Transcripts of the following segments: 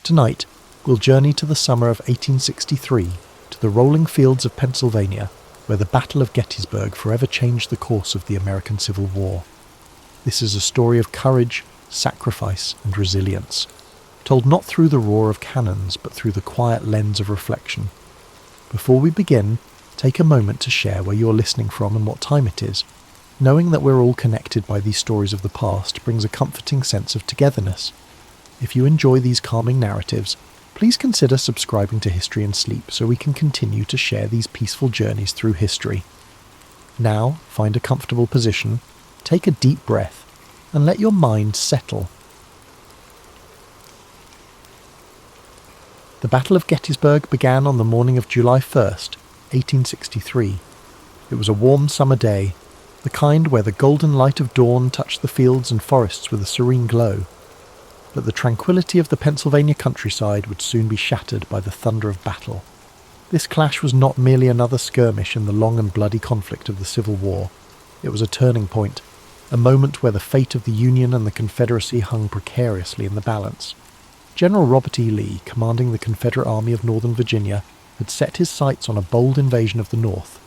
Tonight, we'll journey to the summer of 1863, to the rolling fields of Pennsylvania, where the Battle of Gettysburg forever changed the course of the American Civil War. This is a story of courage, sacrifice, and resilience, told not through the roar of cannons, but through the quiet lens of reflection. Before we begin, take a moment to share where you're listening from and what time it is. Knowing that we're all connected by these stories of the past brings a comforting sense of togetherness. If you enjoy these calming narratives, please consider subscribing to History and Sleep so we can continue to share these peaceful journeys through history. Now, find a comfortable position, take a deep breath, and let your mind settle. The Battle of Gettysburg began on the morning of July 1st, 1863. It was a warm summer day, the kind where the golden light of dawn touched the fields and forests with a serene glow. But the tranquility of the Pennsylvania countryside would soon be shattered by the thunder of battle. This clash was not merely another skirmish in the long and bloody conflict of the Civil War. It was a turning point, a moment where the fate of the Union and the Confederacy hung precariously in the balance. General Robert E. Lee, commanding the Confederate Army of Northern Virginia, had set his sights on a bold invasion of the North.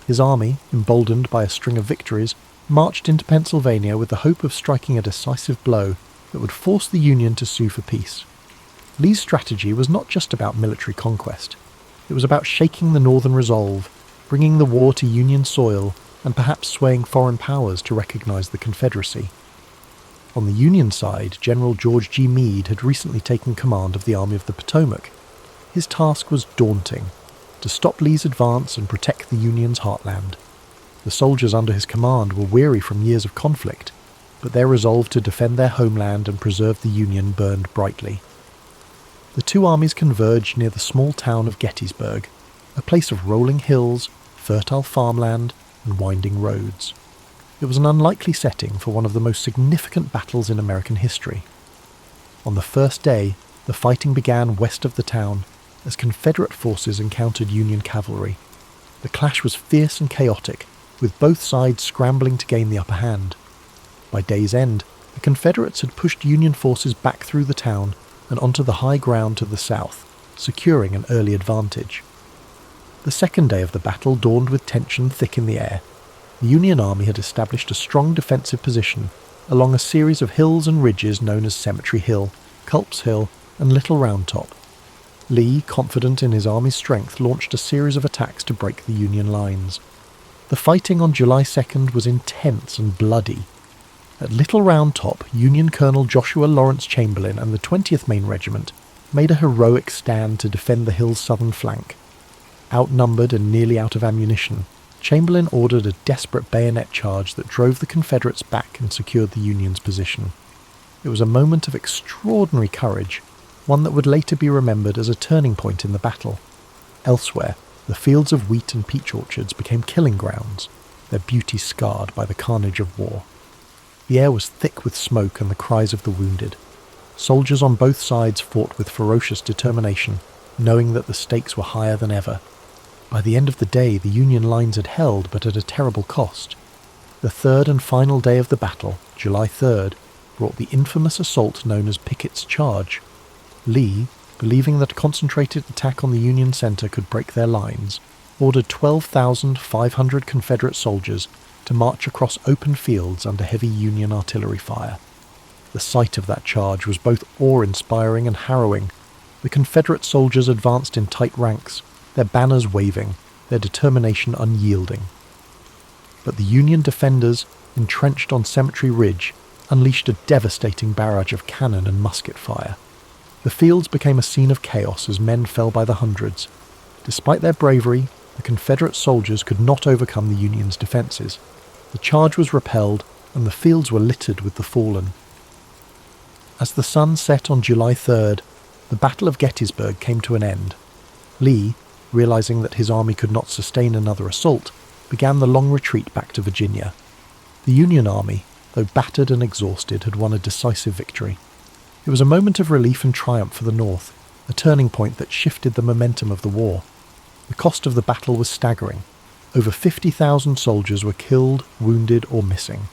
His army, emboldened by a string of victories, marched into Pennsylvania with the hope of striking a decisive blow that would force the Union to sue for peace. Lee's strategy was not just about military conquest. It was about shaking the Northern resolve, bringing the war to Union soil, and perhaps swaying foreign powers to recognize the Confederacy. On the Union side, General George G. Meade had recently taken command of the Army of the Potomac. His task was daunting: to stop Lee's advance and protect the Union's heartland. The soldiers under his command were weary from years of conflict, but their resolve to defend their homeland and preserve the Union burned brightly. The two armies converged near the small town of Gettysburg, a place of rolling hills, fertile farmland, and winding roads. It was an unlikely setting for one of the most significant battles in American history. On the first day, the fighting began west of the town, as Confederate forces encountered Union cavalry. The clash was fierce and chaotic, with both sides scrambling to gain the upper hand. By day's end, the Confederates had pushed Union forces back through the town and onto the high ground to the south, securing an early advantage. The second day of the battle dawned with tension thick in the air. The Union Army had established a strong defensive position along a series of hills and ridges known as Cemetery Hill, Culp's Hill, and Little Round Top. Lee, confident in his army's strength, launched a series of attacks to break the Union lines. The fighting on July 2nd was intense and bloody. At Little Round Top, Union Colonel Joshua Lawrence Chamberlain and the 20th Maine Regiment made a heroic stand to defend the hill's southern flank. Outnumbered and nearly out of ammunition, Chamberlain ordered a desperate bayonet charge that drove the Confederates back and secured the Union's position. It was a moment of extraordinary courage, one that would later be remembered as a turning point in the battle. Elsewhere, the fields of wheat and peach orchards became killing grounds, their beauty scarred by the carnage of war. The air was thick with smoke and the cries of the wounded. Soldiers on both sides fought with ferocious determination, knowing that the stakes were higher than ever. By the end of the day, the Union lines had held, but at a terrible cost. The third and final day of the battle, July 3rd, brought the infamous assault known as Pickett's Charge. Lee, believing that a concentrated attack on the Union center could break their lines, ordered 12,500 Confederate soldiers to march across open fields under heavy Union artillery fire. The sight of that charge was both awe-inspiring and harrowing. The Confederate soldiers advanced in tight ranks, their banners waving, their determination unyielding. But the Union defenders, entrenched on Cemetery Ridge, unleashed a devastating barrage of cannon and musket fire. The fields became a scene of chaos as men fell by the hundreds. Despite their bravery, the Confederate soldiers could not overcome the Union's defences. The charge was repelled, and the fields were littered with the fallen. As the sun set on July 3rd, the Battle of Gettysburg came to an end. Lee, realizing that his army could not sustain another assault, began the long retreat back to Virginia. The Union Army, though battered and exhausted, had won a decisive victory. It was a moment of relief and triumph for the North, a turning point that shifted the momentum of the war. The cost of the battle was staggering. Over 50,000 soldiers were killed, wounded, or missing.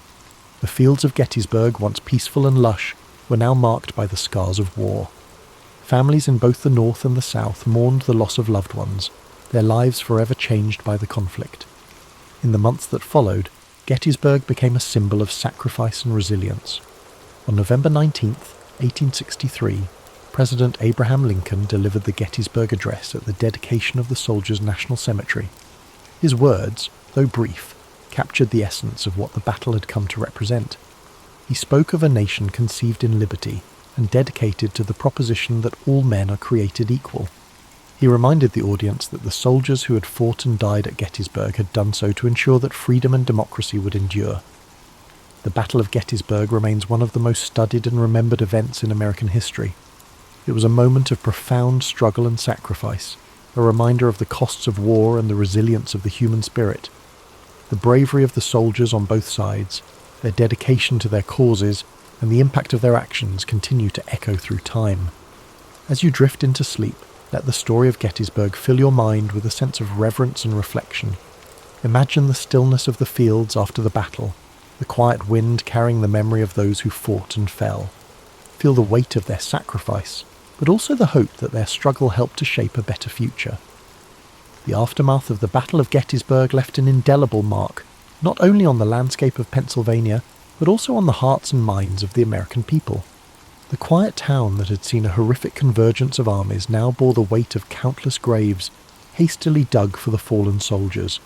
The fields of Gettysburg, once peaceful and lush, were now marked by the scars of war. Families in both the North and the South mourned the loss of loved ones, their lives forever changed by the conflict. In the months that followed, Gettysburg became a symbol of sacrifice and resilience. On November 19th, 1863, President Abraham Lincoln delivered the Gettysburg Address at the dedication of the Soldiers' National Cemetery. His words, though brief, captured the essence of what the battle had come to represent. He spoke of a nation conceived in liberty and dedicated to the proposition that all men are created equal. He reminded the audience that the soldiers who had fought and died at Gettysburg had done so to ensure that freedom and democracy would endure. The Battle of Gettysburg remains one of the most studied and remembered events in American history. It was a moment of profound struggle and sacrifice, a reminder of the costs of war and the resilience of the human spirit. The bravery of the soldiers on both sides, their dedication to their causes, and the impact of their actions continue to echo through time. As you drift into sleep, let the story of Gettysburg fill your mind with a sense of reverence and reflection. Imagine the stillness of the fields after the battle, the quiet wind carrying the memory of those who fought and fell. Feel the weight of their sacrifice, but also the hope that their struggle helped to shape a better future. The aftermath of the Battle of Gettysburg left an indelible mark, not only on the landscape of Pennsylvania, but also on the hearts and minds of the American people. The quiet town that had seen a horrific convergence of armies now bore the weight of countless graves, hastily dug for the fallen soldiers.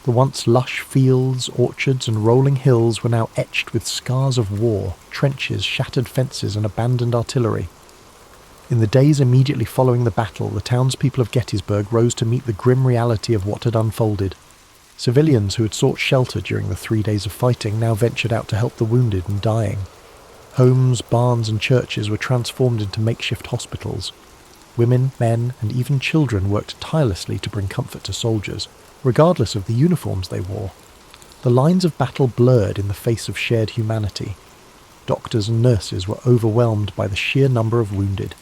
The once lush fields, orchards, and rolling hills were now etched with scars of war, trenches, shattered fences, and abandoned artillery. In the days immediately following the battle, the townspeople of Gettysburg rose to meet the grim reality of what had unfolded. Civilians who had sought shelter during the 3 days of fighting now ventured out to help the wounded and dying. Homes, barns, and churches were transformed into makeshift hospitals. Women, men, and even children worked tirelessly to bring comfort to soldiers, regardless of the uniforms they wore. The lines of battle blurred in the face of shared humanity. Doctors and nurses were overwhelmed by the sheer number of wounded.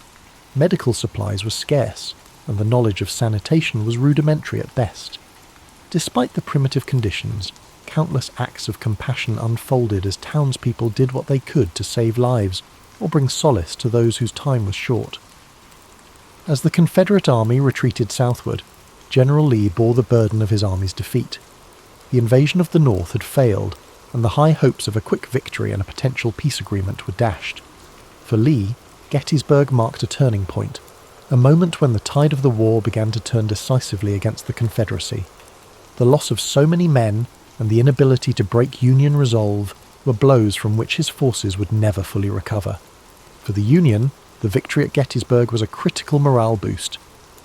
Medical supplies were scarce, and the knowledge of sanitation was rudimentary at best. Despite the primitive conditions, countless acts of compassion unfolded as townspeople did what they could to save lives or bring solace to those whose time was short. As the Confederate Army retreated southward, General Lee bore the burden of his army's defeat. The invasion of the North had failed, and the high hopes of a quick victory and a potential peace agreement were dashed. For Lee, Gettysburg marked a turning point, a moment when the tide of the war began to turn decisively against the Confederacy. The loss of so many men and the inability to break Union resolve were blows from which his forces would never fully recover. For the Union, the victory at Gettysburg was a critical morale boost.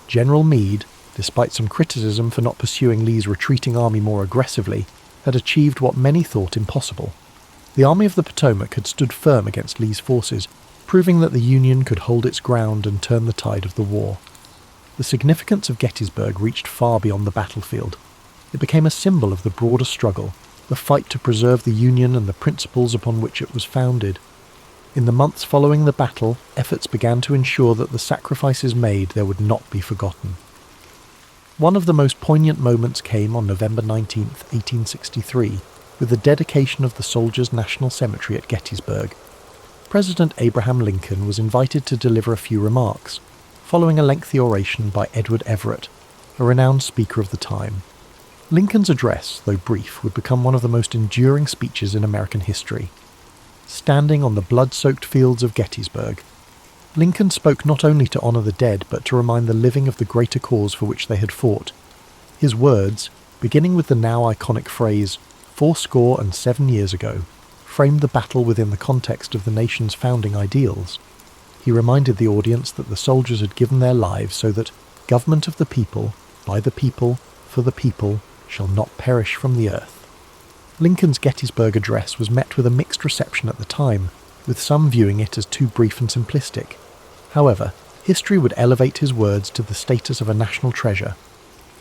General Meade, despite some criticism for not pursuing Lee's retreating army more aggressively, had achieved what many thought impossible. The Army of the Potomac had stood firm against Lee's forces, proving that the Union could hold its ground and turn the tide of the war. The significance of Gettysburg reached far beyond the battlefield. It became a symbol of the broader struggle, the fight to preserve the Union and the principles upon which it was founded. In the months following the battle, efforts began to ensure that the sacrifices made there would not be forgotten. One of the most poignant moments came on November 19, 1863, with the dedication of the Soldiers' National Cemetery at Gettysburg. President Abraham Lincoln was invited to deliver a few remarks, following a lengthy oration by Edward Everett, a renowned speaker of the time. Lincoln's address, though brief, would become one of the most enduring speeches in American history. Standing on the blood-soaked fields of Gettysburg, Lincoln spoke not only to honour the dead, but to remind the living of the greater cause for which they had fought. His words, beginning with the now iconic phrase, 7 years ago, framed the battle within the context of the nation's founding ideals. He reminded the audience that the soldiers had given their lives so that government of the people, by the people, for the people, shall not perish from the earth. Lincoln's Gettysburg Address was met with a mixed reception at the time, with some viewing it as too brief and simplistic. However, history would elevate his words to the status of a national treasure.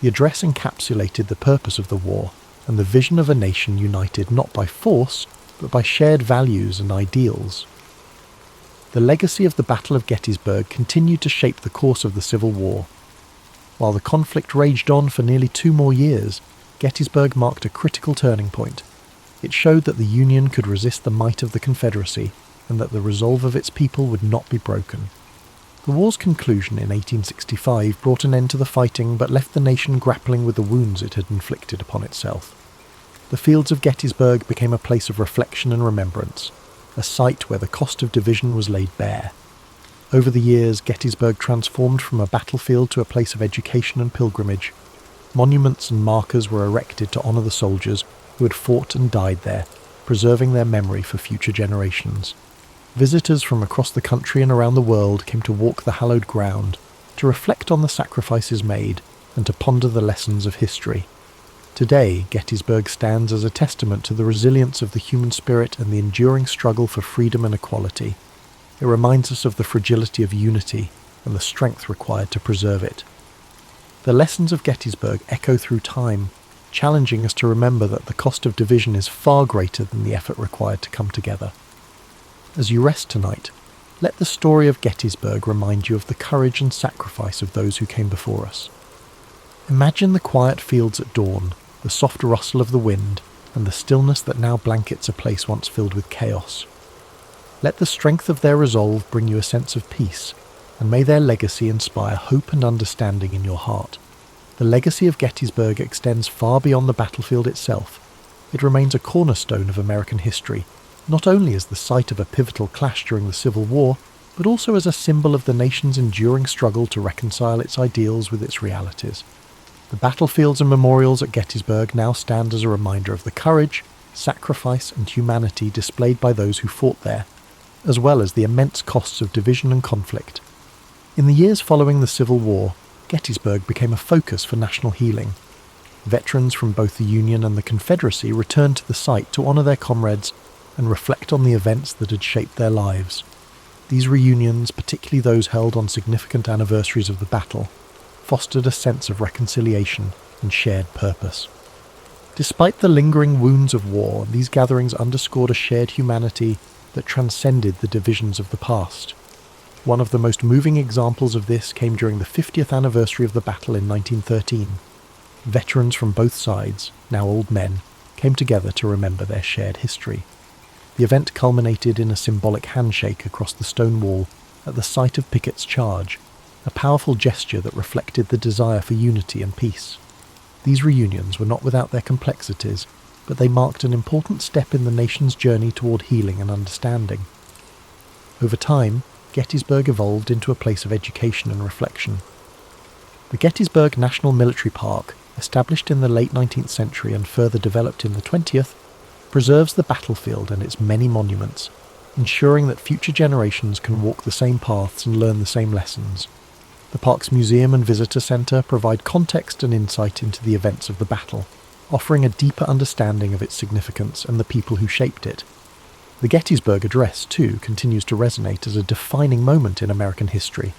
The address encapsulated the purpose of the war and the vision of a nation united not by force, but by shared values and ideals. The legacy of the Battle of Gettysburg continued to shape the course of the Civil War. While the conflict raged on for nearly 2 more years, Gettysburg marked a critical turning point. It showed that the Union could resist the might of the Confederacy, and that the resolve of its people would not be broken. The war's conclusion in 1865 brought an end to the fighting but left the nation grappling with the wounds it had inflicted upon itself. The fields of Gettysburg became a place of reflection and remembrance, a site where the cost of division was laid bare. Over the years, Gettysburg transformed from a battlefield to a place of education and pilgrimage. Monuments and markers were erected to honour the soldiers who had fought and died there, preserving their memory for future generations. Visitors from across the country and around the world came to walk the hallowed ground, to reflect on the sacrifices made, and to ponder the lessons of history. Today, Gettysburg stands as a testament to the resilience of the human spirit and the enduring struggle for freedom and equality. It reminds us of the fragility of unity and the strength required to preserve it. The lessons of Gettysburg echo through time, challenging us to remember that the cost of division is far greater than the effort required to come together. As you rest tonight, let the story of Gettysburg remind you of the courage and sacrifice of those who came before us. Imagine the quiet fields at dawn, the soft rustle of the wind, and the stillness that now blankets a place once filled with chaos. Let the strength of their resolve bring you a sense of peace, and may their legacy inspire hope and understanding in your heart. The legacy of Gettysburg extends far beyond the battlefield itself. It remains a cornerstone of American history, not only as the site of a pivotal clash during the Civil War, but also as a symbol of the nation's enduring struggle to reconcile its ideals with its realities. The battlefields and memorials at Gettysburg now stand as a reminder of the courage, sacrifice, and humanity displayed by those who fought there, as well as the immense costs of division and conflict. In the years following the Civil War, Gettysburg became a focus for national healing. Veterans from both the Union and the Confederacy returned to the site to honour their comrades and reflect on the events that had shaped their lives. These reunions, particularly those held on significant anniversaries of the battle, fostered a sense of reconciliation and shared purpose. Despite the lingering wounds of war, these gatherings underscored a shared humanity that transcended the divisions of the past. One of the most moving examples of this came during the 50th anniversary of the battle in 1913. Veterans from both sides, now old men, came together to remember their shared history. The event culminated in a symbolic handshake across the stone wall at the site of Pickett's charge, a powerful gesture that reflected the desire for unity and peace. These reunions were not without their complexities, but they marked an important step in the nation's journey toward healing and understanding. Over time, Gettysburg evolved into a place of education and reflection. The Gettysburg National Military Park, established in the late 19th century and further developed in the 20th, preserves the battlefield and its many monuments, ensuring that future generations can walk the same paths and learn the same lessons. The park's museum and visitor centre provide context and insight into the events of the battle, offering a deeper understanding of its significance and the people who shaped it. The Gettysburg Address, too, continues to resonate as a defining moment in American history.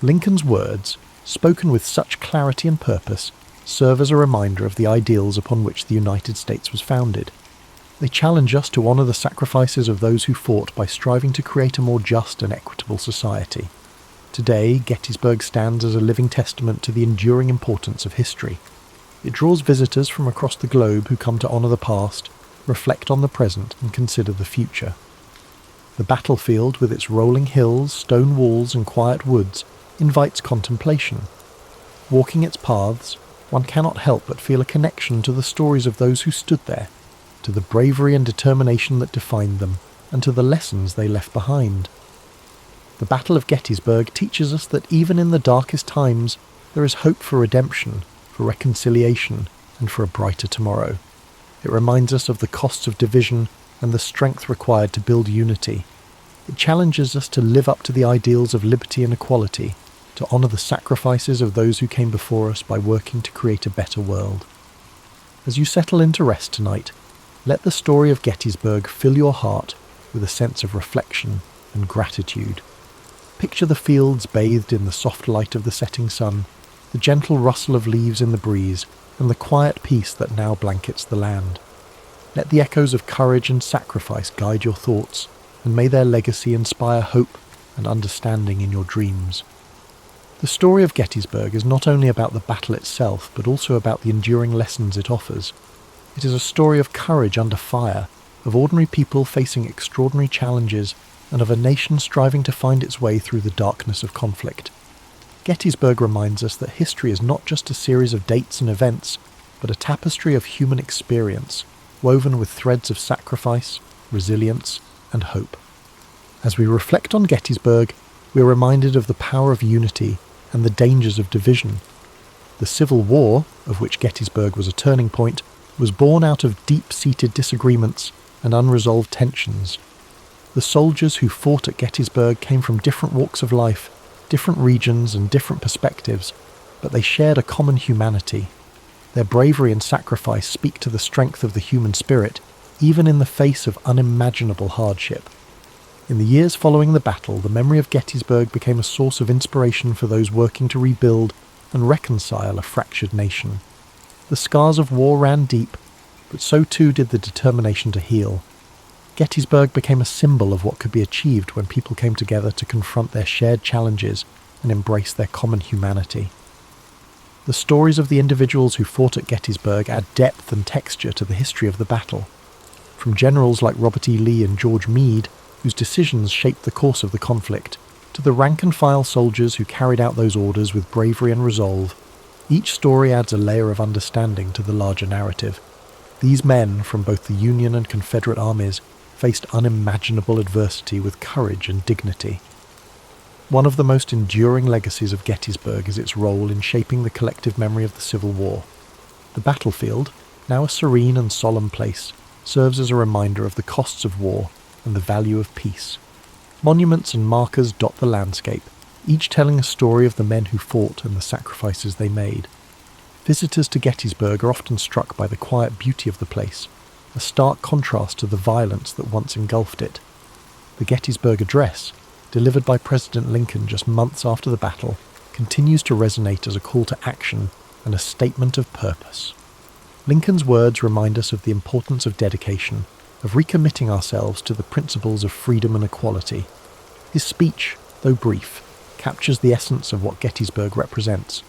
Lincoln's words, spoken with such clarity and purpose, serve as a reminder of the ideals upon which the United States was founded. They challenge us to honour the sacrifices of those who fought by striving to create a more just and equitable society. Today, Gettysburg stands as a living testament to the enduring importance of history. It draws visitors from across the globe who come to honour the past, reflect on the present, and consider the future. The battlefield, with its rolling hills, stone walls, and quiet woods, invites contemplation. Walking its paths, one cannot help but feel a connection to the stories of those who stood there, to the bravery and determination that defined them, and to the lessons they left behind. The Battle of Gettysburg teaches us that even in the darkest times, there is hope for redemption, for reconciliation, and for a brighter tomorrow. It reminds us of the costs of division and the strength required to build unity. It challenges us to live up to the ideals of liberty and equality, to honour the sacrifices of those who came before us by working to create a better world. As you settle into rest tonight, let the story of Gettysburg fill your heart with a sense of reflection and gratitude. Picture the fields bathed in the soft light of the setting sun, the gentle rustle of leaves in the breeze, and the quiet peace that now blankets the land. Let the echoes of courage and sacrifice guide your thoughts, and may their legacy inspire hope and understanding in your dreams. The story of Gettysburg is not only about the battle itself, but also about the enduring lessons it offers. It is a story of courage under fire, of ordinary people facing extraordinary challenges, and of a nation striving to find its way through the darkness of conflict. Gettysburg reminds us that history is not just a series of dates and events, but a tapestry of human experience, woven with threads of sacrifice, resilience, and hope. As we reflect on Gettysburg, we are reminded of the power of unity and the dangers of division. The Civil War, of which Gettysburg was a turning point, was born out of deep-seated disagreements and unresolved tensions. The soldiers who fought at Gettysburg came from different walks of life, different regions and different perspectives, but they shared a common humanity. Their bravery and sacrifice speak to the strength of the human spirit, even in the face of unimaginable hardship. In the years following the battle, the memory of Gettysburg became a source of inspiration for those working to rebuild and reconcile a fractured nation. The scars of war ran deep, but so too did the determination to heal. Gettysburg became a symbol of what could be achieved when people came together to confront their shared challenges and embrace their common humanity. The stories of the individuals who fought at Gettysburg add depth and texture to the history of the battle. From generals like Robert E. Lee and George Meade, whose decisions shaped the course of the conflict, to the rank-and-file soldiers who carried out those orders with bravery and resolve, each story adds a layer of understanding to the larger narrative. These men, from both the Union and Confederate armies, faced unimaginable adversity with courage and dignity. One of the most enduring legacies of Gettysburg is its role in shaping the collective memory of the Civil War. The battlefield, now a serene and solemn place, serves as a reminder of the costs of war and the value of peace. Monuments and markers dot the landscape, each telling a story of the men who fought and the sacrifices they made. Visitors to Gettysburg are often struck by the quiet beauty of the place, a stark contrast to the violence that once engulfed it. The Gettysburg Address, delivered by President Lincoln just months after the battle, continues to resonate as a call to action and a statement of purpose. Lincoln's words remind us of the importance of dedication, of recommitting ourselves to the principles of freedom and equality. His speech, though brief, captures the essence of what Gettysburg represents,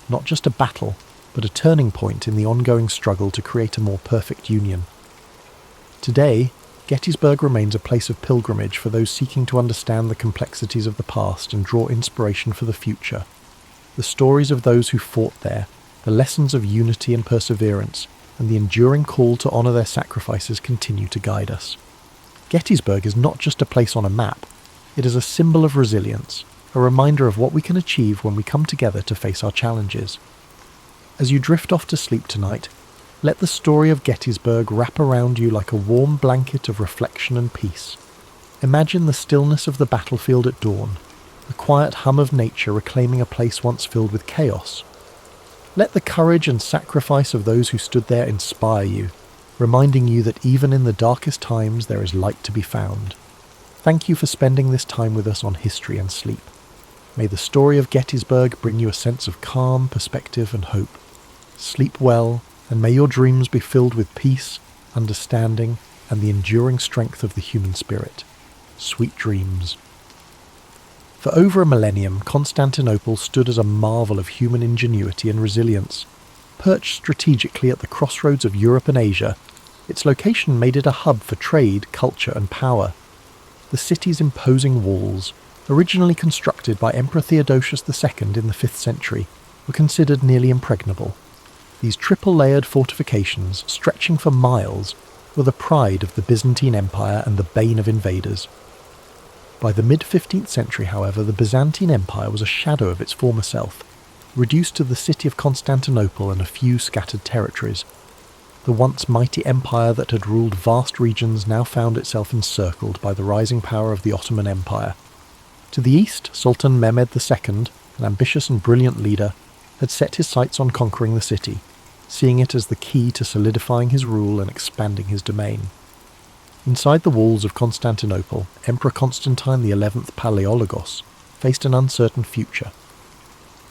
not just a battle, but a turning point in the ongoing struggle to create a more perfect union. Today, Gettysburg remains a place of pilgrimage for those seeking to understand the complexities of the past and draw inspiration for the future. The stories of those who fought there, the lessons of unity and perseverance, and the enduring call to honour their sacrifices continue to guide us. Gettysburg is not just a place on a map, it is a symbol of resilience, a reminder of what we can achieve when we come together to face our challenges. As you drift off to sleep tonight, let the story of Gettysburg wrap around you like a warm blanket of reflection and peace. Imagine the stillness of the battlefield at dawn, the quiet hum of nature reclaiming a place once filled with chaos. Let the courage and sacrifice of those who stood there inspire you, reminding you that even in the darkest times there is light to be found. Thank you for spending this time with us on History and Sleep. May the story of Gettysburg bring you a sense of calm, perspective and hope. Sleep well, and may your dreams be filled with peace, understanding, and the enduring strength of the human spirit. Sweet dreams. For over a millennium, Constantinople stood as a marvel of human ingenuity and resilience. Perched strategically at the crossroads of Europe and Asia, its location made it a hub for trade, culture, and power. The city's imposing walls, originally constructed by Emperor Theodosius II in the 5th century, were considered nearly impregnable. These triple-layered fortifications, stretching for miles, were the pride of the Byzantine Empire and the bane of invaders. By the mid-15th century, however, the Byzantine Empire was a shadow of its former self, reduced to the city of Constantinople and a few scattered territories. The once mighty empire that had ruled vast regions now found itself encircled by the rising power of the Ottoman Empire. To the east, Sultan Mehmed II, an ambitious and brilliant leader, had set his sights on conquering the city, seeing it as the key to solidifying his rule and expanding his domain. Inside the walls of Constantinople, Emperor Constantine XI Palaiologos faced an uncertain future.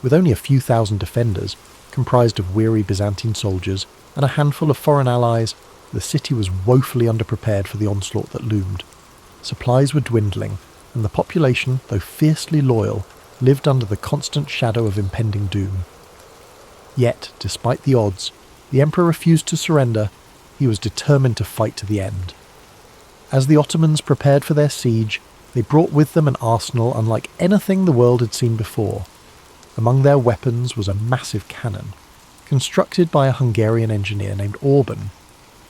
With only a few thousand defenders, comprised of weary Byzantine soldiers, and a handful of foreign allies, the city was woefully underprepared for the onslaught that loomed. Supplies were dwindling, and the population, though fiercely loyal, lived under the constant shadow of impending doom. Yet, despite the odds, the emperor refused to surrender. He was determined to fight to the end. As the Ottomans prepared for their siege, They brought with them an arsenal unlike anything the world had seen before. Among their weapons was a massive cannon, constructed by a Hungarian engineer named Orban.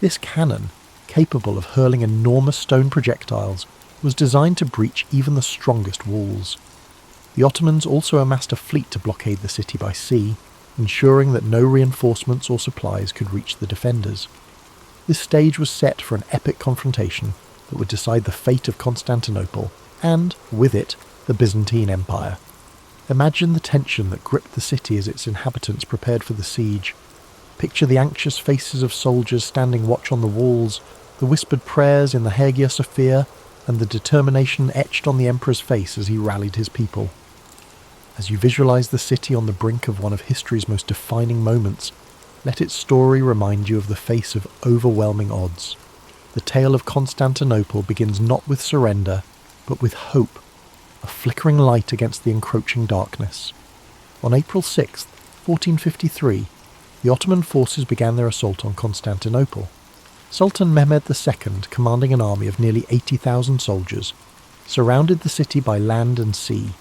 This cannon, capable of hurling enormous stone projectiles, was designed to breach even the strongest walls. The Ottomans also amassed a fleet to blockade the city by sea, ensuring that no reinforcements or supplies could reach the defenders. This stage was set for an epic confrontation that would decide the fate of Constantinople and, with it, the Byzantine Empire. Imagine the tension that gripped the city as its inhabitants prepared for the siege. Picture the anxious faces of soldiers standing watch on the walls, the whispered prayers in the Hagia Sophia, and the determination etched on the emperor's face as he rallied his people. As you visualize the city on the brink of one of history's most defining moments, let its story remind you of the face of overwhelming odds. The tale of Constantinople begins not with surrender, but with hope, a flickering light against the encroaching darkness. On April 6, 1453, the Ottoman forces began their assault on Constantinople. Sultan Mehmed II, commanding an army of nearly 80,000 soldiers, surrounded the city by land and sea.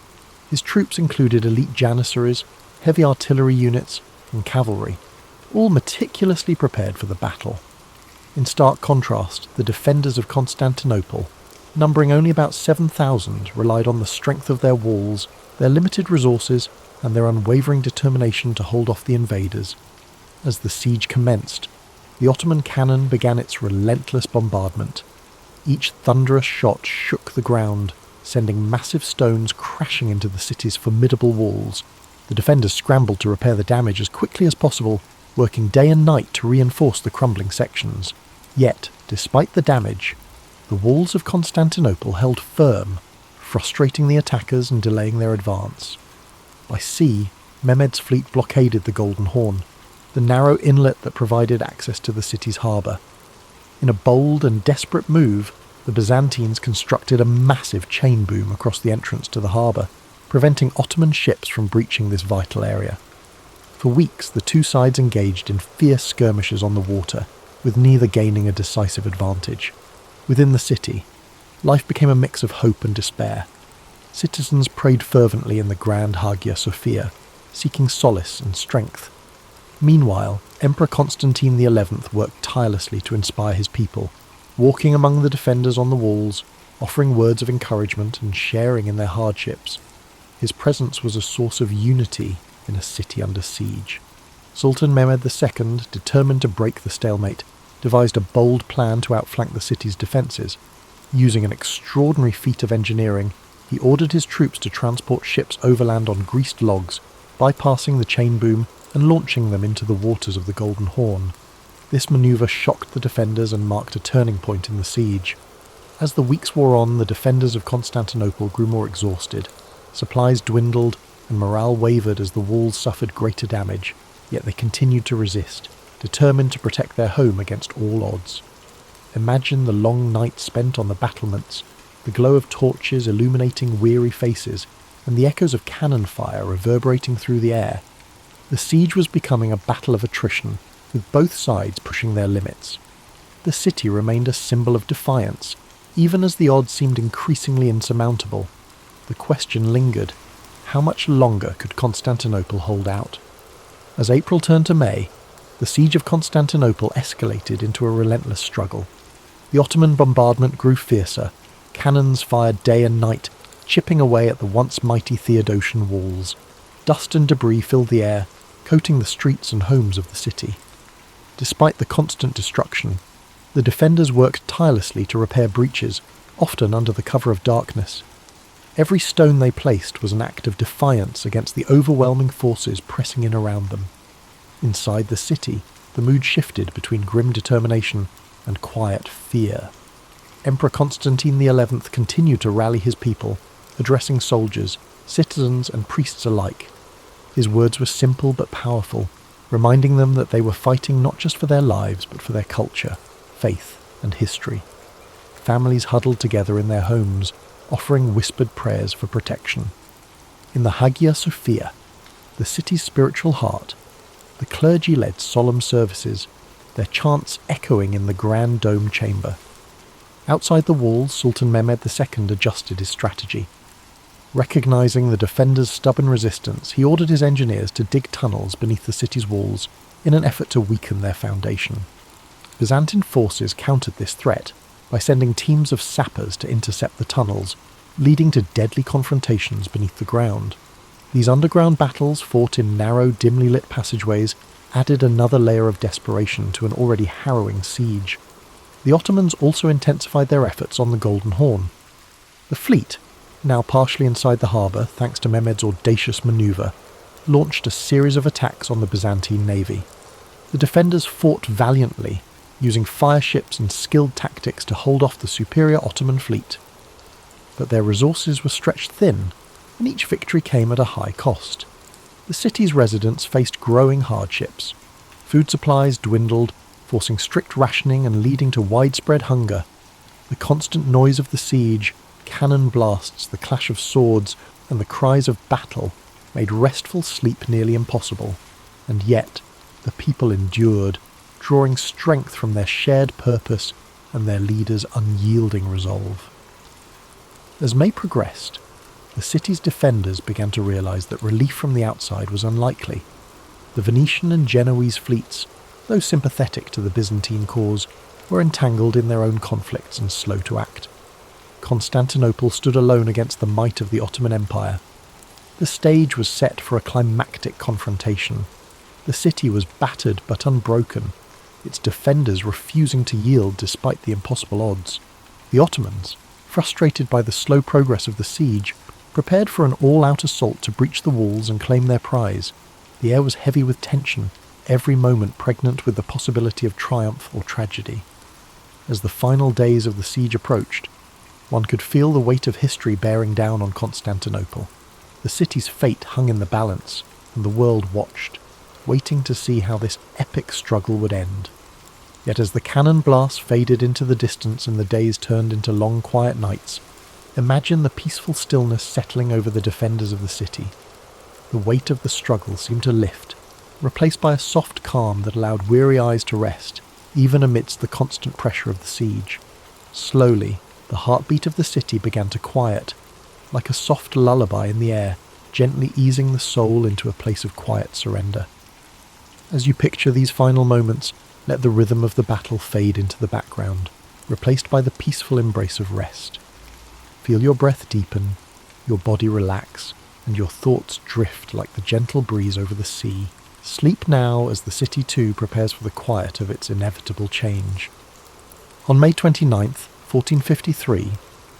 His troops included elite janissaries, heavy artillery units, and cavalry, all meticulously prepared for the battle. In stark contrast, the defenders of Constantinople, numbering only about 7,000, relied on the strength of their walls, their limited resources, and their unwavering determination to hold off the invaders. As the siege commenced, the Ottoman cannon began its relentless bombardment. Each thunderous shot shook the ground, sending massive stones crashing into the city's formidable walls. The defenders scrambled to repair the damage as quickly as possible, working day and night to reinforce the crumbling sections. Yet, despite the damage, the walls of Constantinople held firm, frustrating the attackers and delaying their advance. By sea, Mehmed's fleet blockaded the Golden Horn, the narrow inlet that provided access to the city's harbour. In a bold and desperate move, the Byzantines constructed a massive chain boom across the entrance to the harbour, preventing Ottoman ships from breaching this vital area. For weeks, the two sides engaged in fierce skirmishes on the water, with neither gaining a decisive advantage. Within the city, life became a mix of hope and despair. Citizens prayed fervently in the grand Hagia Sophia, seeking solace and strength. Meanwhile, Emperor Constantine XI worked tirelessly to inspire his people, walking among the defenders on the walls, offering words of encouragement and sharing in their hardships. His presence was a source of unity in a city under siege. Sultan Mehmed II, determined to break the stalemate, devised a bold plan to outflank the city's defences. Using an extraordinary feat of engineering, he ordered his troops to transport ships overland on greased logs, bypassing the chain boom and launching them into the waters of the Golden Horn. This manoeuvre shocked the defenders and marked a turning point in the siege. As the weeks wore on, the defenders of Constantinople grew more exhausted. Supplies dwindled, and morale wavered as the walls suffered greater damage, yet they continued to resist, determined to protect their home against all odds. Imagine the long nights spent on the battlements, the glow of torches illuminating weary faces, and the echoes of cannon fire reverberating through the air. The siege was becoming a battle of attrition, with both sides pushing their limits. The city remained a symbol of defiance, even as the odds seemed increasingly insurmountable. The question lingered: how much longer could Constantinople hold out? As April turned to May, the siege of Constantinople escalated into a relentless struggle. The Ottoman bombardment grew fiercer, cannons fired day and night, chipping away at the once mighty Theodosian walls. Dust and debris filled the air, coating the streets and homes of the city. Despite the constant destruction, the defenders worked tirelessly to repair breaches, often under the cover of darkness. Every stone they placed was an act of defiance against the overwhelming forces pressing in around them. Inside the city, the mood shifted between grim determination and quiet fear. Emperor Constantine XI continued to rally his people, addressing soldiers, citizens and priests alike. His words were simple but powerful, reminding them that they were fighting not just for their lives but for their culture, faith and history. Families huddled together in their homes, offering whispered prayers for protection. In the Hagia Sophia, the city's spiritual heart, the clergy led solemn services, their chants echoing in the grand dome chamber. Outside the walls, Sultan Mehmed II adjusted his strategy. Recognizing the defenders' stubborn resistance, he ordered his engineers to dig tunnels beneath the city's walls in an effort to weaken their foundation. Byzantine forces countered this threat by sending teams of sappers to intercept the tunnels, leading to deadly confrontations beneath the ground. These underground battles, fought in narrow, dimly lit passageways, added another layer of desperation to an already harrowing siege. The Ottomans also intensified their efforts on the Golden Horn. The fleet, now partially inside the harbour thanks to Mehmed's audacious manoeuvre, launched a series of attacks on the Byzantine navy. The defenders fought valiantly, using fire ships and skilled tactics to hold off the superior Ottoman fleet. But their resources were stretched thin, and each victory came at a high cost. The city's residents faced growing hardships. Food supplies dwindled, forcing strict rationing and leading to widespread hunger. The constant noise of the siege, cannon blasts, the clash of swords, and the cries of battle made restful sleep nearly impossible. And yet, the people endured, drawing strength from their shared purpose and their leaders' unyielding resolve. As May progressed, the city's defenders began to realize that relief from the outside was unlikely. The Venetian and Genoese fleets, though sympathetic to the Byzantine cause, were entangled in their own conflicts and slow to act. Constantinople stood alone against the might of the Ottoman Empire. The stage was set for a climactic confrontation. The city was battered but unbroken, its defenders refusing to yield despite the impossible odds. The Ottomans, frustrated by the slow progress of the siege, prepared for an all-out assault to breach the walls and claim their prize. The air was heavy with tension, every moment pregnant with the possibility of triumph or tragedy. As the final days of the siege approached, one could feel the weight of history bearing down on Constantinople. The city's fate hung in the balance, and the world watched, waiting to see how this epic struggle would end. Yet as the cannon blasts faded into the distance and the days turned into long, quiet nights, imagine the peaceful stillness settling over the defenders of the city. The weight of the struggle seemed to lift, replaced by a soft calm that allowed weary eyes to rest, even amidst the constant pressure of the siege. Slowly, the heartbeat of the city began to quiet, like a soft lullaby in the air, gently easing the soul into a place of quiet surrender. As you picture these final moments, let the rhythm of the battle fade into the background, replaced by the peaceful embrace of rest. Feel your breath deepen, your body relax, and your thoughts drift like the gentle breeze over the sea. Sleep now as the city too prepares for the quiet of its inevitable change. On May 29th, 1453,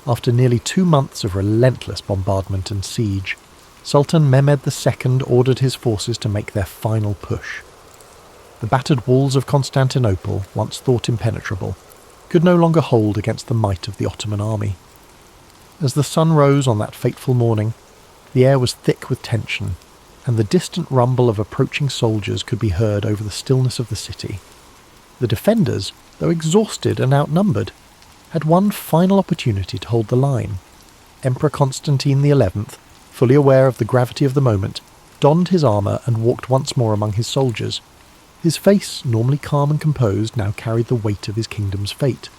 after nearly 2 months of relentless bombardment and siege, Sultan Mehmed II ordered his forces to make their final push. The battered walls of Constantinople, once thought impenetrable, could no longer hold against the might of the Ottoman army. As the sun rose on that fateful morning, the air was thick with tension, and the distant rumble of approaching soldiers could be heard over the stillness of the city. The defenders, though exhausted and outnumbered, had one final opportunity to hold the line. Emperor Constantine XI, fully aware of the gravity of the moment, donned his armour and walked once more among his soldiers. His face, normally calm and composed, now carried the weight of his kingdom's fate.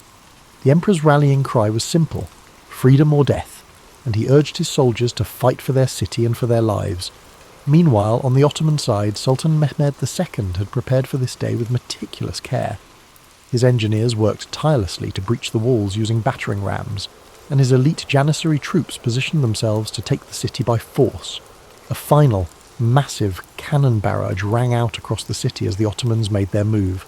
The emperor's rallying cry was simple: freedom or death, and he urged his soldiers to fight for their city and for their lives. Meanwhile, on the Ottoman side, Sultan Mehmed II had prepared for this day with meticulous care. His engineers worked tirelessly to breach the walls using battering rams, and his elite Janissary troops positioned themselves to take the city by force. A final, massive cannon barrage rang out across the city as the Ottomans made their move.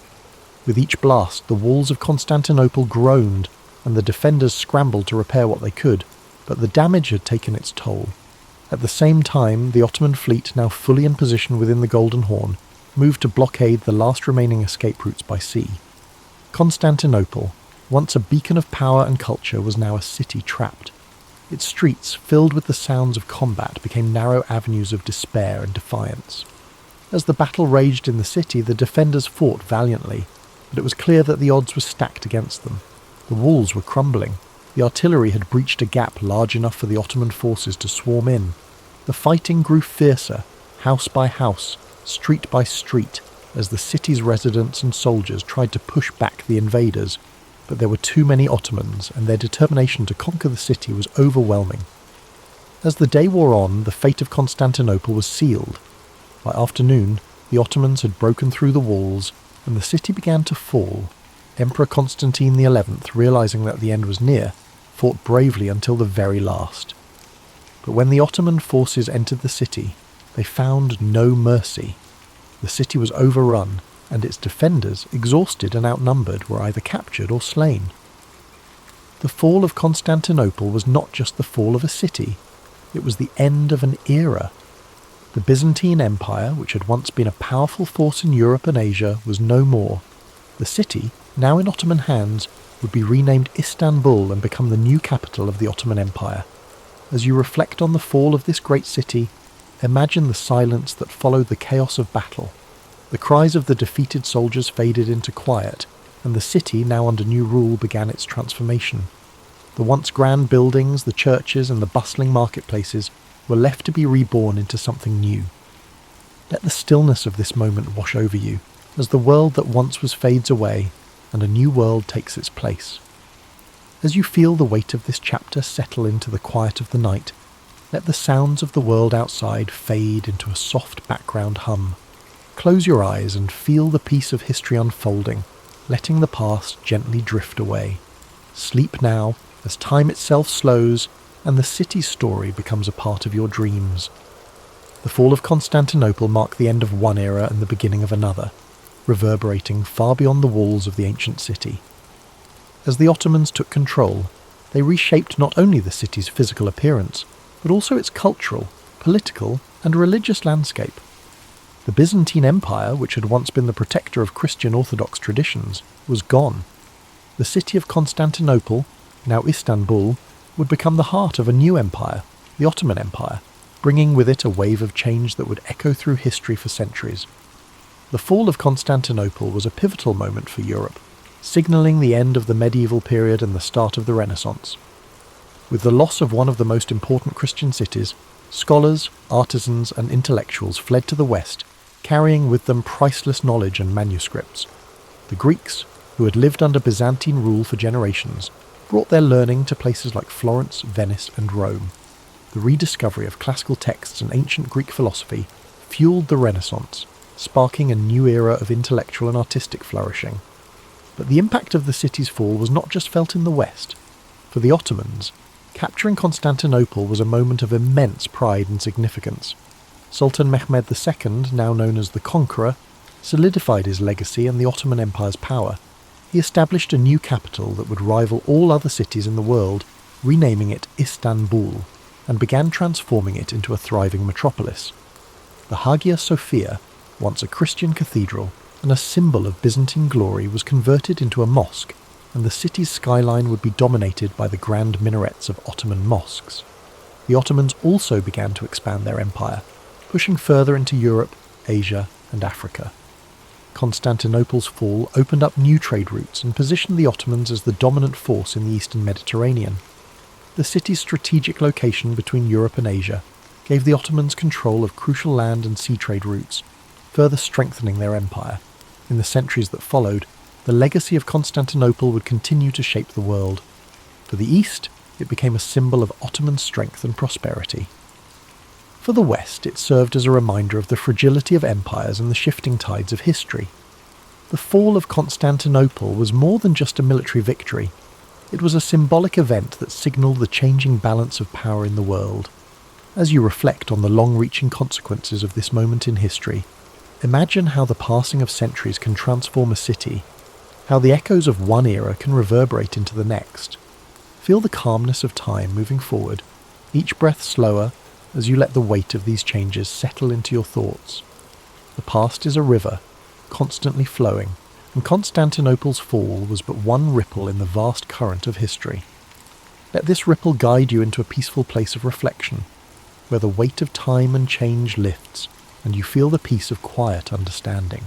With each blast, the walls of Constantinople groaned, and the defenders scrambled to repair what they could, but the damage had taken its toll. At the same time, the Ottoman fleet, now fully in position within the Golden Horn, moved to blockade the last remaining escape routes by sea. Constantinople, once a beacon of power and culture, was now a city trapped. Its streets, filled with the sounds of combat, became narrow avenues of despair and defiance. As the battle raged in the city, the defenders fought valiantly, but it was clear that the odds were stacked against them. The walls were crumbling. The artillery had breached a gap large enough for the Ottoman forces to swarm in. The fighting grew fiercer, house by house, street by street, as the city's residents and soldiers tried to push back the invaders. but there were too many Ottomans, and their determination to conquer the city was overwhelming. As the day wore on, the fate of Constantinople was sealed. By afternoon, the Ottomans had broken through the walls, and the city began to fall. Emperor Constantine XI, realizing that the end was near, fought bravely until the very last. But when the Ottoman forces entered the city, they found no mercy. The city was overrun, and its defenders, exhausted and outnumbered, were either captured or slain. The fall of Constantinople was not just the fall of a city, it was the end of an era. The Byzantine Empire, which had once been a powerful force in Europe and Asia, was no more. The city, now in Ottoman hands, would be renamed Istanbul and become the new capital of the Ottoman Empire. As you reflect on the fall of this great city, imagine the silence that followed the chaos of battle. The cries of the defeated soldiers faded into quiet, and the city, now under new rule, began its transformation. The once grand buildings, the churches, and the bustling marketplaces were left to be reborn into something new. Let the stillness of this moment wash over you, as the world that once was fades away, and a new world takes its place. As you feel the weight of this chapter settle into the quiet of the night, let the sounds of the world outside fade into a soft background hum. Close your eyes and feel the peace of history unfolding, letting the past gently drift away. Sleep now, as time itself slows, and the city's story becomes a part of your dreams. The fall of Constantinople marked the end of one era and the beginning of another, reverberating far beyond the walls of the ancient city. As the Ottomans took control, they reshaped not only the city's physical appearance, but also its cultural, political, and religious landscape. The Byzantine Empire, which had once been the protector of Christian Orthodox traditions, was gone. The city of Constantinople, now Istanbul, would become the heart of a new empire, the Ottoman Empire, bringing with it a wave of change that would echo through history for centuries. The fall of Constantinople was a pivotal moment for Europe, signalling the end of the medieval period and the start of the Renaissance. With the loss of one of the most important Christian cities, scholars, artisans, and intellectuals fled to the west, carrying with them priceless knowledge and manuscripts. The Greeks, who had lived under Byzantine rule for generations, brought their learning to places like Florence, Venice, and Rome. The rediscovery of classical texts and ancient Greek philosophy fueled the Renaissance, sparking a new era of intellectual and artistic flourishing. But the impact of the city's fall was not just felt in the west. For the Ottomans, capturing Constantinople was a moment of immense pride and significance. Sultan Mehmed II, now known as the Conqueror, solidified his legacy and the Ottoman Empire's power. He established a new capital that would rival all other cities in the world, renaming it Istanbul, and began transforming it into a thriving metropolis. The Hagia Sophia, once a Christian cathedral and a symbol of Byzantine glory, was converted into a mosque, and the city's skyline would be dominated by the grand minarets of Ottoman mosques. The Ottomans also began to expand their empire, pushing further into Europe, Asia, and Africa. Constantinople's fall opened up new trade routes and positioned the Ottomans as the dominant force in the eastern Mediterranean. The city's strategic location between Europe and Asia gave the Ottomans control of crucial land and sea trade routes, further strengthening their empire. In the centuries that followed, the legacy of Constantinople would continue to shape the world. For the East, it became a symbol of Ottoman strength and prosperity. For the West, it served as a reminder of the fragility of empires and the shifting tides of history. The fall of Constantinople was more than just a military victory. It was a symbolic event that signalled the changing balance of power in the world. As you reflect on the long-reaching consequences of this moment in history, imagine how the passing of centuries can transform a city, how the echoes of one era can reverberate into the next. Feel the calmness of time moving forward, each breath slower, as you let the weight of these changes settle into your thoughts. The past is a river, constantly flowing, and Constantinople's fall was but one ripple in the vast current of history. Let this ripple guide you into a peaceful place of reflection, where the weight of time and change lifts, and you feel the peace of quiet understanding.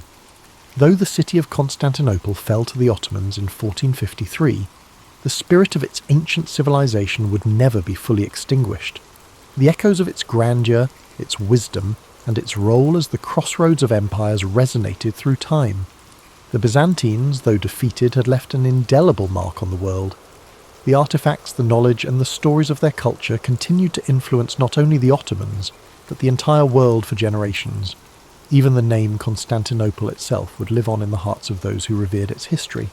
Though the city of Constantinople fell to the Ottomans in 1453, the spirit of its ancient civilization would never be fully extinguished. The echoes of its grandeur, its wisdom, and its role as the crossroads of empires resonated through time. The Byzantines, though defeated, had left an indelible mark on the world. The artifacts, the knowledge, and the stories of their culture continued to influence not only the Ottomans, but the entire world for generations. Even the name Constantinople itself would live on in the hearts of those who revered its history.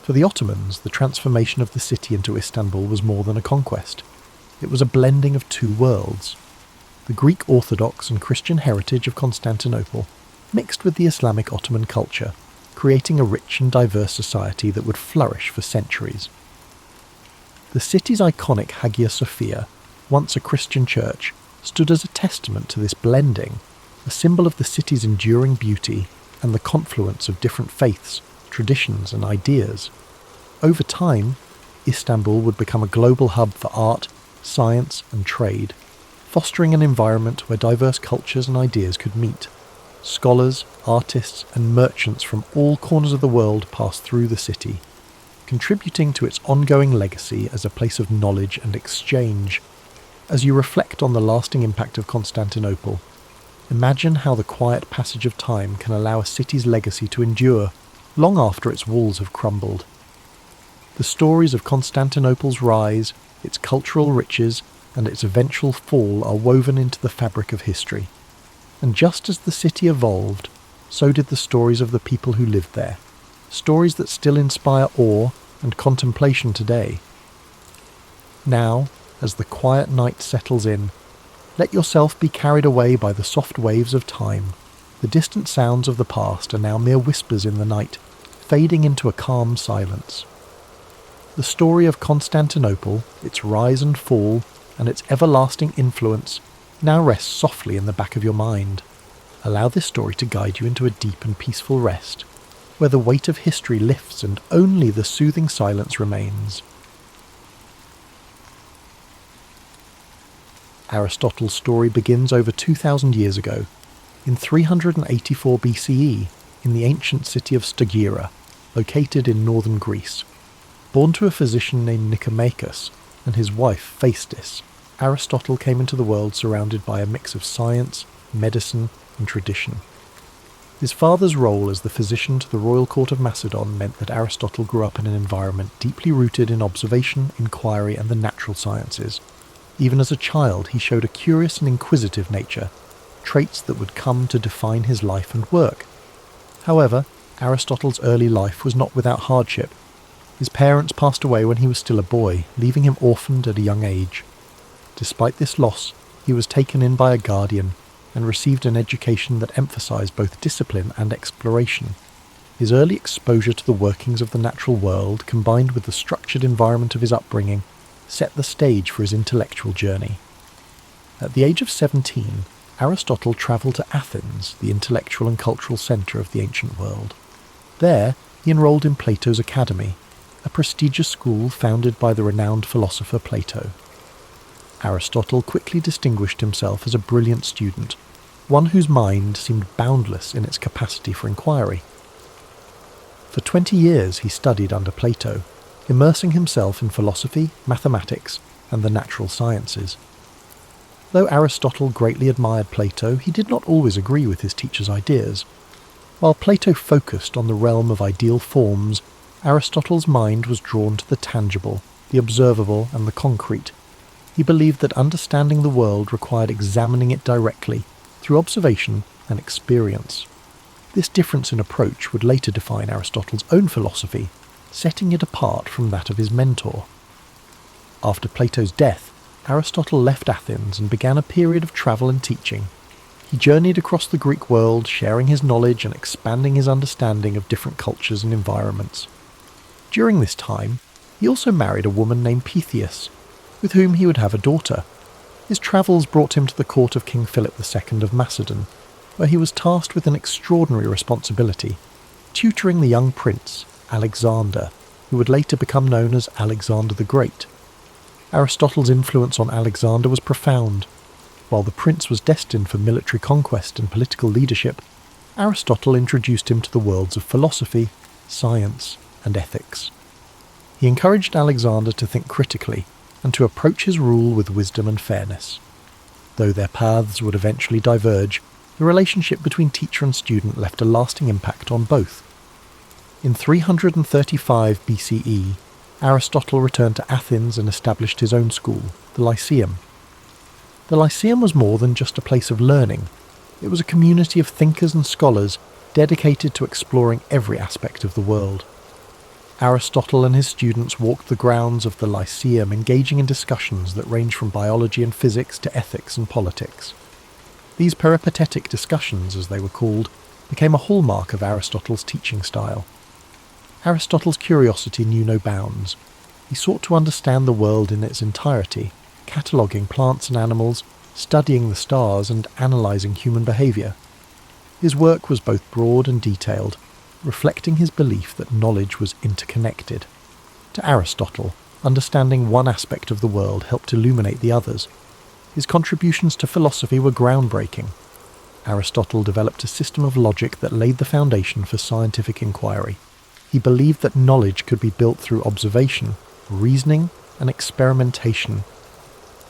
For the Ottomans, the transformation of the city into Istanbul was more than a conquest. It was a blending of two worlds. The Greek Orthodox and Christian heritage of Constantinople mixed with the Islamic Ottoman culture, creating a rich and diverse society that would flourish for centuries. The city's iconic Hagia Sophia, once a Christian church, stood as a testament to this blending, a symbol of the city's enduring beauty and the confluence of different faiths, traditions and ideas. Over time, Istanbul would become a global hub for art, science and trade, fostering an environment where diverse cultures and ideas could meet. Scholars, artists and merchants from all corners of the world passed through the city, contributing to its ongoing legacy as a place of knowledge and exchange. As you reflect on the lasting impact of Constantinople, imagine how the quiet passage of time can allow a city's legacy to endure long after its walls have crumbled. The stories of Constantinople's rise, its cultural riches, and its eventual fall are woven into the fabric of history. And just as the city evolved, so did the stories of the people who lived there, stories that still inspire awe and contemplation today. Now, as the quiet night settles in, let yourself be carried away by the soft waves of time. The distant sounds of the past are now mere whispers in the night, fading into a calm silence. The story of Constantinople, its rise and fall, and its everlasting influence now rests softly in the back of your mind. Allow this story to guide you into a deep and peaceful rest, where the weight of history lifts and only the soothing silence remains. Aristotle's story begins over 2,000 years ago, in 384 BCE, in the ancient city of Stagira, located in northern Greece. Born to a physician named Nicomachus and his wife Phaestis, Aristotle came into the world surrounded by a mix of science, medicine, and tradition. His father's role as the physician to the royal court of Macedon meant that Aristotle grew up in an environment deeply rooted in observation, inquiry, and the natural sciences. Even as a child, he showed a curious and inquisitive nature, traits that would come to define his life and work. However, Aristotle's early life was not without hardship. His parents passed away when he was still a boy, leaving him orphaned at a young age. Despite this loss, he was taken in by a guardian and received an education that emphasized both discipline and exploration. His early exposure to the workings of the natural world, combined with the structured environment of his upbringing, set the stage for his intellectual journey. At the age of 17, Aristotle travelled to Athens, the intellectual and cultural centre of the ancient world. There, he enrolled in Plato's Academy, a prestigious school founded by the renowned philosopher Plato. Aristotle quickly distinguished himself as a brilliant student, one whose mind seemed boundless in its capacity for inquiry. For 20 years he studied under Plato, immersing himself in philosophy, mathematics, and the natural sciences. Though Aristotle greatly admired Plato, he did not always agree with his teacher's ideas. While Plato focused on the realm of ideal forms, Aristotle's mind was drawn to the tangible, the observable, and the concrete. He believed that understanding the world required examining it directly, through observation and experience. This difference in approach would later define Aristotle's own philosophy, setting it apart from that of his mentor. After Plato's death, Aristotle left Athens and began a period of travel and teaching. He journeyed across the Greek world, sharing his knowledge and expanding his understanding of different cultures and environments. During this time, he also married a woman named Pythias, with whom he would have a daughter. His travels brought him to the court of King Philip II of Macedon, where he was tasked with an extraordinary responsibility, tutoring the young prince, Alexander, who would later become known as Alexander the Great. Aristotle's influence on Alexander was profound. While the prince was destined for military conquest and political leadership, Aristotle introduced him to the worlds of philosophy, science, and ethics. He encouraged Alexander to think critically and to approach his rule with wisdom and fairness. Though their paths would eventually diverge, the relationship between teacher and student left a lasting impact on both. In 335 BCE, Aristotle returned to Athens and established his own school, the Lyceum. The Lyceum was more than just a place of learning. It was a community of thinkers and scholars dedicated to exploring every aspect of the world. Aristotle and his students walked the grounds of the Lyceum, engaging in discussions that range from biology and physics to ethics and politics. These peripatetic discussions, as they were called, became a hallmark of Aristotle's teaching style. Aristotle's curiosity knew no bounds. He sought to understand the world in its entirety, cataloguing plants and animals, studying the stars, and analysing human behaviour. His work was both broad and detailed, reflecting his belief that knowledge was interconnected. To Aristotle, understanding one aspect of the world helped illuminate the others. His contributions to philosophy were groundbreaking. Aristotle developed a system of logic that laid the foundation for scientific inquiry. He believed that knowledge could be built through observation, reasoning, and experimentation.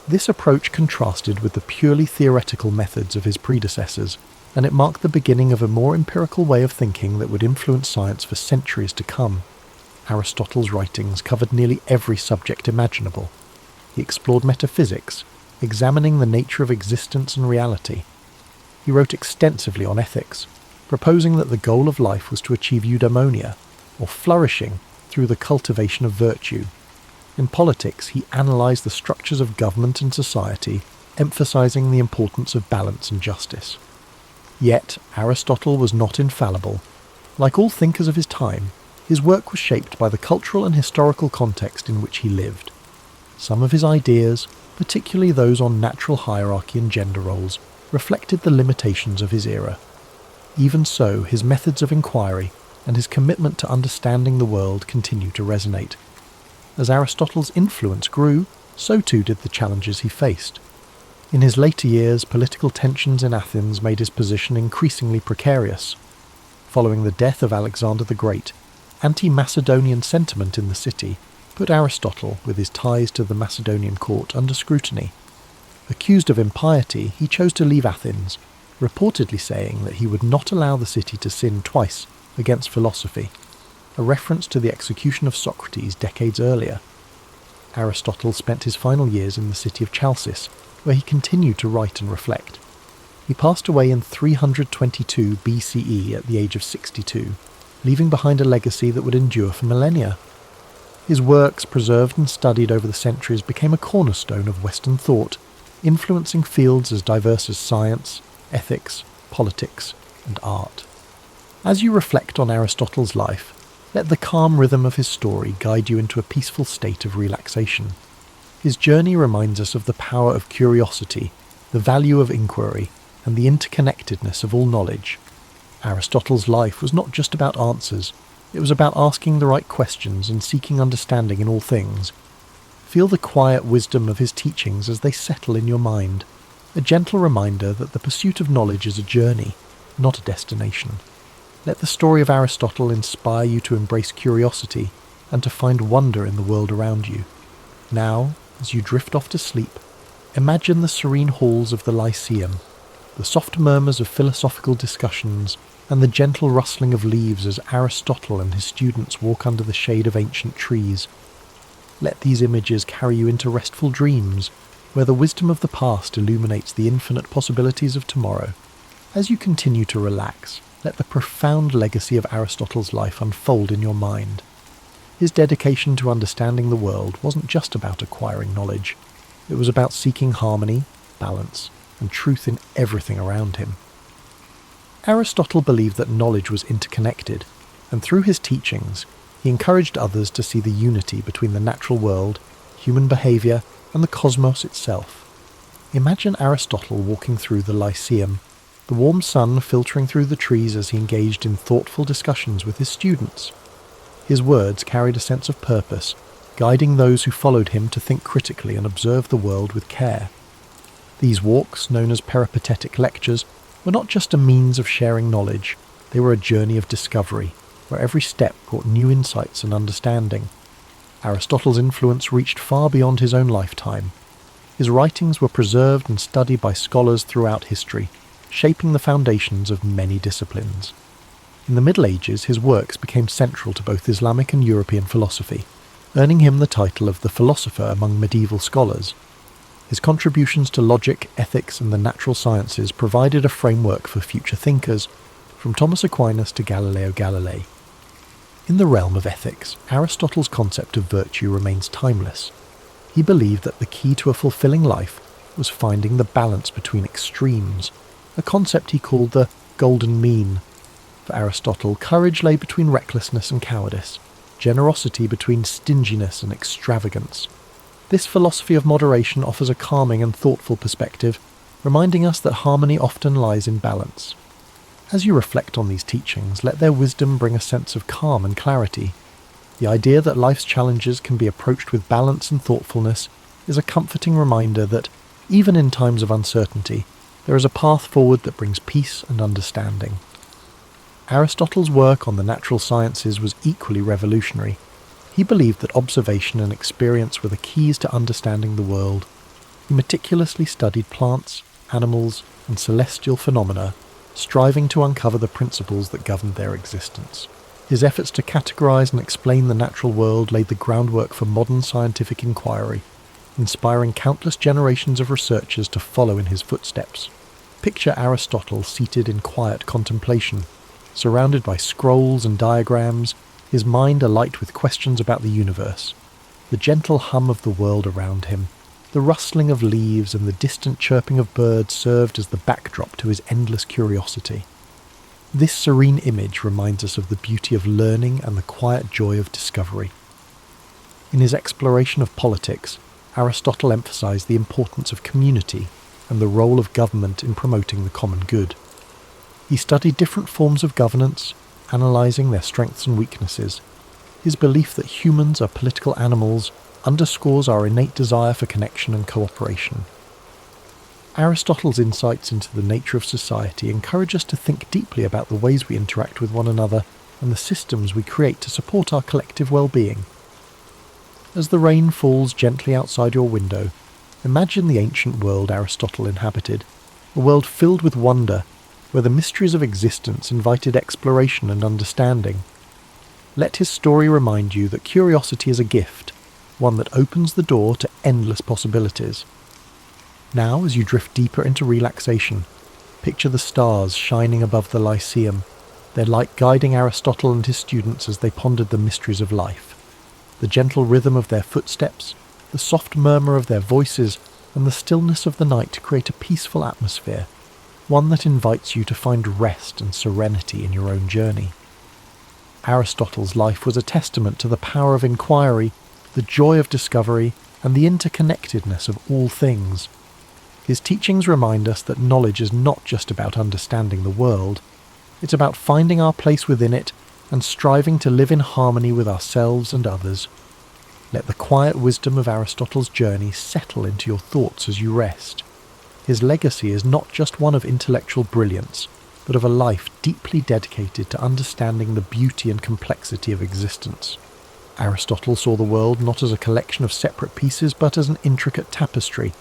This approach contrasted with the purely theoretical methods of his predecessors, and it marked the beginning of a more empirical way of thinking that would influence science for centuries to come. Aristotle's writings covered nearly every subject imaginable. He explored metaphysics, examining the nature of existence and reality. He wrote extensively on ethics, proposing that the goal of life was to achieve eudaimonia, or flourishing through the cultivation of virtue. In politics, he analysed the structures of government and society, emphasising the importance of balance and justice. Yet, Aristotle was not infallible. Like all thinkers of his time, his work was shaped by the cultural and historical context in which he lived. Some of his ideas, particularly those on natural hierarchy and gender roles, reflected the limitations of his era. Even so, his methods of inquiry and his commitment to understanding the world continue to resonate. As Aristotle's influence grew, so too did the challenges he faced. In his later years, political tensions in Athens made his position increasingly precarious. Following the death of Alexander the Great, anti-Macedonian sentiment in the city put Aristotle, with his ties to the Macedonian court, under scrutiny. Accused of impiety, he chose to leave Athens, reportedly saying that he would not allow the city to sin twice against philosophy, a reference to the execution of Socrates decades earlier. Aristotle spent his final years in the city of Chalcis, where he continued to write and reflect. He passed away in 322 BCE at the age of 62, leaving behind a legacy that would endure for millennia. His works, preserved and studied over the centuries, became a cornerstone of Western thought, influencing fields as diverse as science, ethics, politics, and art. As you reflect on Aristotle's life, let the calm rhythm of his story guide you into a peaceful state of relaxation. His journey reminds us of the power of curiosity, the value of inquiry, and the interconnectedness of all knowledge. Aristotle's life was not just about answers, it was about asking the right questions and seeking understanding in all things. Feel the quiet wisdom of his teachings as they settle in your mind, a gentle reminder that the pursuit of knowledge is a journey, not a destination. Let the story of Aristotle inspire you to embrace curiosity and to find wonder in the world around you. Now, as you drift off to sleep, imagine the serene halls of the Lyceum, the soft murmurs of philosophical discussions, and the gentle rustling of leaves as Aristotle and his students walk under the shade of ancient trees. Let these images carry you into restful dreams, where the wisdom of the past illuminates the infinite possibilities of tomorrow. As you continue to relax, let the profound legacy of Aristotle's life unfold in your mind. His dedication to understanding the world wasn't just about acquiring knowledge. It was about seeking harmony, balance, and truth in everything around him. Aristotle believed that knowledge was interconnected, and through his teachings, he encouraged others to see the unity between the natural world, human behaviour, and the cosmos itself. Imagine Aristotle walking through the Lyceum, the warm sun filtering through the trees as he engaged in thoughtful discussions with his students. His words carried a sense of purpose, guiding those who followed him to think critically and observe the world with care. These walks, known as peripatetic lectures, were not just a means of sharing knowledge, they were a journey of discovery, where every step brought new insights and understanding. Aristotle's influence reached far beyond his own lifetime. His writings were preserved and studied by scholars throughout history, shaping the foundations of many disciplines. In the Middle Ages, his works became central to both Islamic and European philosophy, earning him the title of the philosopher among medieval scholars. His contributions to logic, ethics, and the natural sciences provided a framework for future thinkers, from Thomas Aquinas to Galileo Galilei. In the realm of ethics, Aristotle's concept of virtue remains timeless. He believed that the key to a fulfilling life was finding the balance between extremes, a concept he called the golden mean. For Aristotle, courage lay between recklessness and cowardice, generosity between stinginess and extravagance. This philosophy of moderation offers a calming and thoughtful perspective, reminding us that harmony often lies in balance. As you reflect on these teachings, let their wisdom bring a sense of calm and clarity. The idea that life's challenges can be approached with balance and thoughtfulness is a comforting reminder that, even in times of uncertainty, there is a path forward that brings peace and understanding. Aristotle's work on the natural sciences was equally revolutionary. He believed that observation and experience were the keys to understanding the world. He meticulously studied plants, animals, and celestial phenomena, striving to uncover the principles that governed their existence. His efforts to categorize and explain the natural world laid the groundwork for modern scientific inquiry, inspiring countless generations of researchers to follow in his footsteps. Picture Aristotle seated in quiet contemplation, surrounded by scrolls and diagrams, his mind alight with questions about the universe. The gentle hum of the world around him, the rustling of leaves and the distant chirping of birds served as the backdrop to his endless curiosity. This serene image reminds us of the beauty of learning and the quiet joy of discovery. In his exploration of politics, Aristotle emphasized the importance of community and the role of government in promoting the common good. He studied different forms of governance, analyzing their strengths and weaknesses. His belief that humans are political animals underscores our innate desire for connection and cooperation. Aristotle's insights into the nature of society encourage us to think deeply about the ways we interact with one another and the systems we create to support our collective well-being. As the rain falls gently outside your window, imagine the ancient world Aristotle inhabited, a world filled with wonder, where the mysteries of existence invited exploration and understanding. Let his story remind you that curiosity is a gift, one that opens the door to endless possibilities. Now, as you drift deeper into relaxation, picture the stars shining above the Lyceum, their light guiding Aristotle and his students as they pondered the mysteries of life. The gentle rhythm of their footsteps, the soft murmur of their voices, and the stillness of the night create a peaceful atmosphere, one that invites you to find rest and serenity in your own journey. Aristotle's life was a testament to the power of inquiry, the joy of discovery, and the interconnectedness of all things. His teachings remind us that knowledge is not just about understanding the world, it's about finding our place within it and striving to live in harmony with ourselves and others. Let the quiet wisdom of Aristotle's journey settle into your thoughts as you rest. His legacy is not just one of intellectual brilliance, but of a life deeply dedicated to understanding the beauty and complexity of existence. Aristotle saw the world not as a collection of separate pieces, but as an intricate tapestry,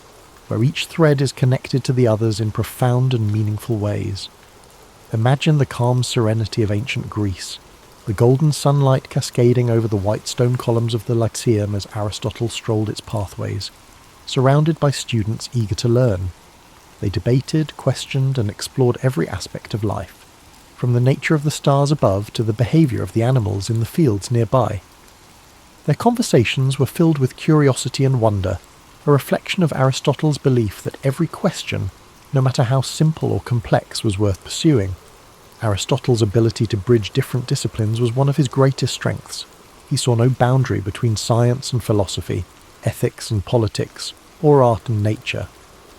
where each thread is connected to the others in profound and meaningful ways. Imagine the calm serenity of ancient Greece, the golden sunlight cascading over the white stone columns of the Lyceum as Aristotle strolled its pathways, surrounded by students eager to learn. They debated, questioned, and explored every aspect of life, from the nature of the stars above to the behaviour of the animals in the fields nearby. Their conversations were filled with curiosity and wonder, a reflection of Aristotle's belief that every question, no matter how simple or complex, was worth pursuing. Aristotle's ability to bridge different disciplines was one of his greatest strengths. He saw no boundary between science and philosophy, ethics and politics, or art and nature.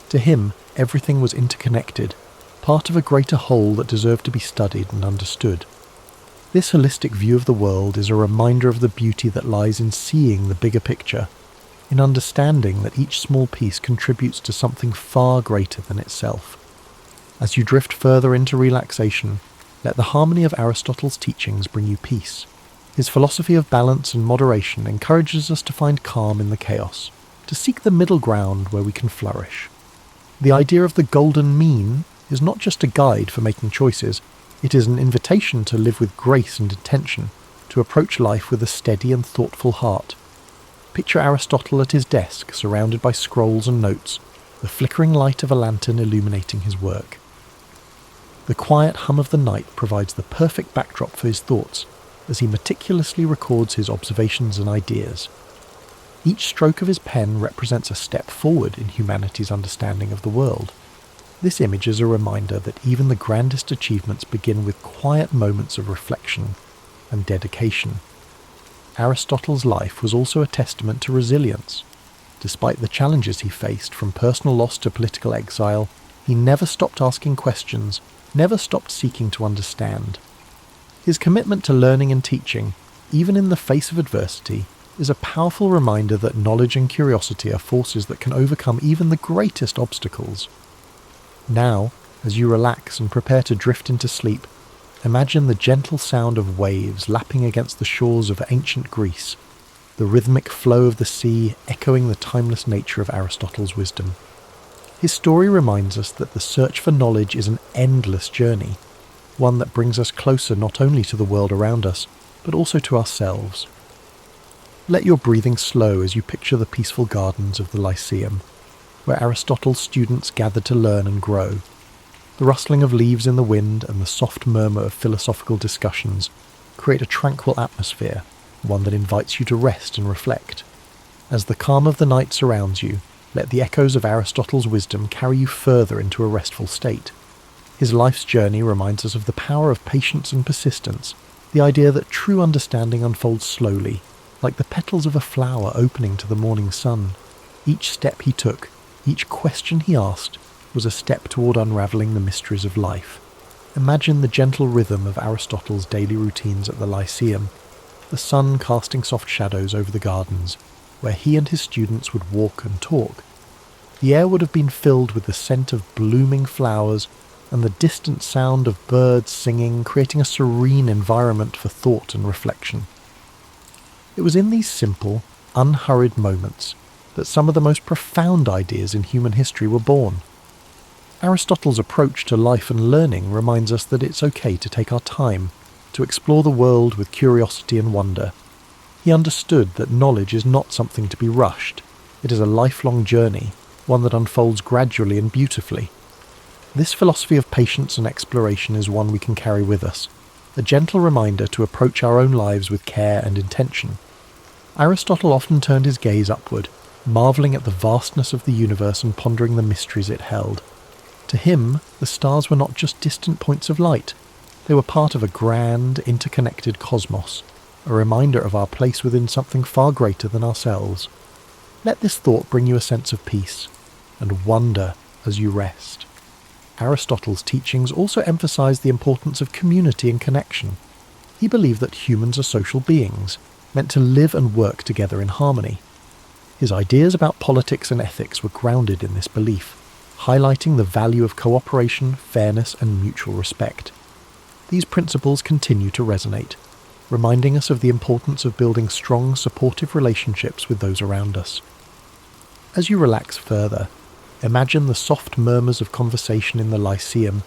To him, everything was interconnected, part of a greater whole that deserved to be studied and understood. This holistic view of the world is a reminder of the beauty that lies in seeing the bigger picture, in understanding that each small piece contributes to something far greater than itself. As you drift further into relaxation, let the harmony of Aristotle's teachings bring you peace. His philosophy of balance and moderation encourages us to find calm in the chaos, to seek the middle ground where we can flourish. The idea of the golden mean is not just a guide for making choices, It is an invitation to live with grace and intention, to approach life with a steady and thoughtful heart. Picture Aristotle at his desk, surrounded by scrolls and notes, the flickering light of a lantern illuminating his work. The quiet hum of the night provides the perfect backdrop for his thoughts, as he meticulously records his observations and ideas. Each stroke of his pen represents a step forward in humanity's understanding of the world. This image is a reminder that even the grandest achievements begin with quiet moments of reflection and dedication. Aristotle's life was also a testament to resilience. Despite the challenges he faced, from personal loss to political exile, he never stopped asking questions, never stopped seeking to understand. His commitment to learning and teaching, even in the face of adversity, is a powerful reminder that knowledge and curiosity are forces that can overcome even the greatest obstacles. Now, as you relax and prepare to drift into sleep, imagine the gentle sound of waves lapping against the shores of ancient Greece, the rhythmic flow of the sea echoing the timeless nature of Aristotle's wisdom. His story reminds us that the search for knowledge is an endless journey, one that brings us closer not only to the world around us, but also to ourselves. Let your breathing slow as you picture the peaceful gardens of the Lyceum, where Aristotle's students gathered to learn and grow. The rustling of leaves in the wind and the soft murmur of philosophical discussions create a tranquil atmosphere, one that invites you to rest and reflect. As the calm of the night surrounds you, let the echoes of Aristotle's wisdom carry you further into a restful state. His life's journey reminds us of the power of patience and persistence, the idea that true understanding unfolds slowly, like the petals of a flower opening to the morning sun. Each step he took, each question he asked, was a step toward unravelling the mysteries of life. Imagine the gentle rhythm of Aristotle's daily routines at the Lyceum, the sun casting soft shadows over the gardens, where he and his students would walk and talk. The air would have been filled with the scent of blooming flowers and the distant sound of birds singing, creating a serene environment for thought and reflection. It was in these simple, unhurried moments that some of the most profound ideas in human history were born. Aristotle's approach to life and learning reminds us that it's okay to take our time, to explore the world with curiosity and wonder. He understood that knowledge is not something to be rushed. It is a lifelong journey, one that unfolds gradually and beautifully. This philosophy of patience and exploration is one we can carry with us, a gentle reminder to approach our own lives with care and intention. Aristotle often turned his gaze upward, marvelling at the vastness of the universe and pondering the mysteries it held. To him, the stars were not just distant points of light. They were part of a grand, interconnected cosmos, a reminder of our place within something far greater than ourselves. Let this thought bring you a sense of peace and wonder as you rest. Aristotle's teachings also emphasized the importance of community and connection. He believed that humans are social beings, meant to live and work together in harmony. His ideas about politics and ethics were grounded in this belief, highlighting the value of cooperation, fairness, and mutual respect. These principles continue to resonate, reminding us of the importance of building strong, supportive relationships with those around us. As you relax further, imagine the soft murmurs of conversation in the Lyceum,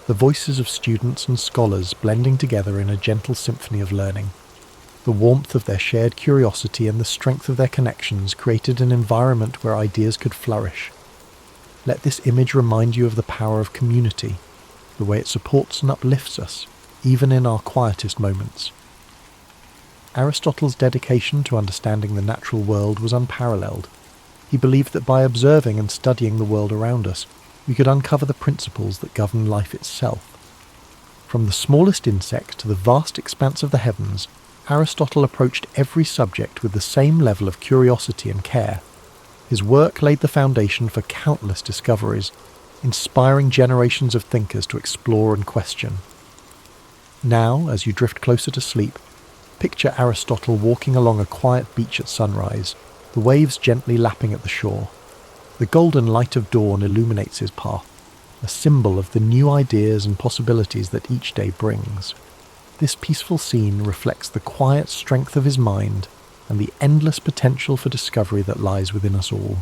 the voices of students and scholars blending together in a gentle symphony of learning. The warmth of their shared curiosity and the strength of their connections created an environment where ideas could flourish. Let this image remind you of the power of community, the way it supports and uplifts us, even in our quietest moments. Aristotle's dedication to understanding the natural world was unparalleled. He believed that by observing and studying the world around us, we could uncover the principles that govern life itself. From the smallest insect to the vast expanse of the heavens, Aristotle approached every subject with the same level of curiosity and care. His work laid the foundation for countless discoveries, inspiring generations of thinkers to explore and question. Now, as you drift closer to sleep, picture Aristotle walking along a quiet beach at sunrise, the waves gently lapping at the shore. The golden light of dawn illuminates his path, a symbol of the new ideas and possibilities that each day brings. This peaceful scene reflects the quiet strength of his mind and the endless potential for discovery that lies within us all.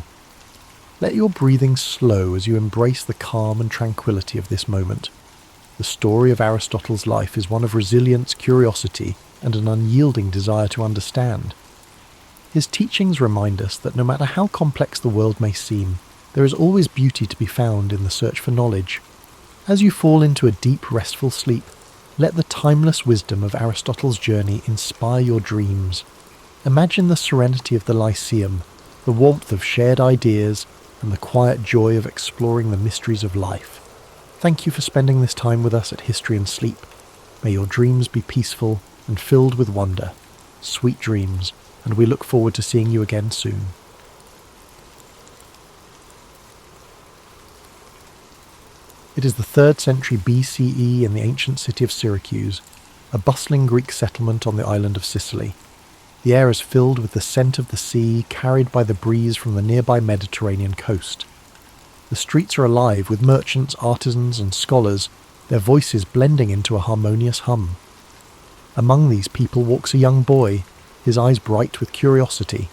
Let your breathing slow as you embrace the calm and tranquility of this moment. The story of Aristotle's life is one of resilience, curiosity, and an unyielding desire to understand. His teachings remind us that no matter how complex the world may seem, there is always beauty to be found in the search for knowledge. As you fall into a deep, restful sleep, let the timeless wisdom of Aristotle's journey inspire your dreams. Imagine the serenity of the Lyceum, the warmth of shared ideas, and the quiet joy of exploring the mysteries of life. Thank you for spending this time with us at History and Sleep. May your dreams be peaceful and filled with wonder. Sweet dreams, and we look forward to seeing you again soon. It is the 3rd century BCE in the ancient city of Syracuse, a bustling Greek settlement on the island of Sicily. The air is filled with the scent of the sea carried by the breeze from the nearby Mediterranean coast. The streets are alive with merchants, artisans, and scholars, their voices blending into a harmonious hum. Among these people walks a young boy, his eyes bright with curiosity,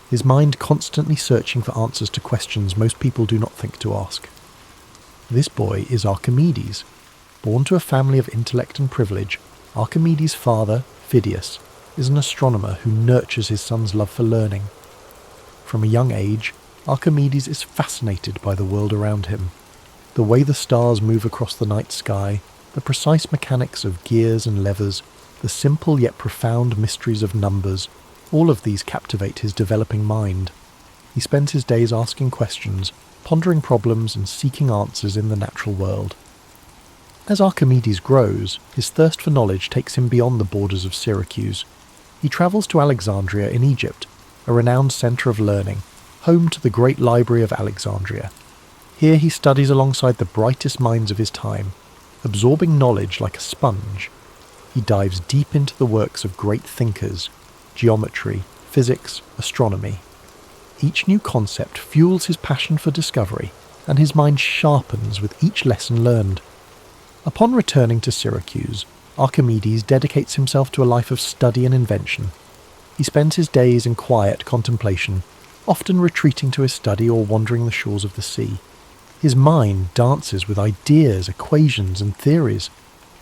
his mind constantly searching for answers to questions most people do not think to ask. This boy is Archimedes. Born to a family of intellect and privilege, Archimedes' father, Phidias, is an astronomer who nurtures his son's love for learning. From a young age, Archimedes is fascinated by the world around him. The way the stars move across the night sky, the precise mechanics of gears and levers, the simple yet profound mysteries of numbers, all of these captivate his developing mind. He spends his days asking questions, pondering problems and seeking answers in the natural world. As Archimedes grows, his thirst for knowledge takes him beyond the borders of Syracuse. He travels to Alexandria in Egypt, a renowned centre of learning, home to the great library of Alexandria. Here he studies alongside the brightest minds of his time, absorbing knowledge like a sponge. He dives deep into the works of great thinkers, geometry, physics, astronomy. Each new concept fuels his passion for discovery, and his mind sharpens with each lesson learned. Upon returning to Syracuse, Archimedes dedicates himself to a life of study and invention. He spends his days in quiet contemplation, often retreating to his study or wandering the shores of the sea. His mind dances with ideas, equations, and theories.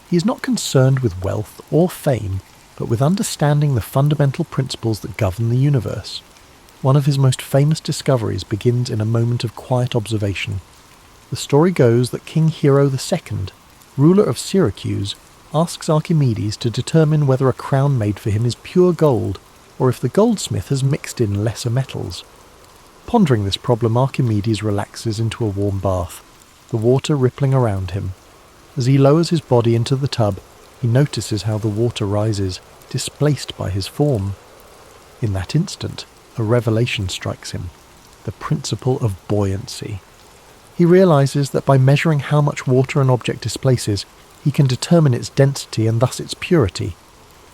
He is not concerned with wealth or fame, but with understanding the fundamental principles that govern the universe. One of his most famous discoveries begins in a moment of quiet observation. The story goes that King Hero II, ruler of Syracuse, asks Archimedes to determine whether a crown made for him is pure gold, or if the goldsmith has mixed in lesser metals. Pondering this problem, Archimedes relaxes into a warm bath, the water rippling around him. As he lowers his body into the tub, he notices how the water rises, displaced by his form. In that instant, a revelation strikes him, the principle of buoyancy. He realizes that by measuring how much water an object displaces, he can determine its density and thus its purity.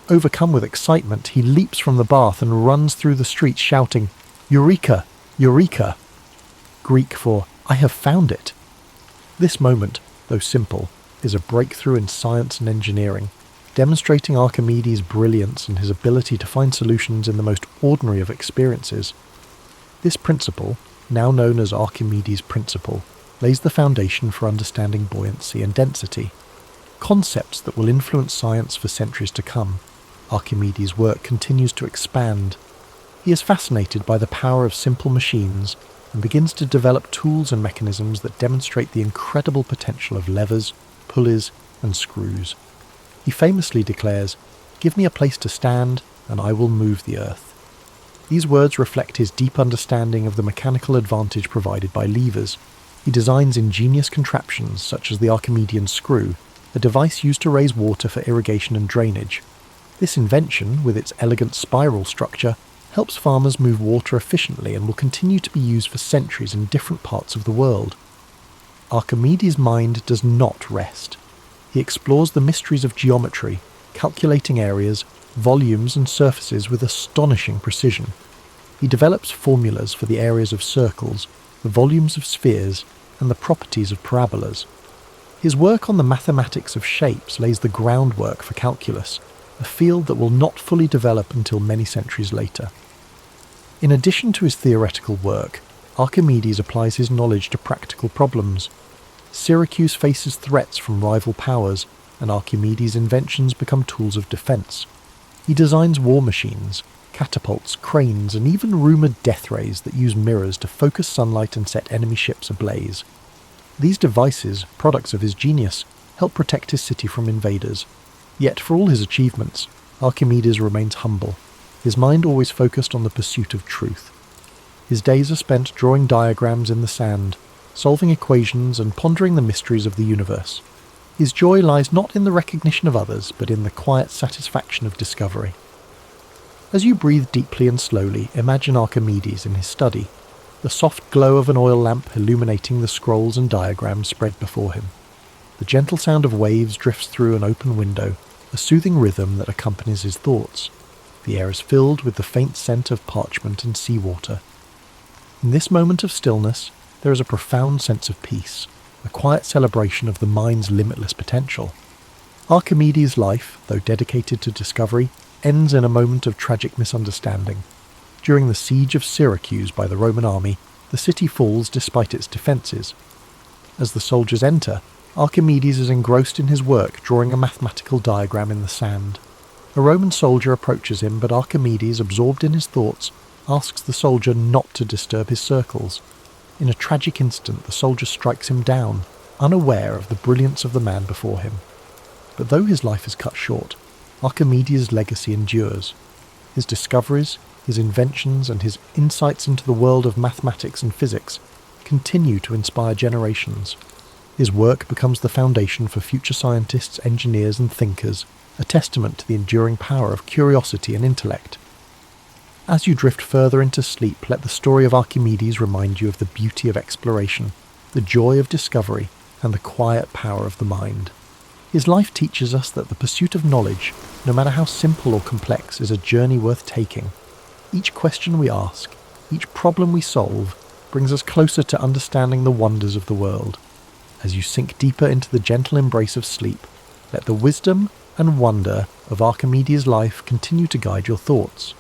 Overcome with excitement, he leaps from the bath and runs through the streets shouting, "Eureka! Eureka!" Greek for "I have found it." This moment, though simple, is a breakthrough in science and engineering, demonstrating Archimedes' brilliance and his ability to find solutions in the most ordinary of experiences. This principle, now known as Archimedes' principle, lays the foundation for understanding buoyancy and density, concepts that will influence science for centuries to come. Archimedes' work continues to expand. He is fascinated by the power of simple machines and begins to develop tools and mechanisms that demonstrate the incredible potential of levers, pulleys, and screws. He famously declares, "Give me a place to stand, and I will move the earth." These words reflect his deep understanding of the mechanical advantage provided by levers. He designs ingenious contraptions such as the Archimedean screw, a device used to raise water for irrigation and drainage. This invention, with its elegant spiral structure, helps farmers move water efficiently and will continue to be used for centuries in different parts of the world. Archimedes' mind does not rest. He explores the mysteries of geometry, calculating areas, volumes and surfaces with astonishing precision. He develops formulas for the areas of circles, the volumes of spheres, and the properties of parabolas. His work on the mathematics of shapes lays the groundwork for calculus, a field that will not fully develop until many centuries later. In addition to his theoretical work, Archimedes applies his knowledge to practical problems. Syracuse faces threats from rival powers, and Archimedes' inventions become tools of defense. He designs war machines, catapults, cranes, and even rumored death rays that use mirrors to focus sunlight and set enemy ships ablaze. These devices, products of his genius, help protect his city from invaders. Yet for all his achievements, Archimedes remains humble, his mind always focused on the pursuit of truth. His days are spent drawing diagrams in the sand, solving equations and pondering the mysteries of the universe. His joy lies not in the recognition of others, but in the quiet satisfaction of discovery. As you breathe deeply and slowly, imagine Archimedes in his study, the soft glow of an oil lamp illuminating the scrolls and diagrams spread before him. The gentle sound of waves drifts through an open window, a soothing rhythm that accompanies his thoughts. The air is filled with the faint scent of parchment and seawater. In this moment of stillness, there is a profound sense of peace, a quiet celebration of the mind's limitless potential. Archimedes' life, though dedicated to discovery, ends in a moment of tragic misunderstanding. During the siege of Syracuse by the Roman army, the city falls despite its defences. As the soldiers enter, Archimedes is engrossed in his work, drawing a mathematical diagram in the sand. A Roman soldier approaches him, but Archimedes, absorbed in his thoughts, asks the soldier not to disturb his circles. In a tragic instant, the soldier strikes him down, unaware of the brilliance of the man before him. But though his life is cut short, Archimedes' legacy endures. His discoveries, his inventions, and his insights into the world of mathematics and physics continue to inspire generations. His work becomes the foundation for future scientists, engineers, and thinkers, a testament to the enduring power of curiosity and intellect. As you drift further into sleep, let the story of Archimedes remind you of the beauty of exploration, the joy of discovery, and the quiet power of the mind. His life teaches us that the pursuit of knowledge, no matter how simple or complex, is a journey worth taking. Each question we ask, each problem we solve, brings us closer to understanding the wonders of the world. As you sink deeper into the gentle embrace of sleep, let the wisdom and wonder of Archimedes' life continue to guide your thoughts.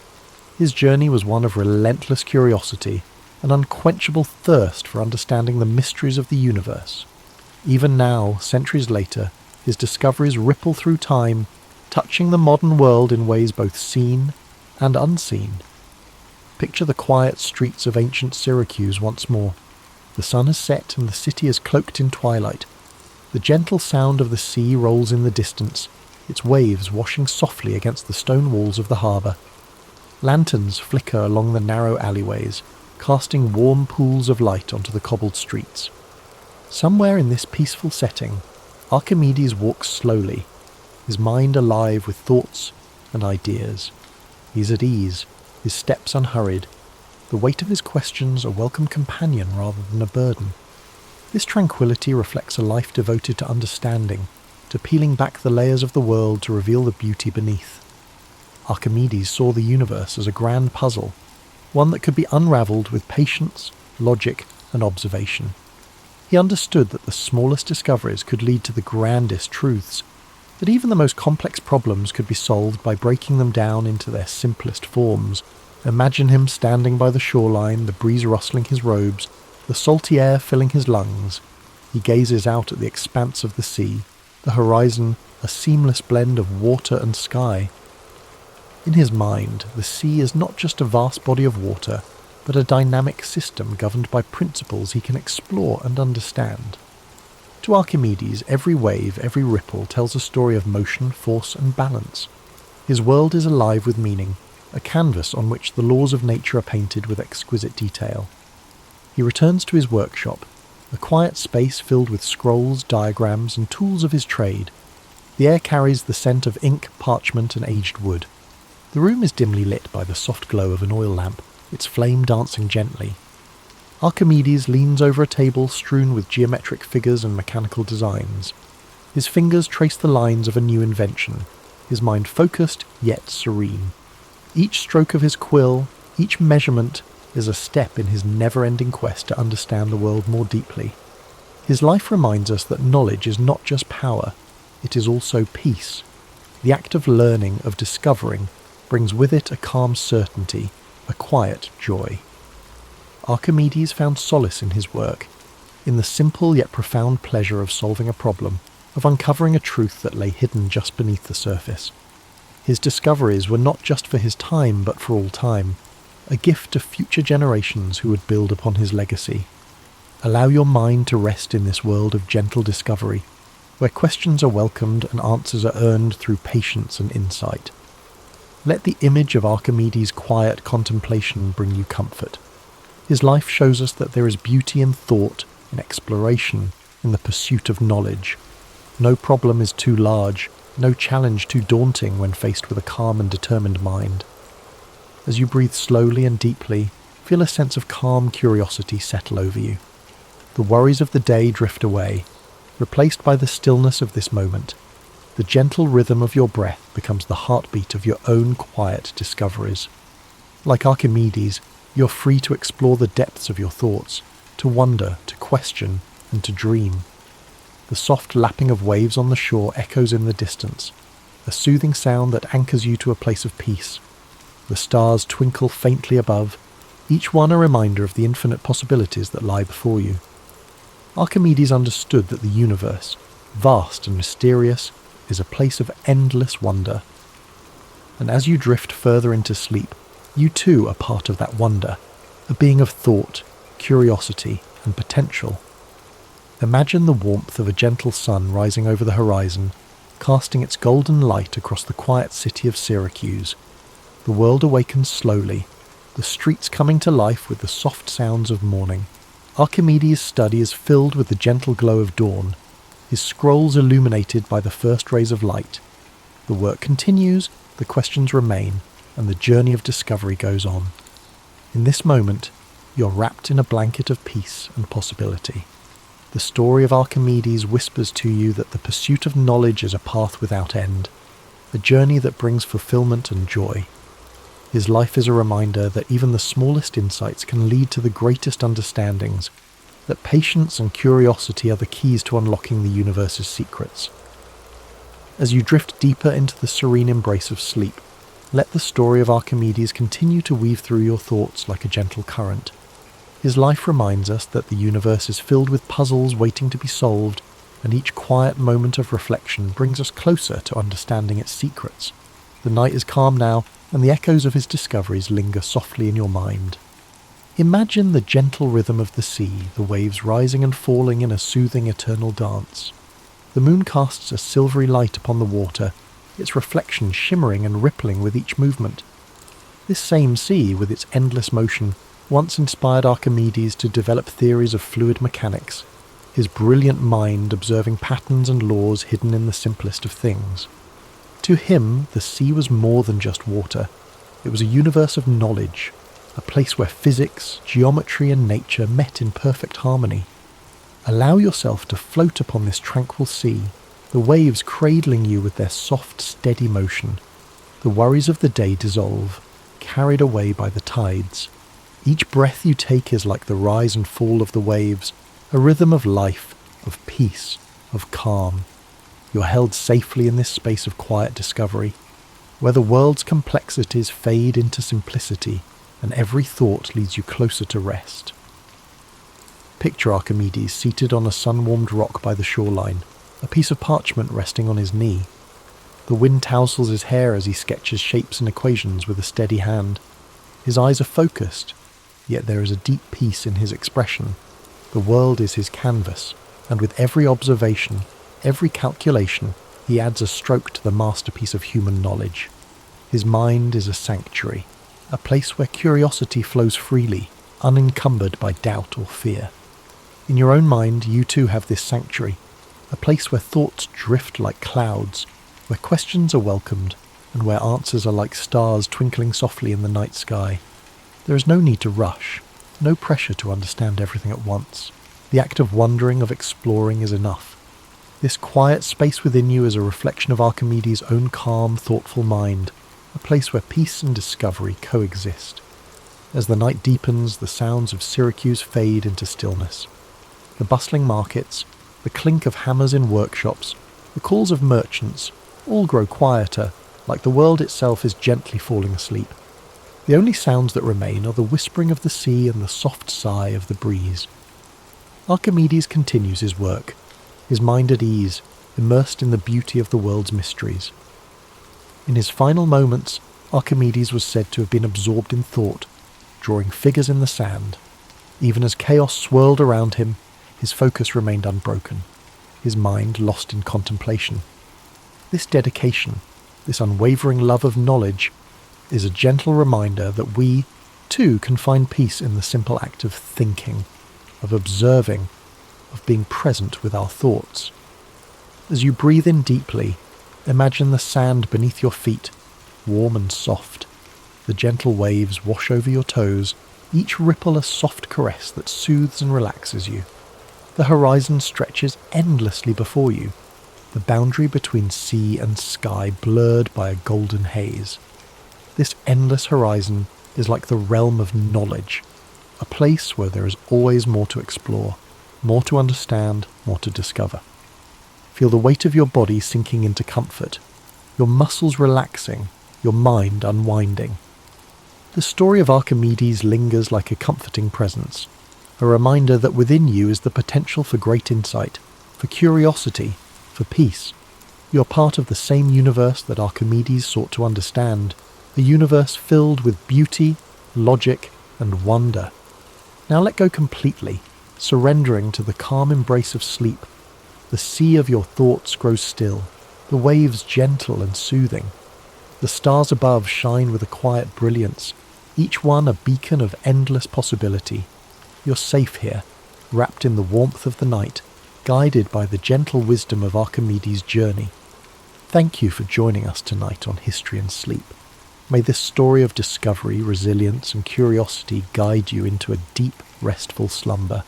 His journey was one of relentless curiosity, an unquenchable thirst for understanding the mysteries of the universe. Even now, centuries later, his discoveries ripple through time, touching the modern world in ways both seen and unseen. Picture the quiet streets of ancient Syracuse once more. The sun has set and the city is cloaked in twilight. The gentle sound of the sea rolls in the distance, its waves washing softly against the stone walls of the harbour. Lanterns flicker along the narrow alleyways, casting warm pools of light onto the cobbled streets. Somewhere in this peaceful setting, Archimedes walks slowly, his mind alive with thoughts and ideas. He is at ease, his steps unhurried, the weight of his questions a welcome companion rather than a burden. This tranquility reflects a life devoted to understanding, to peeling back the layers of the world to reveal the beauty beneath. Archimedes saw the universe as a grand puzzle, one that could be unravelled with patience, logic, and observation. He understood that the smallest discoveries could lead to the grandest truths, that even the most complex problems could be solved by breaking them down into their simplest forms. Imagine him standing by the shoreline, the breeze rustling his robes, the salty air filling his lungs. He gazes out at the expanse of the sea, the horizon a seamless blend of water and sky. In his mind, the sea is not just a vast body of water, but a dynamic system governed by principles he can explore and understand. To Archimedes, every wave, every ripple tells a story of motion, force, and balance. His world is alive with meaning, a canvas on which the laws of nature are painted with exquisite detail. He returns to his workshop, a quiet space filled with scrolls, diagrams, and tools of his trade. The air carries the scent of ink, parchment, and aged wood. The room is dimly lit by the soft glow of an oil lamp, its flame dancing gently. Archimedes leans over a table strewn with geometric figures and mechanical designs. His fingers trace the lines of a new invention, his mind focused yet serene. Each stroke of his quill, each measurement, is a step in his never-ending quest to understand the world more deeply. His life reminds us that knowledge is not just power, it is also peace. The act of learning, of discovering, brings with it a calm certainty, a quiet joy. Archimedes found solace in his work. in the simple yet profound pleasure of solving a problem, of uncovering a truth that lay hidden just beneath the surface. His discoveries were not just for his time but for all time, a gift to future generations who would build upon his legacy. Allow your mind to rest in this world of gentle discovery, where questions are welcomed and answers are earned through patience and insight. Let the image of Archimedes' quiet contemplation bring you comfort. His life shows us that there is beauty in thought, in exploration, in the pursuit of knowledge. No problem is too large, no challenge too daunting when faced with a calm and determined mind. As you breathe slowly and deeply, feel a sense of calm curiosity settle over you. The worries of the day drift away, replaced by the stillness of this moment. The gentle rhythm of your breath becomes the heartbeat of your own quiet discoveries. Like Archimedes, you're free to explore the depths of your thoughts, to wonder, to question, and to dream. The soft lapping of waves on the shore echoes in the distance, a soothing sound that anchors you to a place of peace. The stars twinkle faintly above, each one a reminder of the infinite possibilities that lie before you. Archimedes understood that the universe, vast and mysterious, is a place of endless wonder. And as you drift further into sleep, you too are part of that wonder, a being of thought, curiosity, and potential. Imagine the warmth of a gentle sun rising over the horizon, casting its golden light across the quiet city of Syracuse. The world awakens slowly, the streets coming to life with the soft sounds of morning. Archimedes' study is filled with the gentle glow of dawn, his scrolls illuminated by the first rays of light. The work continues, the questions remain, and the journey of discovery goes on. In this moment, you're wrapped in a blanket of peace and possibility. The story of Archimedes whispers to you that the pursuit of knowledge is a path without end, a journey that brings fulfillment and joy. His life is a reminder that even the smallest insights can lead to the greatest understandings, that patience and curiosity are the keys to unlocking the universe's secrets. As you drift deeper into the serene embrace of sleep, let the story of Archimedes continue to weave through your thoughts like a gentle current. His life reminds us that the universe is filled with puzzles waiting to be solved, and each quiet moment of reflection brings us closer to understanding its secrets. The night is calm now, and the echoes of his discoveries linger softly in your mind. Imagine the gentle rhythm of the sea, the waves rising and falling in a soothing eternal dance. The moon casts a silvery light upon the water, its reflection shimmering and rippling with each movement. This same sea, with its endless motion, once inspired Archimedes to develop theories of fluid mechanics, his brilliant mind observing patterns and laws hidden in the simplest of things. To him, the sea was more than just water. It was a universe of knowledge, a place where physics, geometry, and nature met in perfect harmony. Allow yourself to float upon this tranquil sea, the waves cradling you with their soft, steady motion. The worries of the day dissolve, carried away by the tides. Each breath you take is like the rise and fall of the waves, a rhythm of life, of peace, of calm. You're held safely in this space of quiet discovery, where the world's complexities fade into simplicity, and every thought leads you closer to rest. Picture Archimedes seated on a sun-warmed rock by the shoreline, a piece of parchment resting on his knee. The wind tousles his hair as he sketches shapes and equations with a steady hand. His eyes are focused, yet there is a deep peace in his expression. The world is his canvas, and with every observation, every calculation, he adds a stroke to the masterpiece of human knowledge. His mind is a sanctuary, a place where curiosity flows freely, unencumbered by doubt or fear. In your own mind, you too have this sanctuary, a place where thoughts drift like clouds, where questions are welcomed, and where answers are like stars twinkling softly in the night sky. There is no need to rush, no pressure to understand everything at once. The act of wondering, of exploring, is enough. This quiet space within you is a reflection of Archimedes' own calm, thoughtful mind, a place where peace and discovery coexist. As the night deepens, the sounds of Syracuse fade into stillness. The bustling markets, the clink of hammers in workshops, the calls of merchants, all grow quieter, like the world itself is gently falling asleep. The only sounds that remain are the whispering of the sea and the soft sigh of the breeze. Archimedes continues his work, his mind at ease, immersed in the beauty of the world's mysteries. In his final moments, Archimedes was said to have been absorbed in thought, drawing figures in the sand. Even as chaos swirled around him, his focus remained unbroken, his mind lost in contemplation. This dedication, this unwavering love of knowledge, is a gentle reminder that we, too, can find peace in the simple act of thinking, of observing, of being present with our thoughts. As you breathe in deeply, imagine the sand beneath your feet, warm and soft. The gentle waves wash over your toes, each ripple a soft caress that soothes and relaxes you. The horizon stretches endlessly before you, the boundary between sea and sky blurred by a golden haze. This endless horizon is like the realm of knowledge, a place where there is always more to explore, more to understand, more to discover. Feel the weight of your body sinking into comfort, your muscles relaxing, your mind unwinding. The story of Archimedes lingers like a comforting presence, a reminder that within you is the potential for great insight, for curiosity, for peace. You are part of the same universe that Archimedes sought to understand, a universe filled with beauty, logic, and wonder. Now let go completely, surrendering to the calm embrace of sleep. The sea of your thoughts grows still, the waves gentle and soothing. The stars above shine with a quiet brilliance, each one a beacon of endless possibility. You're safe here, wrapped in the warmth of the night, guided by the gentle wisdom of Archimedes' journey. Thank you for joining us tonight on History and Sleep. May this story of discovery, resilience, and curiosity guide you into a deep, restful slumber.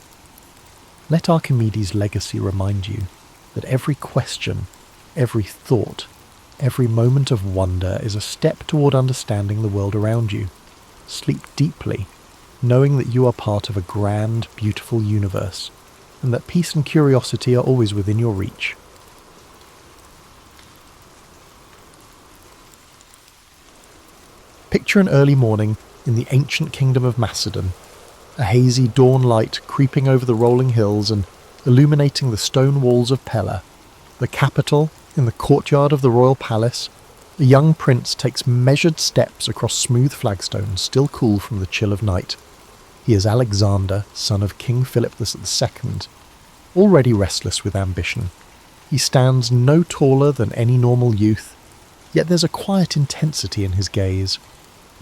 Let Archimedes' legacy remind you that every question, every thought, every moment of wonder is a step toward understanding the world around you. Sleep deeply, knowing that you are part of a grand, beautiful universe, and that peace and curiosity are always within your reach. Picture an early morning in the ancient kingdom of Macedon, a hazy dawn light creeping over the rolling hills and illuminating the stone walls of Pella. The capital, in the courtyard of the royal palace, a young prince takes measured steps across smooth flagstones still cool from the chill of night. He is Alexander, son of King Philip II, already restless with ambition. He stands no taller than any normal youth, yet there's a quiet intensity in his gaze.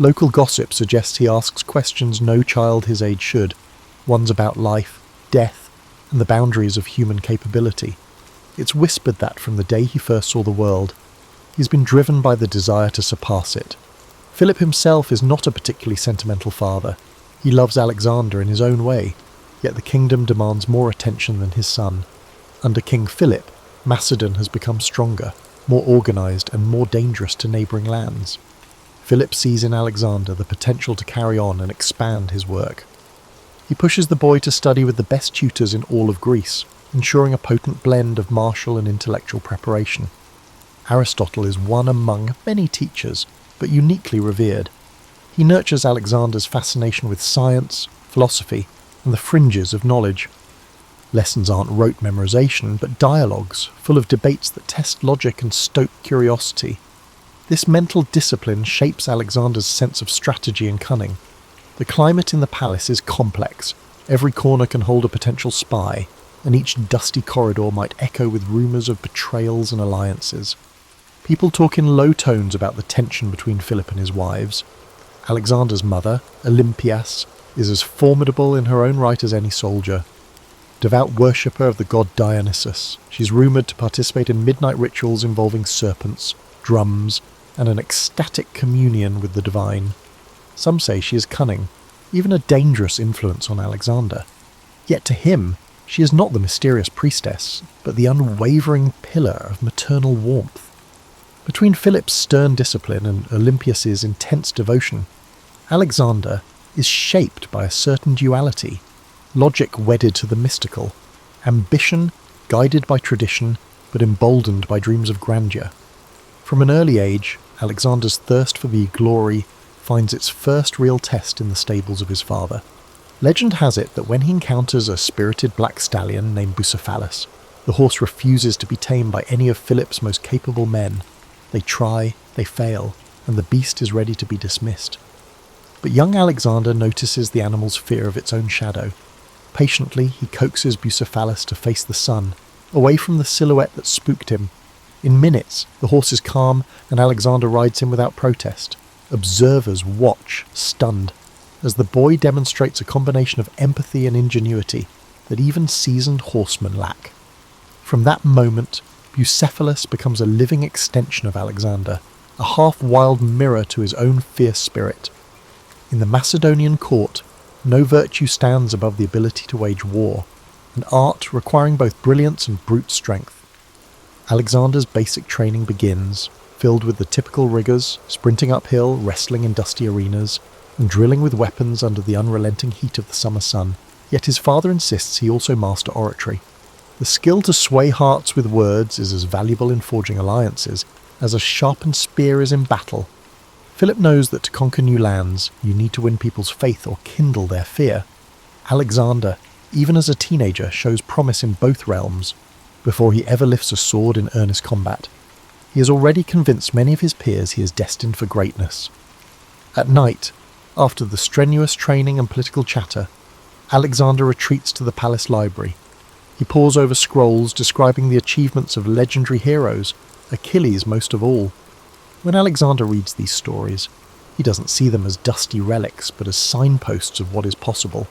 Local gossip suggests he asks questions no child his age should, ones about life, death, and the boundaries of human capability. It's whispered that from the day he first saw the world, he's been driven by the desire to surpass it. Philip himself is not a particularly sentimental father. He loves Alexander in his own way, yet the kingdom demands more attention than his son. Under King Philip, Macedon has become stronger, more organised and more dangerous to neighbouring lands. Philip sees in Alexander the potential to carry on and expand his work. He pushes the boy to study with the best tutors in all of Greece, ensuring a potent blend of martial and intellectual preparation. Aristotle is one among many teachers, but uniquely revered. He nurtures Alexander's fascination with science, philosophy, and the fringes of knowledge. Lessons aren't rote memorization, but dialogues, full of debates that test logic and stoke curiosity. This mental discipline shapes Alexander's sense of strategy and cunning. The climate in the palace is complex. Every corner can hold a potential spy, and each dusty corridor might echo with rumours of betrayals and alliances. People talk in low tones about the tension between Philip and his wives. Alexander's mother, Olympias, is as formidable in her own right as any soldier. Devout worshipper of the god Dionysus, she's rumoured to participate in midnight rituals involving serpents, drums, and an ecstatic communion with the divine. Some say she is cunning, even a dangerous influence on Alexander. Yet to him, she is not the mysterious priestess, but the unwavering pillar of maternal warmth. Between Philip's stern discipline and Olympias's intense devotion, Alexander is shaped by a certain duality, logic wedded to the mystical, ambition guided by tradition but emboldened by dreams of grandeur. From an early age, Alexander's thirst for the glory finds its first real test in the stables of his father. Legend has it that when he encounters a spirited black stallion named Bucephalus, the horse refuses to be tamed by any of Philip's most capable men. They try, they fail, and the beast is ready to be dismissed. But young Alexander notices the animal's fear of its own shadow. Patiently, he coaxes Bucephalus to face the sun, away from the silhouette that spooked him. In minutes, the horse is calm, and Alexander rides him without protest. Observers watch, stunned, as the boy demonstrates a combination of empathy and ingenuity that even seasoned horsemen lack. From that moment, Bucephalus becomes a living extension of Alexander, a half-wild mirror to his own fierce spirit. In the Macedonian court, no virtue stands above the ability to wage war, an art requiring both brilliance and brute strength. Alexander's basic training begins, filled with the typical rigours, sprinting uphill, wrestling in dusty arenas, and drilling with weapons under the unrelenting heat of the summer sun. Yet his father insists he also master oratory. The skill to sway hearts with words is as valuable in forging alliances as a sharpened spear is in battle. Philip knows that to conquer new lands, you need to win people's faith or kindle their fear. Alexander, even as a teenager, shows promise in both realms, before he ever lifts a sword in earnest combat. He has already convinced many of his peers he is destined for greatness. At night, after the strenuous training and political chatter, Alexander retreats to the palace library. He pores over scrolls describing the achievements of legendary heroes, Achilles most of all. When Alexander reads these stories, he doesn't see them as dusty relics, but as signposts of what is possible.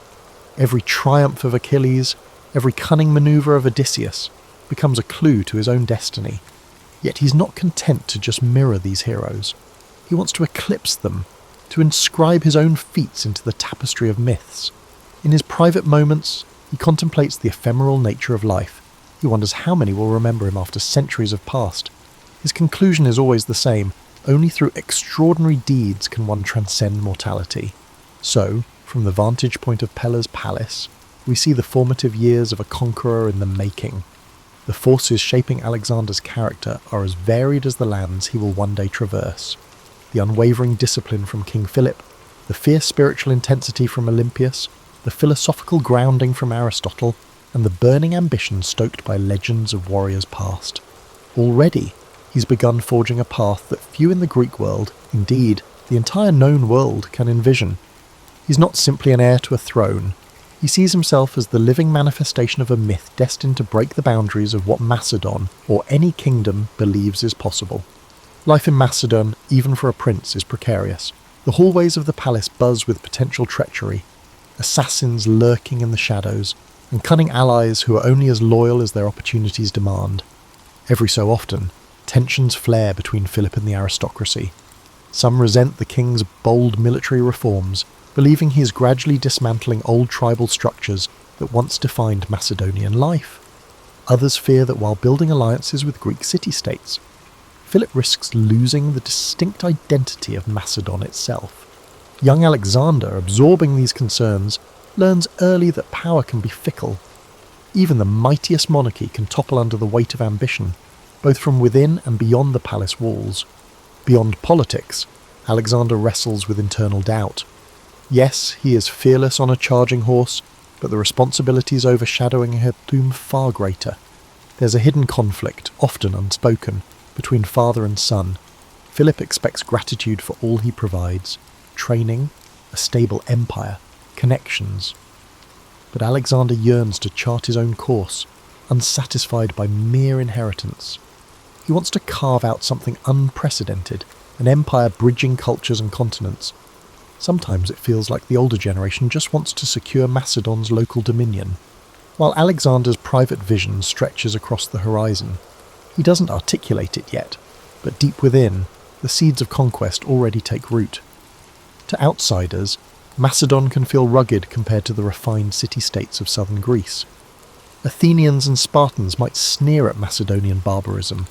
Every triumph of Achilles, every cunning manoeuvre of Odysseus, becomes a clue to his own destiny. Yet he's not content to just mirror these heroes. He wants to eclipse them, to inscribe his own feats into the tapestry of myths. In his private moments, he contemplates the ephemeral nature of life. He wonders how many will remember him after centuries have passed. His conclusion is always the same: only through extraordinary deeds can one transcend mortality. So, from the vantage point of Pella's palace, we see the formative years of a conqueror in the making. The forces shaping Alexander's character are as varied as the lands he will one day traverse. The unwavering discipline from King Philip, the fierce spiritual intensity from Olympius, the philosophical grounding from Aristotle, and the burning ambition stoked by legends of warriors past. Already, he's begun forging a path that few in the Greek world, indeed, the entire known world, can envision. He's not simply an heir to a throne. He sees himself as the living manifestation of a myth destined to break the boundaries of what Macedon, or any kingdom, believes is possible. Life in Macedon, even for a prince, is precarious. The hallways of the palace buzz with potential treachery, assassins lurking in the shadows, and cunning allies who are only as loyal as their opportunities demand. Every so often, tensions flare between Philip and the aristocracy. Some resent the king's bold military reforms, believing he is gradually dismantling old tribal structures that once defined Macedonian life. Others fear that while building alliances with Greek city-states, Philip risks losing the distinct identity of Macedon itself. Young Alexander, absorbing these concerns, learns early that power can be fickle. Even the mightiest monarchy can topple under the weight of ambition, both from within and beyond the palace walls. Beyond politics, Alexander wrestles with internal doubt. Yes, he is fearless on a charging horse, but the responsibilities overshadowing him loom far greater. There's a hidden conflict, often unspoken, between father and son. Philip expects gratitude for all he provides: training, a stable empire, connections. But Alexander yearns to chart his own course, unsatisfied by mere inheritance. He wants to carve out something unprecedented, an empire bridging cultures and continents. Sometimes it feels like the older generation just wants to secure Macedon's local dominion, while Alexander's private vision stretches across the horizon. He doesn't articulate it yet, but deep within, the seeds of conquest already take root. To outsiders, Macedon can feel rugged compared to the refined city-states of southern Greece. Athenians and Spartans might sneer at Macedonian barbarism,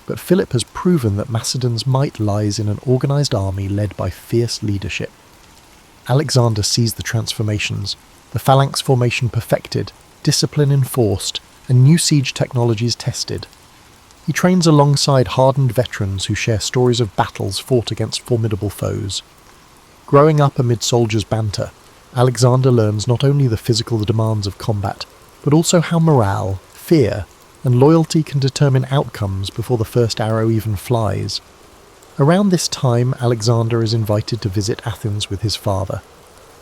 but Philip has proven that Macedon's might lies in an organised army led by fierce leadership. Alexander sees the transformations, the phalanx formation perfected, discipline enforced, and new siege technologies tested. He trains alongside hardened veterans who share stories of battles fought against formidable foes. Growing up amid soldiers' banter, Alexander learns not only the physical demands of combat, but also how morale, fear, and loyalty can determine outcomes before the first arrow even flies. Around this time, Alexander is invited to visit Athens with his father.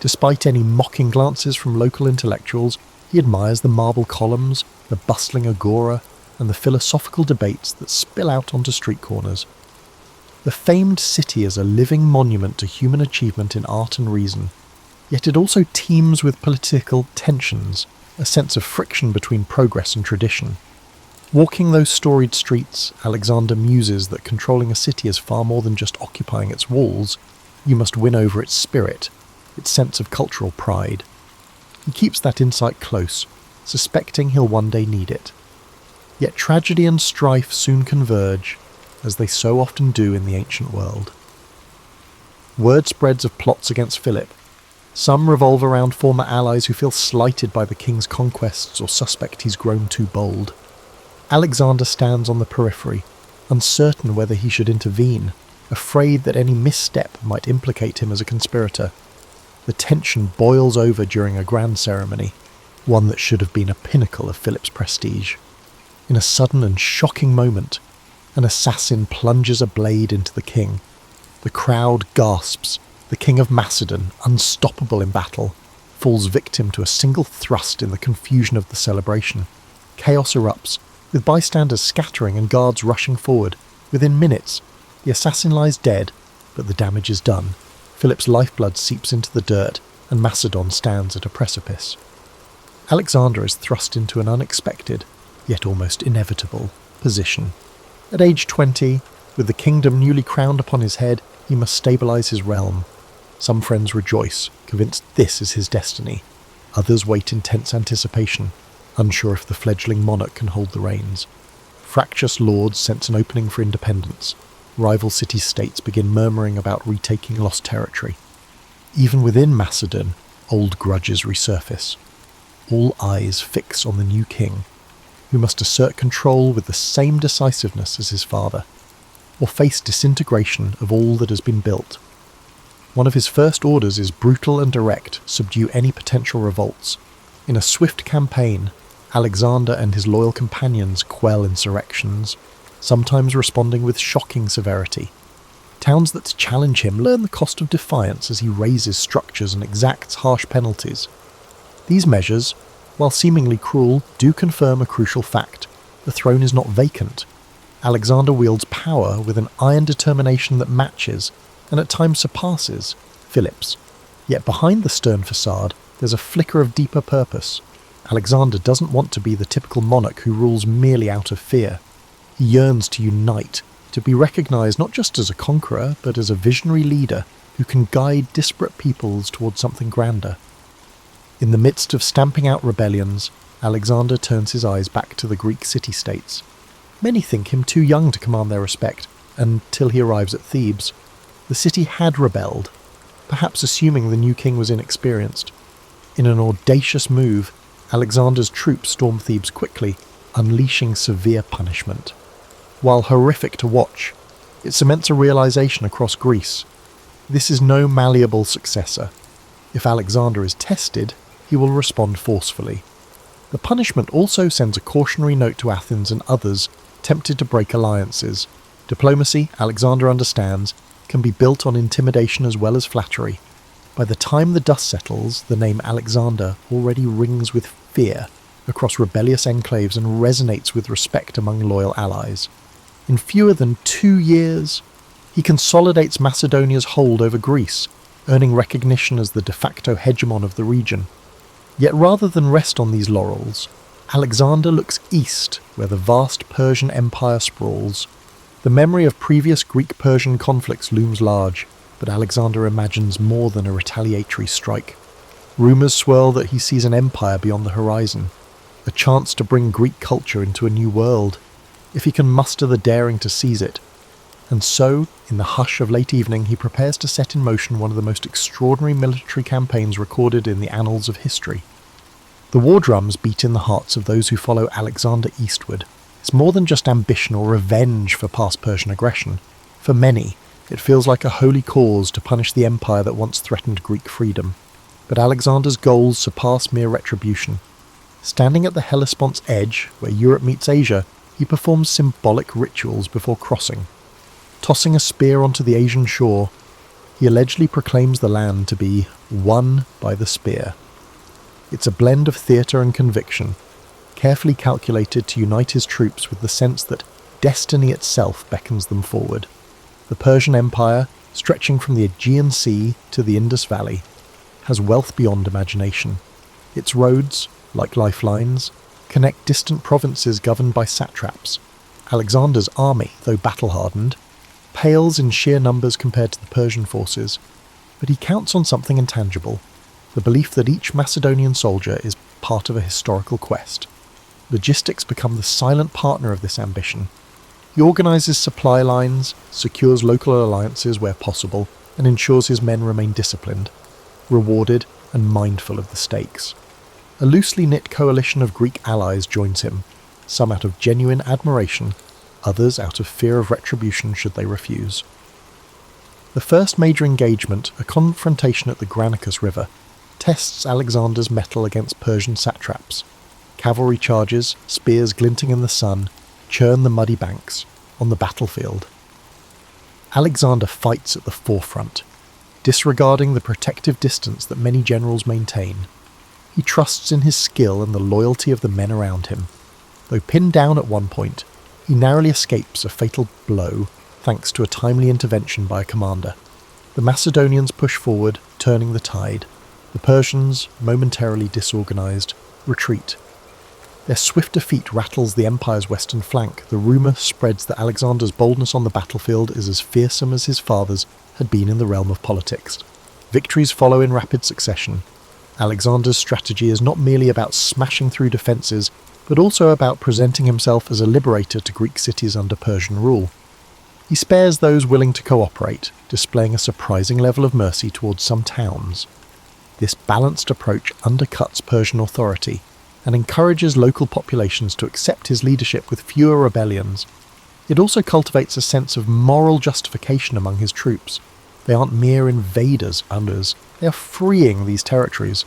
Despite any mocking glances from local intellectuals, he admires the marble columns, the bustling agora, and the philosophical debates that spill out onto street corners. The famed city is a living monument to human achievement in art and reason, yet it also teems with political tensions, a sense of friction between progress and tradition. Walking those storied streets, Alexander muses that controlling a city is far more than just occupying its walls. You must win over its spirit, its sense of cultural pride. He keeps that insight close, suspecting he'll one day need it. Yet tragedy and strife soon converge, as they so often do in the ancient world. Word spreads of plots against Philip. Some revolve around former allies who feel slighted by the king's conquests or suspect he's grown too bold. Alexander stands on the periphery, uncertain whether he should intervene, afraid that any misstep might implicate him as a conspirator. The tension boils over during a grand ceremony, one that should have been a pinnacle of Philip's prestige. In a sudden and shocking moment, an assassin plunges a blade into the king. The crowd gasps. The king of Macedon, unstoppable in battle, falls victim to a single thrust in the confusion of the celebration. Chaos erupts, with bystanders scattering and guards rushing forward. Within minutes, the assassin lies dead, but the damage is done. Philip's lifeblood seeps into the dirt, and Macedon stands at a precipice. Alexander is thrust into an unexpected, yet almost inevitable, position. At age 20, with the kingdom newly crowned upon his head, he must stabilise his realm. Some friends rejoice, convinced this is his destiny. Others wait in tense anticipation, unsure if the fledgling monarch can hold the reins. Fractious lords sense an opening for independence. Rival city-states begin murmuring about retaking lost territory. Even within Macedon, old grudges resurface. All eyes fix on the new king, who must assert control with the same decisiveness as his father, or face disintegration of all that has been built. One of his first orders is brutal and direct, subdue any potential revolts. In a swift campaign, Alexander and his loyal companions quell insurrections, sometimes responding with shocking severity. Towns that challenge him learn the cost of defiance as he razes structures and exacts harsh penalties. These measures, while seemingly cruel, do confirm a crucial fact. The throne is not vacant. Alexander wields power with an iron determination that matches, and at times surpasses, Philip's. Yet behind the stern facade, there's a flicker of deeper purpose. Alexander doesn't want to be the typical monarch who rules merely out of fear. He yearns to unite, to be recognised not just as a conqueror, but as a visionary leader who can guide disparate peoples towards something grander. In the midst of stamping out rebellions, Alexander turns his eyes back to the Greek city-states. Many think him too young to command their respect, until he arrives at Thebes. The city had rebelled, perhaps assuming the new king was inexperienced. In an audacious move, Alexander's troops storm Thebes quickly, unleashing severe punishment. While horrific to watch, it cements a realization across Greece. This is no malleable successor. If Alexander is tested, he will respond forcefully. The punishment also sends a cautionary note to Athens and others tempted to break alliances. Diplomacy, Alexander understands, can be built on intimidation as well as flattery. By the time the dust settles, the name Alexander already rings with fear across rebellious enclaves and resonates with respect among loyal allies. In fewer than 2 years, he consolidates Macedonia's hold over Greece, earning recognition as the de facto hegemon of the region. Yet rather than rest on these laurels, Alexander looks east, where the vast Persian Empire sprawls. The memory of previous Greek-Persian conflicts looms large, but Alexander imagines more than a retaliatory strike. Rumours swirl that he sees an empire beyond the horizon, a chance to bring Greek culture into a new world, if he can muster the daring to seize it. And so, in the hush of late evening, he prepares to set in motion one of the most extraordinary military campaigns recorded in the annals of history. The war drums beat in the hearts of those who follow Alexander eastward. It's more than just ambition or revenge for past Persian aggression. For many, it feels like a holy cause to punish the empire that once threatened Greek freedom. But Alexander's goals surpass mere retribution. Standing at the Hellespont's edge, where Europe meets Asia, he performs symbolic rituals before crossing. Tossing a spear onto the Asian shore, he allegedly proclaims the land to be won by the spear. It's a blend of theatre and conviction, carefully calculated to unite his troops with the sense that destiny itself beckons them forward. The Persian Empire, stretching from the Aegean Sea to the Indus Valley, has wealth beyond imagination. Its roads, like lifelines, connect distant provinces governed by satraps. Alexander's army, though battle-hardened, pales in sheer numbers compared to the Persian forces, but he counts on something intangible, the belief that each Macedonian soldier is part of a historical quest. Logistics become the silent partner of this ambition. He organises supply lines, secures local alliances where possible, and ensures his men remain disciplined, rewarded and mindful of the stakes. A loosely knit coalition of Greek allies joins him, some out of genuine admiration, others out of fear of retribution should they refuse. The first major engagement, a confrontation at the Granicus River, tests Alexander's mettle against Persian satraps. Cavalry charges, spears glinting in the sun, churn the muddy banks on the battlefield. Alexander fights at the forefront, disregarding the protective distance that many generals maintain. He trusts in his skill and the loyalty of the men around him. Though pinned down at one point, he narrowly escapes a fatal blow thanks to a timely intervention by a commander. The Macedonians push forward, turning the tide. The Persians, momentarily disorganised, retreat. Their swift defeat rattles the empire's western flank. The rumour spreads that Alexander's boldness on the battlefield is as fearsome as his father's had been in the realm of politics. Victories follow in rapid succession. Alexander's strategy is not merely about smashing through defences, but also about presenting himself as a liberator to Greek cities under Persian rule. He spares those willing to cooperate, displaying a surprising level of mercy towards some towns. This balanced approach undercuts Persian authority and encourages local populations to accept his leadership with fewer rebellions. It also cultivates a sense of moral justification among his troops. They aren't mere invaders, others. They are freeing these territories.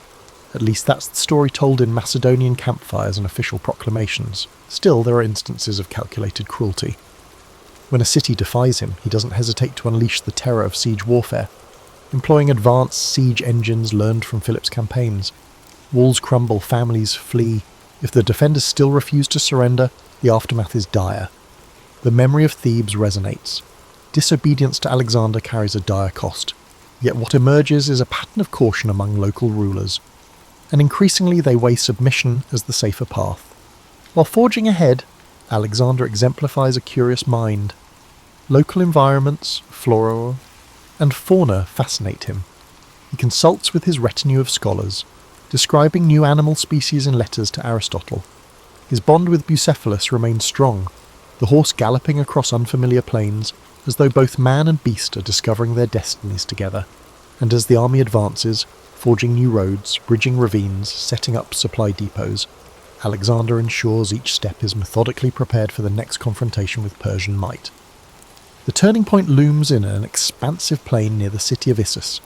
At least that's the story told in Macedonian campfires and official proclamations. Still, there are instances of calculated cruelty. When a city defies him, he doesn't hesitate to unleash the terror of siege warfare, employing advanced siege engines learned from Philip's campaigns. Walls crumble, families flee. If the defenders still refuse to surrender, the aftermath is dire. The memory of Thebes resonates. Disobedience to Alexander carries a dire cost, yet what emerges is a pattern of caution among local rulers, and increasingly they weigh submission as the safer path. While forging ahead, Alexander exemplifies a curious mind. Local environments, flora and fauna fascinate him. He consults with his retinue of scholars, describing new animal species in letters to Aristotle. His bond with Bucephalus remains strong, the horse galloping across unfamiliar plains, as though both man and beast are discovering their destinies together. And as the army advances, forging new roads, bridging ravines, setting up supply depots, Alexander ensures each step is methodically prepared for the next confrontation with Persian might. The turning point looms in an expansive plain near the city of Issus.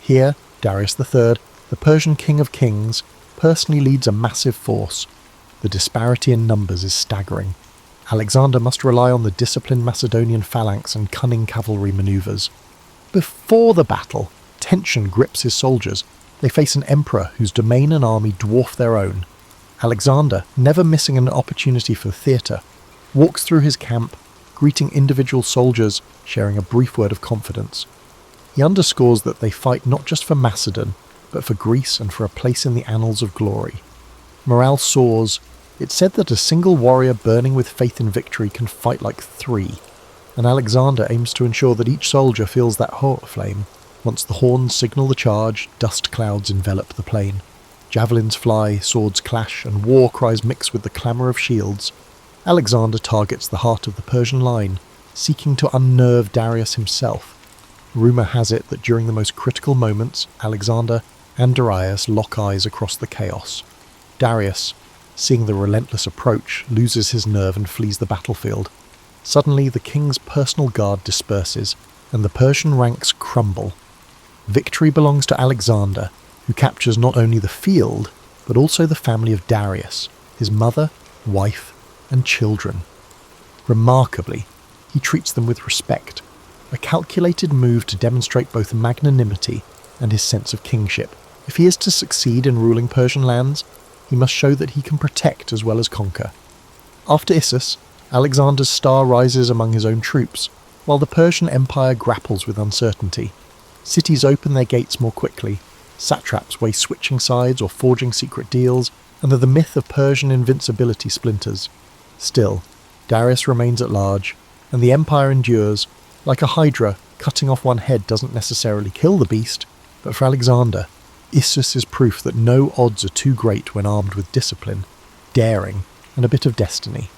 Here, Darius III, the Persian king of kings, personally leads a massive force. The disparity in numbers is staggering. Alexander must rely on the disciplined Macedonian phalanx and cunning cavalry manoeuvres. Before the battle, tension grips his soldiers. They face an emperor whose domain and army dwarf their own. Alexander, never missing an opportunity for theatre, walks through his camp, greeting individual soldiers, sharing a brief word of confidence. He underscores that they fight not just for Macedon, but for Greece and for a place in the annals of glory. Morale soars. It's said that a single warrior burning with faith in victory can fight like three, and Alexander aims to ensure that each soldier feels that hot flame. Once the horns signal the charge, dust clouds envelop the plain. Javelins fly, swords clash, and war cries mix with the clamour of shields. Alexander targets the heart of the Persian line, seeking to unnerve Darius himself. Rumour has it that during the most critical moments, Alexander and Darius lock eyes across the chaos. Darius, seeing the relentless approach, loses his nerve and flees the battlefield. Suddenly, the king's personal guard disperses, and the Persian ranks crumble. Victory belongs to Alexander, who captures not only the field, but also the family of Darius, his mother, wife, and children. Remarkably, he treats them with respect, a calculated move to demonstrate both magnanimity and his sense of kingship. If he is to succeed in ruling Persian lands, he must show that he can protect as well as conquer. After Issus, Alexander's star rises among his own troops, while the Persian Empire grapples with uncertainty. Cities open their gates more quickly, satraps weigh switching sides or forging secret deals, and the myth of Persian invincibility splinters. Still, Darius remains at large, and the empire endures. Like a hydra, cutting off one head doesn't necessarily kill the beast, but for Alexander, Issus is proof that no odds are too great when armed with discipline, daring, and a bit of destiny.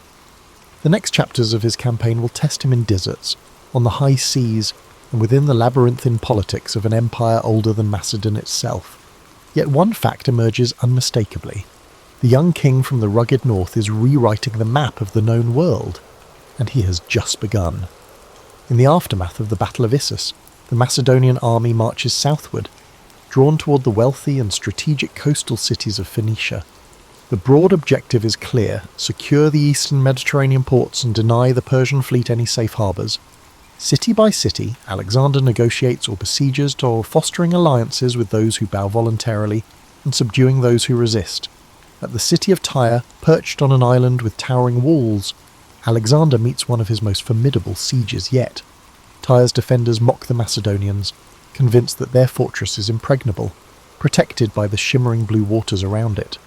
The next chapters of his campaign will test him in deserts, on the high seas, and within the labyrinthine politics of an empire older than Macedon itself. Yet one fact emerges unmistakably. The young king from the rugged north is rewriting the map of the known world, and he has just begun. In the aftermath of the Battle of Issus, the Macedonian army marches southward, drawn toward the wealthy and strategic coastal cities of Phoenicia. The broad objective is clear: secure the eastern Mediterranean ports and deny the Persian fleet any safe harbours. City by city, Alexander negotiates or besieges, or fostering alliances with those who bow voluntarily and subduing those who resist. At the city of Tyre, perched on an island with towering walls, Alexander meets one of his most formidable sieges yet. Tyre's defenders mock the Macedonians, convinced that their fortress is impregnable, protected by the shimmering blue waters around it.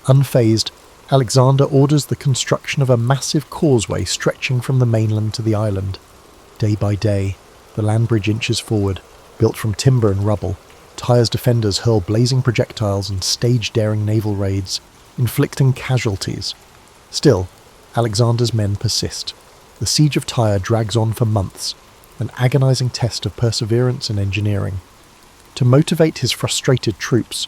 Unfazed, Alexander orders the construction of a massive causeway stretching from the mainland to the island. Day by day, the land bridge inches forward, built from timber and rubble. Tyre's defenders hurl blazing projectiles and stage daring naval raids, inflicting casualties. Still, Alexander's men persist. The siege of Tyre drags on for months, an agonizing test of perseverance and engineering. To motivate his frustrated troops,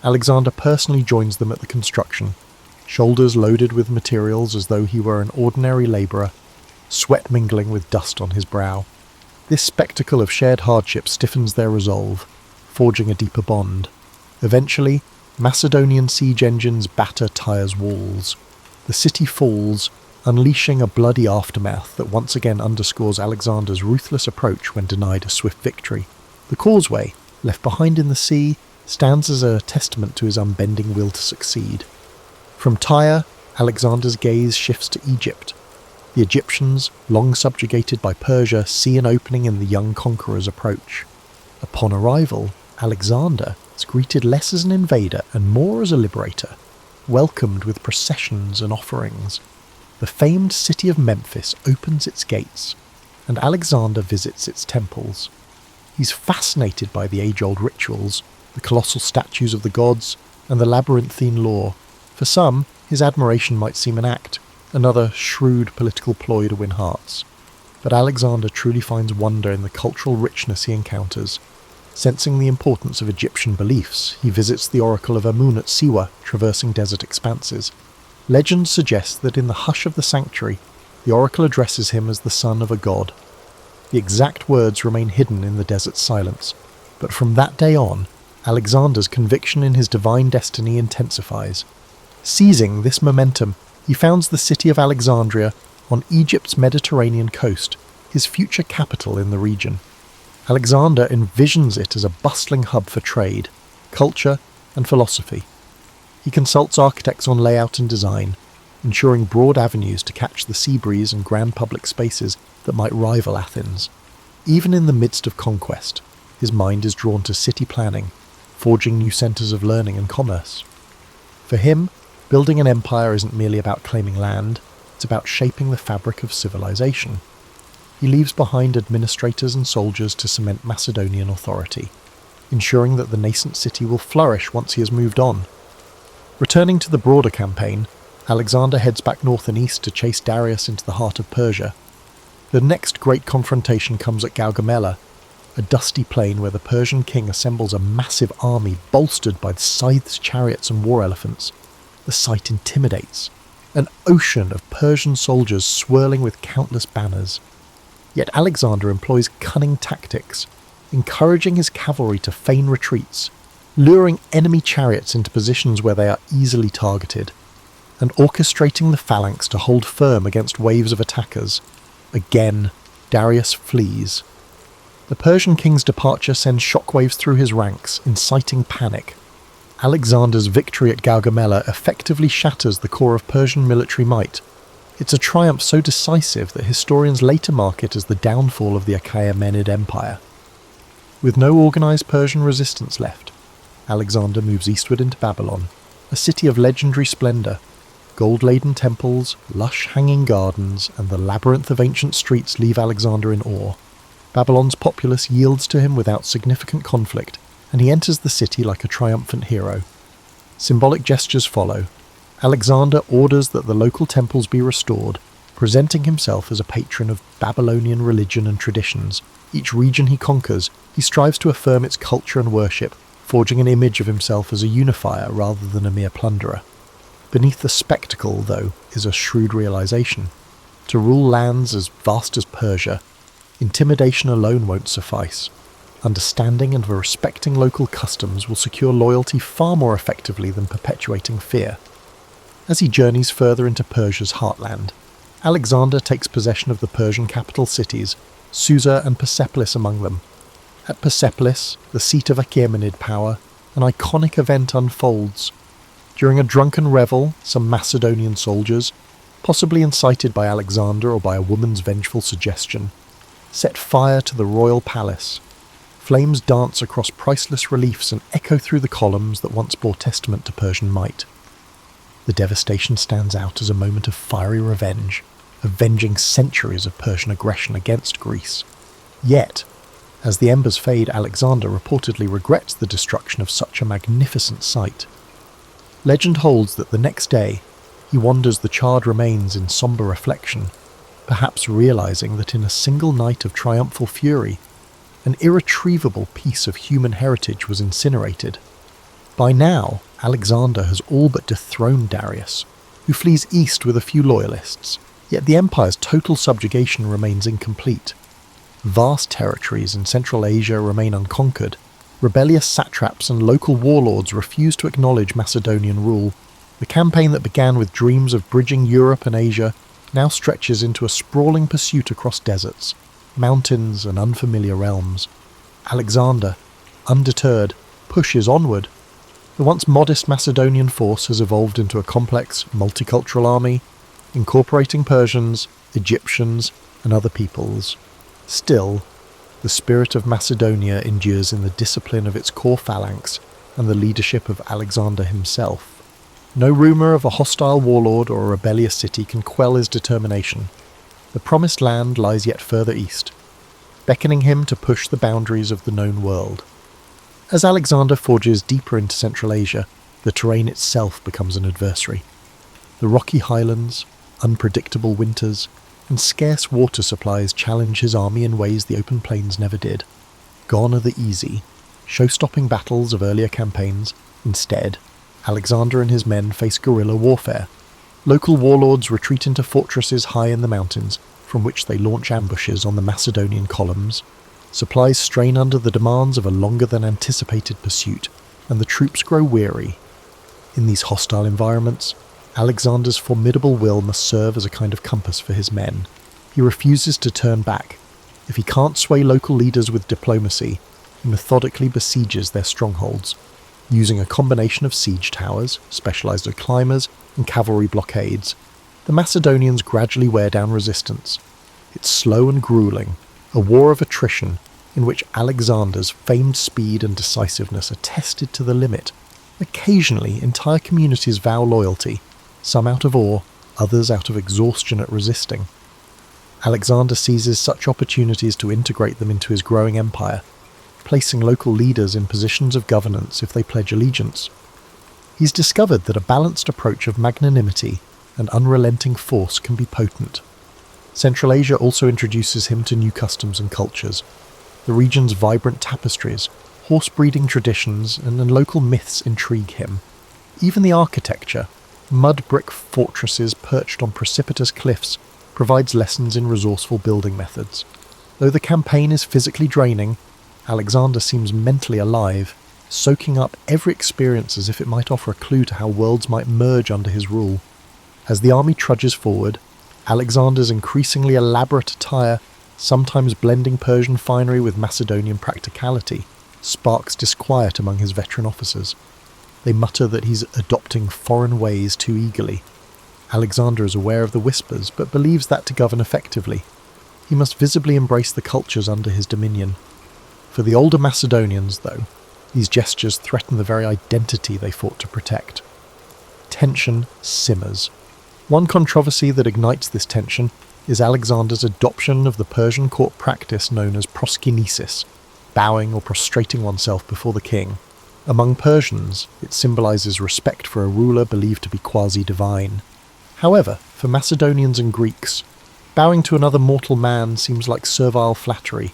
Alexander personally joins them at the construction, shoulders loaded with materials as though he were an ordinary labourer, sweat mingling with dust on his brow. This spectacle of shared hardship stiffens their resolve, forging a deeper bond. Eventually, Macedonian siege engines batter Tyre's walls. The city falls, unleashing a bloody aftermath that once again underscores Alexander's ruthless approach when denied a swift victory. The causeway, left behind in the sea, stands as a testament to his unbending will to succeed. From Tyre, Alexander's gaze shifts to Egypt. The Egyptians, long subjugated by Persia, see an opening in the young conqueror's approach. Upon arrival, Alexander is greeted less as an invader and more as a liberator, welcomed with processions and offerings. The famed city of Memphis opens its gates, and Alexander visits its temples. He's fascinated by the age-old rituals, the colossal statues of the gods, and the labyrinthine lore. For some, his admiration might seem an act, another shrewd political ploy to win hearts. But Alexander truly finds wonder in the cultural richness he encounters. Sensing the importance of Egyptian beliefs, he visits the oracle of Amun at Siwa, traversing desert expanses. Legend suggests that in the hush of the sanctuary, the oracle addresses him as the son of a god. The exact words remain hidden in the desert's silence, but from that day on, Alexander's conviction in his divine destiny intensifies. Seizing this momentum, he founds the city of Alexandria on Egypt's Mediterranean coast, his future capital in the region. Alexander envisions it as a bustling hub for trade, culture, and philosophy. He consults architects on layout and design, ensuring broad avenues to catch the sea breeze and grand public spaces that might rival Athens. Even in the midst of conquest, his mind is drawn to city planning, forging new centres of learning and commerce. For him, building an empire isn't merely about claiming land, it's about shaping the fabric of civilization. He leaves behind administrators and soldiers to cement Macedonian authority, ensuring that the nascent city will flourish once he has moved on. Returning to the broader campaign, Alexander heads back north and east to chase Darius into the heart of Persia. The next great confrontation comes at Gaugamela, a dusty plain where the Persian king assembles a massive army bolstered by the scythes, chariots and war elephants. The sight intimidates, an ocean of Persian soldiers swirling with countless banners. Yet Alexander employs cunning tactics, encouraging his cavalry to feign retreats, luring enemy chariots into positions where they are easily targeted, and orchestrating the phalanx to hold firm against waves of attackers. Again, Darius flees. The Persian king's departure sends shockwaves through his ranks, inciting panic. Alexander's victory at Gaugamela effectively shatters the core of Persian military might. It's a triumph so decisive that historians later mark it as the downfall of the Achaemenid Empire. With no organised Persian resistance left, Alexander moves eastward into Babylon, a city of legendary splendour. Gold-laden temples, lush hanging gardens, and the labyrinth of ancient streets leave Alexander in awe. Babylon's populace yields to him without significant conflict, and he enters the city like a triumphant hero. Symbolic gestures follow. Alexander orders that the local temples be restored, presenting himself as a patron of Babylonian religion and traditions. Each region he conquers, he strives to affirm its culture and worship, forging an image of himself as a unifier rather than a mere plunderer. Beneath the spectacle, though, is a shrewd realization. To rule lands as vast as Persia, intimidation alone won't suffice. Understanding and respecting local customs will secure loyalty far more effectively than perpetuating fear. As he journeys further into Persia's heartland, Alexander takes possession of the Persian capital cities, Susa and Persepolis among them. At Persepolis, the seat of Achaemenid power, an iconic event unfolds. During a drunken revel, some Macedonian soldiers, possibly incited by Alexander or by a woman's vengeful suggestion, set fire to the royal palace. Flames dance across priceless reliefs and echo through the columns that once bore testament to Persian might. The devastation stands out as a moment of fiery revenge, avenging centuries of Persian aggression against Greece. Yet, as the embers fade, Alexander reportedly regrets the destruction of such a magnificent sight. Legend holds that the next day, he wanders the charred remains in sombre reflection, perhaps realizing that in a single night of triumphal fury, an irretrievable piece of human heritage was incinerated. By now, Alexander has all but dethroned Darius, who flees east with a few loyalists, yet the empire's total subjugation remains incomplete. Vast territories in Central Asia remain unconquered. Rebellious satraps and local warlords refuse to acknowledge Macedonian rule. The campaign that began with dreams of bridging Europe and Asia now stretches into a sprawling pursuit across deserts, mountains and unfamiliar realms. Alexander, undeterred, pushes onward. The once modest Macedonian force has evolved into a complex, multicultural army, incorporating Persians, Egyptians, and other peoples. Still, the spirit of Macedonia endures in the discipline of its core phalanx and the leadership of Alexander himself. No rumour of a hostile warlord or a rebellious city can quell his determination. The promised land lies yet further east, beckoning him to push the boundaries of the known world. As Alexander forges deeper into Central Asia, the terrain itself becomes an adversary. The rocky highlands, unpredictable winters, and scarce water supplies challenge his army in ways the open plains never did. Gone are the easy, show-stopping battles of earlier campaigns. Instead, Alexander and his men face guerrilla warfare. Local warlords retreat into fortresses high in the mountains, from which they launch ambushes on the Macedonian columns. Supplies strain under the demands of a longer-than-anticipated pursuit, and the troops grow weary. In these hostile environments, Alexander's formidable will must serve as a kind of compass for his men. He refuses to turn back. If he can't sway local leaders with diplomacy, he methodically besieges their strongholds, using a combination of siege towers, specialized climbers, and cavalry blockades. The Macedonians gradually wear down resistance. It's slow and grueling, a war of attrition in which Alexander's famed speed and decisiveness are tested to the limit. Occasionally, entire communities vow loyalty, some out of awe, others out of exhaustion at resisting. Alexander seizes such opportunities to integrate them into his growing empire, placing local leaders in positions of governance if they pledge allegiance. He's discovered that a balanced approach of magnanimity and unrelenting force can be potent. Central Asia also introduces him to new customs and cultures. The region's vibrant tapestries, horse-breeding traditions, and local myths intrigue him. Even the architecture, mud brick fortresses perched on precipitous cliffs, provides lessons in resourceful building methods. Though the campaign is physically draining, Alexander seems mentally alive. soaking up every experience as if it might offer a clue to how worlds might merge under his rule. As the army trudges forward, Alexander's increasingly elaborate attire, sometimes blending Persian finery with Macedonian practicality, sparks disquiet among his veteran officers. They mutter that he's adopting foreign ways too eagerly. Alexander is aware of the whispers, but believes that to govern effectively, he must visibly embrace the cultures under his dominion. For the older Macedonians, though, these gestures threaten the very identity they fought to protect. Tension simmers. One controversy that ignites this tension is Alexander's adoption of the Persian court practice known as proskinesis, bowing or prostrating oneself before the king. Among Persians, it symbolizes respect for a ruler believed to be quasi-divine. However, for Macedonians and Greeks, bowing to another mortal man seems like servile flattery,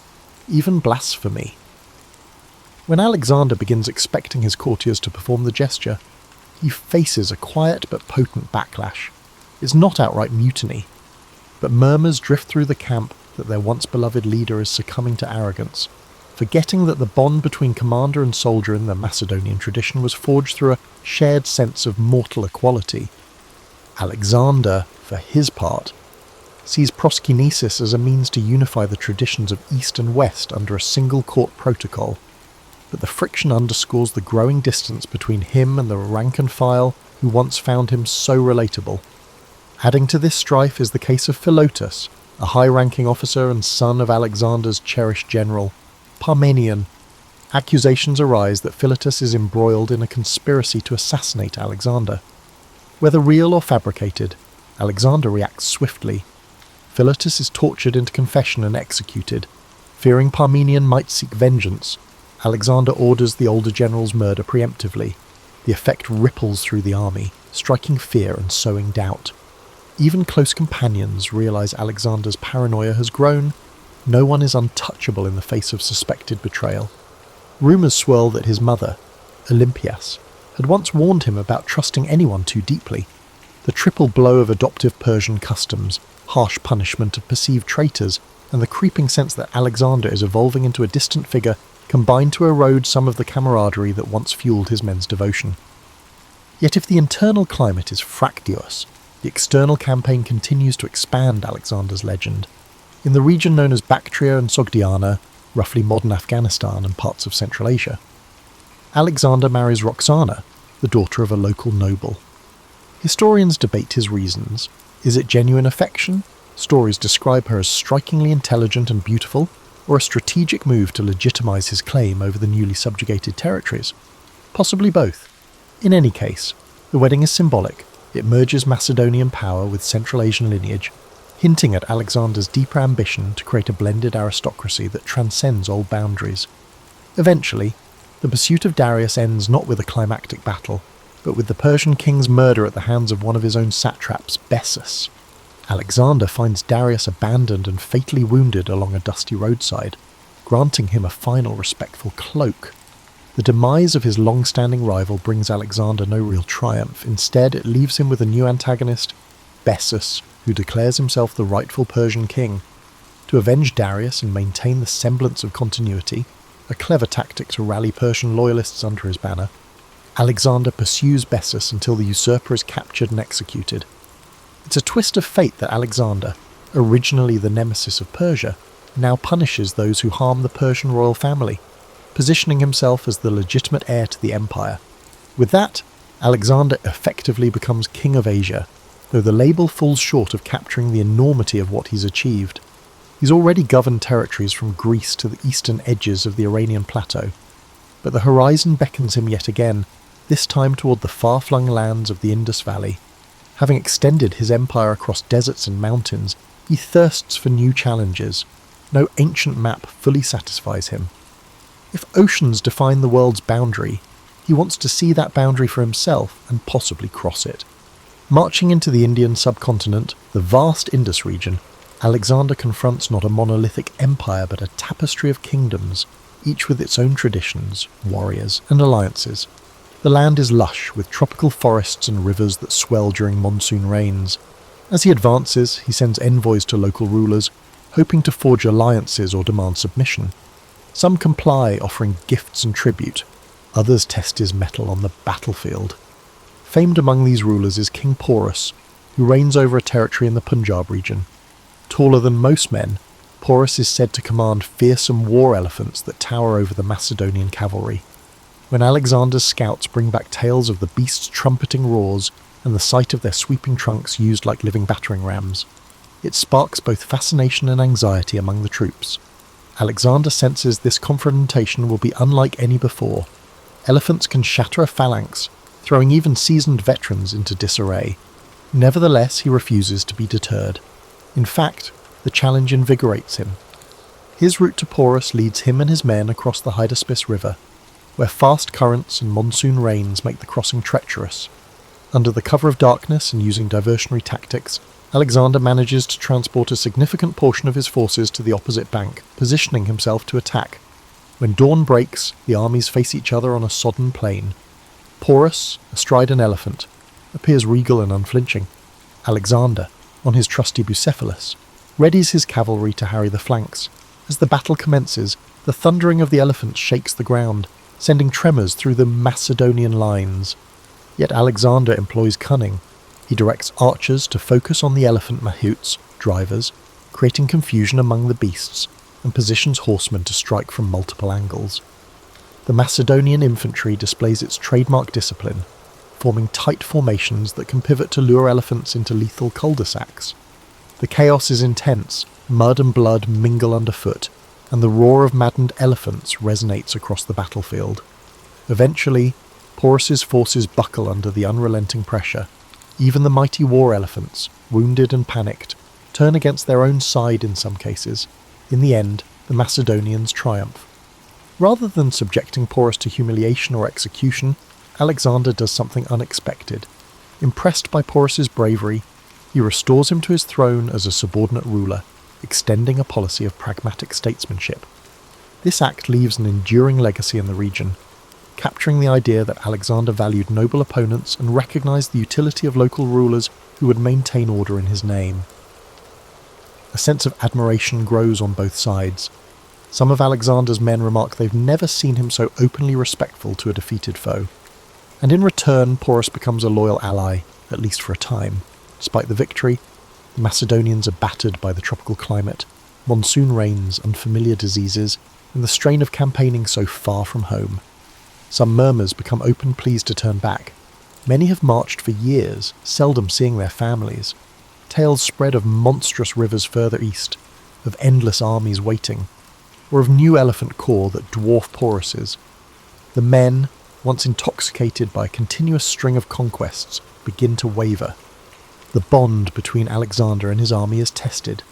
even blasphemy. When Alexander begins expecting his courtiers to perform the gesture, he faces a quiet but potent backlash. It's not outright mutiny, but murmurs drift through the camp that their once beloved leader is succumbing to arrogance, forgetting that the bond between commander and soldier in the Macedonian tradition was forged through a shared sense of mortal equality. Alexander, for his part, sees proskinesis as a means to unify the traditions of East and West under a single court protocol, but the friction underscores the growing distance between him and the rank and file who once found him so relatable. Adding to this strife is the case of Philotas, a high-ranking officer and son of Alexander's cherished general, Parmenion. Accusations arise that Philotas is embroiled in a conspiracy to assassinate Alexander. Whether real or fabricated, Alexander reacts swiftly. Philotas is tortured into confession and executed. Fearing Parmenion might seek vengeance, Alexander orders the older general's murder preemptively. The effect ripples through the army, striking fear and sowing doubt. Even close companions realize Alexander's paranoia has grown. No one is untouchable in the face of suspected betrayal. Rumours swirl that his mother, Olympias, had once warned him about trusting anyone too deeply. The triple blow of adoptive Persian customs, harsh punishment of perceived traitors, and the creeping sense that Alexander is evolving into a distant figure combine to erode some of the camaraderie that once fueled his men's devotion. Yet if the internal climate is fractious, the external campaign continues to expand Alexander's legend. In the region known as Bactria and Sogdiana, roughly modern Afghanistan and parts of Central Asia, Alexander marries Roxana, the daughter of a local noble. Historians debate his reasons. Is it genuine affection? Stories describe her as strikingly intelligent and beautiful, or a strategic move to legitimize his claim over the newly subjugated territories? Possibly both. In any case, the wedding is symbolic. It merges Macedonian power with Central Asian lineage, hinting at Alexander's deeper ambition to create a blended aristocracy that transcends old boundaries. Eventually, the pursuit of Darius ends not with a climactic battle, but with the Persian king's murder at the hands of one of his own satraps, Bessus. Alexander finds Darius abandoned and fatally wounded along a dusty roadside, granting him a final respectful cloak. The demise of his long-standing rival brings Alexander no real triumph. Instead, it leaves him with a new antagonist, Bessus, who declares himself the rightful Persian king. To avenge Darius and maintain the semblance of continuity, a clever tactic to rally Persian loyalists under his banner, Alexander pursues Bessus until the usurper is captured and executed. It's a twist of fate that Alexander, originally the nemesis of Persia, now punishes those who harm the Persian royal family, positioning himself as the legitimate heir to the empire. With that, Alexander effectively becomes king of Asia, though the label falls short of capturing the enormity of what he's achieved. He's already governed territories from Greece to the eastern edges of the Iranian plateau, but the horizon beckons him yet again, this time toward the far-flung lands of the Indus Valley. Having extended his empire across deserts and mountains, he thirsts for new challenges. No ancient map fully satisfies him. If oceans define the world's boundary, he wants to see that boundary for himself and possibly cross it. Marching into the Indian subcontinent, the vast Indus region, Alexander confronts not a monolithic empire but a tapestry of kingdoms, each with its own traditions, warriors, and alliances. The land is lush, with tropical forests and rivers that swell during monsoon rains. As he advances, he sends envoys to local rulers, hoping to forge alliances or demand submission. Some comply, offering gifts and tribute. Others test his mettle on the battlefield. Famed among these rulers is King Porus, who reigns over a territory in the Punjab region. Taller than most men, Porus is said to command fearsome war elephants that tower over the Macedonian cavalry. When Alexander's scouts bring back tales of the beasts' trumpeting roars and the sight of their sweeping trunks used like living battering rams, it sparks both fascination and anxiety among the troops. Alexander senses this confrontation will be unlike any before. Elephants can shatter a phalanx, throwing even seasoned veterans into disarray. Nevertheless, he refuses to be deterred. In fact, the challenge invigorates him. His route to Porus leads him and his men across the Hydaspes River, where fast currents and monsoon rains make the crossing treacherous. Under the cover of darkness and using diversionary tactics, Alexander manages to transport a significant portion of his forces to the opposite bank, positioning himself to attack. When dawn breaks, the armies face each other on a sodden plain. Porus, astride an elephant, appears regal and unflinching. Alexander, on his trusty Bucephalus, readies his cavalry to harry the flanks. As the battle commences, the thundering of the elephant shakes the ground, sending tremors through the Macedonian lines. Yet Alexander employs cunning. He directs archers to focus on the elephant mahouts, drivers, creating confusion among the beasts, and positions horsemen to strike from multiple angles. The Macedonian infantry displays its trademark discipline, forming tight formations that can pivot to lure elephants into lethal cul-de-sacs. The chaos is intense, mud and blood mingle underfoot, and the roar of maddened elephants resonates across the battlefield. Eventually, Porus's forces buckle under the unrelenting pressure. Even the mighty war elephants, wounded and panicked, turn against their own side in some cases. In the end, the Macedonians triumph. Rather than subjecting Porus to humiliation or execution, Alexander does something unexpected. Impressed by Porus's bravery, he restores him to his throne as a subordinate ruler, extending a policy of pragmatic statesmanship. This act leaves an enduring legacy in the region, capturing the idea that Alexander valued noble opponents and recognized the utility of local rulers who would maintain order in his name. A sense of admiration grows on both sides. Some of Alexander's men remark they've never seen him so openly respectful to a defeated foe. And in return, Porus becomes a loyal ally, at least for a time. Despite the victory, the Macedonians are battered by the tropical climate, monsoon rains, unfamiliar diseases, and the strain of campaigning so far from home. Some murmurs become open pleas to turn back. Many have marched for years, seldom seeing their families. Tales spread of monstrous rivers further east, of endless armies waiting, or of new elephant corps that dwarf Porus's. The men, once intoxicated by a continuous string of conquests, begin to waver. The bond between Alexander and his army is tested.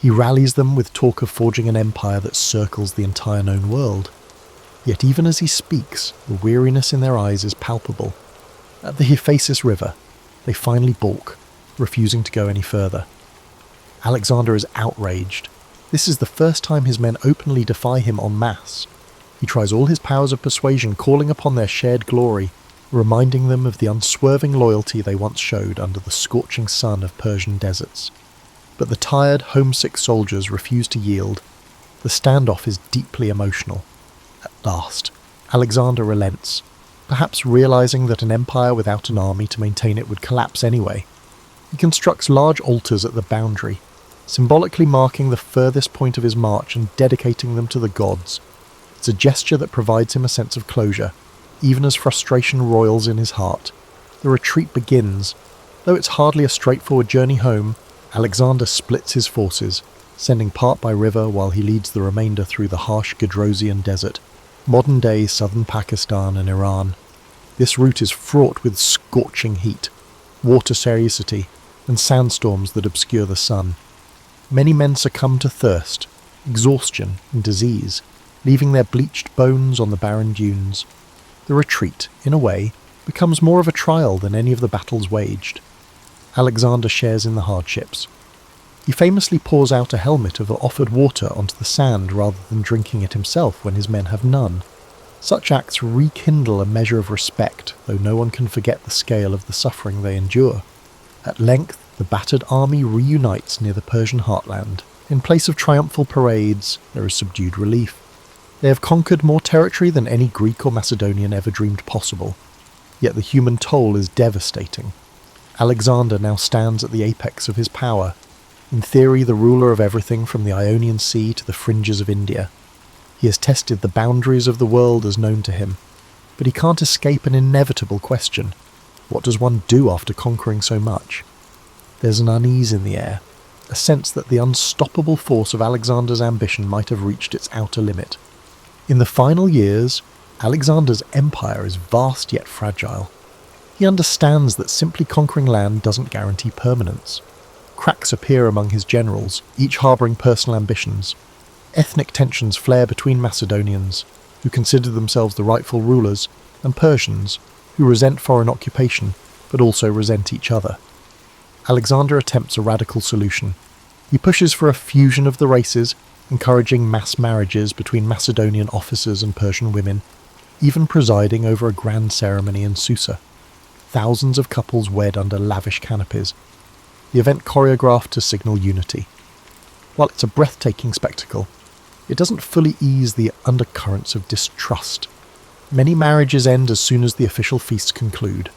He rallies them with talk of forging an empire that circles the entire known world. Yet even as he speaks, the weariness in their eyes is palpable. At the Hephaestus River, they finally balk, refusing to go any further. Alexander is outraged. This is the first time his men openly defy him en masse. He tries all his powers of persuasion, calling upon their shared glory, reminding them of the unswerving loyalty they once showed under the scorching sun of Persian deserts. But the tired, homesick soldiers refuse to yield. The standoff is deeply emotional. At last, Alexander relents, perhaps realizing that an empire without an army to maintain it would collapse anyway. He constructs large altars at the boundary, symbolically marking the furthest point of his march and dedicating them to the gods. It's a gesture that provides him a sense of closure, even as frustration roils in his heart. The retreat begins. Though it's hardly a straightforward journey home, Alexander splits his forces, sending part by river while he leads the remainder through the harsh Gedrosian desert, modern-day southern Pakistan and Iran. This route is fraught with scorching heat, water scarcity, and sandstorms that obscure the sun. Many men succumb to thirst, exhaustion, and disease, leaving their bleached bones on the barren dunes. The retreat, in a way, becomes more of a trial than any of the battles waged. Alexander shares in the hardships. He famously pours out a helmet of offered water onto the sand rather than drinking it himself when his men have none. Such acts rekindle a measure of respect, though no one can forget the scale of the suffering they endure. At length, the battered army reunites near the Persian heartland. In place of triumphal parades, there is subdued relief. They have conquered more territory than any Greek or Macedonian ever dreamed possible, yet the human toll is devastating. Alexander now stands at the apex of his power, in theory the ruler of everything from the Ionian Sea to the fringes of India. He has tested the boundaries of the world as known to him, but he can't escape an inevitable question. What does one do after conquering so much? There's an unease in the air, a sense that the unstoppable force of Alexander's ambition might have reached its outer limit. In the final years, Alexander's empire is vast yet fragile. He understands that simply conquering land doesn't guarantee permanence. Cracks appear among his generals, each harbouring personal ambitions. Ethnic tensions flare between Macedonians, who consider themselves the rightful rulers, and Persians, who resent foreign occupation, but also resent each other. Alexander attempts a radical solution. He pushes for a fusion of the races, encouraging mass marriages between Macedonian officers and Persian women, even presiding over a grand ceremony in Susa. Thousands of couples wed under lavish canopies, the event choreographed to signal unity. While it's a breathtaking spectacle, it doesn't fully ease the undercurrents of distrust. Many marriages end as soon as the official feasts conclude.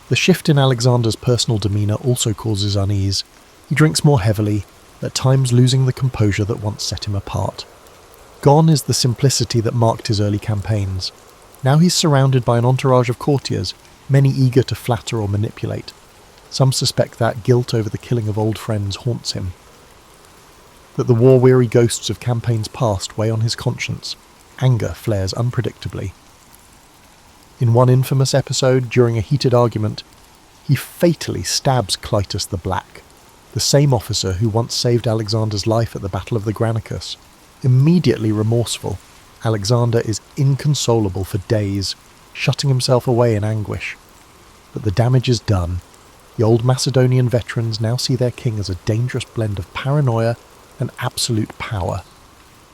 The shift in Alexander's personal demeanour also causes unease. He drinks more heavily, at times losing the composure that once set him apart. Gone is the simplicity that marked his early campaigns. Now he's surrounded by an entourage of courtiers, many eager to flatter or manipulate. Some suspect that guilt over the killing of old friends haunts him, that the war-weary ghosts of campaigns past weigh on his conscience. Anger flares unpredictably. In one infamous episode, during a heated argument, he fatally stabs Clytus the Black, the same officer who once saved Alexander's life at the Battle of the Granicus. Immediately remorseful, Alexander is inconsolable for days, shutting himself away in anguish. But the damage is done. The old Macedonian veterans now see their king as a dangerous blend of paranoia and absolute power.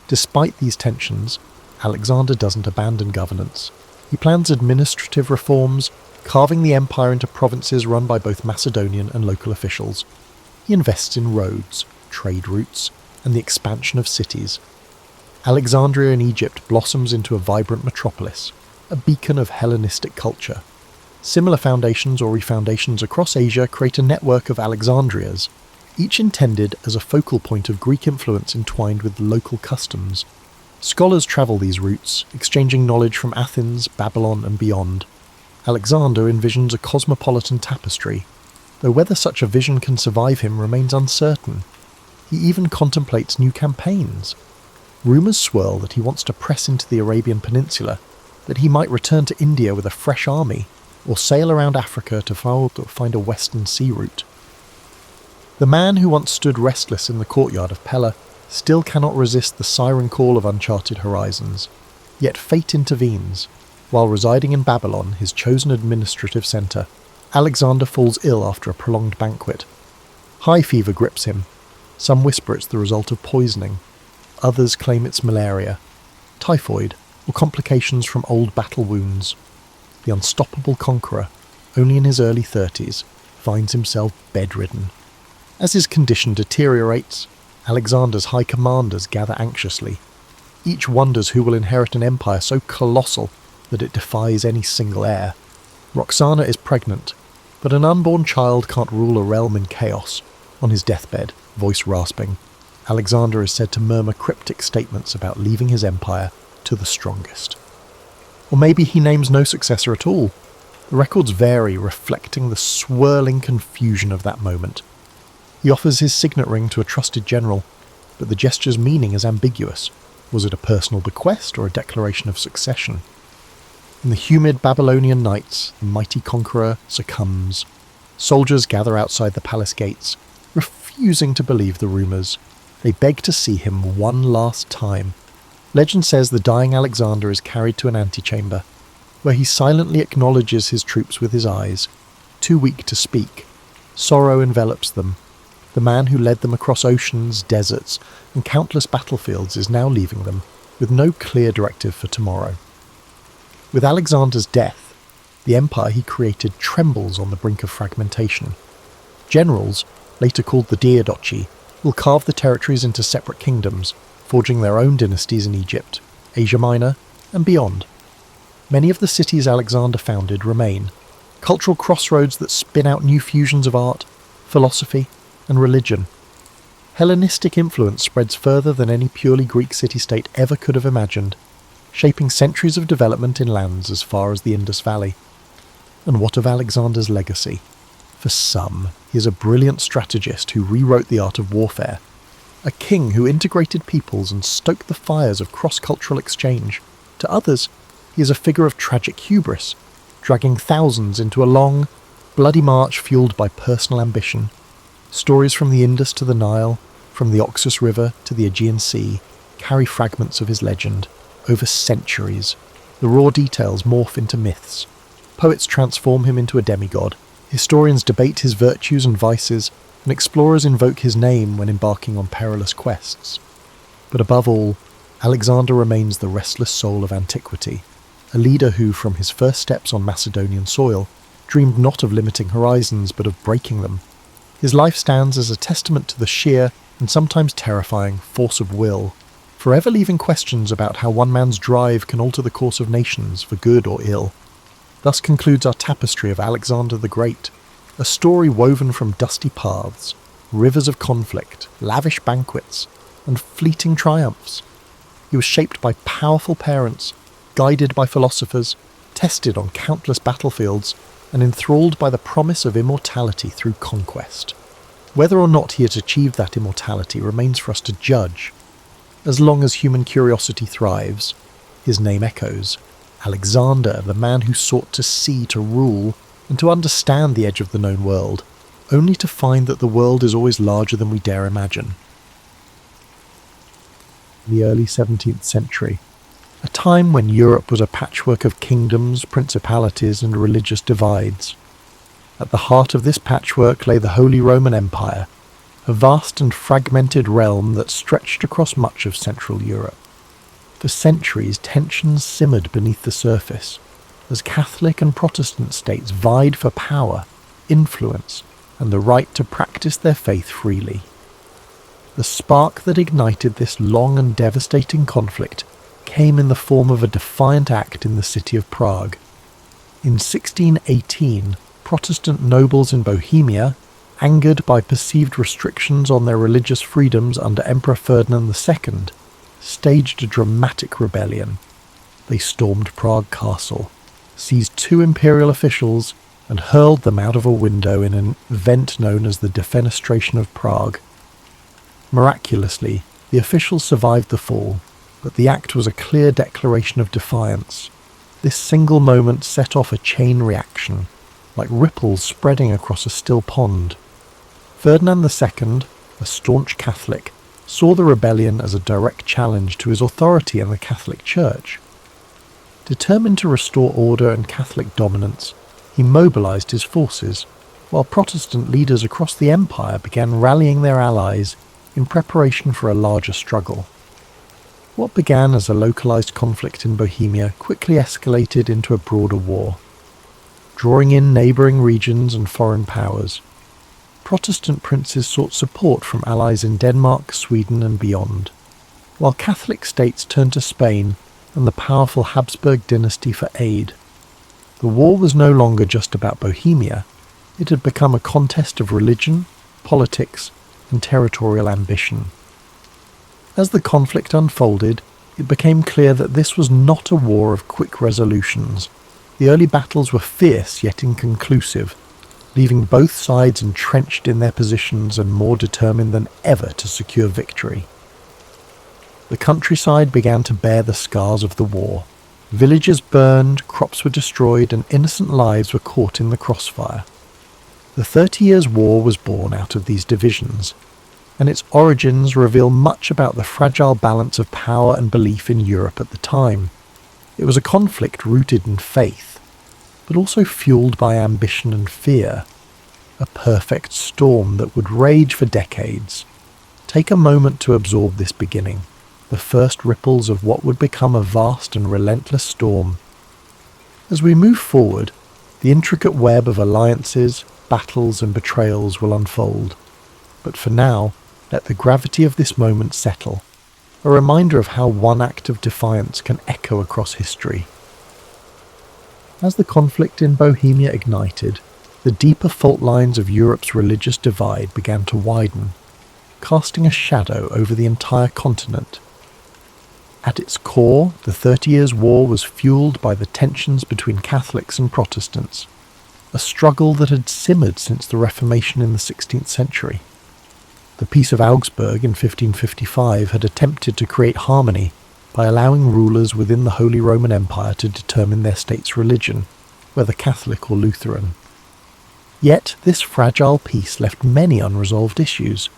Despite these tensions, Alexander doesn't abandon governance. He plans administrative reforms, carving the empire into provinces run by both Macedonian and local officials. He invests in roads, trade routes, and the expansion of cities. Alexandria in Egypt blossoms into a vibrant metropolis, a beacon of Hellenistic culture. Similar foundations or refoundations across Asia create a network of Alexandrias, each intended as a focal point of Greek influence entwined with local customs. Scholars travel these routes, exchanging knowledge from Athens, Babylon, and beyond. Alexander envisions a cosmopolitan tapestry, though whether such a vision can survive him remains uncertain. He even contemplates new campaigns. Rumours swirl that he wants to press into the Arabian Peninsula, that he might return to India with a fresh army, or sail around Africa to find a western sea route. The man who once stood restless in the courtyard of Pella still cannot resist the siren call of uncharted horizons. Yet fate intervenes. While residing in Babylon, his chosen administrative centre, Alexander falls ill after a prolonged banquet. High fever grips him. Some whisper it's the result of poisoning. Others claim it's malaria, typhoid, or complications from old battle wounds. The unstoppable conqueror, only in his early 30s, finds himself bedridden. As his condition deteriorates, Alexander's high commanders gather anxiously. Each wonders who will inherit an empire so colossal that it defies any single heir. Roxana is pregnant, but an unborn child can't rule a realm in chaos. On his deathbed, voice rasping, Alexander is said to murmur cryptic statements about leaving his empire to the strongest. Or maybe he names no successor at all. The records vary, reflecting the swirling confusion of that moment. He offers his signet ring to a trusted general, but the gesture's meaning is ambiguous. Was it a personal bequest or a declaration of succession? In the humid Babylonian nights, the mighty conqueror succumbs. Soldiers gather outside the palace gates, refusing to believe the rumours. They beg to see him one last time. Legend says the dying Alexander is carried to an antechamber, where he silently acknowledges his troops with his eyes. Too weak to speak, sorrow envelops them. The man who led them across oceans, deserts, and countless battlefields is now leaving them, with no clear directive for tomorrow. With Alexander's death, the empire he created trembles on the brink of fragmentation. Generals, later called the Diadochi, will carve the territories into separate kingdoms, forging their own dynasties in Egypt. Asia Minor, and beyond. Many of the cities Alexander founded remain, cultural crossroads that spin out new fusions of art, philosophy, and religion. Hellenistic influence spreads further than any purely Greek city-state ever could have imagined, shaping centuries of development in lands as far as the Indus Valley. And what of Alexander's legacy? For some, he is a brilliant strategist who rewrote the art of warfare, a king who integrated peoples and stoked the fires of cross-cultural exchange. To others, he is a figure of tragic hubris, dragging thousands into a long, bloody march fueled by personal ambition. Stories from the Indus to the Nile, from the Oxus River to the Aegean Sea, carry fragments of his legend. Over centuries, the raw details morph into myths. Poets transform him into a demigod. Historians debate his virtues and vices, and explorers invoke his name when embarking on perilous quests. But above all, Alexander remains the restless soul of antiquity, a leader who, from his first steps on Macedonian soil, dreamed not of limiting horizons but of breaking them. His life stands as a testament to the sheer, and sometimes terrifying, force of will, forever leaving questions about how one man's drive can alter the course of nations for good or ill. Thus concludes our tapestry of Alexander the Great, a story woven from dusty paths, rivers of conflict, lavish banquets, and fleeting triumphs. He was shaped by powerful parents, guided by philosophers, tested on countless battlefields, and enthralled by the promise of immortality through conquest. Whether or not he had achieved that immortality remains for us to judge. As long as human curiosity thrives, his name echoes. Alexander, the man who sought to see, to rule, and to understand the edge of the known world, only to find that the world is always larger than we dare imagine. The early 17th century, a time when Europe was a patchwork of kingdoms, principalities, and religious divides. At the heart of this patchwork lay the Holy Roman Empire, a vast and fragmented realm that stretched across much of Central Europe. For centuries, tensions simmered beneath the surface, as Catholic and Protestant states vied for power, influence, and the right to practice their faith freely. The spark that ignited this long and devastating conflict came in the form of a defiant act in the city of Prague. In 1618, Protestant nobles in Bohemia, angered by perceived restrictions on their religious freedoms under Emperor Ferdinand II, staged a dramatic rebellion. They stormed Prague Castle, seized 2 imperial officials, and hurled them out of a window in an event known as the Defenestration of Prague. Miraculously, the officials survived the fall, but the act was a clear declaration of defiance. This single moment set off a chain reaction, like ripples spreading across a still pond. Ferdinand II, a staunch Catholic, saw the rebellion as a direct challenge to his authority in the Catholic Church. Determined to restore order and Catholic dominance, he mobilized his forces, while Protestant leaders across the empire began rallying their allies in preparation for a larger struggle. What began as a localized conflict in Bohemia quickly escalated into a broader war, drawing in neighboring regions and foreign powers. Protestant princes sought support from allies in Denmark, Sweden, and beyond, while Catholic states turned to Spain and the powerful Habsburg dynasty for aid. The war was no longer just about Bohemia. It had become a contest of religion, politics, and territorial ambition. As the conflict unfolded, it became clear that this was not a war of quick resolutions. The early battles were fierce yet inconclusive, leaving both sides entrenched in their positions and more determined than ever to secure victory. The countryside began to bear the scars of the war. Villages burned, crops were destroyed, and innocent lives were caught in the crossfire. The 30 Years' War was born out of these divisions, and its origins reveal much about the fragile balance of power and belief in Europe at the time. It was a conflict rooted in faith, but also fueled by ambition and fear, a perfect storm that would rage for decades. Take a moment to absorb this beginning, the first ripples of what would become a vast and relentless storm. As we move forward, the intricate web of alliances, battles, and betrayals will unfold. But for now, let the gravity of this moment settle. a reminder of how one act of defiance can echo across history. As the conflict in Bohemia ignited, the deeper fault lines of Europe's religious divide began to widen, casting a shadow over the entire continent. At its core, the 30 Years' War was fueled by the tensions between Catholics and Protestants, a struggle that had simmered since the Reformation in the 16th century. The Peace of Augsburg in 1555 had attempted to create harmony by allowing rulers within the Holy Roman Empire to determine their state's religion, whether Catholic or Lutheran. Yet this fragile peace left many unresolved issues,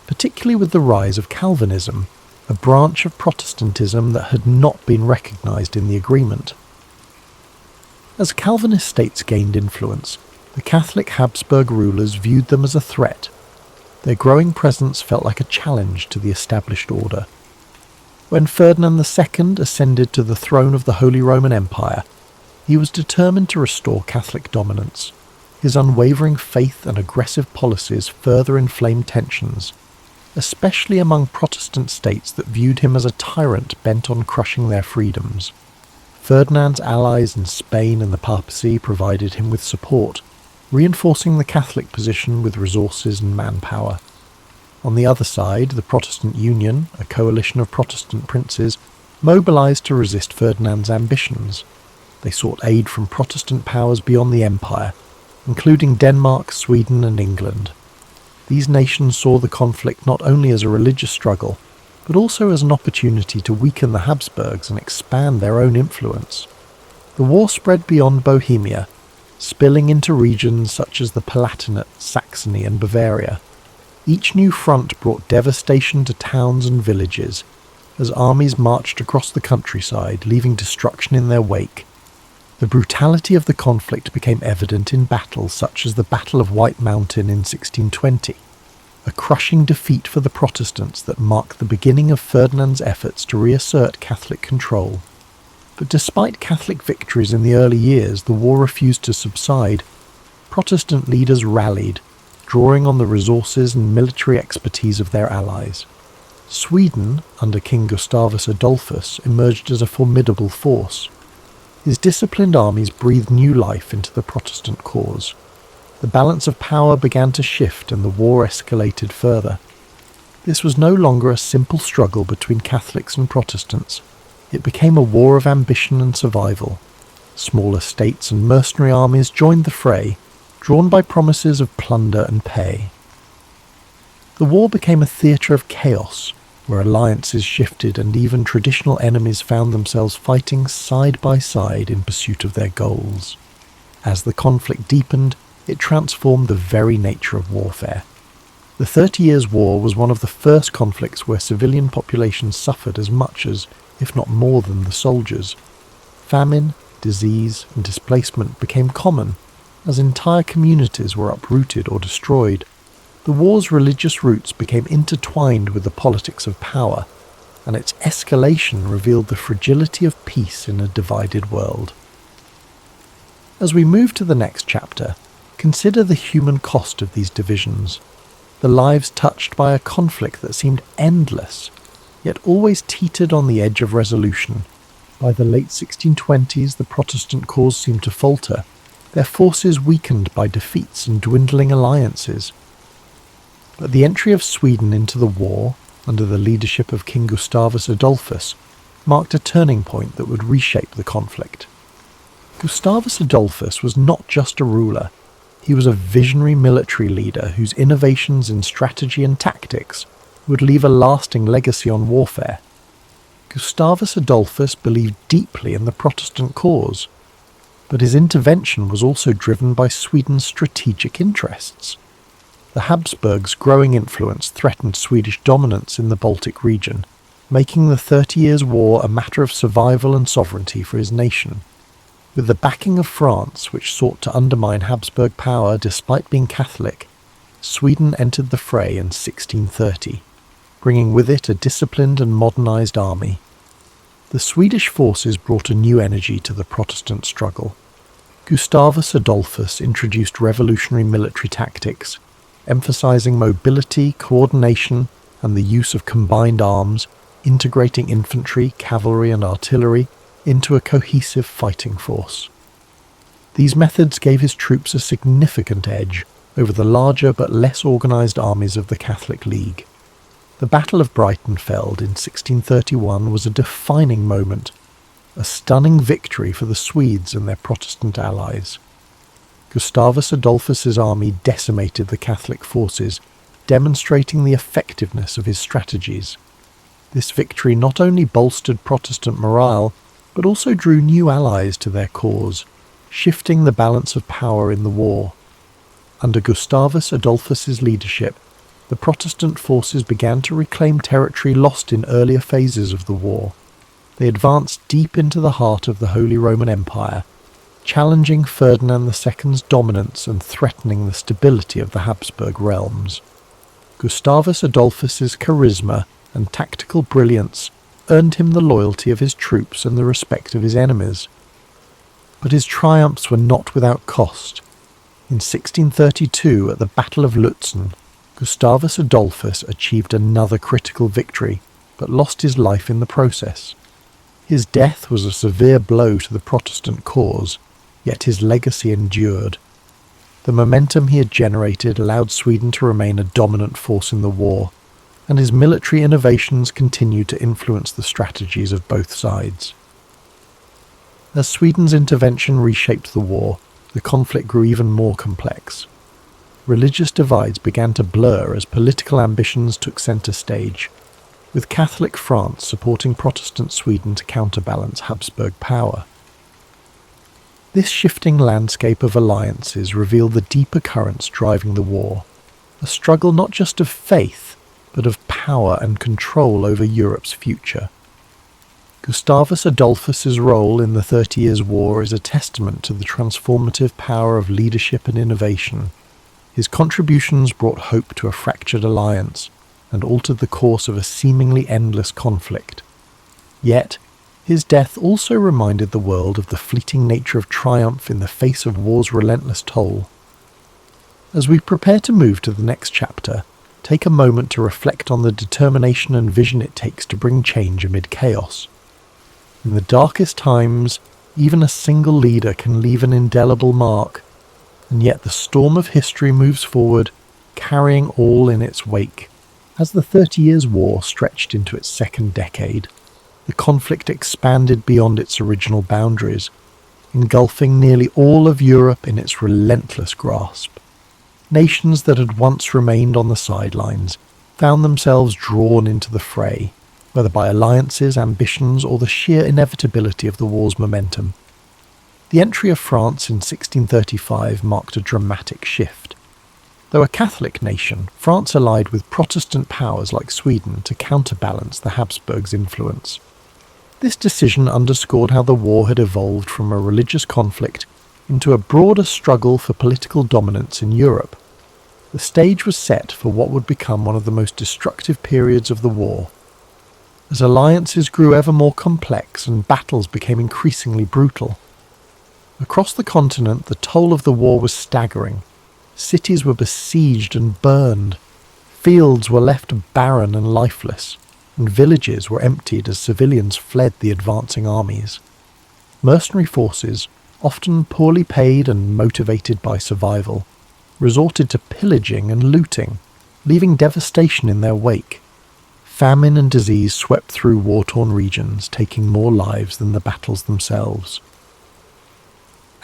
particularly with the rise of Calvinism, a branch of Protestantism that had not been recognised in the agreement. As Calvinist states gained influence, the Catholic Habsburg rulers viewed them as a threat. Their growing presence felt like a challenge to the established order. When Ferdinand II ascended to the throne of the Holy Roman Empire, he was determined to restore Catholic dominance. His unwavering faith and aggressive policies further inflamed tensions, especially among Protestant states that viewed him as a tyrant bent on crushing their freedoms. Ferdinand's allies in Spain and the papacy provided him with support, reinforcing the Catholic position with resources and manpower. On the other side, the Protestant Union, a coalition of Protestant princes, mobilized to resist Ferdinand's ambitions. They sought aid from Protestant powers beyond the empire, including Denmark, Sweden and England. These nations saw the conflict not only as a religious struggle, but also as an opportunity to weaken the Habsburgs and expand their own influence. The war spread beyond Bohemia, spilling into regions such as the Palatinate, Saxony and Bavaria. Each new front brought devastation to towns and villages, as armies marched across the countryside, leaving destruction in their wake. The brutality of the conflict became evident in battles such as the Battle of White Mountain in 1620, a crushing defeat for the Protestants that marked the beginning of Ferdinand's efforts to reassert Catholic control. But despite Catholic victories in the early years, the war refused to subside. Protestant leaders rallied, drawing on the resources and military expertise of their allies. Sweden, under King Gustavus Adolphus, emerged as a formidable force. His disciplined armies breathed new life into the Protestant cause. The balance of power began to shift and the war escalated further. This was no longer a simple struggle between Catholics and Protestants. It became a war of ambition and survival. Smaller states and mercenary armies joined the fray, drawn by promises of plunder and pay. The war became a theatre of chaos, where alliances shifted and even traditional enemies found themselves fighting side by side in pursuit of their goals. As the conflict deepened, it transformed the very nature of warfare. The 30 Years' War was one of the first conflicts where civilian populations suffered as much as, if not more than, the soldiers. Famine, disease, and displacement became common, as entire communities were uprooted or destroyed. The war's religious roots became intertwined with the politics of power, and its escalation revealed the fragility of peace in a divided world. As we move to the next chapter, consider the human cost of these divisions, the lives touched by a conflict that seemed endless, yet always teetered on the edge of resolution. By the late 1620s, the Protestant cause seemed to falter, their forces weakened by defeats and dwindling alliances. But the entry of Sweden into the war, under the leadership of King Gustavus Adolphus, marked a turning point that would reshape the conflict. Gustavus Adolphus was not just a ruler, he was a visionary military leader whose innovations in strategy and tactics would leave a lasting legacy on warfare. Gustavus Adolphus believed deeply in the Protestant cause, but his intervention was also driven by Sweden's strategic interests. The Habsburgs' growing influence threatened Swedish dominance in the Baltic region, making the 30 Years' War a matter of survival and sovereignty for his nation. With the backing of France, which sought to undermine Habsburg power despite being Catholic, Sweden entered the fray in 1630, bringing with it a disciplined and modernized army. The Swedish forces brought a new energy to the Protestant struggle. Gustavus Adolphus introduced revolutionary military tactics, emphasizing mobility, coordination, and the use of combined arms, integrating infantry, cavalry and artillery into a cohesive fighting force. These methods gave his troops a significant edge over the larger but less organised armies of the Catholic League. The Battle of Breitenfeld in 1631 was a defining moment, a stunning victory for the Swedes and their Protestant allies. Gustavus Adolphus's army decimated the Catholic forces, demonstrating the effectiveness of his strategies. This victory not only bolstered Protestant morale, but also drew new allies to their cause, shifting the balance of power in the war. Under Gustavus Adolphus's leadership, the Protestant forces began to reclaim territory lost in earlier phases of the war. They advanced deep into the heart of the Holy Roman Empire, challenging Ferdinand II's dominance and threatening the stability of the Habsburg realms. Gustavus Adolphus's charisma and tactical brilliance earned him the loyalty of his troops and the respect of his enemies. But his triumphs were not without cost. In 1632, at the Battle of Lutzen, Gustavus Adolphus achieved another critical victory, but lost his life in the process. His death was a severe blow to the Protestant cause, yet his legacy endured. The momentum he had generated allowed Sweden to remain a dominant force in the war, and his military innovations continued to influence the strategies of both sides. As Sweden's intervention reshaped the war, the conflict grew even more complex. Religious divides began to blur as political ambitions took centre stage, with Catholic France supporting Protestant Sweden to counterbalance Habsburg power. This shifting landscape of alliances revealed the deeper currents driving the war, a struggle not just of faith, but of power and control over Europe's future. Gustavus Adolphus's role in the 30 Years' War is a testament to the transformative power of leadership and innovation. His contributions brought hope to a fractured alliance and altered the course of a seemingly endless conflict. Yet, his death also reminded the world of the fleeting nature of triumph in the face of war's relentless toll. As we prepare to move to the next chapter, take a moment to reflect on the determination and vision it takes to bring change amid chaos. In the darkest times, even a single leader can leave an indelible mark, and yet the storm of history moves forward, carrying all in its wake. As the 30 Years' War stretched into its second decade, the conflict expanded beyond its original boundaries, engulfing nearly all of Europe in its relentless grasp. Nations that had once remained on the sidelines found themselves drawn into the fray, whether by alliances, ambitions, or the sheer inevitability of the war's momentum. The entry of France in 1635 marked a dramatic shift. Though a Catholic nation, France allied with Protestant powers like Sweden to counterbalance the Habsburgs' influence. This decision underscored how the war had evolved from a religious conflict into a broader struggle for political dominance in Europe. The stage was set for what would become one of the most destructive periods of the war. As alliances grew ever more complex and battles became increasingly brutal. Across the continent, the toll of the war was staggering. Cities were besieged and burned. Fields were left barren and lifeless, and villages were emptied as civilians fled the advancing armies. Mercenary forces, often poorly paid and motivated by survival, resorted to pillaging and looting, leaving devastation in their wake. Famine and disease swept through war-torn regions, taking more lives than the battles themselves.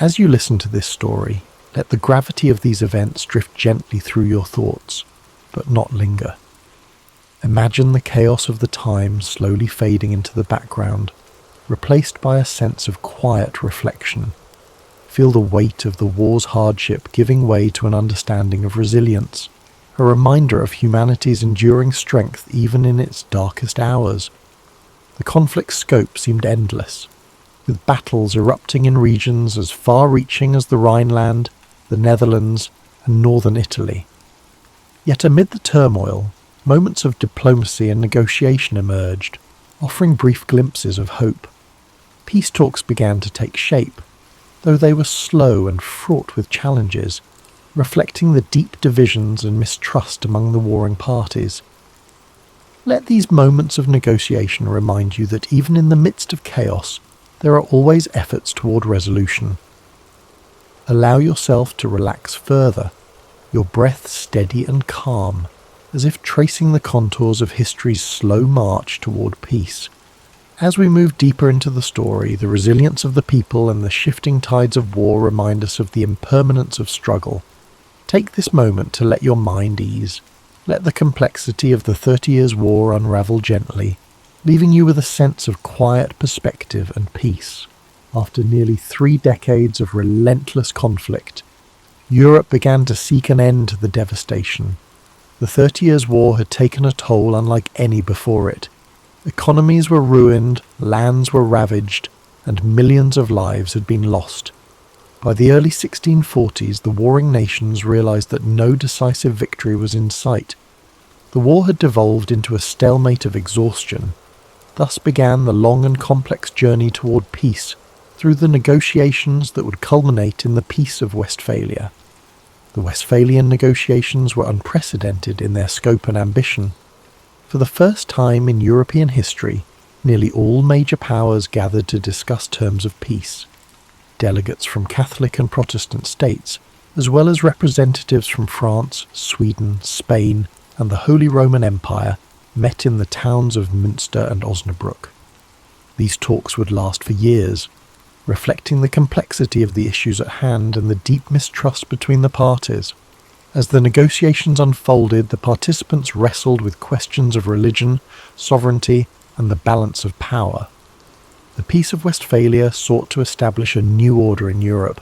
As you listen to this story, let the gravity of these events drift gently through your thoughts, but not linger. Imagine the chaos of the time slowly fading into the background, replaced by a sense of quiet reflection. Feel the weight of the war's hardship giving way to an understanding of resilience, a reminder of humanity's enduring strength even in its darkest hours. The conflict's scope seemed endless, with battles erupting in regions as far-reaching as the Rhineland, the Netherlands, and northern Italy. Yet amid the turmoil, moments of diplomacy and negotiation emerged, offering brief glimpses of hope. Peace talks began to take shape, though they were slow and fraught with challenges, reflecting the deep divisions and mistrust among the warring parties. Let these moments of negotiation remind you that even in the midst of chaos, there are always efforts toward resolution. Allow yourself to relax further, your breath steady and calm, as if tracing the contours of history's slow march toward peace. As we move deeper into the story, the resilience of the people and the shifting tides of war remind us of the impermanence of struggle. Take this moment to let your mind ease. Let the complexity of the 30 Years' War unravel gently, leaving you with a sense of quiet perspective and peace. After nearly 3 decades of relentless conflict, Europe began to seek an end to the devastation. The 30 Years' War had taken a toll unlike any before it. Economies were ruined, lands were ravaged, and millions of lives had been lost. By the early 1640s, the warring nations realized that no decisive victory was in sight. The war had devolved into a stalemate of exhaustion. Thus began the long and complex journey toward peace, through the negotiations that would culminate in the Peace of Westphalia. The Westphalian negotiations were unprecedented in their scope and ambition. For the first time in European history, nearly all major powers gathered to discuss terms of peace. Delegates from Catholic and Protestant states, as well as representatives from France, Sweden, Spain, and the Holy Roman Empire, met in the towns of Münster and Osnabrück. These talks would last for years, reflecting the complexity of the issues at hand and the deep mistrust between the parties. As the negotiations unfolded, the participants wrestled with questions of religion, sovereignty, and the balance of power. The Peace of Westphalia sought to establish a new order in Europe,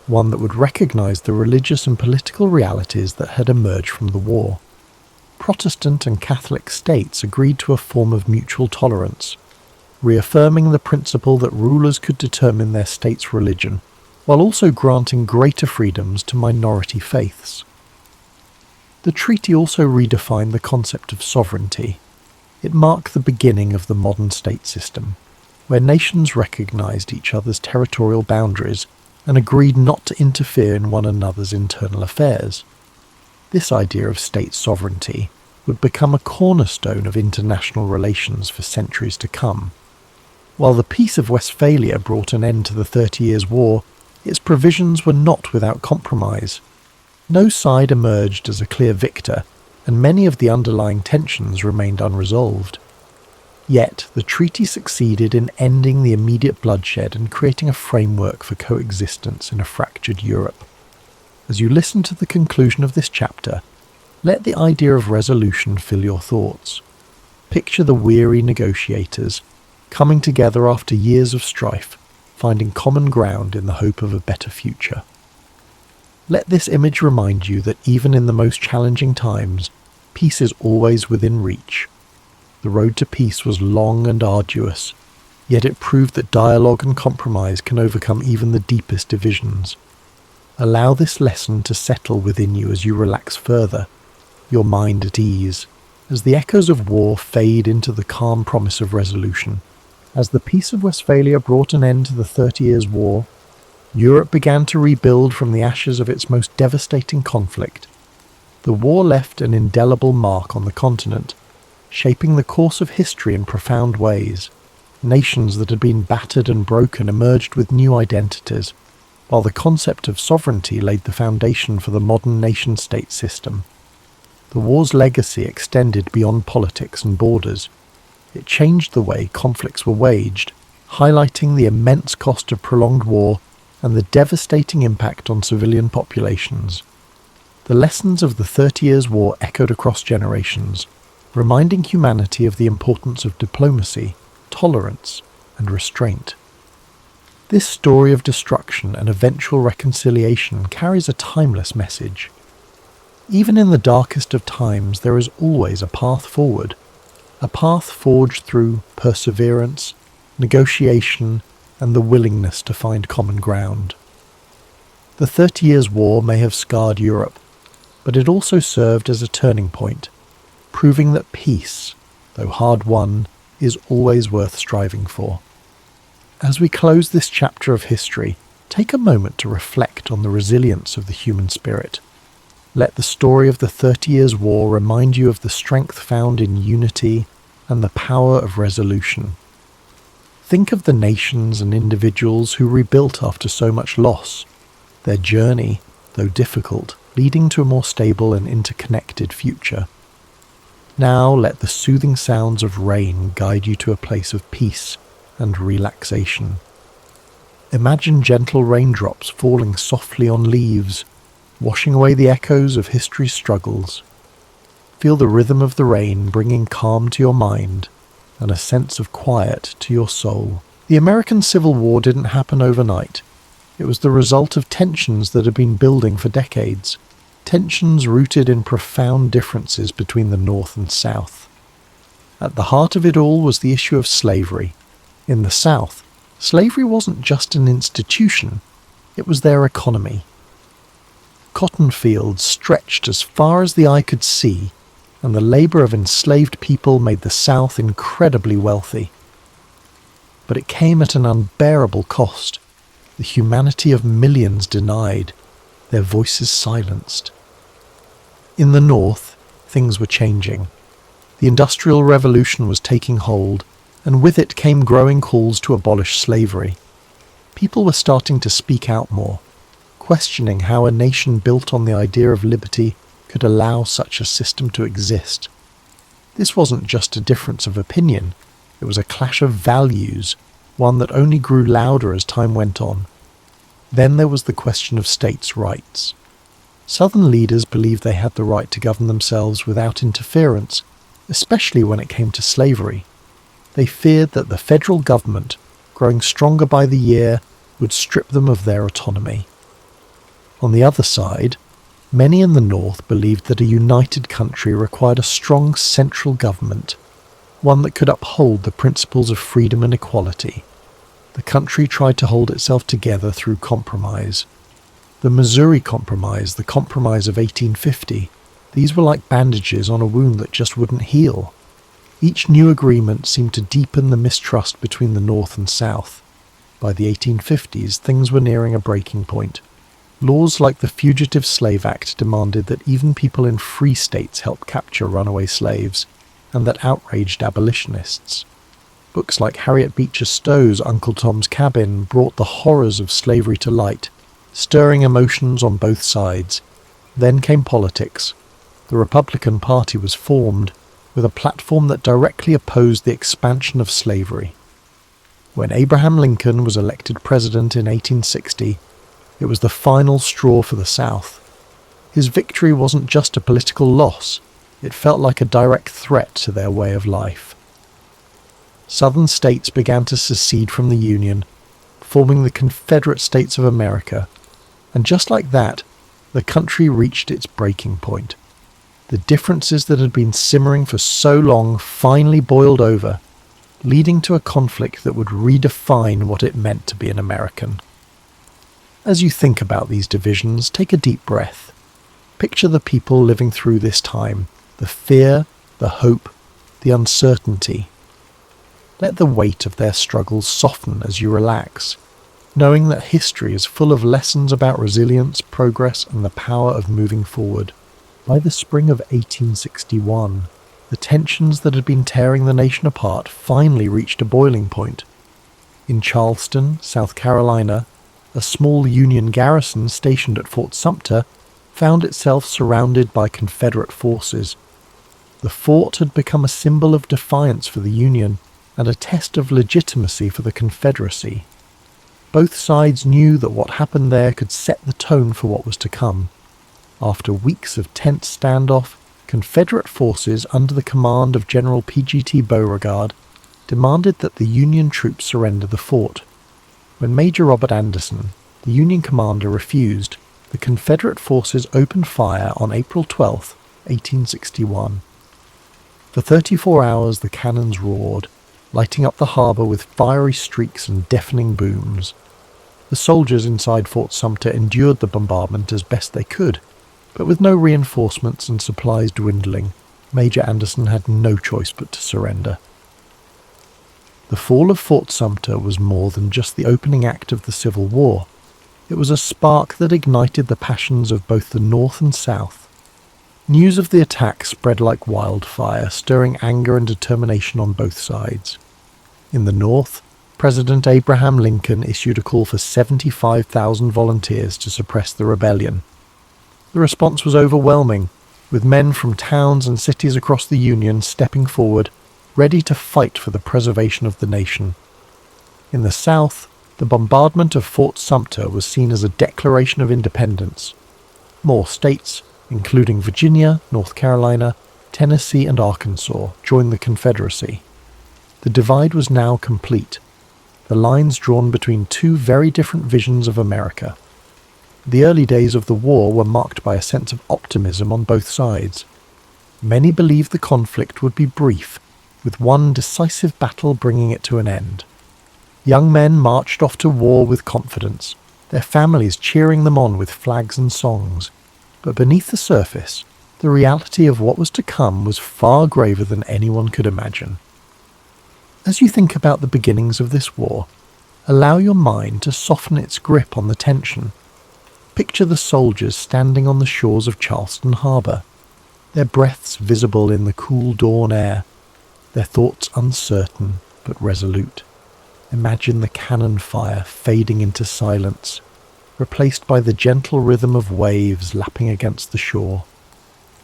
one that would recognize the religious and political realities that had emerged from the war. Protestant and Catholic states agreed to a form of mutual tolerance, reaffirming the principle that rulers could determine their state's religion, while also granting greater freedoms to minority faiths. The treaty also redefined the concept of sovereignty. It marked the beginning of the modern state system, where nations recognized each other's territorial boundaries and agreed not to interfere in one another's internal affairs. This idea of state sovereignty would become a cornerstone of international relations for centuries to come. While the Peace of Westphalia brought an end to the 30 Years' War, its provisions were not without compromise. No side emerged as a clear victor, and many of the underlying tensions remained unresolved. Yet, the treaty succeeded in ending the immediate bloodshed and creating a framework for coexistence in a fractured Europe. As you listen to the conclusion of this chapter, let the idea of resolution fill your thoughts. Picture the weary negotiators, coming together after years of strife, finding common ground in the hope of a better future. Let this image remind you that even in the most challenging times, peace is always within reach. The road to peace was long and arduous, yet it proved that dialogue and compromise can overcome even the deepest divisions. Allow this lesson to settle within you as you relax further, your mind at ease, as the echoes of war fade into the calm promise of resolution. As the Peace of Westphalia brought an end to the 30 Years' War, Europe began to rebuild from the ashes of its most devastating conflict. The war left an indelible mark on the continent, shaping the course of history in profound ways. Nations that had been battered and broken emerged with new identities, while the concept of sovereignty laid the foundation for the modern nation-state system. The war's legacy extended beyond politics and borders. It changed the way conflicts were waged, highlighting the immense cost of prolonged war and the devastating impact on civilian populations. The lessons of the 30 Years' War echoed across generations, reminding humanity of the importance of diplomacy, tolerance, and restraint. This story of destruction and eventual reconciliation carries a timeless message. Even in the darkest of times, there is always a path forward, a path forged through perseverance, negotiation, and the willingness to find common ground. The 30 Years' War may have scarred Europe, but it also served as a turning point, proving that peace, though hard won, is always worth striving for. As we close this chapter of history, take a moment to reflect on the resilience of the human spirit. Let the story of the 30 Years' War remind you of the strength found in unity and the power of resolution. Think of the nations and individuals who rebuilt after so much loss, their journey, though difficult, leading to a more stable and interconnected future. Now let the soothing sounds of rain guide you to a place of peace and relaxation. Imagine gentle raindrops falling softly on leaves, washing away the echoes of history's struggles. Feel the rhythm of the rain bringing calm to your mind and a sense of quiet to your soul. The American Civil War didn't happen overnight. It was the result of tensions that had been building for decades, tensions rooted in profound differences between the North and South. At the heart of it all was the issue of slavery. In the South, slavery wasn't just an institution, it was their economy. Cotton fields stretched as far as the eye could see, and the labor of enslaved people made the South incredibly wealthy. But it came at an unbearable cost, the humanity of millions denied, their voices silenced. In the North, things were changing. The Industrial Revolution was taking hold, and with it came growing calls to abolish slavery. People were starting to speak out more, questioning how a nation built on the idea of liberty could allow such a system to exist. This wasn't just a difference of opinion, it was a clash of values, one that only grew louder as time went on. Then there was the question of states' rights. Southern leaders believed they had the right to govern themselves without interference, especially when it came to slavery. They feared that the federal government, growing stronger by the year, would strip them of their autonomy. On the other side, many in the North believed that a united country required a strong central government, one that could uphold the principles of freedom and equality. The country tried to hold itself together through compromise. The Missouri Compromise, the Compromise of 1850, these were like bandages on a wound that just wouldn't heal. Each new agreement seemed to deepen the mistrust between the North and South. By the 1850s, things were nearing a breaking point. Laws like the Fugitive Slave Act demanded that even people in free states help capture runaway slaves, and that outraged abolitionists. Books like Harriet Beecher Stowe's Uncle Tom's Cabin brought the horrors of slavery to light, stirring emotions on both sides. Then came politics. The Republican Party was formed, with a platform that directly opposed the expansion of slavery. When Abraham Lincoln was elected president in 1860, it was the final straw for the South. His victory wasn't just a political loss, it felt like a direct threat to their way of life. Southern states began to secede from the Union, forming the Confederate States of America, and just like that, the country reached its breaking point. The differences that had been simmering for so long finally boiled over, leading to a conflict that would redefine what it meant to be an American. As you think about these divisions, take a deep breath. Picture the people living through this time, the fear, the hope, the uncertainty. Let the weight of their struggles soften as you relax, knowing that history is full of lessons about resilience, progress, and the power of moving forward. By the spring of 1861, the tensions that had been tearing the nation apart finally reached a boiling point. In Charleston, South Carolina, a small Union garrison stationed at Fort Sumter found itself surrounded by Confederate forces. The fort had become a symbol of defiance for the Union and a test of legitimacy for the Confederacy. Both sides knew that what happened there could set the tone for what was to come. After weeks of tense standoff, Confederate forces under the command of General P.G.T. Beauregard demanded that the Union troops surrender the fort. When Major Robert Anderson, the Union commander, refused, the Confederate forces opened fire on April 12, 1861. For 34 hours the cannons roared, lighting up the harbour with fiery streaks and deafening booms. The soldiers inside Fort Sumter endured the bombardment as best they could, but with no reinforcements and supplies dwindling, Major Anderson had no choice but to surrender. The fall of Fort Sumter was more than just the opening act of the Civil War. It was a spark that ignited the passions of both the North and South. News of the attack spread like wildfire, stirring anger and determination on both sides. In the North, President Abraham Lincoln issued a call for 75,000 volunteers to suppress the rebellion. The response was overwhelming, with men from towns and cities across the Union stepping forward, ready to fight for the preservation of the nation. In the South, the bombardment of Fort Sumter was seen as a declaration of independence. More states, including Virginia, North Carolina, Tennessee and Arkansas, joined the Confederacy. The divide was now complete, the lines drawn between two very different visions of America. The early days of the war were marked by a sense of optimism on both sides. Many believed the conflict would be brief, with one decisive battle bringing it to an end. Young men marched off to war with confidence, their families cheering them on with flags and songs. But beneath the surface, the reality of what was to come was far graver than anyone could imagine. As you think about the beginnings of this war, allow your mind to soften its grip on the tension. Picture the soldiers standing on the shores of Charleston Harbour, their breaths visible in the cool dawn air, their thoughts uncertain but resolute. Imagine the cannon fire fading into silence, replaced by the gentle rhythm of waves lapping against the shore.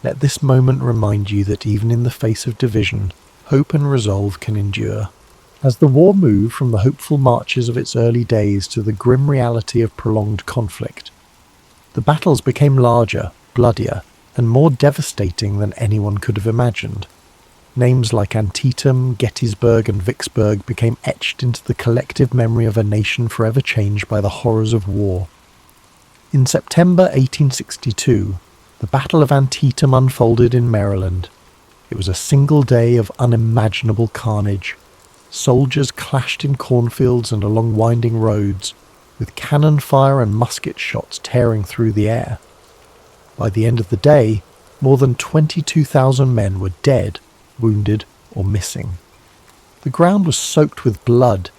Let this moment remind you that even in the face of division, hope and resolve can endure. As the war moved from the hopeful marches of its early days to the grim reality of prolonged conflict, the battles became larger, bloodier, and more devastating than anyone could have imagined. Names like Antietam, Gettysburg, and Vicksburg became etched into the collective memory of a nation forever changed by the horrors of war. In September 1862, the Battle of Antietam unfolded in Maryland. It was a single day of unimaginable carnage. Soldiers clashed in cornfields and along winding roads, with cannon fire and musket shots tearing through the air. By the end of the day, more than 22,000 men were dead, wounded, or missing. The ground was soaked with blood,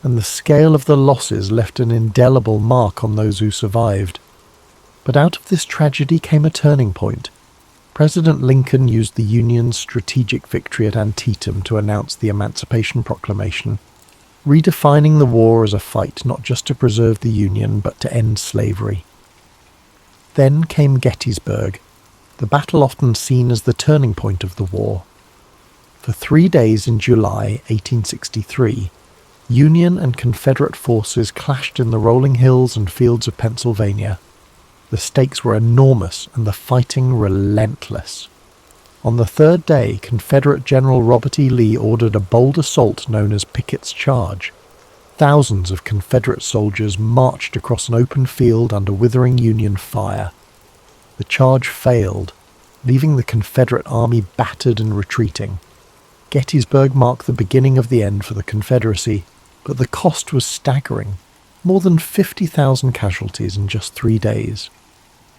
and the scale of the losses left an indelible mark on those who survived. But out of this tragedy came a turning point. President Lincoln used the Union's strategic victory at Antietam to announce the Emancipation Proclamation, redefining the war as a fight not just to preserve the Union but to end slavery. Then came Gettysburg, the battle often seen as the turning point of the war. For 3 days in July 1863, Union and Confederate forces clashed in the rolling hills and fields of Pennsylvania. The stakes were enormous and the fighting relentless. On the third day, Confederate General Robert E. Lee ordered a bold assault known as Pickett's Charge. Thousands of Confederate soldiers marched across an open field under withering Union fire. The charge failed, leaving the Confederate army battered and retreating. Gettysburg marked the beginning of the end for the Confederacy, but the cost was staggering. More than 50,000 casualties in just 3 days.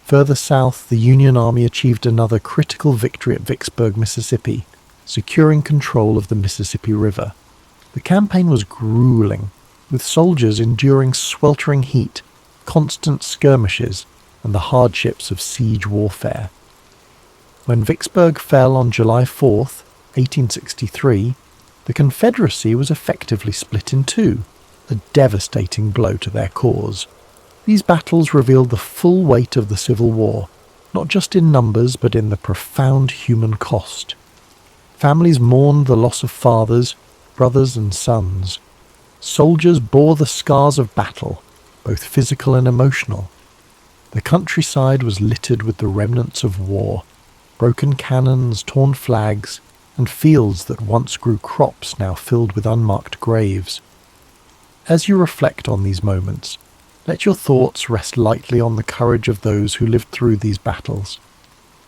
Further south, the Union Army achieved another critical victory at Vicksburg, Mississippi, securing control of the Mississippi River. The campaign was grueling, with soldiers enduring sweltering heat, constant skirmishes, and the hardships of siege warfare. When Vicksburg fell on July 4th, 1863, the Confederacy was effectively split in two, a devastating blow to their cause. These battles revealed the full weight of the Civil War, not just in numbers but in the profound human cost. Families mourned the loss of fathers, brothers and sons. Soldiers bore the scars of battle, both physical and emotional. The countryside was littered with the remnants of war, broken cannons, torn flags, and fields that once grew crops now filled with unmarked graves. As you reflect on these moments, let your thoughts rest lightly on the courage of those who lived through these battles.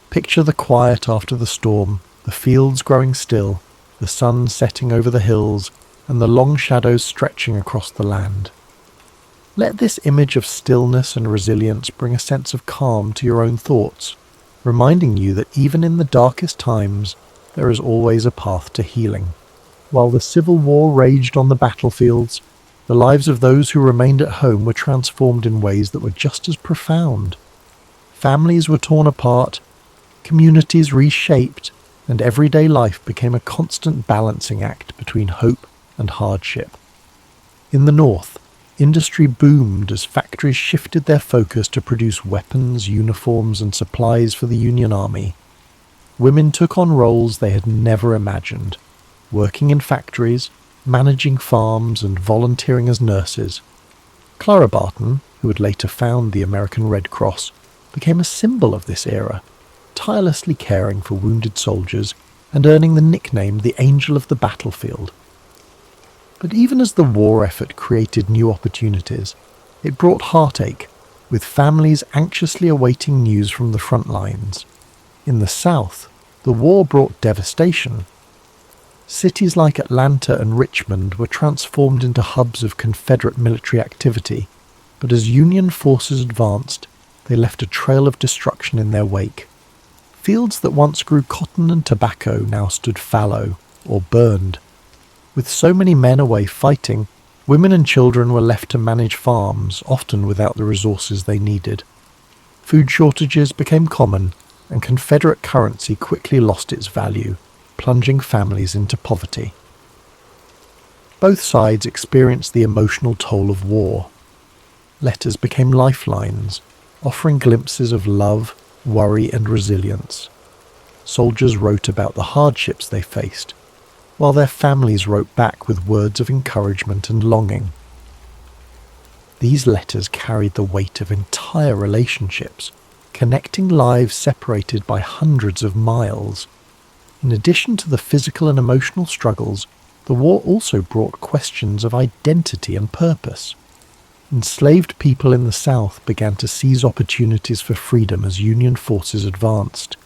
Picture the quiet after the storm, the fields growing still, the sun setting over the hills, and the long shadows stretching across the land. Let this image of stillness and resilience bring a sense of calm to your own thoughts, reminding you that even in the darkest times, there is always a path to healing. While the Civil War raged on the battlefields, the lives of those who remained at home were transformed in ways that were just as profound. Families were torn apart, communities reshaped, and everyday life became a constant balancing act between hope and hardship. In the north, industry boomed as factories shifted their focus to produce weapons, uniforms, and supplies for the Union Army. Women took on roles they had never imagined, working in factories, managing farms, and volunteering as nurses. Clara Barton, who would later found the American Red Cross, became a symbol of this era, tirelessly caring for wounded soldiers and earning the nickname the Angel of the Battlefield. But even as the war effort created new opportunities, it brought heartache, with families anxiously awaiting news from the front lines. In the South, the war brought devastation. Cities like Atlanta and Richmond were transformed into hubs of Confederate military activity, but as Union forces advanced, they left a trail of destruction in their wake. Fields that once grew cotton and tobacco now stood fallow or burned. With so many men away fighting, women and children were left to manage farms, often without the resources they needed. Food shortages became common, and Confederate currency quickly lost its value, plunging families into poverty. Both sides experienced the emotional toll of war. Letters became lifelines, offering glimpses of love, worry, and resilience. Soldiers wrote about the hardships they faced, while their families wrote back with words of encouragement and longing. These letters carried the weight of entire relationships, connecting lives separated by hundreds of miles. In addition to the physical and emotional struggles, the war also brought questions of identity and purpose. Enslaved people in the South began to seize opportunities for freedom as Union forces advanced.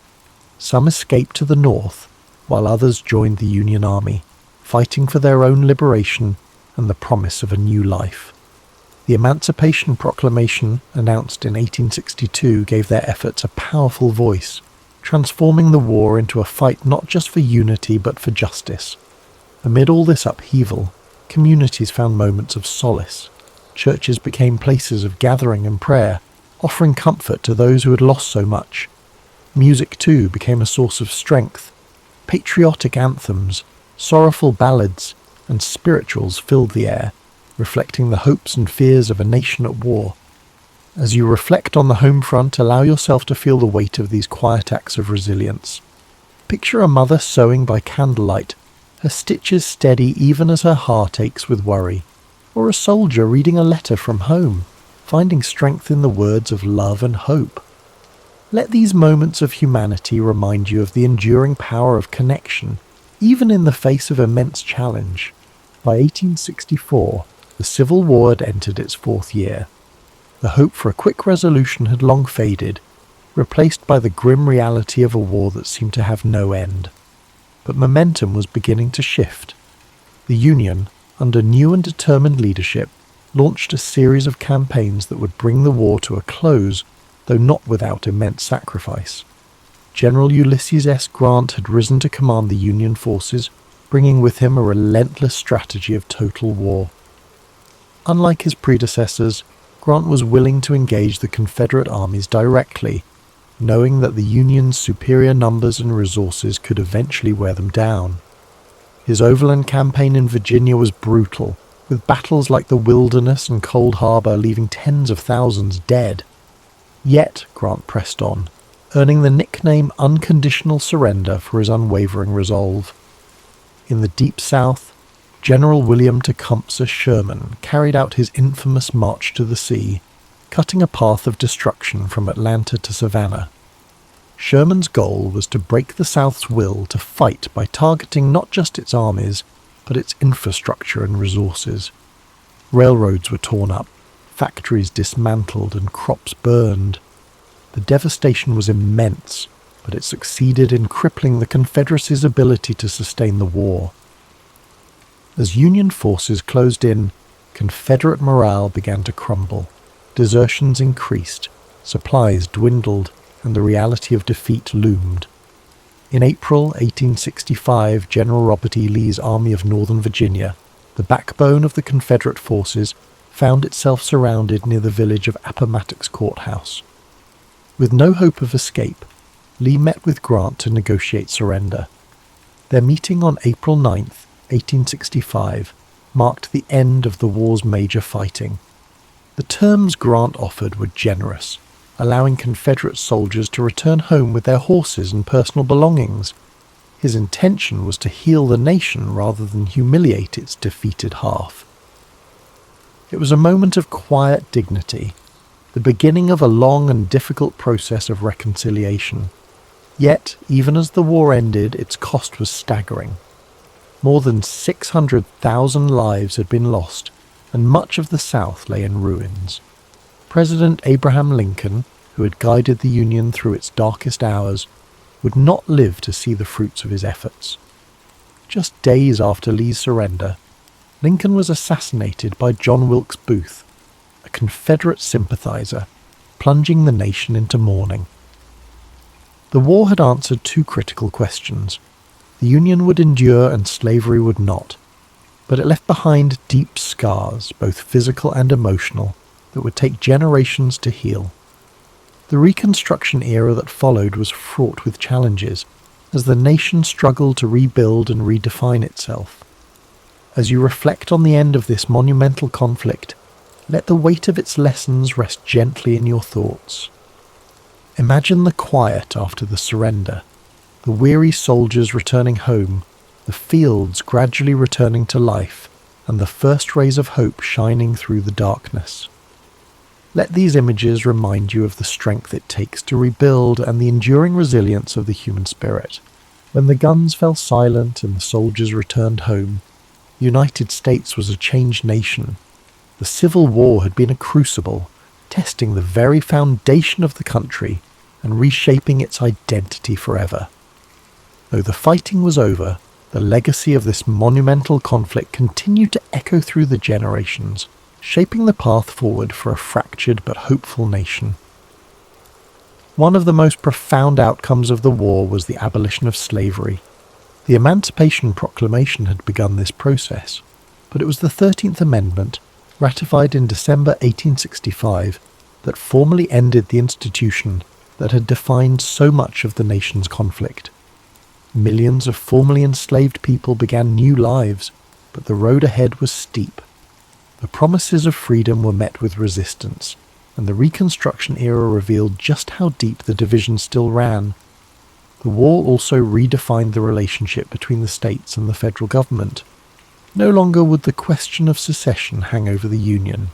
Some escaped to the North, while others joined the Union Army, fighting for their own liberation and the promise of a new life. The Emancipation Proclamation, announced in 1862, gave their efforts a powerful voice, transforming the war into a fight not just for unity but for justice. Amid all this upheaval, communities found moments of solace. Churches became places of gathering and prayer, offering comfort to those who had lost so much. Music, too, became a source of strength. Patriotic anthems, sorrowful ballads, and spirituals filled the air, reflecting the hopes and fears of a nation at war. As you reflect on the home front, allow yourself to feel the weight of these quiet acts of resilience. Picture a mother sewing by candlelight, her stitches steady even as her heart aches with worry, or a soldier reading a letter from home, finding strength in the words of love and hope. Let these moments of humanity remind you of the enduring power of connection, even in the face of immense challenge. By 1864, the Civil War had entered its fourth year. The hope for a quick resolution had long faded, replaced by the grim reality of a war that seemed to have no end. But momentum was beginning to shift. The Union, under new and determined leadership, launched a series of campaigns that would bring the war to a close, though not without immense sacrifice. General Ulysses S. Grant had risen to command the Union forces, bringing with him a relentless strategy of total war. Unlike his predecessors, Grant was willing to engage the Confederate armies directly, knowing that the Union's superior numbers and resources could eventually wear them down. His overland campaign in Virginia was brutal, with battles like the Wilderness and Cold Harbor leaving tens of thousands dead. Yet Grant pressed on, earning the nickname Unconditional Surrender for his unwavering resolve. In the Deep South, General William Tecumseh Sherman carried out his infamous March to the Sea, cutting a path of destruction from Atlanta to Savannah. Sherman's goal was to break the South's will to fight by targeting not just its armies, but its infrastructure and resources. Railroads were torn up, factories dismantled, and crops burned. The devastation was immense, but it succeeded in crippling the Confederacy's ability to sustain the war. As Union forces closed in, Confederate morale began to crumble. Desertions increased, supplies dwindled, and the reality of defeat loomed. In April 1865, General Robert E. Lee's Army of Northern Virginia, the backbone of the Confederate forces, found itself surrounded near the village of Appomattox Courthouse. With no hope of escape, Lee met with Grant to negotiate surrender. Their meeting on April 9th, 1865, marked the end of the war's major fighting. The terms Grant offered were generous, allowing Confederate soldiers to return home with their horses and personal belongings. His intention was to heal the nation rather than humiliate its defeated half. It was a moment of quiet dignity, the beginning of a long and difficult process of reconciliation. Yet, even as the war ended, its cost was staggering. More than 600,000 lives had been lost, and much of the South lay in ruins. President Abraham Lincoln, who had guided the Union through its darkest hours, would not live to see the fruits of his efforts. Just days after Lee's surrender, Lincoln was assassinated by John Wilkes Booth, a Confederate sympathizer, plunging the nation into mourning. The war had answered two critical questions. The Union would endure and slavery would not, but it left behind deep scars, both physical and emotional, that would take generations to heal. The Reconstruction era that followed was fraught with challenges, as the nation struggled to rebuild and redefine itself. As you reflect on the end of this monumental conflict, let the weight of its lessons rest gently in your thoughts. Imagine the quiet after the surrender, the weary soldiers returning home, the fields gradually returning to life, and the first rays of hope shining through the darkness. Let these images remind you of the strength it takes to rebuild and the enduring resilience of the human spirit. When the guns fell silent and the soldiers returned home, the United States was a changed nation. The Civil War had been a crucible, testing the very foundation of the country and reshaping its identity forever. Though the fighting was over, the legacy of this monumental conflict continued to echo through the generations, shaping the path forward for a fractured but hopeful nation. One of the most profound outcomes of the war was the abolition of slavery. The Emancipation Proclamation had begun this process, but it was the 13th Amendment, ratified in December 1865, that formally ended the institution that had defined so much of the nation's conflict. Millions of formerly enslaved people began new lives, but the road ahead was steep. The promises of freedom were met with resistance, and the Reconstruction era revealed just how deep the division still ran. The war also redefined the relationship between the states and the federal government. No longer would the question of secession hang over the Union.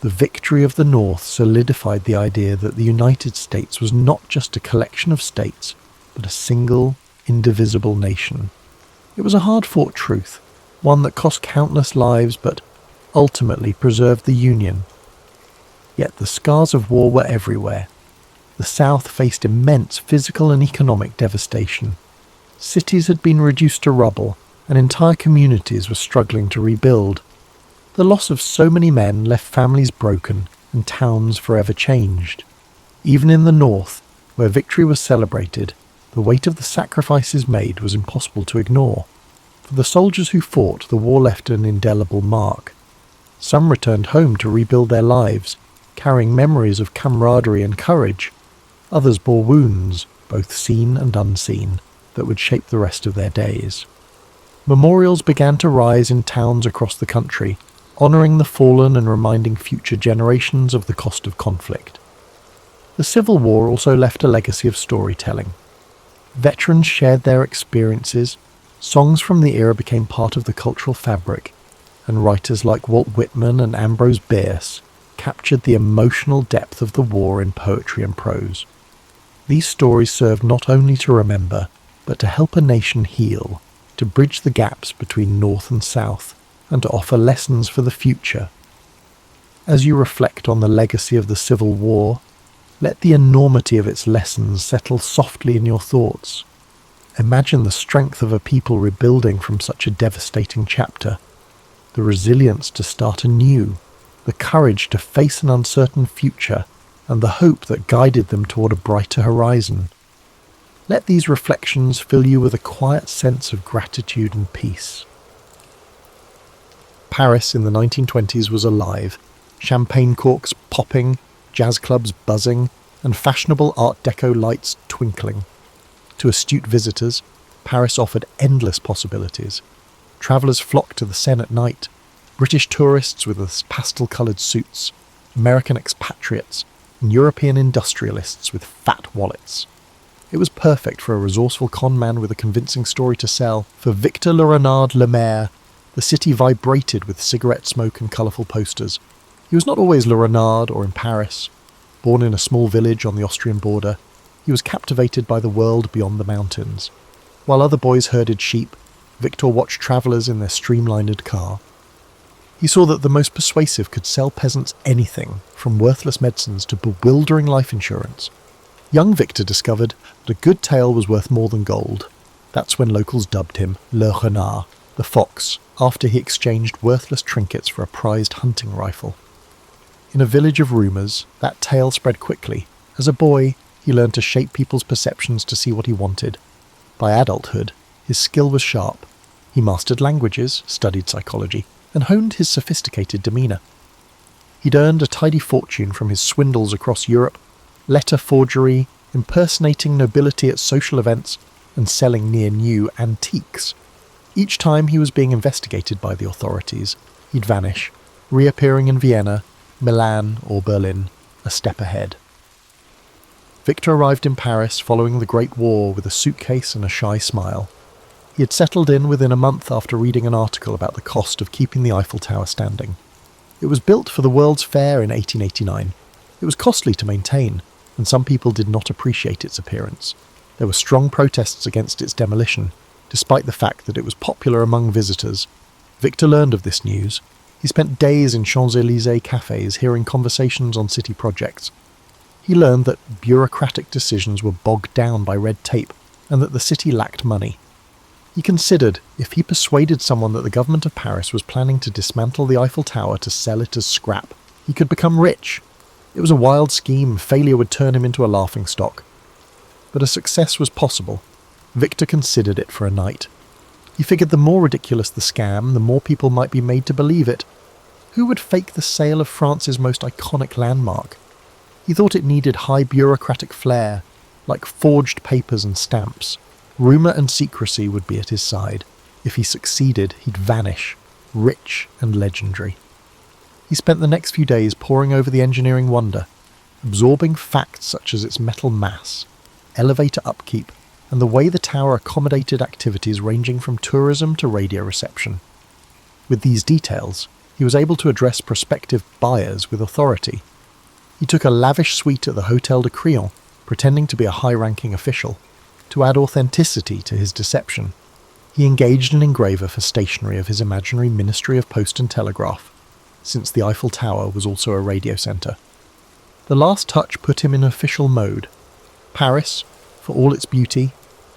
The victory of the North solidified the idea that the United States was not just a collection of states, but a single, indivisible nation. It was a hard-fought truth, one that cost countless lives but ultimately preserved the Union. Yet the scars of war were everywhere. The South faced immense physical and economic devastation. Cities had been reduced to rubble, and entire communities were struggling to rebuild. The loss of so many men left families broken and towns forever changed. Even in the North, where victory was celebrated, the weight of the sacrifices made was impossible to ignore. For the soldiers who fought, the war left an indelible mark. Some returned home to rebuild their lives, carrying memories of camaraderie and courage. Others bore wounds, both seen and unseen, that would shape the rest of their days. Memorials began to rise in towns across the country, honouring the fallen and reminding future generations of the cost of conflict. The Civil War also left a legacy of storytelling. Veterans shared their experiences, songs from the era became part of the cultural fabric, and writers like Walt Whitman and Ambrose Bierce captured the emotional depth of the war in poetry and prose. These stories served not only to remember, but to help a nation heal, to bridge the gaps between North and South, and to offer lessons for the future. As you reflect on the legacy of the Civil War, let the enormity of its lessons settle softly in your thoughts. Imagine the strength of a people rebuilding from such a devastating chapter, the resilience to start anew, the courage to face an uncertain future, and the hope that guided them toward a brighter horizon. Let these reflections fill you with a quiet sense of gratitude and peace. Paris in the 1920s was alive, champagne corks popping, jazz clubs buzzing, and fashionable Art Deco lights twinkling. To astute visitors, Paris offered endless possibilities. Travellers flocked to the Seine at night, British tourists with their pastel-coloured suits, American expatriates, and European industrialists with fat wallets. It was perfect for a resourceful con man with a convincing story to sell. For Victor Le Renard Le Maire, the city vibrated with cigarette smoke and colourful posters. He was not always Le Renard or in Paris. Born in a small village on the Austrian border, he was captivated by the world beyond the mountains. While other boys herded sheep, Victor watched travellers in their streamlined car. He saw that the most persuasive could sell peasants anything, from worthless medicines to bewildering life insurance. Young Victor discovered that a good tale was worth more than gold. That's when locals dubbed him Le Renard, the fox, after he exchanged worthless trinkets for a prized hunting rifle. In a village of rumours, that tale spread quickly. As a boy, he learned to shape people's perceptions to see what he wanted. By adulthood, his skill was sharp. He mastered languages, studied psychology, and honed his sophisticated demeanour. He'd earned a tidy fortune from his swindles across Europe, letter forgery, impersonating nobility at social events, and selling near-new antiques. Each time he was being investigated by the authorities, he'd vanish, reappearing in Vienna, Milan, or Berlin, a step ahead. Victor arrived in Paris following the Great War with a suitcase and a shy smile. He had settled in within a month after reading an article about the cost of keeping the Eiffel Tower standing. It was built for the World's Fair in 1889. It was costly to maintain, and some people did not appreciate its appearance. There were strong protests against its demolition, despite the fact that it was popular among visitors. Victor learned of this news. He spent days in Champs-Élysées cafes hearing conversations on city projects. He learned that bureaucratic decisions were bogged down by red tape and that the city lacked money. He considered if he persuaded someone that the government of Paris was planning to dismantle the Eiffel Tower to sell it as scrap, he could become rich. It was a wild scheme. Failure would turn him into a laughingstock. But a success was possible. Victor considered it for a night. He figured the more ridiculous the scam, the more people might be made to believe it. Who would fake the sale of France's most iconic landmark? He thought it needed high bureaucratic flair, like forged papers and stamps. Rumour and secrecy would be at his side. If he succeeded, he'd vanish, rich and legendary. He spent the next few days poring over the engineering wonder, absorbing facts such as its metal mass, elevator upkeep, and the way the tower accommodated activities ranging from tourism to radio reception. With these details, he was able to address prospective buyers with authority. He took a lavish suite at the Hôtel de Crillon, pretending to be a high-ranking official. To add authenticity to his deception, he engaged an engraver for stationery of his imaginary Ministry of Post and Telegraph, since the Eiffel Tower was also a radio centre. The last touch put him in official mode. Paris, for all its beauty,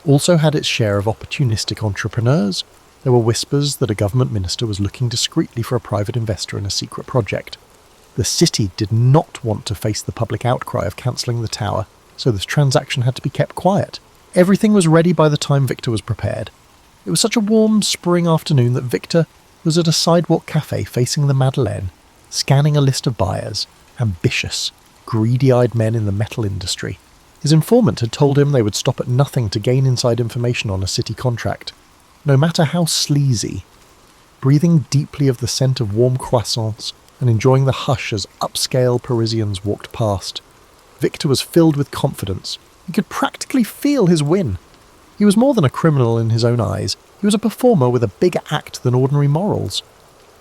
also had its share of opportunistic entrepreneurs. There were whispers that a government minister was looking discreetly for a private investor in a secret project. The city did not want to face the public outcry of cancelling the tower, so this transaction had to be kept quiet. Everything was ready by the time Victor was prepared. It was such a warm spring afternoon that Victor was at a sidewalk cafe facing the Madeleine, scanning a list of buyers, ambitious, greedy-eyed men in the metal industry. His informant had told him they would stop at nothing to gain inside information on a city contract, no matter how sleazy. Breathing deeply of the scent of warm croissants and enjoying the hush as upscale Parisians walked past, Victor was filled with confidence. He could practically feel his win. He was more than a criminal in his own eyes. He was a performer with a bigger act than ordinary morals.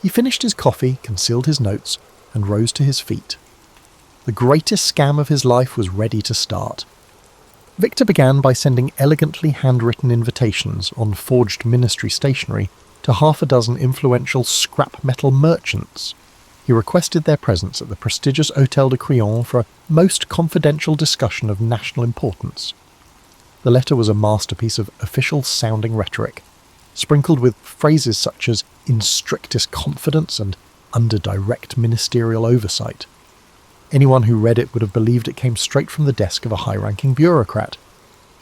He finished his coffee, concealed his notes, and rose to his feet. The greatest scam of his life was ready to start. Victor began by sending elegantly handwritten invitations on forged ministry stationery to half a dozen influential scrap metal merchants. He requested their presence at the prestigious Hôtel de Crillon for a most confidential discussion of national importance. The letter was a masterpiece of official-sounding rhetoric, sprinkled with phrases such as "in strictest confidence" and "under direct ministerial oversight." Anyone who read it would have believed it came straight from the desk of a high-ranking bureaucrat.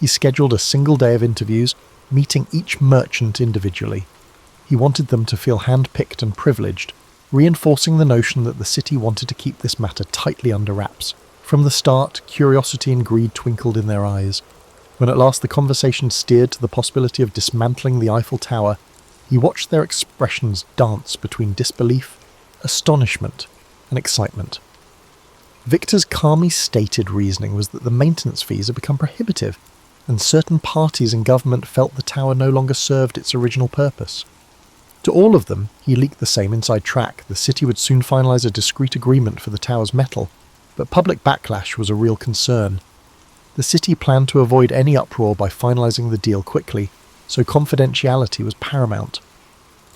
He scheduled a single day of interviews, meeting each merchant individually. He wanted them to feel hand-picked and privileged, reinforcing the notion that the city wanted to keep this matter tightly under wraps. From the start, curiosity and greed twinkled in their eyes. When at last the conversation steered to the possibility of dismantling the Eiffel Tower, he watched their expressions dance between disbelief, astonishment, and excitement. Victor's calmly stated reasoning was that the maintenance fees had become prohibitive, and certain parties in government felt the tower no longer served its original purpose. To all of them, he leaked the same inside track. The city would soon finalise a discreet agreement for the tower's metal, but public backlash was a real concern. The city planned to avoid any uproar by finalising the deal quickly, so confidentiality was paramount.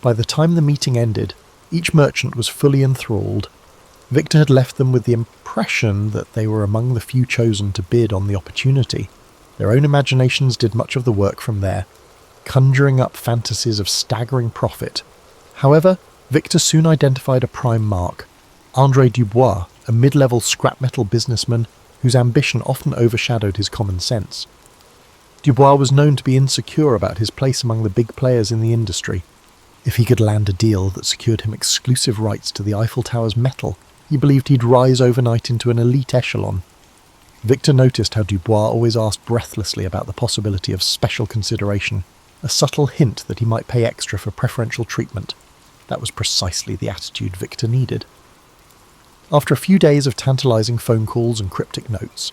By the time the meeting ended, each merchant was fully enthralled. Victor had left them with the impression that they were among the few chosen to bid on the opportunity. Their own imaginations did much of the work from there, conjuring up fantasies of staggering profit. However, Victor soon identified a prime mark: André Dubois, a mid-level scrap metal businessman whose ambition often overshadowed his common sense. Dubois was known to be insecure about his place among the big players in the industry. If he could land a deal that secured him exclusive rights to the Eiffel Tower's metal, he believed he'd rise overnight into an elite echelon. Victor noticed how Dubois always asked breathlessly about the possibility of special consideration, a subtle hint that he might pay extra for preferential treatment. That was precisely the attitude Victor needed. After a few days of tantalising phone calls and cryptic notes,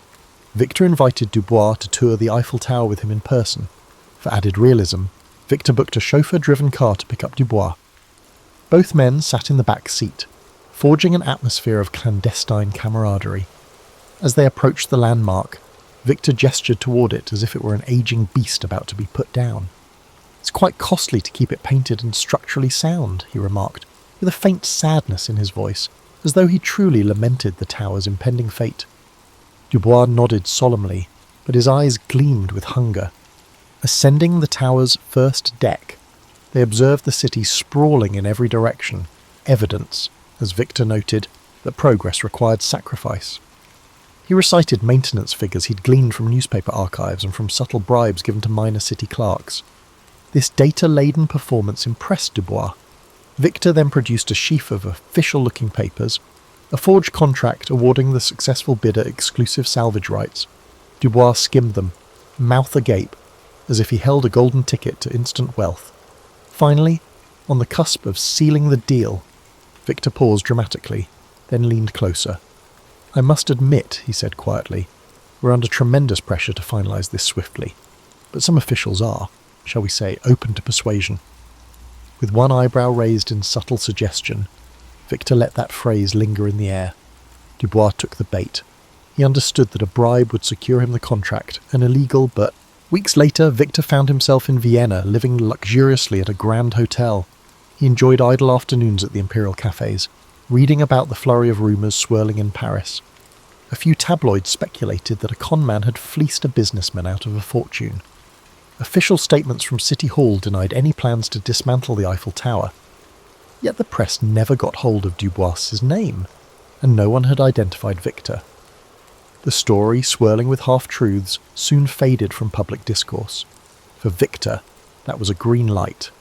Victor invited Dubois to tour the Eiffel Tower with him in person. For added realism, Victor booked a chauffeur-driven car to pick up Dubois. Both men sat in the back seat, forging an atmosphere of clandestine camaraderie. As they approached the landmark, Victor gestured toward it as if it were an aging beast about to be put down. "It's quite costly to keep it painted and structurally sound," he remarked, with a faint sadness in his voice, as though he truly lamented the tower's impending fate. Dubois nodded solemnly, but his eyes gleamed with hunger. Ascending the tower's first deck, they observed the city sprawling in every direction, evidence, as Victor noted, that progress required sacrifice. He recited maintenance figures he'd gleaned from newspaper archives and from subtle bribes given to minor city clerks. This data-laden performance impressed Dubois. Victor then produced a sheaf of official-looking papers, a forged contract awarding the successful bidder exclusive salvage rights. Dubois skimmed them, mouth agape, as if he held a golden ticket to instant wealth. Finally, on the cusp of sealing the deal, Victor paused dramatically, then leaned closer. "I must admit," he said quietly, "we're under tremendous pressure to finalise this swiftly. But some officials are, shall we say, open to persuasion." With one eyebrow raised in subtle suggestion, Victor let that phrase linger in the air. Dubois took the bait. He understood that a bribe would secure him the contract, an illegal but... Weeks later, Victor found himself in Vienna, living luxuriously at a grand hotel. He enjoyed idle afternoons at the imperial cafes, reading about the flurry of rumours swirling in Paris. A few tabloids speculated that a conman had fleeced a businessman out of a fortune. Official statements from City Hall denied any plans to dismantle the Eiffel Tower. Yet the press never got hold of Dubois's name, and no one had identified Victor. The story, swirling with half-truths, soon faded from public discourse. For Victor, that was a green light.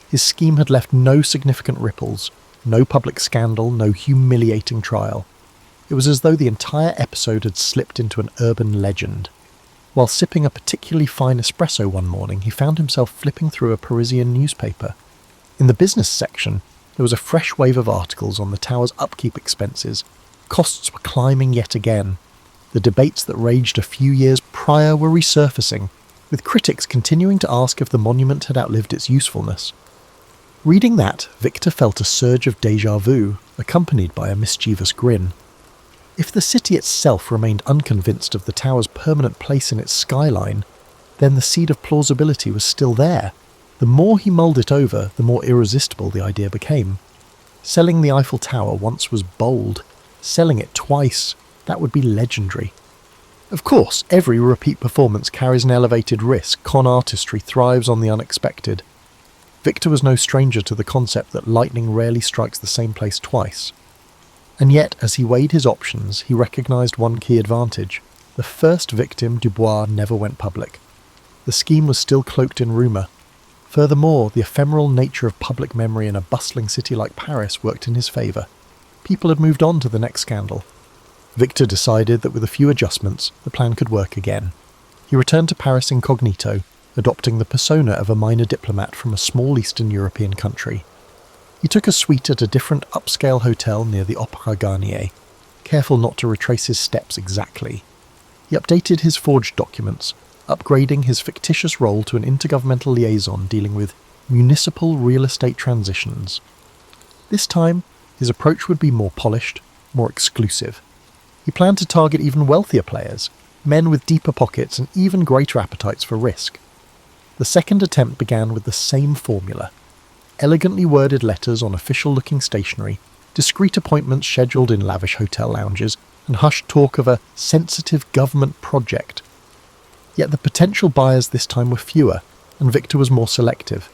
His scheme had left no significant ripples, no public scandal, no humiliating trial. It was as though the entire episode had slipped into an urban legend. While sipping a particularly fine espresso one morning, he found himself flipping through a Parisian newspaper. In the business section, there was a fresh wave of articles on the tower's upkeep expenses. Costs were climbing yet again. The debates that raged a few years prior were resurfacing, with critics continuing to ask if the monument had outlived its usefulness. Reading that, Victor felt a surge of déjà vu, accompanied by a mischievous grin. If the city itself remained unconvinced of the tower's permanent place in its skyline, then the seed of plausibility was still there. The more he mulled it over, the more irresistible the idea became. Selling the Eiffel Tower once was bold. Selling it twice, that would be legendary. Of course, every repeat performance carries an elevated risk. Con artistry thrives on the unexpected. Victor was no stranger to the concept that lightning rarely strikes the same place twice. And yet, as he weighed his options, he recognised one key advantage. The first victim, Dubois, never went public. The scheme was still cloaked in rumour. Furthermore, the ephemeral nature of public memory in a bustling city like Paris worked in his favour. People had moved on to the next scandal. Victor decided that with a few adjustments, the plan could work again. He returned to Paris incognito, adopting the persona of a minor diplomat from a small Eastern European country. He took a suite at a different upscale hotel near the Opéra Garnier, careful not to retrace his steps exactly. He updated his forged documents, upgrading his fictitious role to an intergovernmental liaison dealing with municipal real estate transitions. This time, his approach would be more polished, more exclusive. He planned to target even wealthier players, men with deeper pockets and even greater appetites for risk. The second attempt began with the same formula: elegantly worded letters on official-looking stationery, discreet appointments scheduled in lavish hotel lounges, and hushed talk of a sensitive government project. Yet the potential buyers this time were fewer, and Victor was more selective.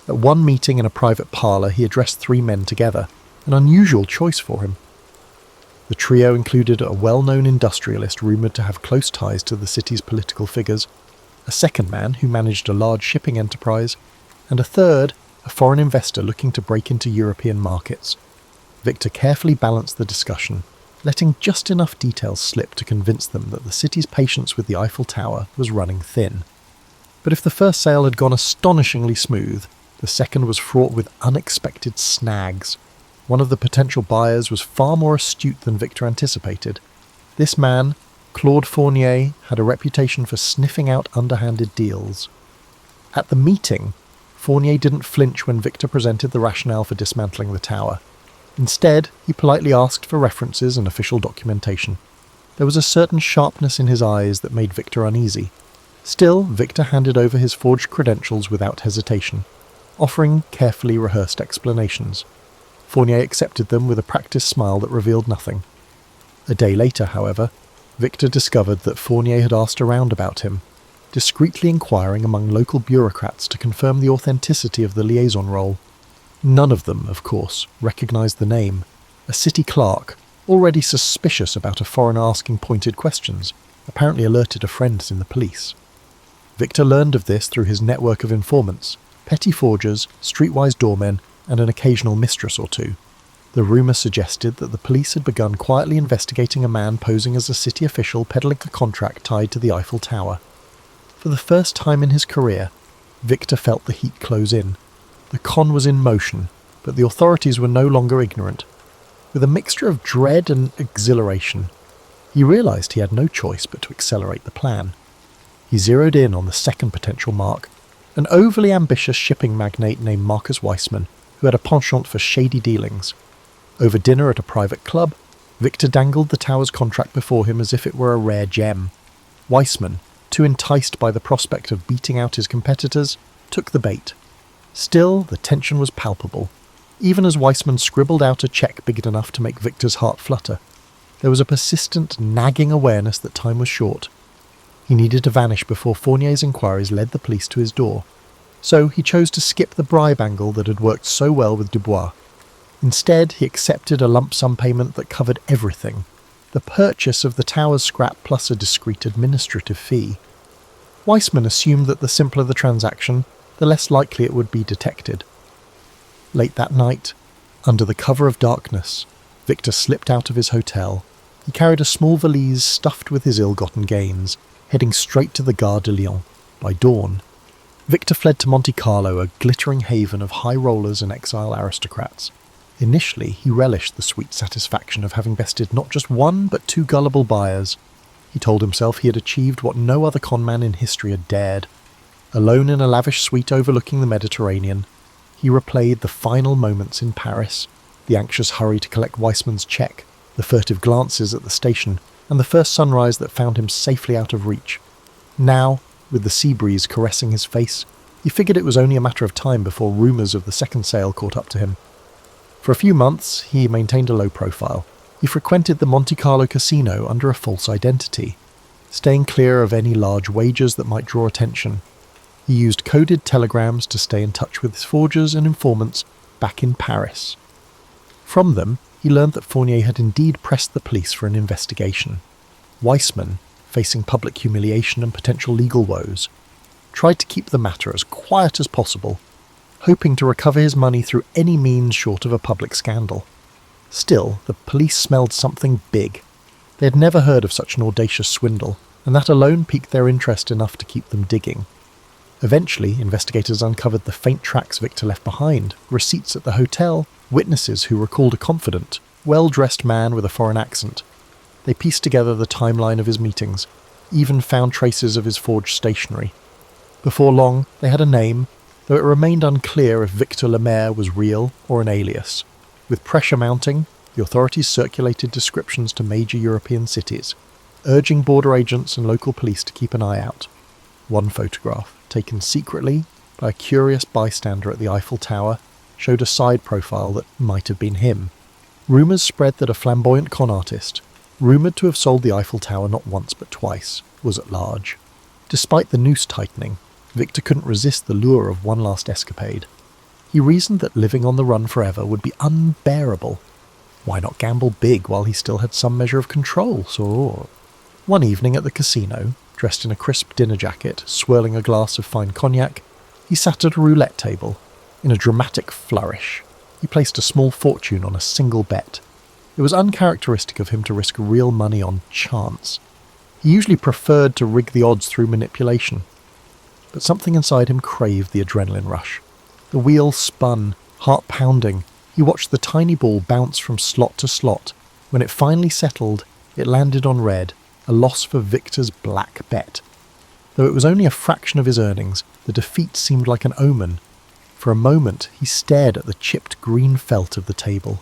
At one meeting in a private parlour, he addressed 3 men together, an unusual choice for him. The trio included a well-known industrialist rumoured to have close ties to the city's political figures, a second man who managed a large shipping enterprise, and a third, a foreign investor looking to break into European markets. Victor carefully balanced the discussion, letting just enough details slip to convince them that the city's patience with the Eiffel Tower was running thin. But if the first sale had gone astonishingly smooth, the second was fraught with unexpected snags. One of the potential buyers was far more astute than Victor anticipated. This man, Claude Fournier, had a reputation for sniffing out underhanded deals. At the meeting, Fournier didn't flinch when Victor presented the rationale for dismantling the tower. Instead, he politely asked for references and official documentation. There was a certain sharpness in his eyes that made Victor uneasy. Still, Victor handed over his forged credentials without hesitation, offering carefully rehearsed explanations. Fournier accepted them with a practiced smile that revealed nothing. A day later, however, Victor discovered that Fournier had asked around about him, discreetly inquiring among local bureaucrats to confirm the authenticity of the liaison role. None of them, of course, recognised the name. A city clerk, already suspicious about a foreigner asking pointed questions, apparently alerted a friend in the police. Victor learned of this through his network of informants, petty forgers, streetwise doormen, and an occasional mistress or two. The rumour suggested that the police had begun quietly investigating a man posing as a city official peddling a contract tied to the Eiffel Tower. For the first time in his career, Victor felt the heat close in. The con was in motion, but the authorities were no longer ignorant. With a mixture of dread and exhilaration, he realised he had no choice but to accelerate the plan. He zeroed in on the second potential mark, an overly ambitious shipping magnate named Marcus Weissman, who had a penchant for shady dealings. Over dinner at a private club, Victor dangled the tower's contract before him as if it were a rare gem. Weissman, too enticed by the prospect of beating out his competitors, took the bait. Still, the tension was palpable, even as Weissman scribbled out a cheque big enough to make Victor's heart flutter. There was a persistent, nagging awareness that time was short. He needed to vanish before Fournier's inquiries led the police to his door. So he chose to skip the bribe angle that had worked so well with Dubois. Instead, he accepted a lump sum payment that covered everything, the purchase of the tower's scrap plus a discreet administrative fee. Weissman assumed that the simpler the transaction, the less likely it would be detected. Late that night, under the cover of darkness, Victor slipped out of his hotel. He carried a small valise stuffed with his ill-gotten gains, heading straight to the Gare de Lyon. By dawn, Victor fled to Monte Carlo, a glittering haven of high rollers and exile aristocrats. Initially, he relished the sweet satisfaction of having bested not just one, but 2 gullible buyers. He told himself he had achieved what no other conman in history had dared. Alone in a lavish suite overlooking the Mediterranean, he replayed the final moments in Paris, the anxious hurry to collect Weissman's cheque, the furtive glances at the station, and the first sunrise that found him safely out of reach. Now, with the sea breeze caressing his face, he figured it was only a matter of time before rumours of the second sale caught up to him. For a few months, he maintained a low profile. He frequented the Monte Carlo casino under a false identity, staying clear of any large wagers that might draw attention. He used coded telegrams to stay in touch with his forgers and informants back in Paris. From them, he learned that Fournier had indeed pressed the police for an investigation. Weissman, facing public humiliation and potential legal woes, tried to keep the matter as quiet as possible, hoping to recover his money through any means short of a public scandal. Still, the police smelled something big. They had never heard of such an audacious swindle, and that alone piqued their interest enough to keep them digging. Eventually, investigators uncovered the faint tracks Victor left behind, receipts at the hotel, witnesses who recalled a confident, well-dressed man with a foreign accent. They pieced together the timeline of his meetings, even found traces of his forged stationery. Before long, they had a name, though it remained unclear if Victor Lemaire was real or an alias. With pressure mounting, the authorities circulated descriptions to major European cities, urging border agents and local police to keep an eye out. One photograph, taken secretly by a curious bystander at the Eiffel Tower, showed a side profile that might have been him. Rumours spread that a flamboyant con artist, rumoured to have sold the Eiffel Tower not once but twice, was at large. Despite the noose tightening, Victor couldn't resist the lure of one last escapade. He reasoned that living on the run forever would be unbearable. Why not gamble big while he still had some measure of control? So, one evening at the casino, dressed in a crisp dinner jacket, swirling a glass of fine cognac, he sat at a roulette table. In a dramatic flourish, he placed a small fortune on a single bet. It was uncharacteristic of him to risk real money on chance. He usually preferred to rig the odds through manipulation. But something inside him craved the adrenaline rush. The wheel spun, heart pounding. He watched the tiny ball bounce from slot to slot. When it finally settled, it landed on red, a loss for Victor's black bet. Though it was only a fraction of his earnings, the defeat seemed like an omen. For a moment, he stared at the chipped green felt of the table,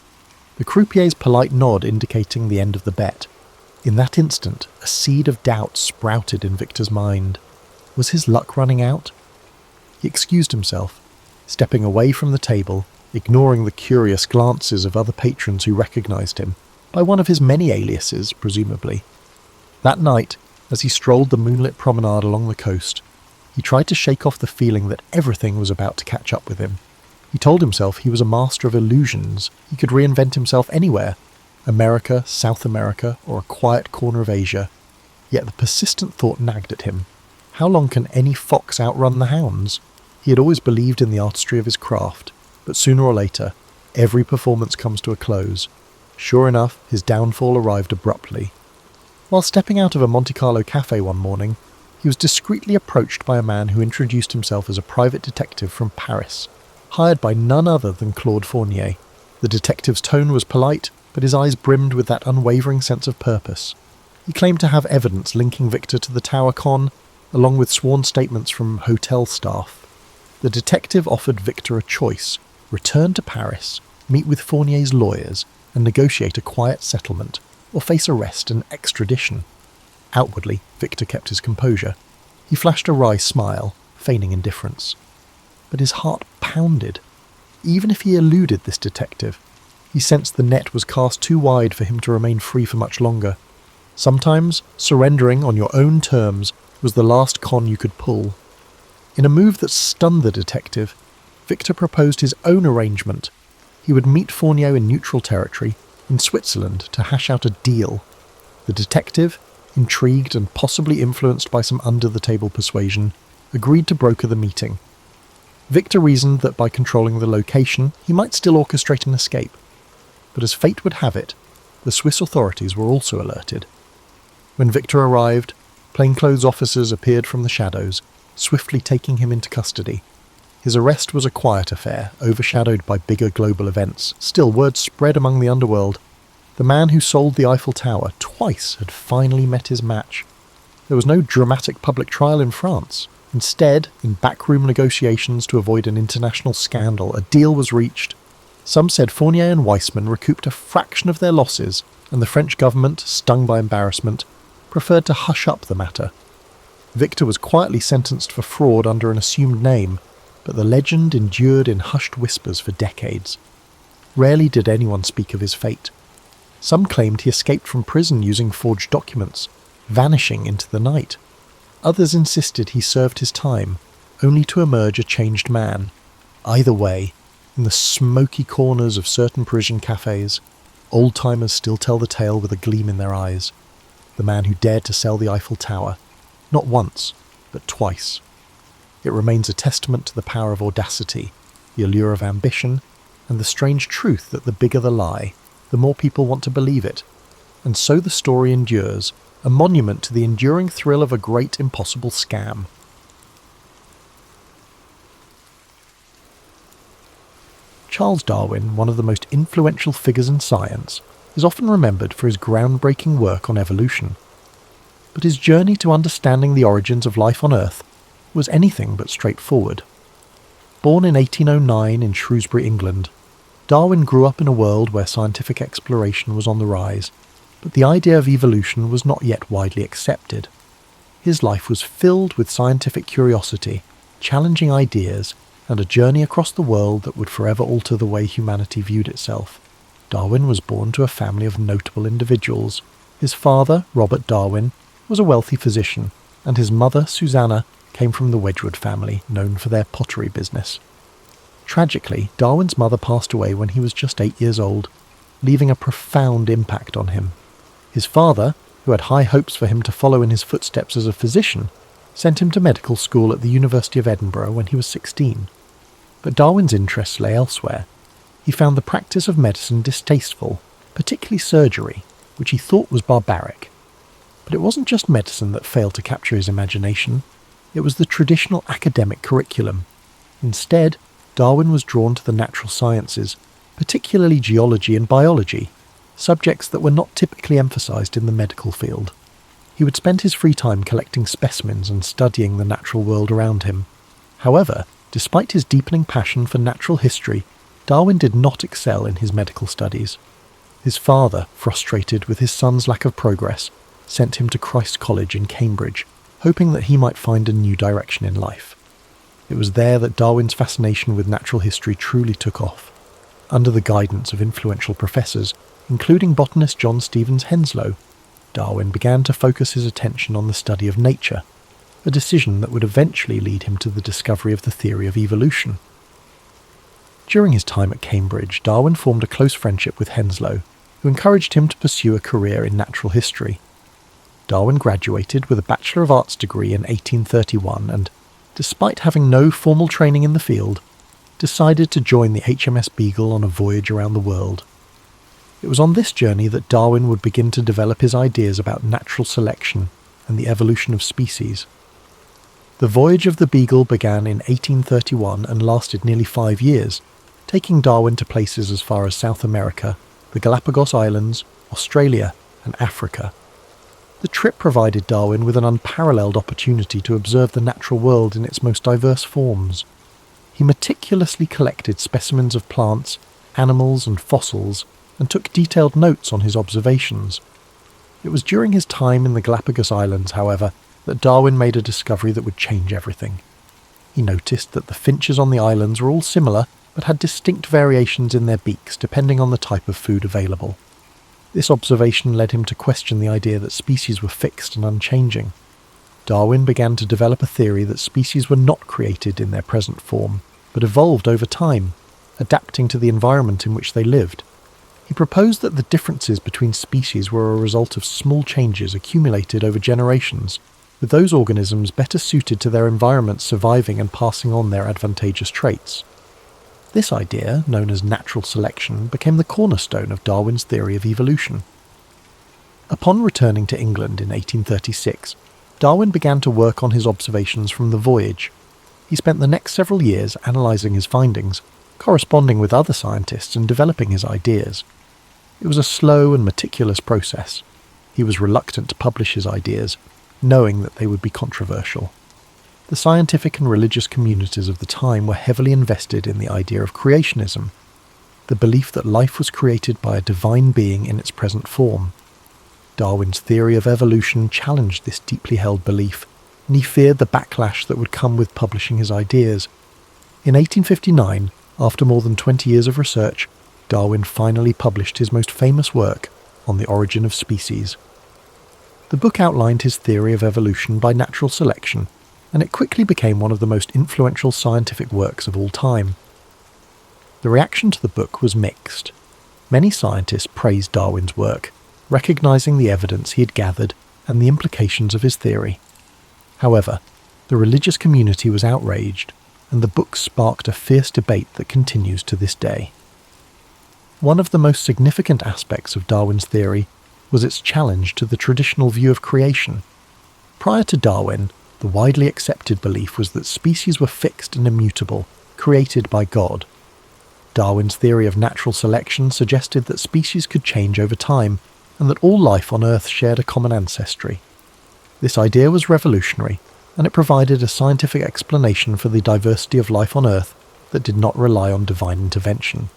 the croupier's polite nod indicating the end of the bet. In that instant, a seed of doubt sprouted in Victor's mind. Was his luck running out? He excused himself, stepping away from the table, ignoring the curious glances of other patrons who recognised him, by one of his many aliases, presumably. That night, as he strolled the moonlit promenade along the coast, he tried to shake off the feeling that everything was about to catch up with him. He told himself he was a master of illusions. He could reinvent himself anywhere, America, South America, or a quiet corner of Asia. Yet the persistent thought nagged at him. How long can any fox outrun the hounds? He had always believed in the artistry of his craft, but sooner or later, every performance comes to a close. Sure enough, his downfall arrived abruptly. While stepping out of a Monte Carlo cafe one morning, he was discreetly approached by a man who introduced himself as a private detective from Paris, hired by none other than Claude Fournier. The detective's tone was polite, but his eyes brimmed with that unwavering sense of purpose. He claimed to have evidence linking Victor to the Tower Con, along with sworn statements from hotel staff. The detective offered Victor a choice: return to Paris, meet with Fournier's lawyers, and negotiate a quiet settlement, or face arrest and extradition. Outwardly, Victor kept his composure. He flashed a wry smile, feigning indifference. But his heart pounded. Even if he eluded this detective, he sensed the net was cast too wide for him to remain free for much longer. Sometimes, surrendering on your own terms was the last con you could pull. In a move that stunned the detective, Victor proposed his own arrangement. He would meet Fournier in neutral territory, in Switzerland, to hash out a deal. The detective, intrigued and possibly influenced by some under-the-table persuasion, agreed to broker the meeting. Victor reasoned that by controlling the location, he might still orchestrate an escape. But as fate would have it, the Swiss authorities were also alerted. When Victor arrived, plainclothes officers appeared from the shadows, swiftly taking him into custody. His arrest was a quiet affair, overshadowed by bigger global events. Still, word spread among the underworld. The man who sold the Eiffel Tower twice had finally met his match. There was no dramatic public trial in France. Instead, in backroom negotiations to avoid an international scandal, a deal was reached. Some said Fournier and Weissman recouped a fraction of their losses, and the French government, stung by embarrassment, preferred to hush up the matter. Victor was quietly sentenced for fraud under an assumed name, but the legend endured in hushed whispers for decades. Rarely did anyone speak of his fate. Some claimed he escaped from prison using forged documents, vanishing into the night. Others insisted he served his time, only to emerge a changed man. Either way, in the smoky corners of certain Parisian cafes, old-timers still tell the tale with a gleam in their eyes. The man who dared to sell the Eiffel Tower, not once, but twice. It remains a testament to the power of audacity, the allure of ambition, and the strange truth that the bigger the lie, the more people want to believe it. And so the story endures, a monument to the enduring thrill of a great impossible scam. Charles Darwin, one of the most influential figures in science, is often remembered for his groundbreaking work on evolution. But his journey to understanding the origins of life on Earth was anything but straightforward. Born in 1809 in Shrewsbury, England, Darwin grew up in a world where scientific exploration was on the rise, but the idea of evolution was not yet widely accepted. His life was filled with scientific curiosity, challenging ideas, and a journey across the world that would forever alter the way humanity viewed itself. Darwin was born to a family of notable individuals. His father, Robert Darwin, was a wealthy physician, and his mother, Susanna, came from the Wedgwood family, known for their pottery business. Tragically, Darwin's mother passed away when he was just 8 years old, leaving a profound impact on him. His father, who had high hopes for him to follow in his footsteps as a physician, sent him to medical school at the University of Edinburgh when he was 16. But Darwin's interests lay elsewhere. He found the practice of medicine distasteful, particularly surgery, which he thought was barbaric. But it wasn't just medicine that failed to capture his imagination. It was the traditional academic curriculum. Instead, Darwin was drawn to the natural sciences, particularly geology and biology, subjects that were not typically emphasized in the medical field. He would spend his free time collecting specimens and studying the natural world around him. However, despite his deepening passion for natural history, Darwin did not excel in his medical studies. His father, frustrated with his son's lack of progress, sent him to Christ's College in Cambridge, hoping that he might find a new direction in life. It was there that Darwin's fascination with natural history truly took off. Under the guidance of influential professors, including botanist John Stevens Henslow, Darwin began to focus his attention on the study of nature, a decision that would eventually lead him to the discovery of the theory of evolution. During his time at Cambridge, Darwin formed a close friendship with Henslow, who encouraged him to pursue a career in natural history. Darwin graduated with a Bachelor of Arts degree in 1831 and, despite having no formal training in the field, decided to join the HMS Beagle on a voyage around the world. It was on this journey that Darwin would begin to develop his ideas about natural selection and the evolution of species. The voyage of the Beagle began in 1831 and lasted nearly 5 years, taking Darwin to places as far as South America, the Galapagos Islands, Australia, and Africa. The trip provided Darwin with an unparalleled opportunity to observe the natural world in its most diverse forms. He meticulously collected specimens of plants, animals, and fossils, and took detailed notes on his observations. It was during his time in the Galapagos Islands, however, that Darwin made a discovery that would change everything. He noticed that the finches on the islands were all similar, but had distinct variations in their beaks depending on the type of food available. This observation led him to question the idea that species were fixed and unchanging. Darwin began to develop a theory that species were not created in their present form, but evolved over time, adapting to the environment in which they lived. He proposed that the differences between species were a result of small changes accumulated over generations, with those organisms better suited to their environment surviving and passing on their advantageous traits. This idea, known as natural selection, became the cornerstone of Darwin's theory of evolution. Upon returning to England in 1836, Darwin began to work on his observations from the voyage. He spent the next several years analysing his findings, corresponding with other scientists and developing his ideas. It was a slow and meticulous process. He was reluctant to publish his ideas, knowing that they would be controversial. The scientific and religious communities of the time were heavily invested in the idea of creationism, the belief that life was created by a divine being in its present form. Darwin's theory of evolution challenged this deeply held belief, and he feared the backlash that would come with publishing his ideas. In 1859, after more than 20 years of research, Darwin finally published his most famous work on the origin of species. The book outlined his theory of evolution by natural selection, and it quickly became one of the most influential scientific works of all time. The reaction to the book was mixed. Many scientists praised Darwin's work, recognizing the evidence he had gathered and the implications of his theory. However, the religious community was outraged, and the book sparked a fierce debate that continues to this day. One of the most significant aspects of Darwin's theory was its challenge to the traditional view of creation. Prior to Darwin, the widely accepted belief was that species were fixed and immutable, created by God. Darwin's theory of natural selection suggested that species could change over time, and that all life on Earth shared a common ancestry. This idea was revolutionary, and it provided a scientific explanation for the diversity of life on Earth that did not rely on divine intervention.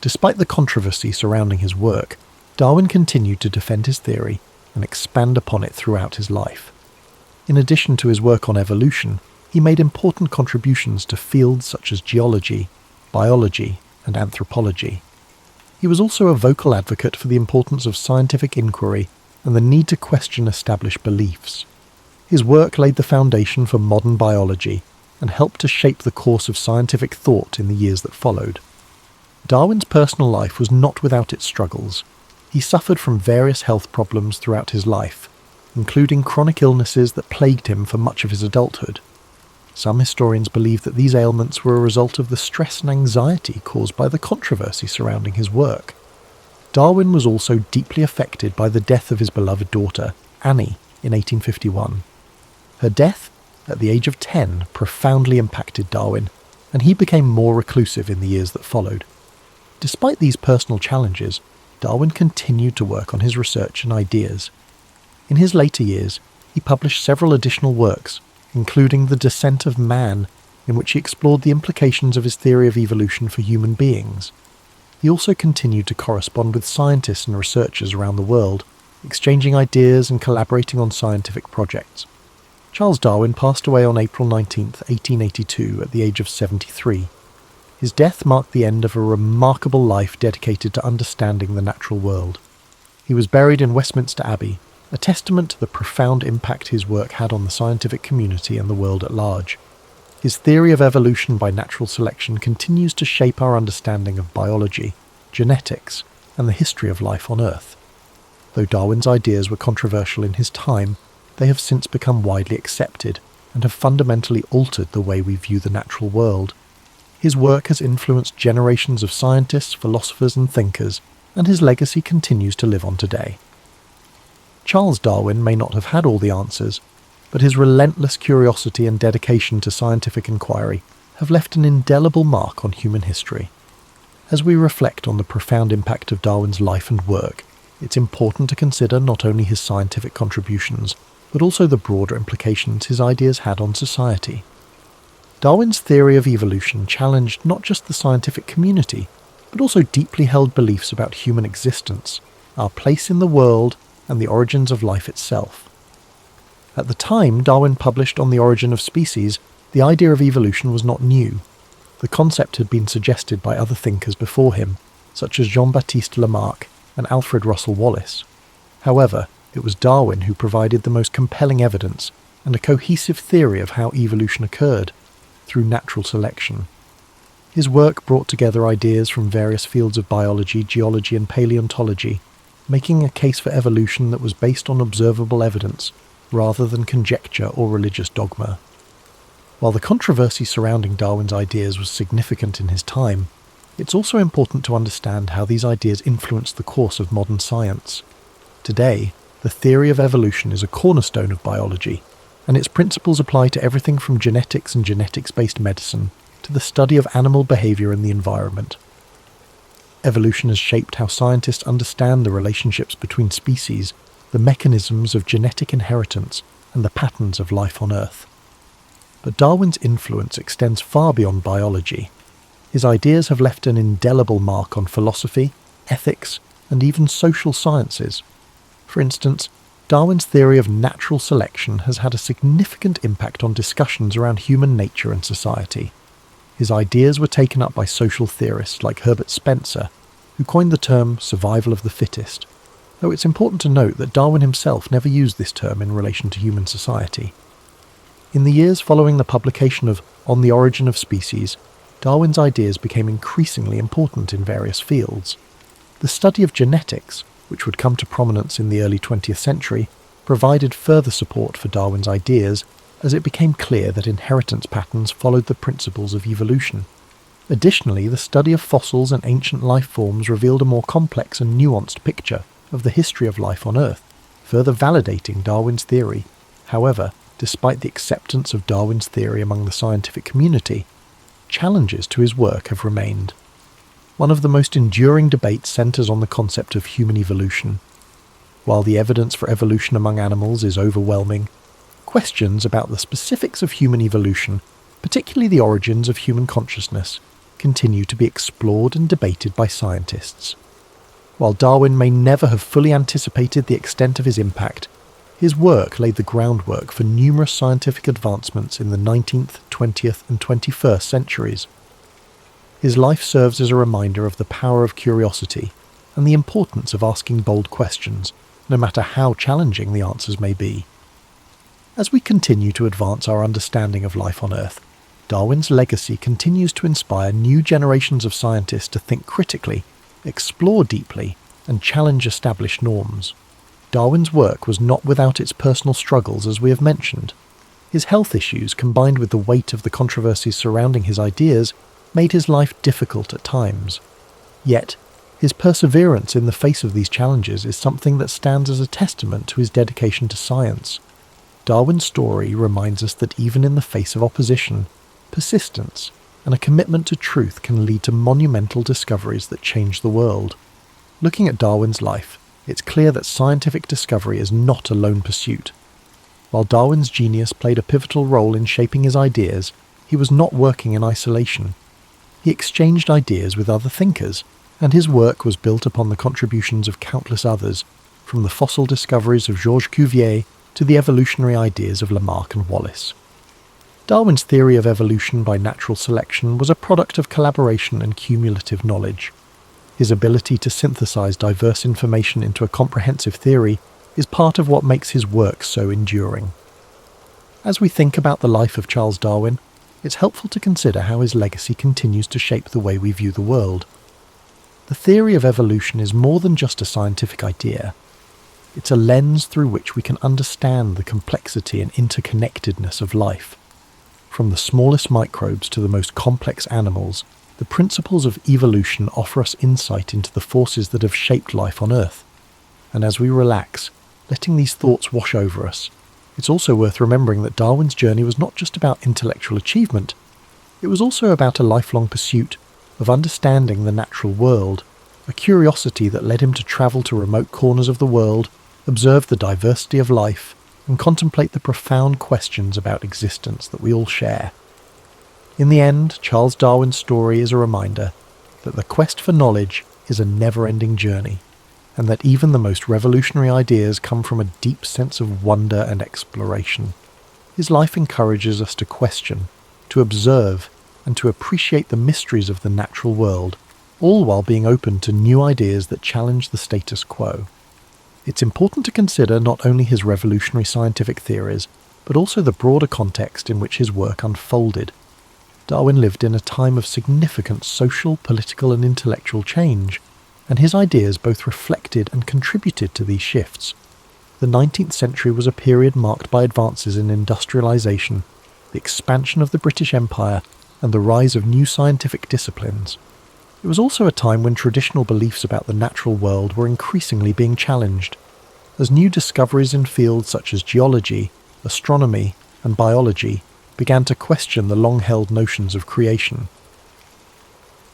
Despite the controversy surrounding his work, Darwin continued to defend his theory and expand upon it throughout his life. In addition to his work on evolution, he made important contributions to fields such as geology, biology, and anthropology. He was also a vocal advocate for the importance of scientific inquiry and the need to question established beliefs. His work laid the foundation for modern biology and helped to shape the course of scientific thought in the years that followed. Darwin's personal life was not without its struggles. He suffered from various health problems throughout his life, including chronic illnesses that plagued him for much of his adulthood. Some historians believe that these ailments were a result of the stress and anxiety caused by the controversy surrounding his work. Darwin was also deeply affected by the death of his beloved daughter, Annie, in 1851. Her death, at the age of 10, profoundly impacted Darwin, and he became more reclusive in the years that followed. Despite these personal challenges, Darwin continued to work on his research and ideas. In his later years, he published several additional works, including The Descent of Man, in which he explored the implications of his theory of evolution for human beings. He also continued to correspond with scientists and researchers around the world, exchanging ideas and collaborating on scientific projects. Charles Darwin passed away on April 19, 1882, at the age of 73. His death marked the end of a remarkable life dedicated to understanding the natural world. He was buried in Westminster Abbey, a testament to the profound impact his work had on the scientific community and the world at large. His theory of evolution by natural selection continues to shape our understanding of biology, genetics, and the history of life on Earth. Though Darwin's ideas were controversial in his time, they have since become widely accepted and have fundamentally altered the way we view the natural world. His work has influenced generations of scientists, philosophers, and thinkers, and his legacy continues to live on today. Charles Darwin may not have had all the answers, but his relentless curiosity and dedication to scientific inquiry have left an indelible mark on human history. As we reflect on the profound impact of Darwin's life and work, it's important to consider not only his scientific contributions, but also the broader implications his ideas had on society. Darwin's theory of evolution challenged not just the scientific community, but also deeply held beliefs about human existence, our place in the world, and the origins of life itself. At the time Darwin published On the Origin of Species, the idea of evolution was not new. The concept had been suggested by other thinkers before him, such as Jean-Baptiste Lamarck and Alfred Russel Wallace. However, it was Darwin who provided the most compelling evidence and a cohesive theory of how evolution occurred, through natural selection. His work brought together ideas from various fields of biology, geology, and paleontology, making a case for evolution that was based on observable evidence, rather than conjecture or religious dogma. While the controversy surrounding Darwin's ideas was significant in his time, it's also important to understand how these ideas influenced the course of modern science. Today, the theory of evolution is a cornerstone of biology, and its principles apply to everything from genetics and genetics-based medicine to the study of animal behavior and the environment. Evolution has shaped how scientists understand the relationships between species, the mechanisms of genetic inheritance, and the patterns of life on Earth. But Darwin's influence extends far beyond biology. His ideas have left an indelible mark on philosophy, ethics, and even social sciences. For instance, Darwin's theory of natural selection has had a significant impact on discussions around human nature and society. His ideas were taken up by social theorists like Herbert Spencer, who coined the term survival of the fittest, though it's important to note that Darwin himself never used this term in relation to human society. In the years following the publication of On the Origin of Species, Darwin's ideas became increasingly important in various fields. The study of genetics, which would come to prominence in the early 20th century, provided further support for Darwin's ideas as it became clear that inheritance patterns followed the principles of evolution. Additionally, the study of fossils and ancient life forms revealed a more complex and nuanced picture, of the history of life on Earth, further validating Darwin's theory. However, despite the acceptance of Darwin's theory among the scientific community, challenges to his work have remained. One of the most enduring debates centres on the concept of human evolution. While the evidence for evolution among animals is overwhelming, questions about the specifics of human evolution, particularly the origins of human consciousness, continue to be explored and debated by scientists. While Darwin may never have fully anticipated the extent of his impact, his work laid the groundwork for numerous scientific advancements in the 19th, 20th and 21st centuries. His life serves as a reminder of the power of curiosity and the importance of asking bold questions, no matter how challenging the answers may be. As we continue to advance our understanding of life on Earth, Darwin's legacy continues to inspire new generations of scientists to think critically, explore deeply, and challenge established norms. Darwin's work was not without its personal struggles, as we have mentioned. His health issues, combined with the weight of the controversies surrounding his ideas, made his life difficult at times. Yet, his perseverance in the face of these challenges is something that stands as a testament to his dedication to science. Darwin's story reminds us that even in the face of opposition, persistence and a commitment to truth can lead to monumental discoveries that change the world. Looking at Darwin's life, it's clear that scientific discovery is not a lone pursuit. While Darwin's genius played a pivotal role in shaping his ideas, he was not working in isolation. He exchanged ideas with other thinkers, and his work was built upon the contributions of countless others, from the fossil discoveries of Georges Cuvier to the evolutionary ideas of Lamarck and Wallace. Darwin's theory of evolution by natural selection was a product of collaboration and cumulative knowledge. His ability to synthesize diverse information into a comprehensive theory is part of what makes his work so enduring. As we think about the life of Charles Darwin, it's helpful to consider how his legacy continues to shape the way we view the world. The theory of evolution is more than just a scientific idea. It's a lens through which we can understand the complexity and interconnectedness of life. From the smallest microbes to the most complex animals, the principles of evolution offer us insight into the forces that have shaped life on Earth. And as we relax, letting these thoughts wash over us, it's also worth remembering that Darwin's journey was not just about intellectual achievement, it was also about a lifelong pursuit of understanding the natural world, a curiosity that led him to travel to remote corners of the world, observe the diversity of life, and contemplate the profound questions about existence that we all share. In the end, Charles Darwin's story is a reminder that the quest for knowledge is a never-ending journey, and that even the most revolutionary ideas come from a deep sense of wonder and exploration. His life encourages us to question, to observe, and to appreciate the mysteries of the natural world, all while being open to new ideas that challenge the status quo. It's important to consider not only his revolutionary scientific theories, but also the broader context in which his work unfolded. Darwin lived in a time of significant social, political, and intellectual change, and his ideas both reflected and contributed to these shifts. The 19th century was a period marked by advances in industrialization, the expansion of the British Empire, and the rise of new scientific disciplines. It was also a time when traditional beliefs about the natural world were increasingly being challenged, as new discoveries in fields such as geology, astronomy, and biology began to question the long-held notions of creation.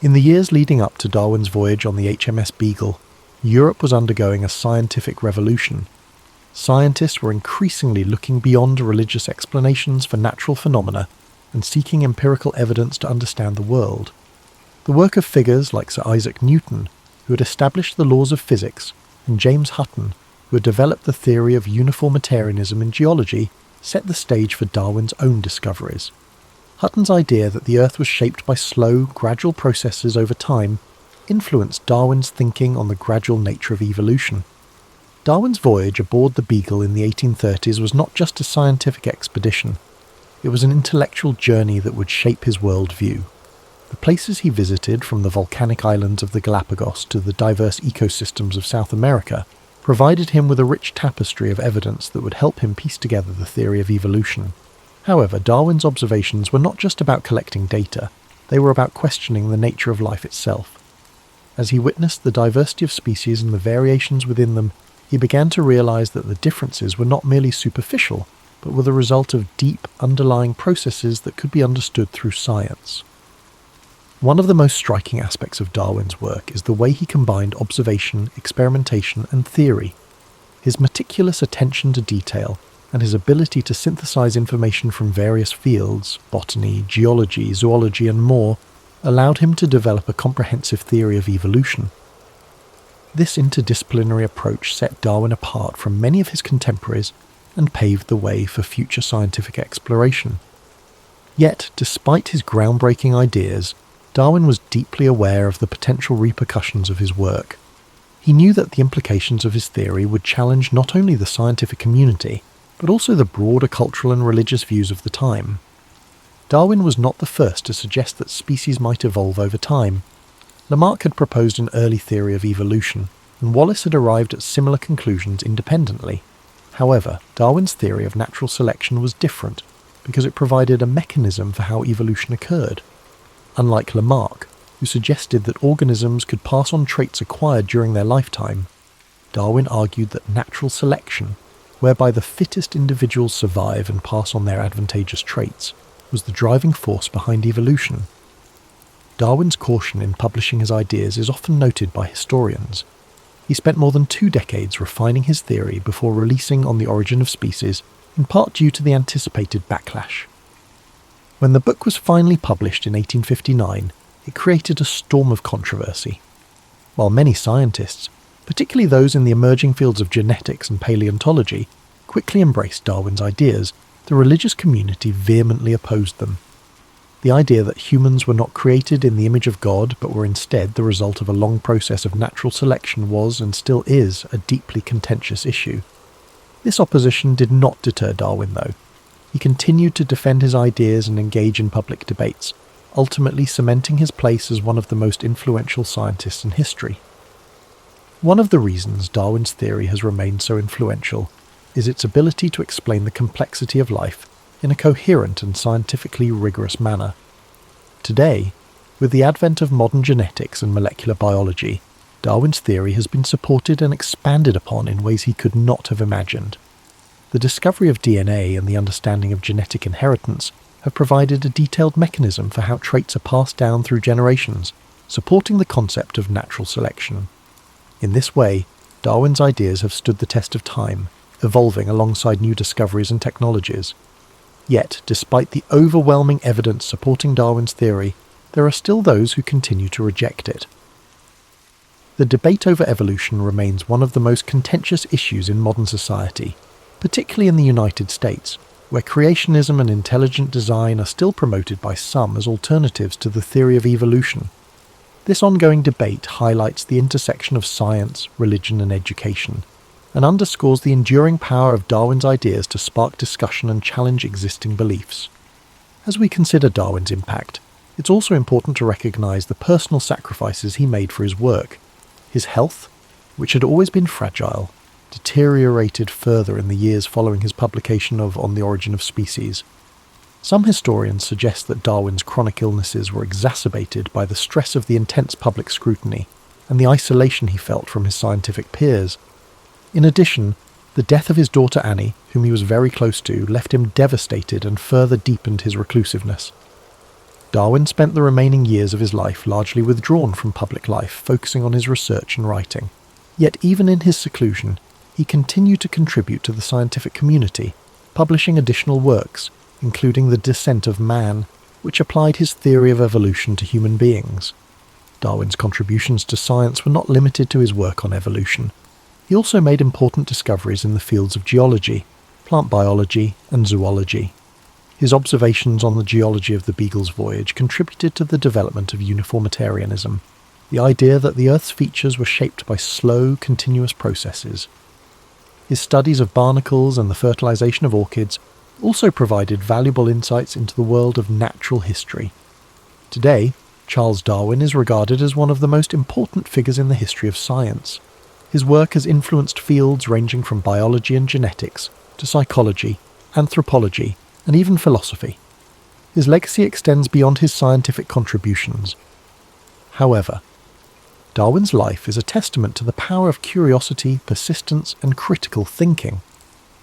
In the years leading up to Darwin's voyage on the HMS Beagle, Europe was undergoing a scientific revolution. Scientists were increasingly looking beyond religious explanations for natural phenomena and seeking empirical evidence to understand the world. The work of figures like Sir Isaac Newton, who had established the laws of physics, and James Hutton, who had developed the theory of uniformitarianism in geology, set the stage for Darwin's own discoveries. Hutton's idea that the Earth was shaped by slow, gradual processes over time influenced Darwin's thinking on the gradual nature of evolution. Darwin's voyage aboard the Beagle in the 1830s was not just a scientific expedition. It was an intellectual journey that would shape his worldview. The places he visited, from the volcanic islands of the Galapagos to the diverse ecosystems of South America, provided him with a rich tapestry of evidence that would help him piece together the theory of evolution. However, Darwin's observations were not just about collecting data, they were about questioning the nature of life itself. As he witnessed the diversity of species and the variations within them, he began to realize that the differences were not merely superficial, but were the result of deep, underlying processes that could be understood through science. One of the most striking aspects of Darwin's work is the way he combined observation, experimentation, and theory. His meticulous attention to detail and his ability to synthesize information from various fields, botany, geology, zoology, and more, allowed him to develop a comprehensive theory of evolution. This interdisciplinary approach set Darwin apart from many of his contemporaries and paved the way for future scientific exploration. Yet, despite his groundbreaking ideas, Darwin was deeply aware of the potential repercussions of his work. He knew that the implications of his theory would challenge not only the scientific community, but also the broader cultural and religious views of the time. Darwin was not the first to suggest that species might evolve over time. Lamarck had proposed an early theory of evolution, and Wallace had arrived at similar conclusions independently. However, Darwin's theory of natural selection was different, because it provided a mechanism for how evolution occurred. Unlike Lamarck, who suggested that organisms could pass on traits acquired during their lifetime, Darwin argued that natural selection, whereby the fittest individuals survive and pass on their advantageous traits, was the driving force behind evolution. Darwin's caution in publishing his ideas is often noted by historians. He spent more than 2 decades refining his theory before releasing On the Origin of Species, in part due to the anticipated backlash. When the book was finally published in 1859, it created a storm of controversy. While many scientists, particularly those in the emerging fields of genetics and paleontology, quickly embraced Darwin's ideas, the religious community vehemently opposed them. The idea that humans were not created in the image of God, but were instead the result of a long process of natural selection was, and still is, a deeply contentious issue. This opposition did not deter Darwin, though. He continued to defend his ideas and engage in public debates, ultimately cementing his place as one of the most influential scientists in history. One of the reasons Darwin's theory has remained so influential is its ability to explain the complexity of life in a coherent and scientifically rigorous manner. Today, with the advent of modern genetics and molecular biology, Darwin's theory has been supported and expanded upon in ways he could not have imagined. The discovery of DNA and the understanding of genetic inheritance have provided a detailed mechanism for how traits are passed down through generations, supporting the concept of natural selection. In this way, Darwin's ideas have stood the test of time, evolving alongside new discoveries and technologies. Yet, despite the overwhelming evidence supporting Darwin's theory, there are still those who continue to reject it. The debate over evolution remains one of the most contentious issues in modern society, particularly in the United States, where creationism and intelligent design are still promoted by some as alternatives to the theory of evolution. This ongoing debate highlights the intersection of science, religion, and education, and underscores the enduring power of Darwin's ideas to spark discussion and challenge existing beliefs. As we consider Darwin's impact, it's also important to recognize the personal sacrifices he made for his work. His health, which had always been fragile, deteriorated further in the years following his publication of On the Origin of Species. Some historians suggest that Darwin's chronic illnesses were exacerbated by the stress of the intense public scrutiny and the isolation he felt from his scientific peers. In addition, the death of his daughter Annie, whom he was very close to, left him devastated and further deepened his reclusiveness. Darwin spent the remaining years of his life largely withdrawn from public life, focusing on his research and writing. Yet even in his seclusion, he continued to contribute to the scientific community, publishing additional works, including The Descent of Man, which applied his theory of evolution to human beings. Darwin's contributions to science were not limited to his work on evolution. He also made important discoveries in the fields of geology, plant biology, and zoology. His observations on the geology of the Beagle's voyage contributed to the development of uniformitarianism, the idea that the Earth's features were shaped by slow, continuous processes. His studies of barnacles and the fertilization of orchids also provided valuable insights into the world of natural history. Today, Charles Darwin is regarded as one of the most important figures in the history of science. His work has influenced fields ranging from biology and genetics to psychology, anthropology, and even philosophy. His legacy extends beyond his scientific contributions. However, Darwin's life is a testament to the power of curiosity, persistence, and critical thinking.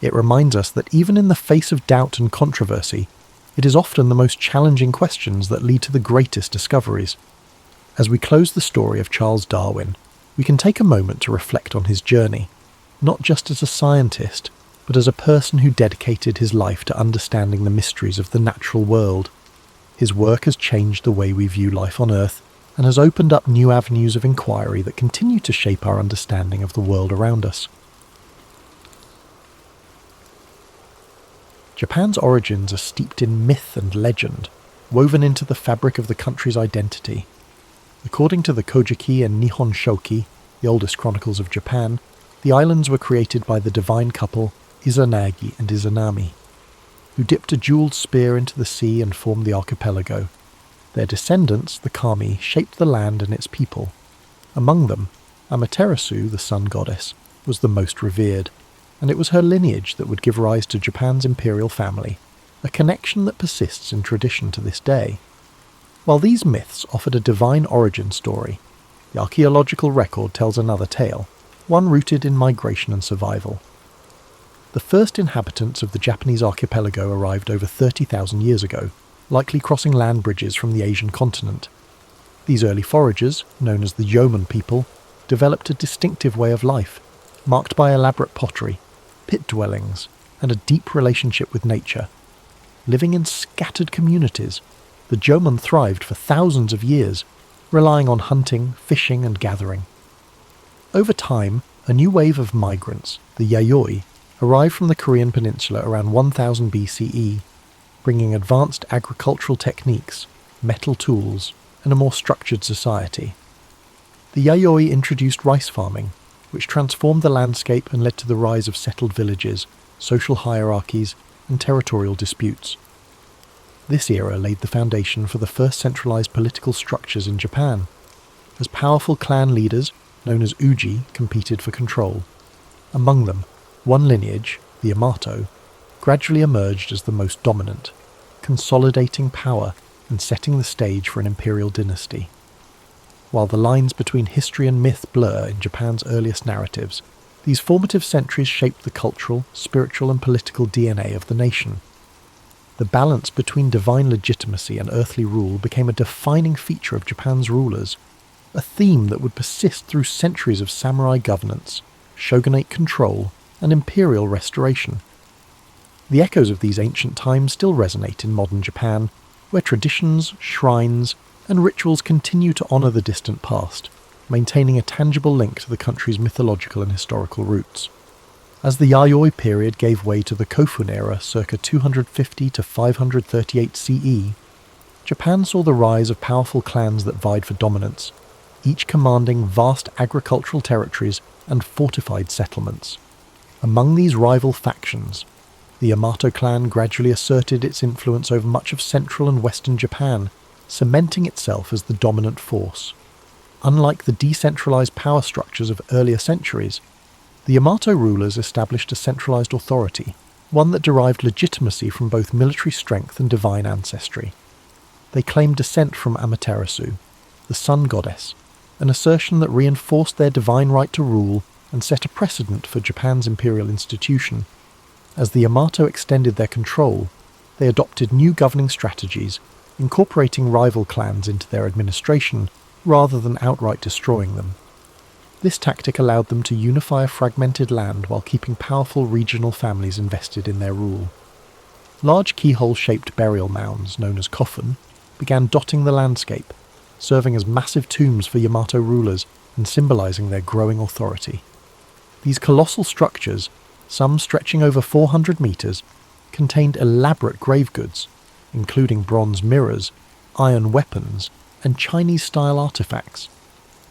It reminds us that even in the face of doubt and controversy, it is often the most challenging questions that lead to the greatest discoveries. As we close the story of Charles Darwin, we can take a moment to reflect on his journey, not just as a scientist, but as a person who dedicated his life to understanding the mysteries of the natural world. His work has changed the way we view life on Earth and has opened up new avenues of inquiry that continue to shape our understanding of the world around us. Japan's origins are steeped in myth and legend, woven into the fabric of the country's identity. According to the Kojiki and Nihon Shoki, the oldest chronicles of Japan, the islands were created by the divine couple Izanagi and Izanami, who dipped a jewelled spear into the sea and formed the archipelago. Their descendants, the Kami, shaped the land and its people. Among them, Amaterasu, the sun goddess, was the most revered, and it was her lineage that would give rise to Japan's imperial family, a connection that persists in tradition to this day. While these myths offered a divine origin story, the archaeological record tells another tale, one rooted in migration and survival. The first inhabitants of the Japanese archipelago arrived over 30,000 years ago, likely crossing land bridges from the Asian continent. These early foragers, known as the yeoman people, developed a distinctive way of life, marked by elaborate pottery, pit dwellings, and a deep relationship with nature. Living in scattered communities, the yeoman thrived for thousands of years, relying on hunting, fishing, and gathering. Over time, a new wave of migrants, the Yayoi, arrived from the Korean peninsula around 1000 BCE, bringing advanced agricultural techniques, metal tools, and a more structured society. The Yayoi introduced rice farming, which transformed the landscape and led to the rise of settled villages, social hierarchies, and territorial disputes. This era laid the foundation for the first centralized political structures in Japan, as powerful clan leaders, known as Uji, competed for control. Among them, one lineage, the Yamato, gradually emerged as the most dominant, consolidating power and setting the stage for an imperial dynasty. While the lines between history and myth blur in Japan's earliest narratives, these formative centuries shaped the cultural, spiritual, and political DNA of the nation. The balance between divine legitimacy and earthly rule became a defining feature of Japan's rulers, a theme that would persist through centuries of samurai governance, shogunate control, and imperial restoration. The echoes of these ancient times still resonate in modern Japan, where traditions, shrines, and rituals continue to honour the distant past, maintaining a tangible link to the country's mythological and historical roots. As the Yayoi period gave way to the Kofun era circa 250 to 538 CE, Japan saw the rise of powerful clans that vied for dominance, each commanding vast agricultural territories and fortified settlements. Among these rival factions, the Yamato clan gradually asserted its influence over much of central and western Japan, cementing itself as the dominant force. Unlike the decentralized power structures of earlier centuries, the Yamato rulers established a centralized authority, one that derived legitimacy from both military strength and divine ancestry. They claimed descent from Amaterasu, the sun goddess, an assertion that reinforced their divine right to rule and set a precedent for Japan's imperial institution. As the Yamato extended their control, they adopted new governing strategies, incorporating rival clans into their administration rather than outright destroying them. This tactic allowed them to unify a fragmented land while keeping powerful regional families invested in their rule. Large keyhole-shaped burial mounds, known as kofun, began dotting the landscape, serving as massive tombs for Yamato rulers and symbolizing their growing authority. These colossal structures, some stretching over 400 meters, contained elaborate grave goods, including bronze mirrors, iron weapons, and Chinese-style artifacts,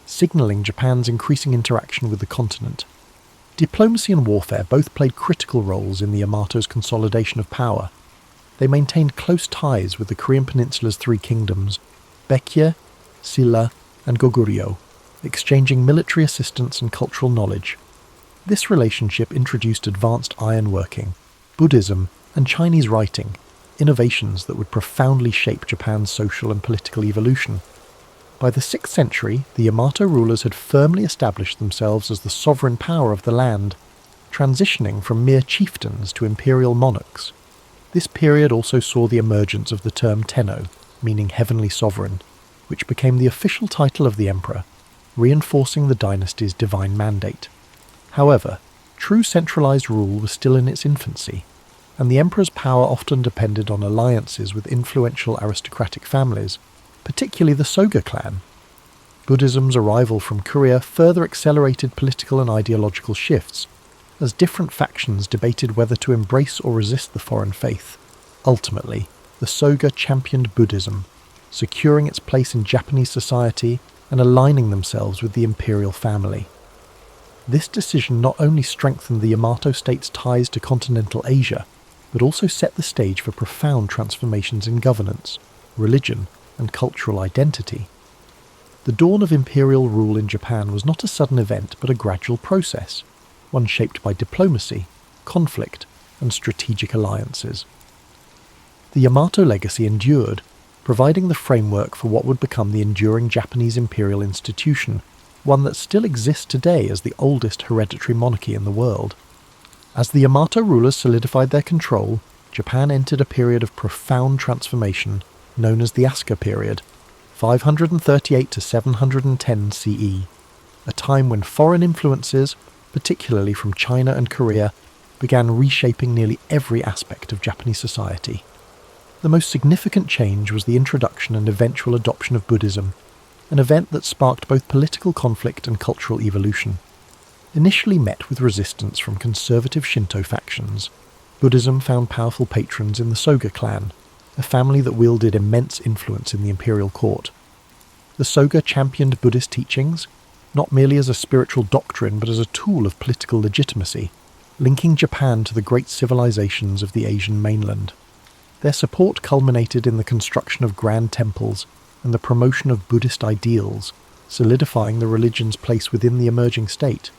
signaling Japan's increasing interaction with the continent. Diplomacy and warfare both played critical roles in the Yamato's consolidation of power. They maintained close ties with the Korean peninsula's three kingdoms, Baekje, Silla, and Goguryeo, exchanging military assistance and cultural knowledge. This relationship introduced advanced ironworking, Buddhism, and Chinese writing, innovations that would profoundly shape Japan's social and political evolution. By the 6th century, the Yamato rulers had firmly established themselves as the sovereign power of the land, transitioning from mere chieftains to imperial monarchs. This period also saw the emergence of the term Tenno, meaning heavenly sovereign, which became the official title of the emperor, reinforcing the dynasty's divine mandate. However, true centralized rule was still in its infancy, and the emperor's power often depended on alliances with influential aristocratic families, particularly the Soga clan. Buddhism's arrival from Korea further accelerated political and ideological shifts, as different factions debated whether to embrace or resist the foreign faith. Ultimately, the Soga championed Buddhism, securing its place in Japanese society and aligning themselves with the imperial family. This decision not only strengthened the Yamato state's ties to continental Asia, but also set the stage for profound transformations in governance, religion, and cultural identity. The dawn of imperial rule in Japan was not a sudden event but a gradual process, one shaped by diplomacy, conflict, and strategic alliances. The Yamato legacy endured, providing the framework for what would become the enduring Japanese imperial institution, one that still exists today as the oldest hereditary monarchy in the world. As the Yamato rulers solidified their control, Japan entered a period of profound transformation known as the Asuka period, 538 to 710 CE, a time when foreign influences, particularly from China and Korea, began reshaping nearly every aspect of Japanese society. The most significant change was the introduction and eventual adoption of Buddhism, an event that sparked both political conflict and cultural evolution. Initially met with resistance from conservative Shinto factions, Buddhism found powerful patrons in the Soga clan, a family that wielded immense influence in the imperial court. The Soga championed Buddhist teachings, not merely as a spiritual doctrine but as a tool of political legitimacy, linking Japan to the great civilizations of the Asian mainland. Their support culminated in the construction of grand temples and the promotion of Buddhist ideals, solidifying the religion's place within the emerging state.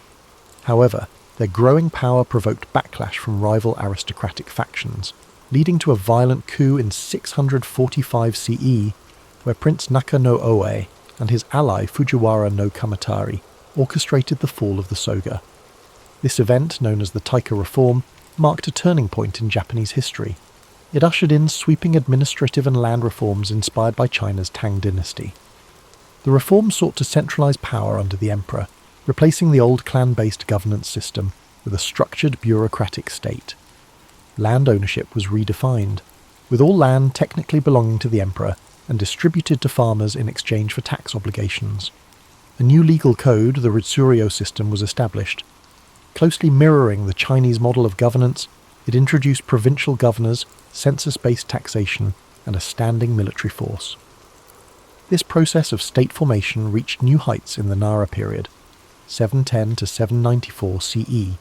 However, their growing power provoked backlash from rival aristocratic factions, leading to a violent coup in 645 CE, where Prince Naka no Oe and his ally Fujiwara no Kamatari orchestrated the fall of the Soga. This event, known as the Taika Reform, marked a turning point in Japanese history. It ushered in sweeping administrative and land reforms inspired by China's Tang dynasty. The reforms sought to centralize power under the emperor, replacing the old clan-based governance system with a structured bureaucratic state. Land ownership was redefined, with all land technically belonging to the emperor and distributed to farmers in exchange for tax obligations. A new legal code, the Ritsuryo system, was established. Closely mirroring the Chinese model of governance, it introduced provincial governors, census-based taxation, and a standing military force. This process of state formation reached new heights in the Nara period, 710 to 794 CE,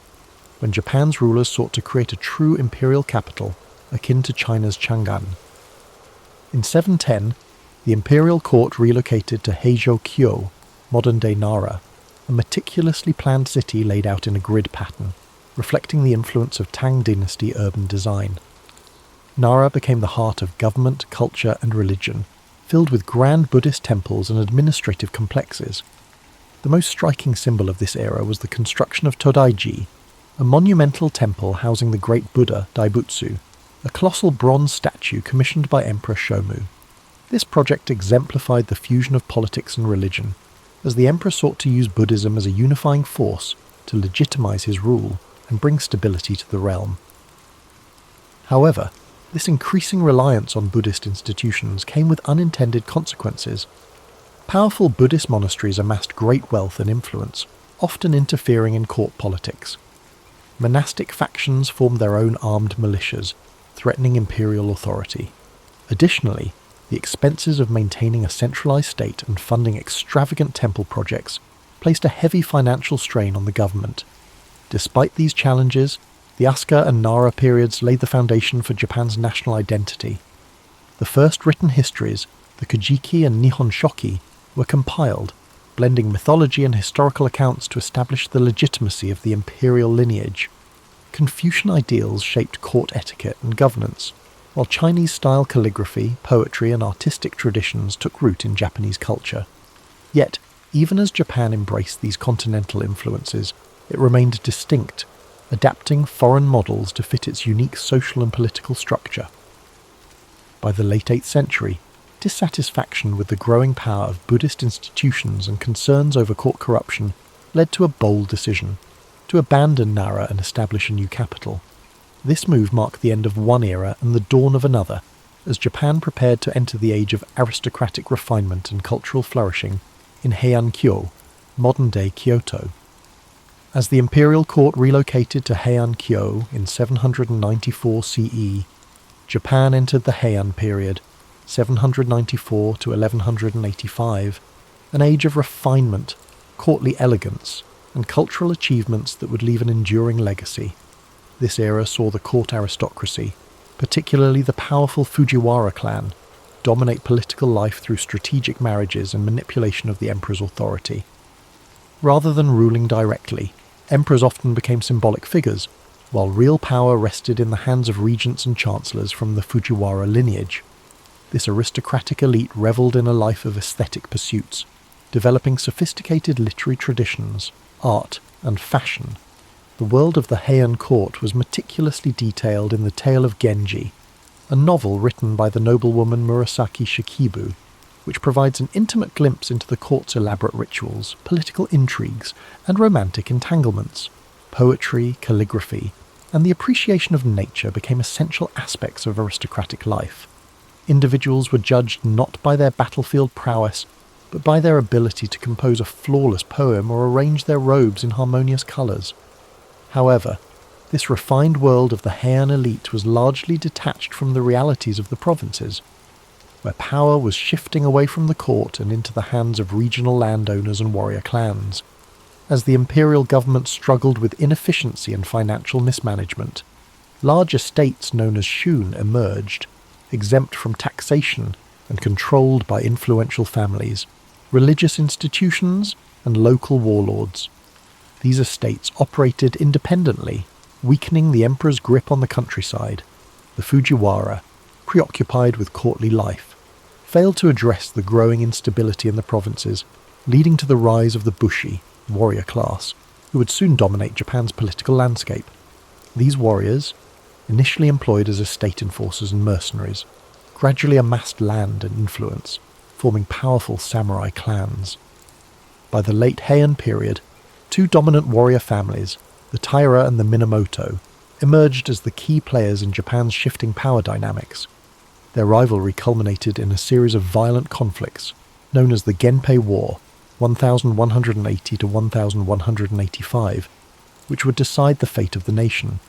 when Japan's rulers sought to create a true imperial capital akin to China's Chang'an. In 710, the imperial court relocated to Heijo-kyo, modern-day Nara, a meticulously planned city laid out in a grid pattern, reflecting the influence of Tang dynasty urban design. Nara became the heart of government, culture, and religion, filled with grand Buddhist temples and administrative complexes. The most striking symbol of this era was the construction of Todaiji, a monumental temple housing the great Buddha Daibutsu, a colossal bronze statue commissioned by Emperor Shomu. This project exemplified the fusion of politics and religion, as the emperor sought to use Buddhism as a unifying force to legitimize his rule and bring stability to the realm. However, this increasing reliance on Buddhist institutions came with unintended consequences. Powerful Buddhist monasteries amassed great wealth and influence, often interfering in court politics. Monastic factions formed their own armed militias, threatening imperial authority. Additionally, the expenses of maintaining a centralized state and funding extravagant temple projects placed a heavy financial strain on the government. Despite these challenges, the Asuka and Nara periods laid the foundation for Japan's national identity. The first written histories, the Kojiki and Nihon Shoki, were compiled, blending mythology and historical accounts to establish the legitimacy of the imperial lineage. Confucian ideals shaped court etiquette and governance, while Chinese-style calligraphy, poetry, and artistic traditions took root in Japanese culture. Yet, even as Japan embraced these continental influences, it remained distinct, adapting foreign models to fit its unique social and political structure. By the late 8th century, dissatisfaction with the growing power of Buddhist institutions and concerns over court corruption led to a bold decision to abandon Nara and establish a new capital. This move marked the end of one era and the dawn of another, as Japan prepared to enter the age of aristocratic refinement and cultural flourishing in Heian-kyo, modern-day Kyoto. As the imperial court relocated to Heian-kyo in 794 CE, Japan entered the Heian period, 794 to 1185, an age of refinement, courtly elegance, and cultural achievements that would leave an enduring legacy. This era saw the court aristocracy, particularly the powerful Fujiwara clan, dominate political life through strategic marriages and manipulation of the emperor's authority. Rather than ruling directly, emperors often became symbolic figures, while real power rested in the hands of regents and chancellors from the Fujiwara lineage. This aristocratic elite revelled in a life of aesthetic pursuits, developing sophisticated literary traditions, art, and fashion. The world of the Heian court was meticulously detailed in The Tale of Genji, a novel written by the noblewoman Murasaki Shikibu, which provides an intimate glimpse into the court's elaborate rituals, political intrigues, and romantic entanglements. Poetry, calligraphy, and the appreciation of nature became essential aspects of aristocratic life. Individuals were judged not by their battlefield prowess, but by their ability to compose a flawless poem or arrange their robes in harmonious colours. However, this refined world of the Heian elite was largely detached from the realities of the provinces, where power was shifting away from the court and into the hands of regional landowners and warrior clans. As the imperial government struggled with inefficiency and financial mismanagement, large estates known as shun emerged, exempt from taxation and controlled by influential families, religious institutions, and local warlords. These estates operated independently, weakening the emperor's grip on the countryside. The Fujiwara, preoccupied with courtly life, failed to address the growing instability in the provinces, leading to the rise of the Bushi, warrior class, who would soon dominate Japan's political landscape. These warriors, initially employed as estate enforcers and mercenaries, gradually amassed land and influence, forming powerful samurai clans. By the late Heian period, two dominant warrior families, the Taira and the Minamoto, emerged as the key players in Japan's shifting power dynamics. Their rivalry culminated in a series of violent conflicts, known as the Genpei War, 1180 to 1185, which would decide the fate of the nation.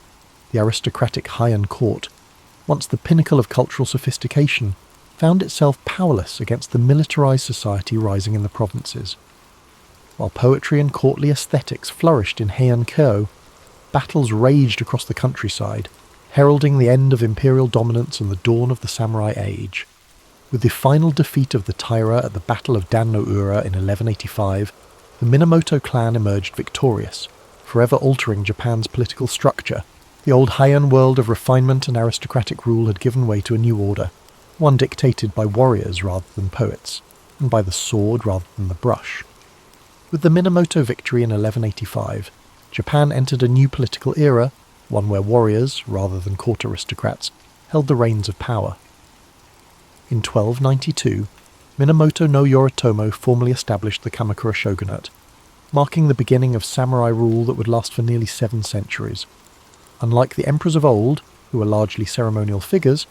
The aristocratic Heian court, once the pinnacle of cultural sophistication, found itself powerless against the militarized society rising in the provinces. While poetry and courtly aesthetics flourished in Heian-kyo, battles raged across the countryside, heralding the end of imperial dominance and the dawn of the samurai age. With the final defeat of the Taira at the Battle of Dan-no-ura in 1185, the Minamoto clan emerged victorious, forever altering Japan's political structure. The old Heian world of refinement and aristocratic rule had given way to a new order, one dictated by warriors rather than poets, and by the sword rather than the brush. With the Minamoto victory in 1185, Japan entered a new political era, one where warriors, rather than court aristocrats, held the reins of power. In 1292, Minamoto no Yoritomo formally established the Kamakura shogunate, marking the beginning of samurai rule that would last for nearly 7 centuries. Unlike the emperors of old, who were largely ceremonial figures,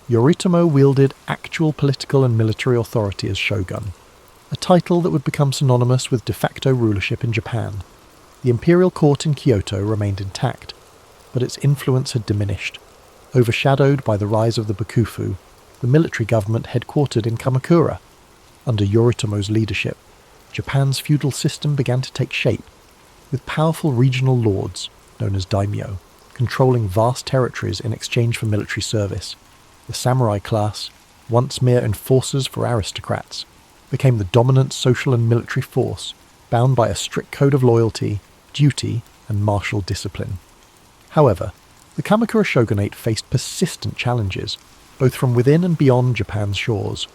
Yoritomo wielded actual political and military authority as shogun, a title that would become synonymous with de facto rulership in Japan. The imperial court in Kyoto remained intact, but its influence had diminished. Overshadowed by the rise of the Bakufu, the military government headquartered in Kamakura. Under Yoritomo's leadership, Japan's feudal system began to take shape, with powerful regional lords, known as daimyo, controlling vast territories in exchange for military service. The samurai class, once mere enforcers for aristocrats, became the dominant social and military force, bound by a strict code of loyalty, duty, and martial discipline. However, the Kamakura shogunate faced persistent challenges, both from within and beyond Japan's shores.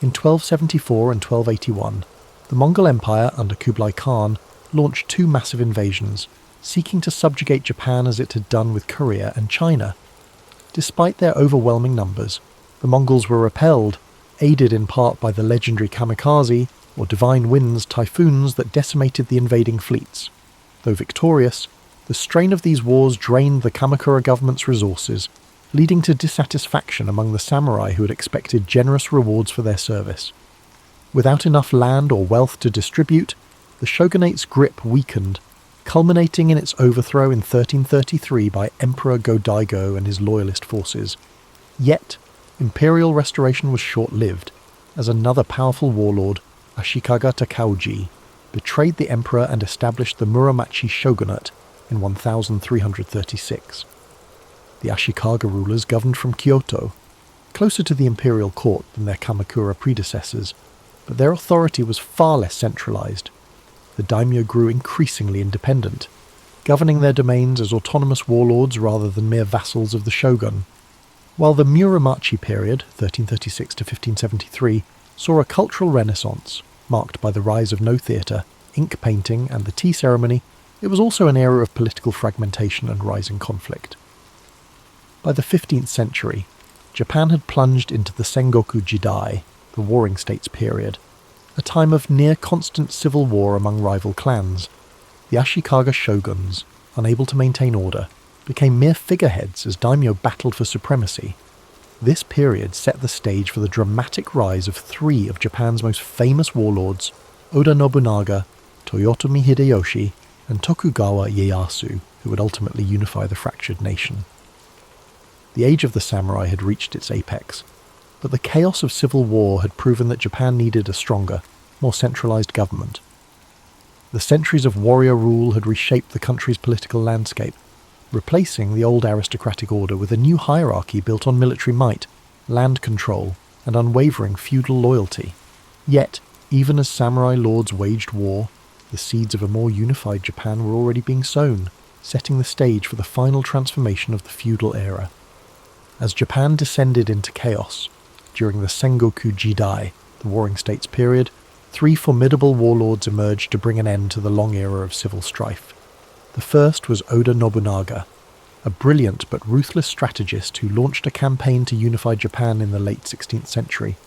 In 1274 and 1281, The Mongol Empire under Kublai Khan launched two massive invasions, seeking to subjugate Japan as it had done with Korea and China. Despite their overwhelming numbers, the Mongols were repelled, aided in part by the legendary kamikaze, or divine winds typhoons that decimated the invading fleets. Though victorious, the strain of these wars drained the Kamakura government's resources, leading to dissatisfaction among the samurai who had expected generous rewards for their service. Without enough land or wealth to distribute, the shogunate's grip weakened, culminating in its overthrow in 1333 by Emperor Go-Daigo and his loyalist forces. Yet, imperial restoration was short-lived, as another powerful warlord, Ashikaga Takauji, betrayed the emperor and established the Muromachi shogunate in 1336. The Ashikaga rulers governed from Kyoto, closer to the imperial court than their Kamakura predecessors, but their authority was far less centralized. The daimyo grew increasingly independent, governing their domains as autonomous warlords rather than mere vassals of the shogun. While the Muromachi period, 1336 to 1573, saw a cultural renaissance, marked by the rise of no theatre, ink painting and the tea ceremony, it was also an era of political fragmentation and rising conflict. By the 15th century, Japan had plunged into the Sengoku Jidai, the Warring States period, a time of near-constant civil war among rival clans. The Ashikaga shoguns, unable to maintain order, became mere figureheads as daimyo battled for supremacy. This period set the stage for the dramatic rise of three of Japan's most famous warlords, Oda Nobunaga, Toyotomi Hideyoshi, and Tokugawa Ieyasu, who would ultimately unify the fractured nation. The age of the samurai had reached its apex, but the chaos of civil war had proven that Japan needed a stronger, more centralized government. The centuries of warrior rule had reshaped the country's political landscape, replacing the old aristocratic order with a new hierarchy built on military might, land control, and unwavering feudal loyalty. Yet, even as samurai lords waged war, the seeds of a more unified Japan were already being sown, setting the stage for the final transformation of the feudal era. As Japan descended into chaos, during the Sengoku Jidai, the Warring States period, three formidable warlords emerged to bring an end to the long era of civil strife. The first was Oda Nobunaga, a brilliant but ruthless strategist who launched a campaign to unify Japan in the late 16th century.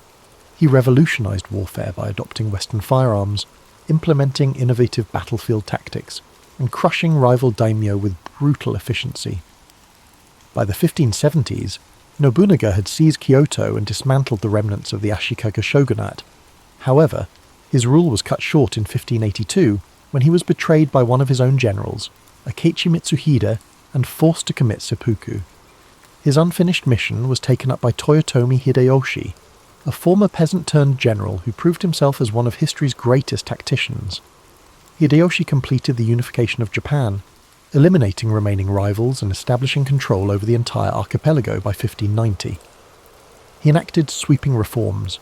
He revolutionized warfare by adopting Western firearms, implementing innovative battlefield tactics, and crushing rival daimyo with brutal efficiency. By the 1570s, Nobunaga had seized Kyoto and dismantled the remnants of the Ashikaga shogunate. However, his rule was cut short in 1582 when he was betrayed by one of his own generals, Akechi Mitsuhide, and forced to commit seppuku. His unfinished mission was taken up by Toyotomi Hideyoshi, a former peasant-turned-general who proved himself as one of history's greatest tacticians. Hideyoshi completed the unification of Japan, eliminating remaining rivals and establishing control over the entire archipelago by 1590. He enacted sweeping reforms,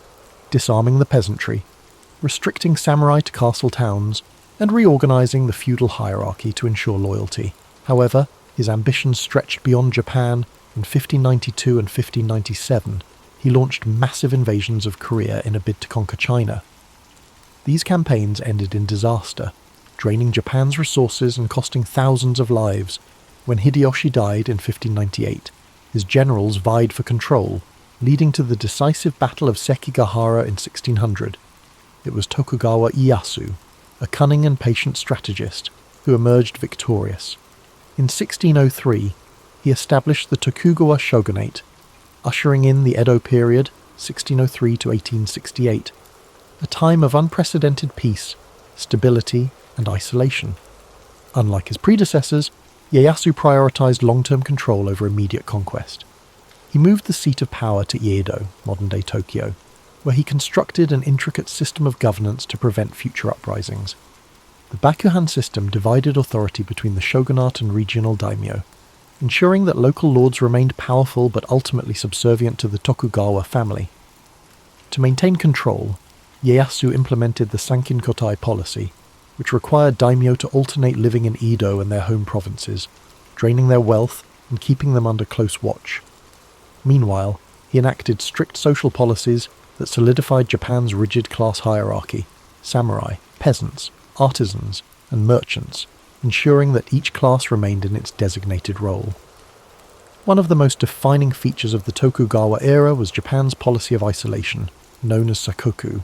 disarming the peasantry, restricting samurai to castle towns, and reorganizing the feudal hierarchy to ensure loyalty. However, his ambitions stretched beyond Japan. In 1592 and 1597, he launched massive invasions of Korea in a bid to conquer China. These campaigns ended in disaster, draining Japan's resources and costing thousands of lives. When Hideyoshi died in 1598, his generals vied for control, leading to the decisive Battle of Sekigahara in 1600. It was Tokugawa Ieyasu, a cunning and patient strategist, who emerged victorious. In 1603, he established the Tokugawa shogunate, ushering in the Edo period, 1603 to 1868, a time of unprecedented peace, stability, and isolation. Unlike his predecessors, Ieyasu prioritized long-term control over immediate conquest. He moved the seat of power to Edo, modern-day Tokyo, where he constructed an intricate system of governance to prevent future uprisings. The Bakuhan system divided authority between the shogunate and regional daimyo, ensuring that local lords remained powerful but ultimately subservient to the Tokugawa family. To maintain control, Ieyasu implemented the Sankin-kotai policy, which required daimyo to alternate living in Edo and their home provinces, draining their wealth and keeping them under close watch. Meanwhile, he enacted strict social policies that solidified Japan's rigid class hierarchy, samurai, peasants, artisans, and merchants, ensuring that each class remained in its designated role. One of the most defining features of the Tokugawa era was Japan's policy of isolation, known as sakoku.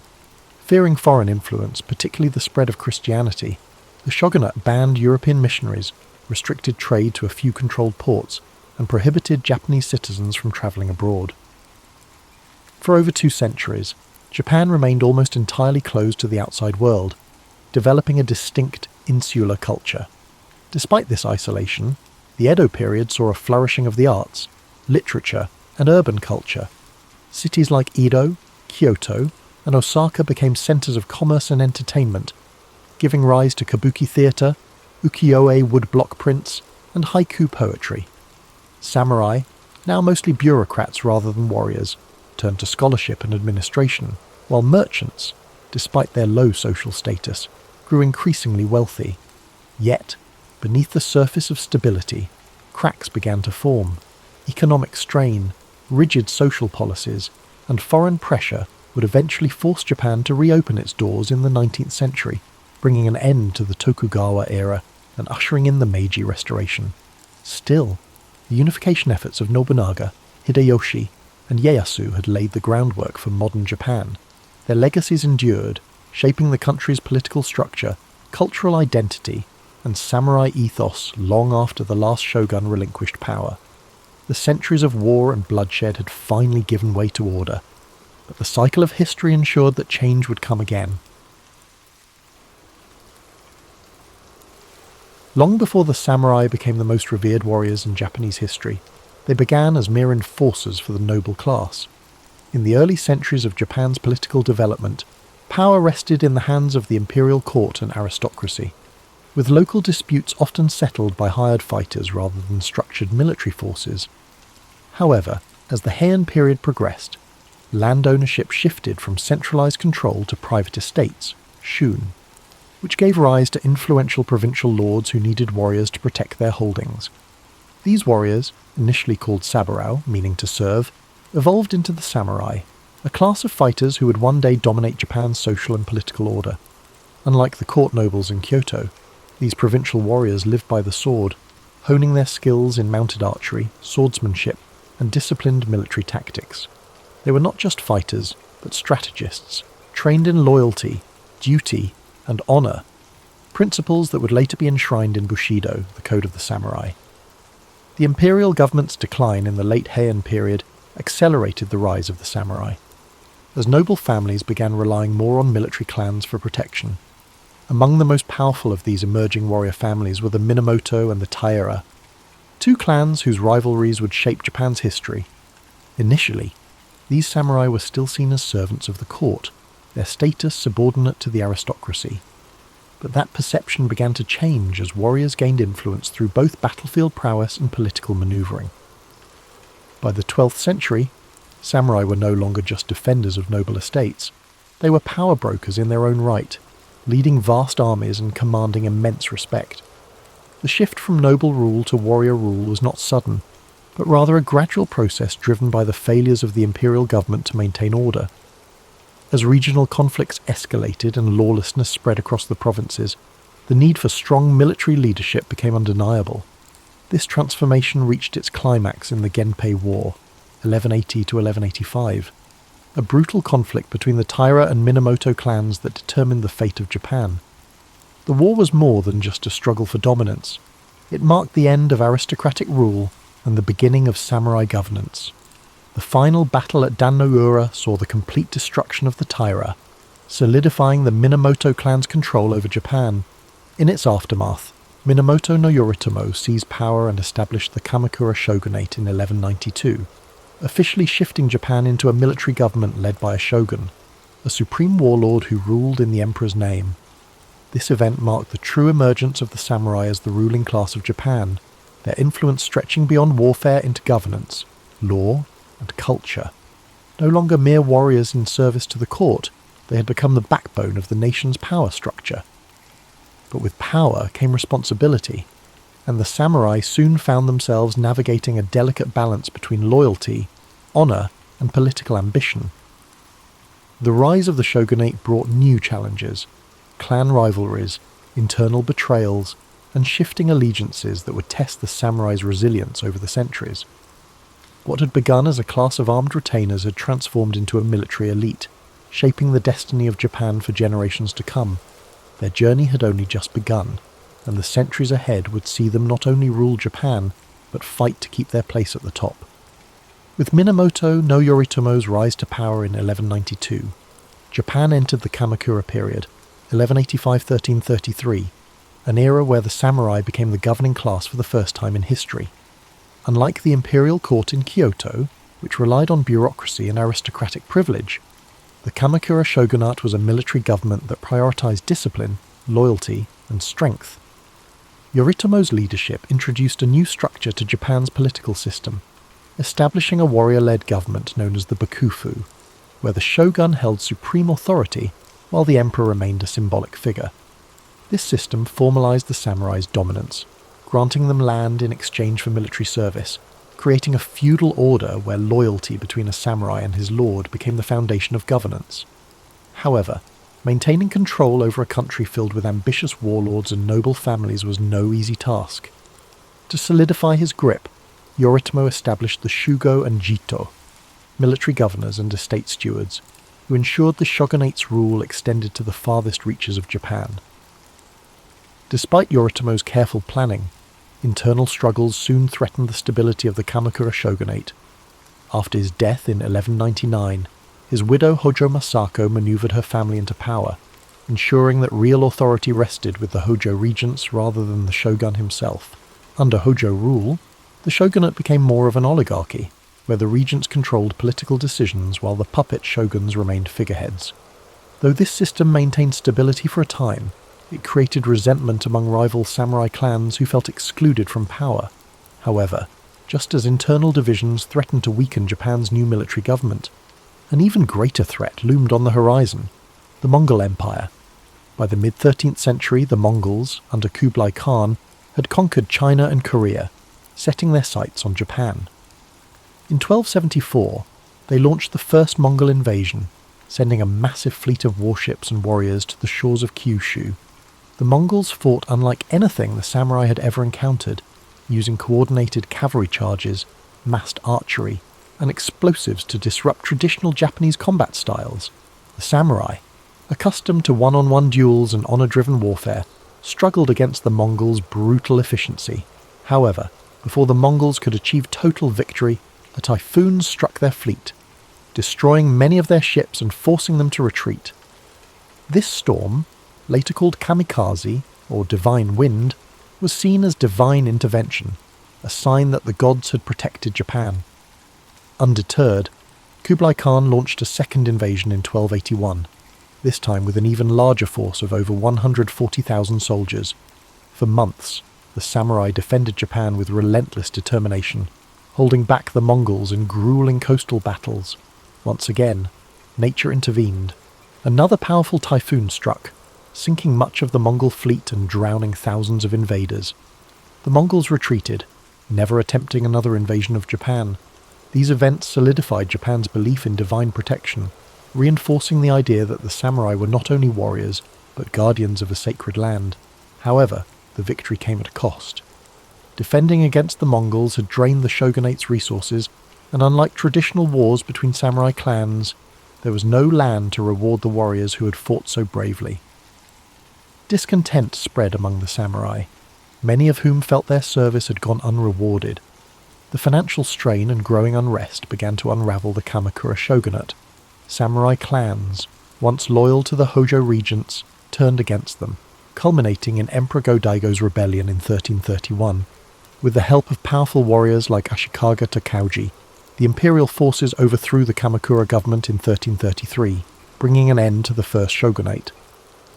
Fearing foreign influence, particularly the spread of Christianity, the shogunate banned European missionaries, restricted trade to a few controlled ports, and prohibited Japanese citizens from travelling abroad. For over 2 centuries, Japan remained almost entirely closed to the outside world, developing a distinct insular culture. Despite this isolation, the Edo period saw a flourishing of the arts, literature, and urban culture. Cities like Edo, Kyoto, and Osaka became centres of commerce and entertainment, giving rise to kabuki theatre, ukiyo-e woodblock prints, and haiku poetry. Samurai, now mostly bureaucrats rather than warriors, turned to scholarship and administration, while merchants, despite their low social status, grew increasingly wealthy. Yet, beneath the surface of stability, cracks began to form. Economic strain, rigid social policies, and foreign pressure would eventually force Japan to reopen its doors in the 19th century, bringing an end to the Tokugawa era and ushering in the Meiji Restoration. Still, the unification efforts of Nobunaga, Hideyoshi, and Ieyasu had laid the groundwork for modern Japan. Their legacies endured, shaping the country's political structure, cultural identity, and samurai ethos long after the last shogun relinquished power. The centuries of war and bloodshed had finally given way to order, but the cycle of history ensured that change would come again. Long before the samurai became the most revered warriors in Japanese history, they began as mere enforcers for the noble class. In the early centuries of Japan's political development, power rested in the hands of the imperial court and aristocracy, with local disputes often settled by hired fighters rather than structured military forces. However, as the Heian period progressed, land ownership shifted from centralized control to private estates, shun, which gave rise to influential provincial lords who needed warriors to protect their holdings. These warriors, initially called saburao, meaning to serve, evolved into the samurai, a class of fighters who would one day dominate Japan's social and political order. Unlike the court nobles in Kyoto, these provincial warriors lived by the sword, honing their skills in mounted archery, swordsmanship, and disciplined military tactics. They were not just fighters, but strategists, trained in loyalty, duty, and honour, principles that would later be enshrined in Bushido, the code of the samurai. The imperial government's decline in the late Heian period accelerated the rise of the samurai, as noble families began relying more on military clans for protection. Among the most powerful of these emerging warrior families were the Minamoto and the Taira, 2 clans whose rivalries would shape Japan's history. Initially, these samurai were still seen as servants of the court, their status subordinate to the aristocracy. But that perception began to change as warriors gained influence through both battlefield prowess and political manoeuvring. By the 12th century, samurai were no longer just defenders of noble estates. They were power brokers in their own right, leading vast armies and commanding immense respect. The shift from noble rule to warrior rule was not sudden, but rather a gradual process driven by the failures of the imperial government to maintain order. As regional conflicts escalated and lawlessness spread across the provinces, the need for strong military leadership became undeniable. This transformation reached its climax in the Genpei War, 1180 to 1185, a brutal conflict between the Taira and Minamoto clans that determined the fate of Japan. The war was more than just a struggle for dominance. It marked the end of aristocratic rule and the beginning of samurai governance. The final battle at Dan-no-ura saw the complete destruction of the Taira, solidifying the Minamoto clan's control over Japan. In its aftermath, Minamoto no Yoritomo seized power and established the Kamakura shogunate in 1192, officially shifting Japan into a military government led by a shogun, a supreme warlord who ruled in the emperor's name. This event marked the true emergence of the samurai as the ruling class of Japan, their influence stretching beyond warfare into governance, law, and culture. No longer mere warriors in service to the court, they had become the backbone of the nation's power structure. But with power came responsibility, and the samurai soon found themselves navigating a delicate balance between loyalty, honour, and political ambition. The rise of the shogunate brought new challenges: clan rivalries, internal betrayals, and shifting allegiances that would test the samurai's resilience over the centuries. What had begun as a class of armed retainers had transformed into a military elite, shaping the destiny of Japan for generations to come. Their journey had only just begun, and the centuries ahead would see them not only rule Japan, but fight to keep their place at the top. With Minamoto no Yoritomo's rise to power in 1192, Japan entered the Kamakura period, 1185–1333, an era where the samurai became the governing class for the first time in history. Unlike the imperial court in Kyoto, which relied on bureaucracy and aristocratic privilege, the Kamakura shogunate was a military government that prioritized discipline, loyalty, and strength. Yoritomo's leadership introduced a new structure to Japan's political system, establishing a warrior-led government known as the Bakufu, where the shogun held supreme authority while the emperor remained a symbolic figure. This system formalized the samurai's dominance, granting them land in exchange for military service, creating a feudal order where loyalty between a samurai and his lord became the foundation of governance. However, maintaining control over a country filled with ambitious warlords and noble families was no easy task. To solidify his grip, Yoritomo established the Shugo and Jito, military governors and estate stewards, who ensured the shogunate's rule extended to the farthest reaches of Japan. Despite Yoritomo's careful planning, internal struggles soon threatened the stability of the Kamakura shogunate. After his death in 1199, his widow Hojo Masako maneuvered her family into power, ensuring that real authority rested with the Hojo regents rather than the shogun himself. Under Hojo rule, the shogunate became more of an oligarchy, where the regents controlled political decisions while the puppet shoguns remained figureheads. Though this system maintained stability for a time, it created resentment among rival samurai clans who felt excluded from power. However, just as internal divisions threatened to weaken Japan's new military government, an even greater threat loomed on the horizon: the Mongol Empire. By the mid-13th century, the Mongols, under Kublai Khan, had conquered China and Korea, setting their sights on Japan. In 1274, they launched the first Mongol invasion, sending a massive fleet of warships and warriors to the shores of Kyushu. The Mongols fought unlike anything the samurai had ever encountered, using coordinated cavalry charges, massed archery, and explosives to disrupt traditional Japanese combat styles. The samurai, accustomed to one-on-one duels and honor-driven warfare, struggled against the Mongols' brutal efficiency. However, before the Mongols could achieve total victory, a typhoon struck their fleet, destroying many of their ships and forcing them to retreat. This storm, later called kamikaze, or divine wind, was seen as divine intervention, a sign that the gods had protected Japan. Undeterred, Kublai Khan launched a second invasion in 1281, this time with an even larger force of over 140,000 soldiers. For months, the samurai defended Japan with relentless determination, holding back the Mongols in grueling coastal battles. Once again, nature intervened. Another powerful typhoon struck, sinking much of the Mongol fleet and drowning thousands of invaders. The Mongols retreated, never attempting another invasion of Japan. These events solidified Japan's belief in divine protection, reinforcing the idea that the samurai were not only warriors, but guardians of a sacred land. However, the victory came at a cost. Defending against the Mongols had drained the shogunate's resources, and unlike traditional wars between samurai clans, there was no land to reward the warriors who had fought so bravely. Discontent spread among the samurai, many of whom felt their service had gone unrewarded. The financial strain and growing unrest began to unravel the Kamakura shogunate. Samurai clans, once loyal to the Hojo regents, turned against them, culminating in Emperor Go-Daigo's rebellion in 1331. With the help of powerful warriors like Ashikaga Takauji, the imperial forces overthrew the Kamakura government in 1333, bringing an end to the first shogunate.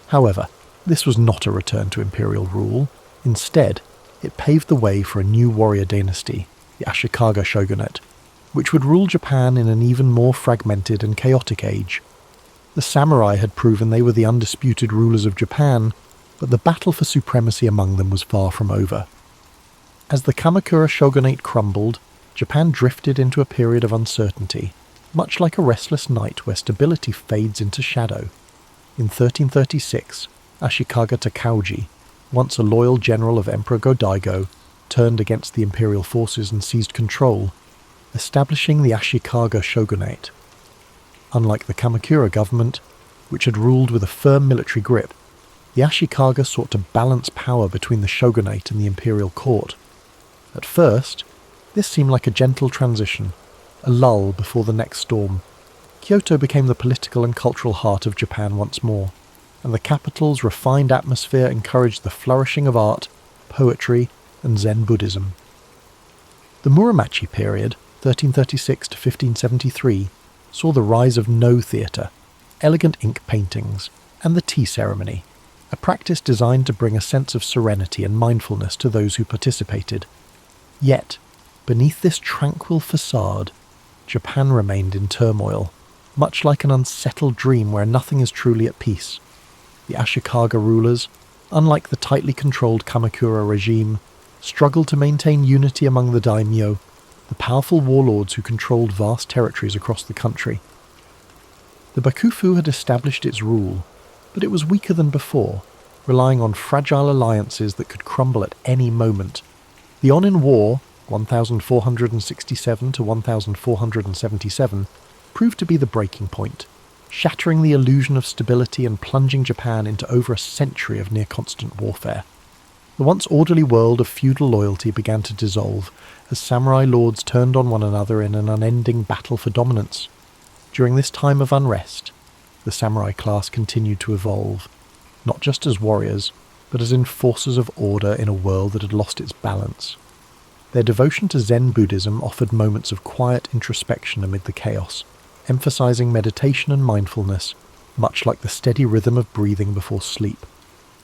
However, this was not a return to imperial rule. Instead, it paved the way for a new warrior dynasty, the Ashikaga shogunate, which would rule Japan in an even more fragmented and chaotic age. The samurai had proven they were the undisputed rulers of Japan, but the battle for supremacy among them was far from over. As the Kamakura shogunate crumbled, Japan drifted into a period of uncertainty. much like a restless night where stability fades into shadow. In 1336, Ashikaga Takauji, once a loyal general of Emperor Go-Daigo, turned against the imperial forces and seized control, establishing the Ashikaga shogunate. Unlike the Kamakura government, which had ruled with a firm military grip, the Ashikaga sought to balance power between the shogunate and the imperial court. At first, this seemed like a gentle transition, a lull before the next storm. Kyoto became the political and cultural heart of Japan once more, and the capital's refined atmosphere encouraged the flourishing of art, poetry, and Zen Buddhism. The Muromachi period, 1336 to 1573, saw the rise of No theatre, elegant ink paintings, and the tea ceremony, a practice designed to bring a sense of serenity and mindfulness to those who participated. Yet, beneath this tranquil facade, Japan remained in turmoil, much like an unsettled dream where nothing is truly at peace. The Ashikaga rulers, unlike the tightly controlled Kamakura regime, struggled to maintain unity among the daimyo, the powerful warlords who controlled vast territories across the country. The Bakufu had established its rule, but it was weaker than before, relying on fragile alliances that could crumble at any moment. The Onin War, 1467 to 1477, proved to be the breaking point, shattering the illusion of stability and plunging Japan into over a century of near-constant warfare. The once orderly world of feudal loyalty began to dissolve as samurai lords turned on one another in an unending battle for dominance. During this time of unrest, the samurai class continued to evolve, not just as warriors, but as enforcers of order in a world that had lost its balance. Their devotion to Zen Buddhism offered moments of quiet introspection amid the chaos, emphasizing meditation and mindfulness, much like the steady rhythm of breathing before sleep.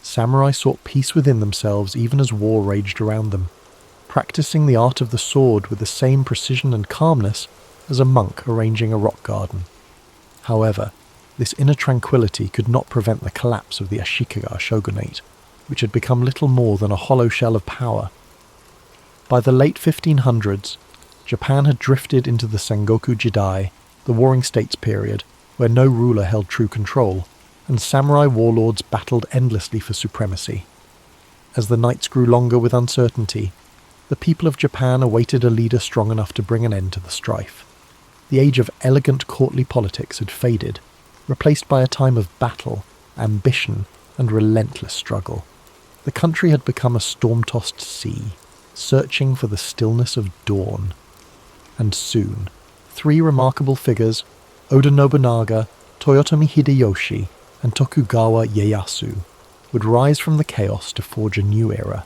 Samurai sought peace within themselves even as war raged around them, practicing the art of the sword with the same precision and calmness as a monk arranging a rock garden. However, this inner tranquility could not prevent the collapse of the Ashikaga shogunate, which had become little more than a hollow shell of power. By the late 1500s, Japan had drifted into the Sengoku Jidai, the Warring States period, where no ruler held true control, and samurai warlords battled endlessly for supremacy. As the nights grew longer with uncertainty, the people of Japan awaited a leader strong enough to bring an end to the strife. The age of elegant courtly politics had faded, replaced by a time of battle, ambition, and relentless struggle. The country had become a storm-tossed sea, searching for the stillness of dawn. And soon, three remarkable figures, Oda Nobunaga, Toyotomi Hideyoshi, and Tokugawa Ieyasu, would rise from the chaos to forge a new era.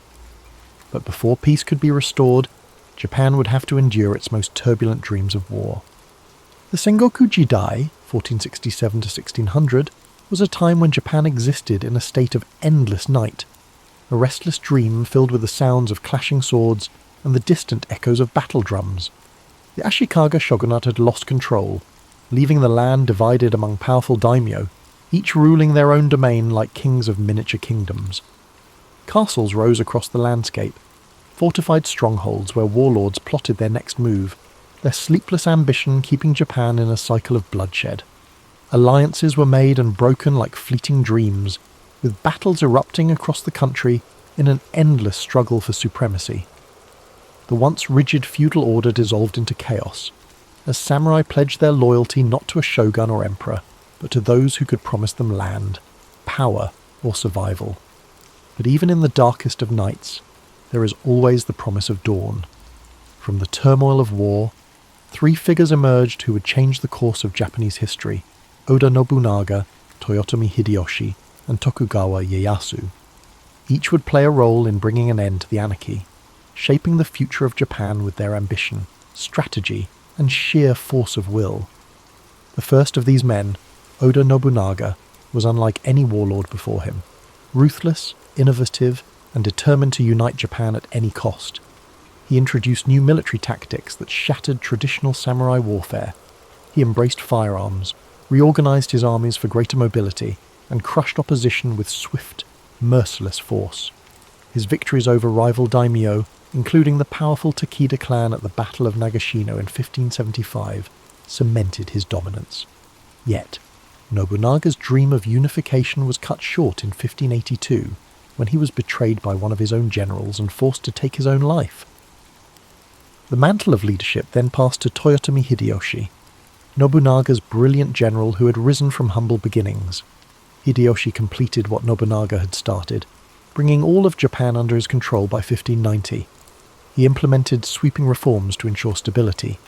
But before peace could be restored, Japan would have to endure its most turbulent dreams of war. The Sengoku Jidai, 1467 to 1600, was a time when Japan existed in a state of endless night, a restless dream filled with the sounds of clashing swords and the distant echoes of battle drums. The Ashikaga shogunate had lost control, leaving the land divided among powerful daimyo, each ruling their own domain like kings of miniature kingdoms. Castles rose across the landscape, fortified strongholds where warlords plotted their next move, their sleepless ambition keeping Japan in a cycle of bloodshed. Alliances were made and broken like fleeting dreams, with battles erupting across the country in an endless struggle for supremacy. The once rigid feudal order dissolved into chaos, as samurai pledged their loyalty not to a shogun or emperor, but to those who could promise them land, power, or survival. But even in the darkest of nights, there is always the promise of dawn. From the turmoil of war, three figures emerged who would change the course of Japanese history: Oda Nobunaga, Toyotomi Hideyoshi, and Tokugawa Ieyasu. Each would play a role in bringing an end to the anarchy, shaping the future of Japan with their ambition, strategy, and sheer force of will. The first of these men, Oda Nobunaga, was unlike any warlord before him. Ruthless, innovative, and determined to unite Japan at any cost. He introduced new military tactics that shattered traditional samurai warfare. He embraced firearms, reorganized his armies for greater mobility, and crushed opposition with swift, merciless force. His victories over rival daimyo, including the powerful Takeda clan at the Battle of Nagashino in 1575, cemented his dominance. Yet, Nobunaga's dream of unification was cut short in 1582, when he was betrayed by one of his own generals and forced to take his own life. The mantle of leadership then passed to Toyotomi Hideyoshi, Nobunaga's brilliant general who had risen from humble beginnings. Hideyoshi completed what Nobunaga had started, bringing all of Japan under his control by 1590. He implemented sweeping reforms to ensure stability,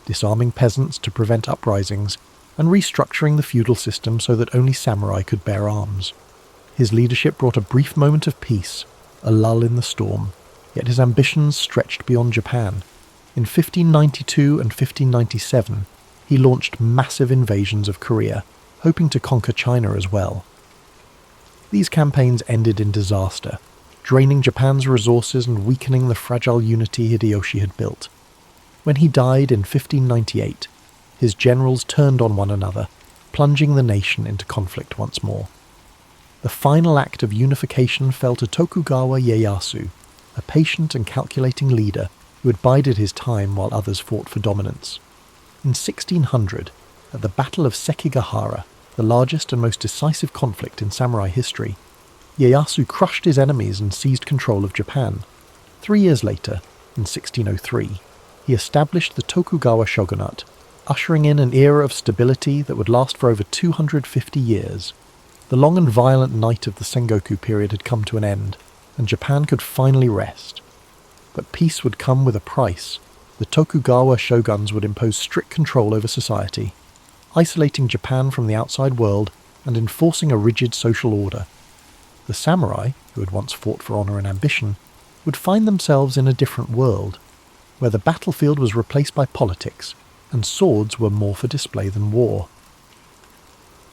disarming peasants to prevent uprisings, and restructuring the feudal system so that only samurai could bear arms. His leadership brought a brief moment of peace, a lull in the storm, yet his ambitions stretched beyond Japan. In 1592 and 1597, he launched massive invasions of Korea, hoping to conquer China as well. These campaigns ended in disaster, draining Japan's resources and weakening the fragile unity Hideyoshi had built. When he died in 1598, his generals turned on one another, plunging the nation into conflict once more. The final act of unification fell to Tokugawa Ieyasu, a patient and calculating leader who had bided his time while others fought for dominance. In 1600, at the Battle of Sekigahara, the largest and most decisive conflict in samurai history, Ieyasu crushed his enemies and seized control of Japan. 3 years later, in 1603, he established the Tokugawa shogunate, ushering in an era of stability that would last for over 250 years. The long and violent night of the Sengoku period had come to an end, and Japan could finally rest. But peace would come with a price. The Tokugawa shoguns would impose strict control over society, isolating Japan from the outside world and enforcing a rigid social order. The samurai, who had once fought for honour and ambition, would find themselves in a different world, where the battlefield was replaced by politics, and swords were more for display than war.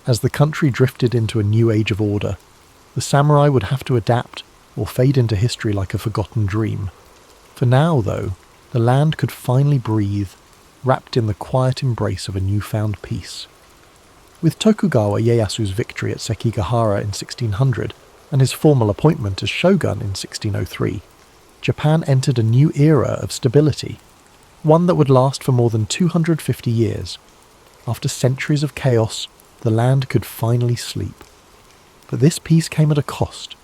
As the country drifted into a new age of order, the samurai would have to adapt or fade into history like a forgotten dream. For now, though, the land could finally breathe, wrapped in the quiet embrace of a newfound peace. With Tokugawa Ieyasu's victory at Sekigahara in 1600 and his formal appointment as shogun in 1603, Japan entered a new era of stability, one that would last for more than 250 years. After centuries of chaos, the land could finally sleep. But this peace came at a cost.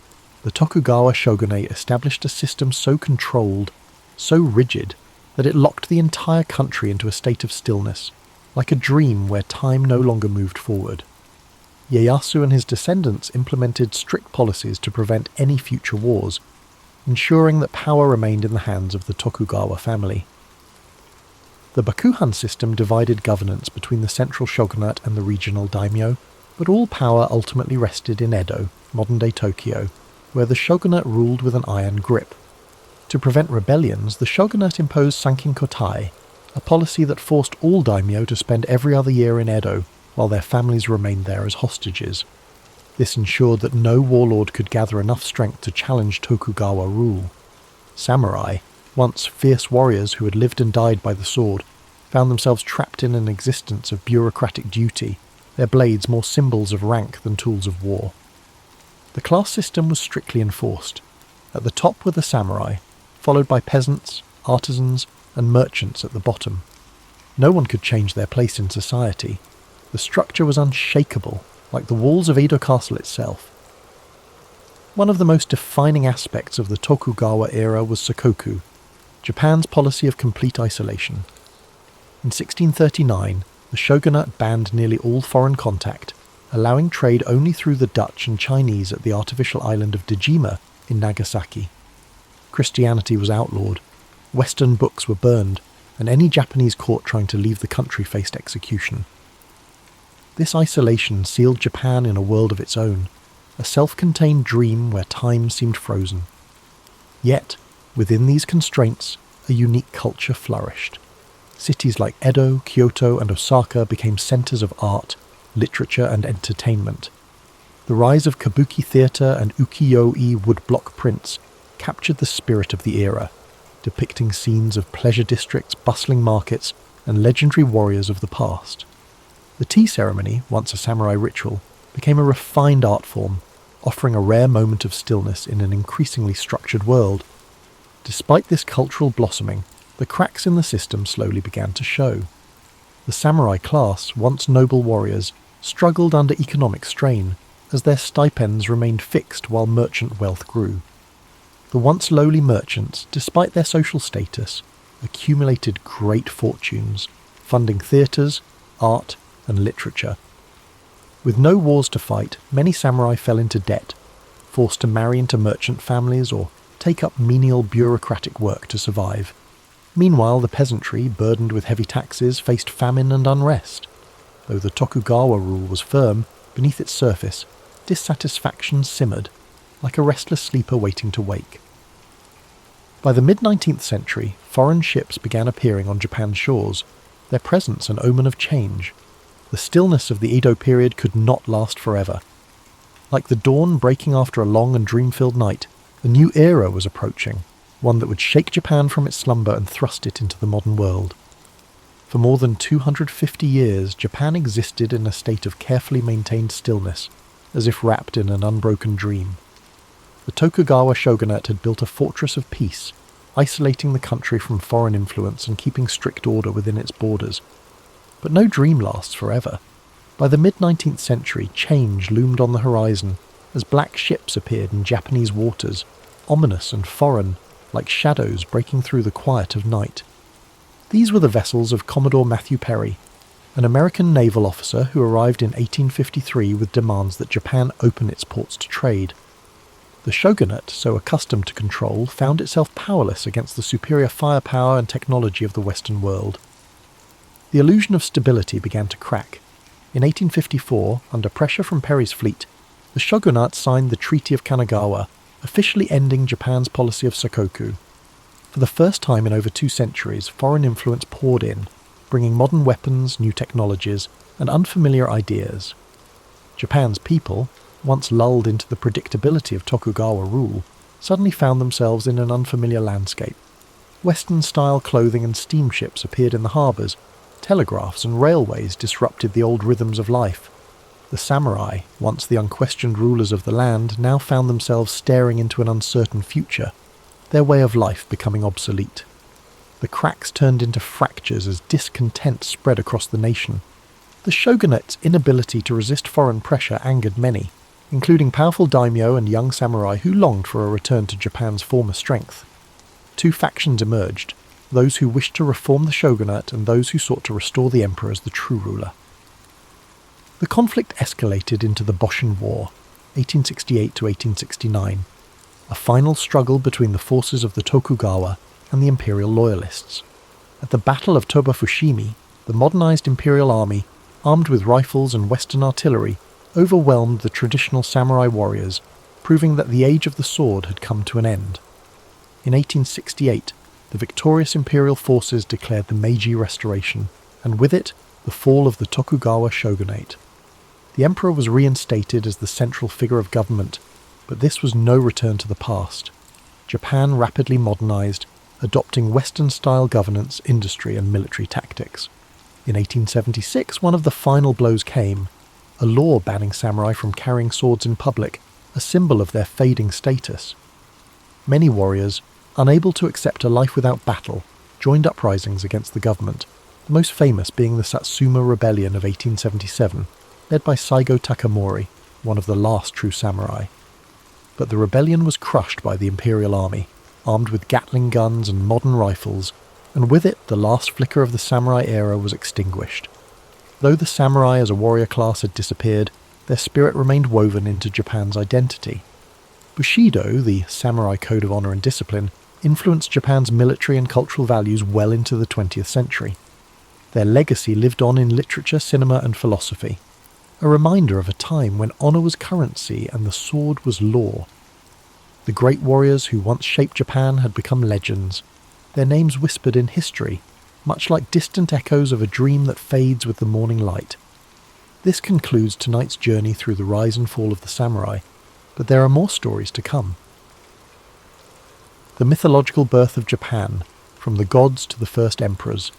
The Tokugawa shogunate established a system so controlled, so rigid, that it locked the entire country into a state of stillness, like a dream where time no longer moved forward. Ieyasu and his descendants implemented strict policies to prevent any future wars, ensuring that power remained in the hands of the Tokugawa family. The Bakuhan system divided governance between the central shogunate and the regional daimyo, but all power ultimately rested in Edo, modern-day Tokyo, where the shogunate ruled with an iron grip. To prevent rebellions, the shogunate imposed sankinkotai, a policy that forced all daimyo to spend every other year in Edo, while their families remained there as hostages. This ensured that no warlord could gather enough strength to challenge Tokugawa rule. Samurai, once fierce warriors who had lived and died by the sword, found themselves trapped in an existence of bureaucratic duty, their blades more symbols of rank than tools of war. The class system was strictly enforced. At the top were the samurai, followed by peasants, artisans, and merchants at the bottom. No one could change their place in society. The structure was unshakable, like the walls of Edo Castle itself. One of the most defining aspects of the Tokugawa era was Sakoku, Japan's policy of complete isolation. In 1639, the shogunate banned nearly all foreign contact, allowing trade only through the Dutch and Chinese at the artificial island of Dejima in Nagasaki. Christianity was outlawed, Western books were burned, and any Japanese caught trying to leave the country faced execution. This isolation sealed Japan in a world of its own, a self-contained dream where time seemed frozen. Yet, within these constraints, a unique culture flourished. Cities like Edo, Kyoto, and Osaka became centers of art, literature, and entertainment. The rise of kabuki theatre and ukiyo-e woodblock prints captured the spirit of the era, depicting scenes of pleasure districts, bustling markets, and legendary warriors of the past. The tea ceremony, once a samurai ritual, became a refined art form, offering a rare moment of stillness in an increasingly structured world. Despite this cultural blossoming, the cracks in the system slowly began to show. The samurai class, once noble warriors, struggled under economic strain as their stipends remained fixed while merchant wealth grew. The once lowly merchants, despite their social status, accumulated great fortunes, funding theatres, art, and literature. With no wars to fight, many samurai fell into debt, forced to marry into merchant families or take up menial bureaucratic work to survive. Meanwhile, the peasantry, burdened with heavy taxes, faced famine and unrest. Though the Tokugawa rule was firm, beneath its surface, dissatisfaction simmered, like a restless sleeper waiting to wake. By the mid-19th century, foreign ships began appearing on Japan's shores, their presence an omen of change. The stillness of the Edo period could not last forever. Like the dawn breaking after a long and dream-filled night, a new era was approaching, one that would shake Japan from its slumber and thrust it into the modern world. For more than 250 years, Japan existed in a state of carefully maintained stillness, as if wrapped in an unbroken dream. The Tokugawa shogunate had built a fortress of peace, isolating the country from foreign influence and keeping strict order within its borders. But no dream lasts forever. By the mid-19th century, change loomed on the horizon as black ships appeared in Japanese waters, ominous and foreign, like shadows breaking through the quiet of night. These were the vessels of Commodore Matthew Perry, an American naval officer who arrived in 1853 with demands that Japan open its ports to trade. The shogunate, so accustomed to control, found itself powerless against the superior firepower and technology of the Western world. The illusion of stability began to crack. In 1854, under pressure from Perry's fleet, the shogunate signed the Treaty of Kanagawa, officially ending Japan's policy of sakoku. For the first time in over 2 centuries, foreign influence poured in, bringing modern weapons, new technologies, and unfamiliar ideas. Japan's people, once lulled into the predictability of Tokugawa rule, suddenly found themselves in an unfamiliar landscape. Western-style clothing and steamships appeared in the harbours. Telegraphs and railways disrupted the old rhythms of life. The samurai, once the unquestioned rulers of the land, now found themselves staring into an uncertain future, their way of life becoming obsolete. The cracks turned into fractures as discontent spread across the nation. The shogunate's inability to resist foreign pressure angered many, including powerful daimyo and young samurai who longed for a return to Japan's former strength. 2 factions emerged, those who wished to reform the shogunate and those who sought to restore the emperor as the true ruler. The conflict escalated into the Boshin War, 1868 to 1869, a final struggle between the forces of the Tokugawa and the imperial loyalists. At the Battle of Toba-Fushimi, the modernized imperial army, armed with rifles and Western artillery, overwhelmed the traditional samurai warriors, proving that the age of the sword had come to an end. In 1868, the victorious imperial forces declared the Meiji Restoration, and with it, the fall of the Tokugawa shogunate. The emperor was reinstated as the central figure of government, but this was no return to the past. Japan rapidly modernized, adopting Western-style governance, industry, and military tactics. In 1876, one of the final blows came, a law banning samurai from carrying swords in public, a symbol of their fading status. Many warriors, unable to accept a life without battle, joined uprisings against the government, the most famous being the Satsuma Rebellion of 1877, led by Saigo Takamori, one of the last true samurai. But the rebellion was crushed by the imperial army, armed with Gatling guns and modern rifles, and with it the last flicker of the samurai era was extinguished. Though the samurai as a warrior class had disappeared, their spirit remained woven into Japan's identity. Bushido, the samurai code of honor and discipline, influenced Japan's military and cultural values well into the 20th century. Their legacy lived on in literature, cinema, and philosophy, a reminder of a time when honor was currency and the sword was law. The great warriors who once shaped Japan had become legends, their names whispered in history, much like distant echoes of a dream that fades with the morning light. This concludes tonight's journey through the rise and fall of the samurai, but there are more stories to come. The mythological birth of Japan, from the gods to the first emperors.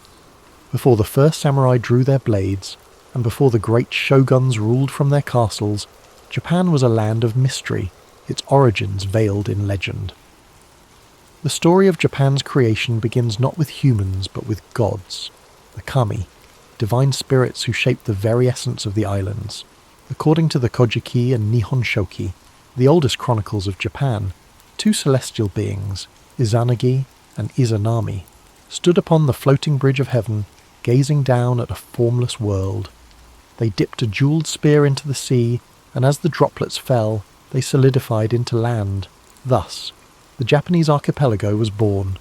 Before the first samurai drew their blades, and before the great shoguns ruled from their castles, Japan was a land of mystery, its origins veiled in legend. The story of Japan's creation begins not with humans but with gods, the kami, divine spirits who shaped the very essence of the islands. According to the Kojiki and Nihon Shoki, the oldest chronicles of Japan, two celestial beings, Izanagi and Izanami, stood upon the floating bridge of heaven, gazing down at a formless world. They dipped a jewelled spear into the sea, and as the droplets fell, they solidified into land. Thus, the Japanese archipelago was born.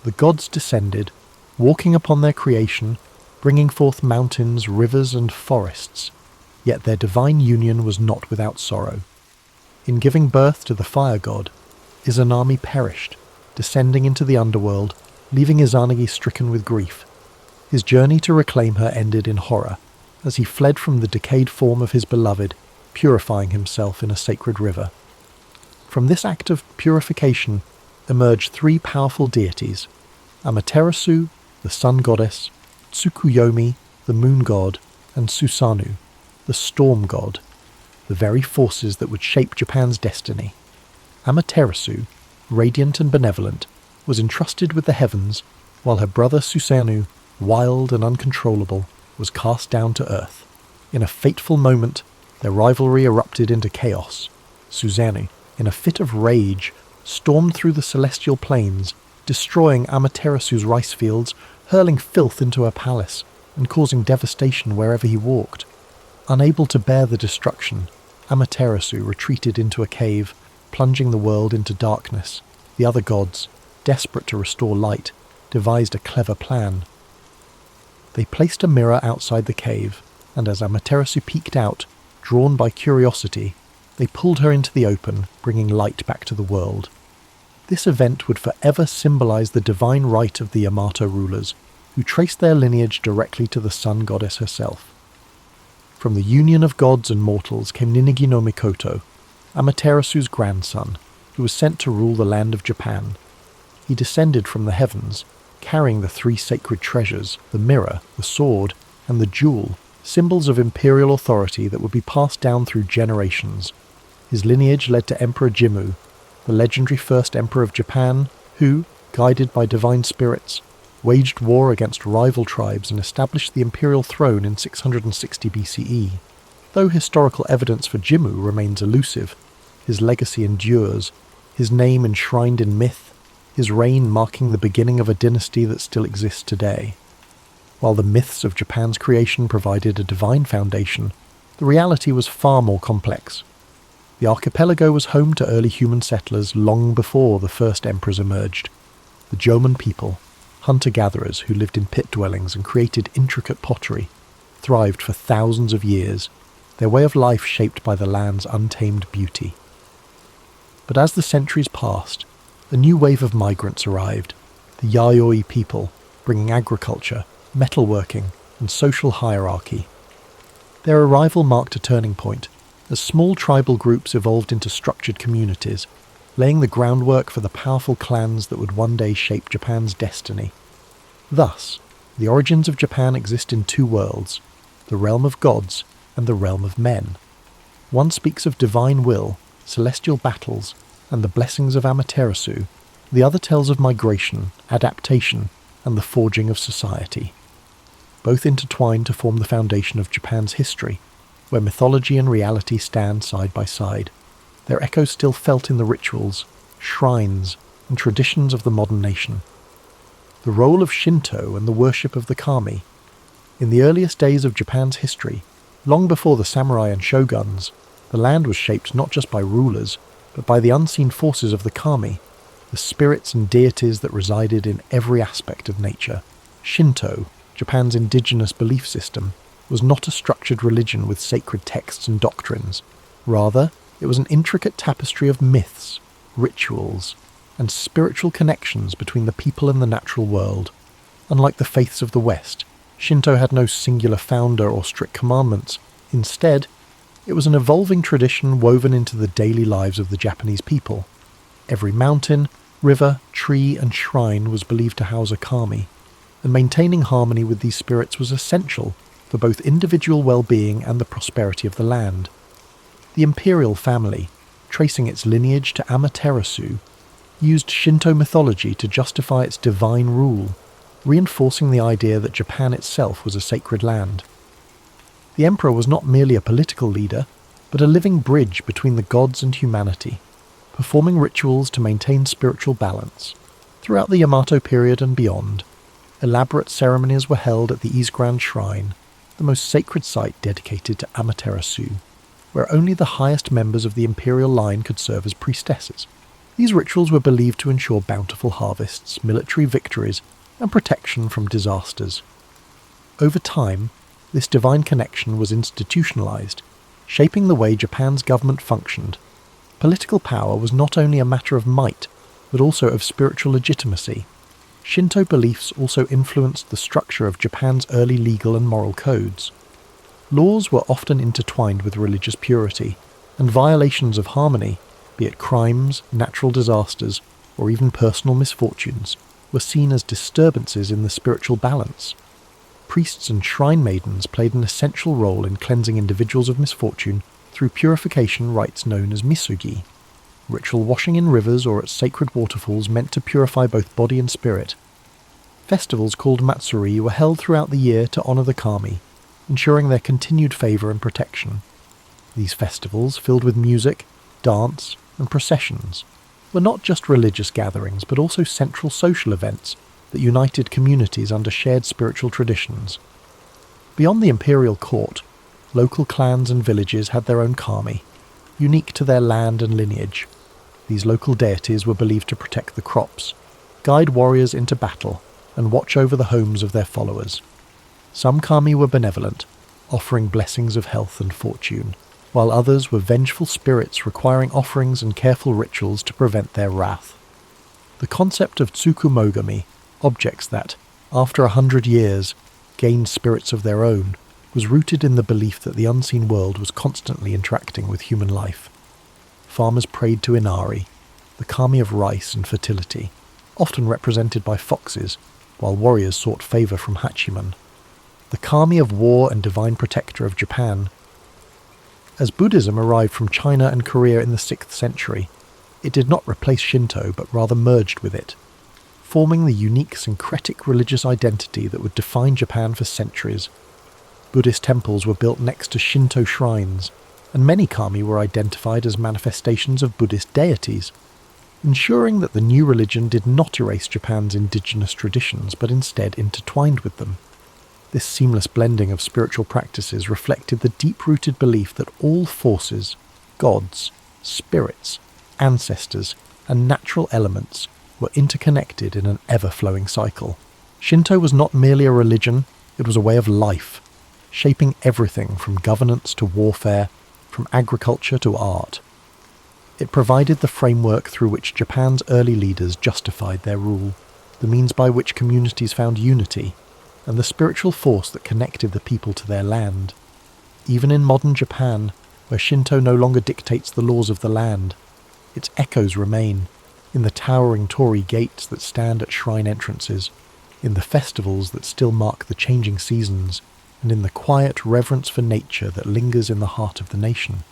The gods descended, walking upon their creation, bringing forth mountains, rivers, and forests. Yet their divine union was not without sorrow. In giving birth to the fire god, Izanami perished, descending into the underworld, leaving Izanagi stricken with grief. His journey to reclaim her ended in horror, as he fled from the decayed form of his beloved, purifying himself in a sacred river. From this act of purification emerged three powerful deities: Amaterasu, the sun goddess, Tsukuyomi, the moon god, and Susanoo, the storm god, the very forces that would shape Japan's destiny. Amaterasu, radiant and benevolent, was entrusted with the heavens, while her brother Susanoo, wild and uncontrollable, was cast down to earth. In a fateful moment, their rivalry erupted into chaos. Susanoo, in a fit of rage, stormed through the celestial plains, destroying Amaterasu's rice fields, hurling filth into her palace, and causing devastation wherever he walked. Unable to bear the destruction, Amaterasu retreated into a cave, plunging the world into darkness. The other gods, desperate to restore light, devised a clever plan. They placed a mirror outside the cave, and as Amaterasu peeked out, drawn by curiosity, they pulled her into the open, bringing light back to the world. This event would forever symbolize the divine right of the Yamato rulers, who traced their lineage directly to the sun goddess herself. From the union of gods and mortals came Ninigi no Mikoto, Amaterasu's grandson, who was sent to rule the land of Japan. He descended from the heavens, carrying the three sacred treasures, the mirror, the sword, and the jewel, symbols of imperial authority that would be passed down through generations. His lineage led to Emperor Jimmu, the legendary first emperor of Japan, who, guided by divine spirits, waged war against rival tribes and established the imperial throne in 660 BCE. Though historical evidence for Jimmu remains elusive, his legacy endures, his name enshrined in myth, his reign marking the beginning of a dynasty that still exists today. While the myths of Japan's creation provided a divine foundation, the reality was far more complex. The archipelago was home to early human settlers long before the first emperors emerged. The Jomon people, hunter-gatherers who lived in pit dwellings and created intricate pottery, thrived for thousands of years, their way of life shaped by the land's untamed beauty. But as the centuries passed, a new wave of migrants arrived, the Yayoi people, bringing agriculture, metalworking, and social hierarchy. Their arrival marked a turning point, as small tribal groups evolved into structured communities, laying the groundwork for the powerful clans that would one day shape Japan's destiny. Thus, the origins of Japan exist in two worlds, the realm of gods and the realm of men. One speaks of divine will, celestial battles, and the blessings of Amaterasu. The other tells of migration, adaptation, and the forging of society. Both intertwine to form the foundation of Japan's history, where mythology and reality stand side by side, their echoes still felt in the rituals, shrines, and traditions of the modern nation. The role of Shinto and the worship of the kami. In the earliest days of Japan's history, long before the samurai and shoguns, the land was shaped not just by rulers, but by the unseen forces of the kami, the spirits and deities that resided in every aspect of nature. Shinto, Japan's indigenous belief system, was not a structured religion with sacred texts and doctrines. Rather, it was an intricate tapestry of myths, rituals, and spiritual connections between the people and the natural world. Unlike the faiths of the West, Shinto had no singular founder or strict commandments. Instead, it was an evolving tradition woven into the daily lives of the Japanese people. Every mountain, river, tree, and shrine was believed to house a kami, and maintaining harmony with these spirits was essential for both individual well-being and the prosperity of the land. The imperial family, tracing its lineage to Amaterasu, used Shinto mythology to justify its divine rule. reinforcing the idea that Japan itself was a sacred land. The emperor was not merely a political leader, but a living bridge between the gods and humanity, performing rituals to maintain spiritual balance. Throughout the Yamato period and beyond, elaborate ceremonies were held at the Izgrand Shrine, the most sacred site dedicated to Amaterasu, where only the highest members of the imperial line could serve as priestesses. These rituals were believed to ensure bountiful harvests, military victories, and protection from disasters. Over time, this divine connection was institutionalized, shaping the way Japan's government functioned. Political power was not only a matter of might, but also of spiritual legitimacy. Shinto beliefs also influenced the structure of Japan's early legal and moral codes. Laws were often intertwined with religious purity, and violations of harmony, be it crimes, natural disasters, or even personal misfortunes, were seen as disturbances in the spiritual balance. Priests and shrine maidens played an essential role in cleansing individuals of misfortune through purification rites known as misugi. Ritual washing in rivers or at sacred waterfalls meant to purify both body and spirit. Festivals called matsuri were held throughout the year to honour the kami, ensuring their continued favour and protection. These festivals, filled with music, dance, and processions, were not just religious gatherings but also central social events that united communities under shared spiritual traditions. Beyond the imperial court, local clans and villages had their own kami, unique to their land and lineage. These local deities were believed to protect the crops, guide warriors into battle, and watch over the homes of their followers. Some kami were benevolent, offering blessings of health and fortune, while others were vengeful spirits requiring offerings and careful rituals to prevent their wrath. The concept of tsukumogami, objects that, after 100 years, gained spirits of their own, was rooted in the belief that the unseen world was constantly interacting with human life. Farmers prayed to Inari, the kami of rice and fertility, often represented by foxes, while warriors sought favour from Hachiman, the kami of war and divine protector of Japan. As Buddhism arrived from China and Korea in the 6th century, it did not replace Shinto but rather merged with it, forming the unique syncretic religious identity that would define Japan for centuries. Buddhist temples were built next to Shinto shrines, and many kami were identified as manifestations of Buddhist deities, ensuring that the new religion did not erase Japan's indigenous traditions but instead intertwined with them. This seamless blending of spiritual practices reflected the deep-rooted belief that all forces, gods, spirits, ancestors, and natural elements were interconnected in an ever-flowing cycle. Shinto was not merely a religion, it was a way of life, shaping everything from governance to warfare, from agriculture to art. It provided the framework through which Japan's early leaders justified their rule, the means by which communities found unity, and the spiritual force that connected the people to their land. Even in modern Japan, where Shinto no longer dictates the laws of the land, its echoes remain, in the towering torii gates that stand at shrine entrances, in the festivals that still mark the changing seasons, and in the quiet reverence for nature that lingers in the heart of the nation.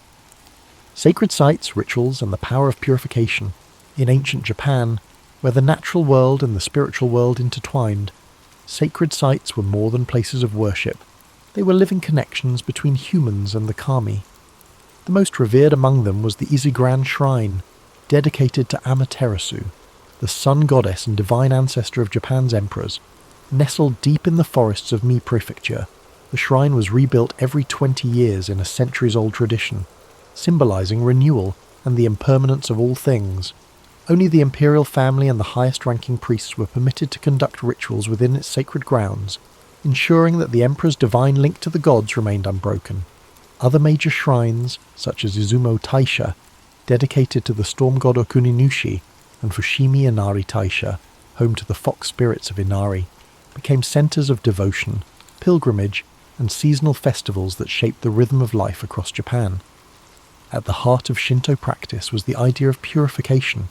Sacred sites, rituals, and the power of purification. In ancient Japan, where the natural world and the spiritual world intertwined, sacred sites were more than places of worship. They were living connections between humans and the kami. The most revered among them was the Izigran Shrine, dedicated to Amaterasu, the sun goddess and divine ancestor of Japan's emperors. Nestled deep in the forests of Mie Prefecture, the shrine was rebuilt every 20 years in a centuries-old tradition, symbolizing renewal and the impermanence of all things. Only the imperial family and the highest-ranking priests were permitted to conduct rituals within its sacred grounds, ensuring that the emperor's divine link to the gods remained unbroken. Other major shrines, such as Izumo Taisha, dedicated to the storm god Okuninushi, and Fushimi Inari Taisha, home to the fox spirits of Inari, became centers of devotion, pilgrimage, and seasonal festivals that shaped the rhythm of life across Japan. At the heart of Shinto practice was the idea of purification,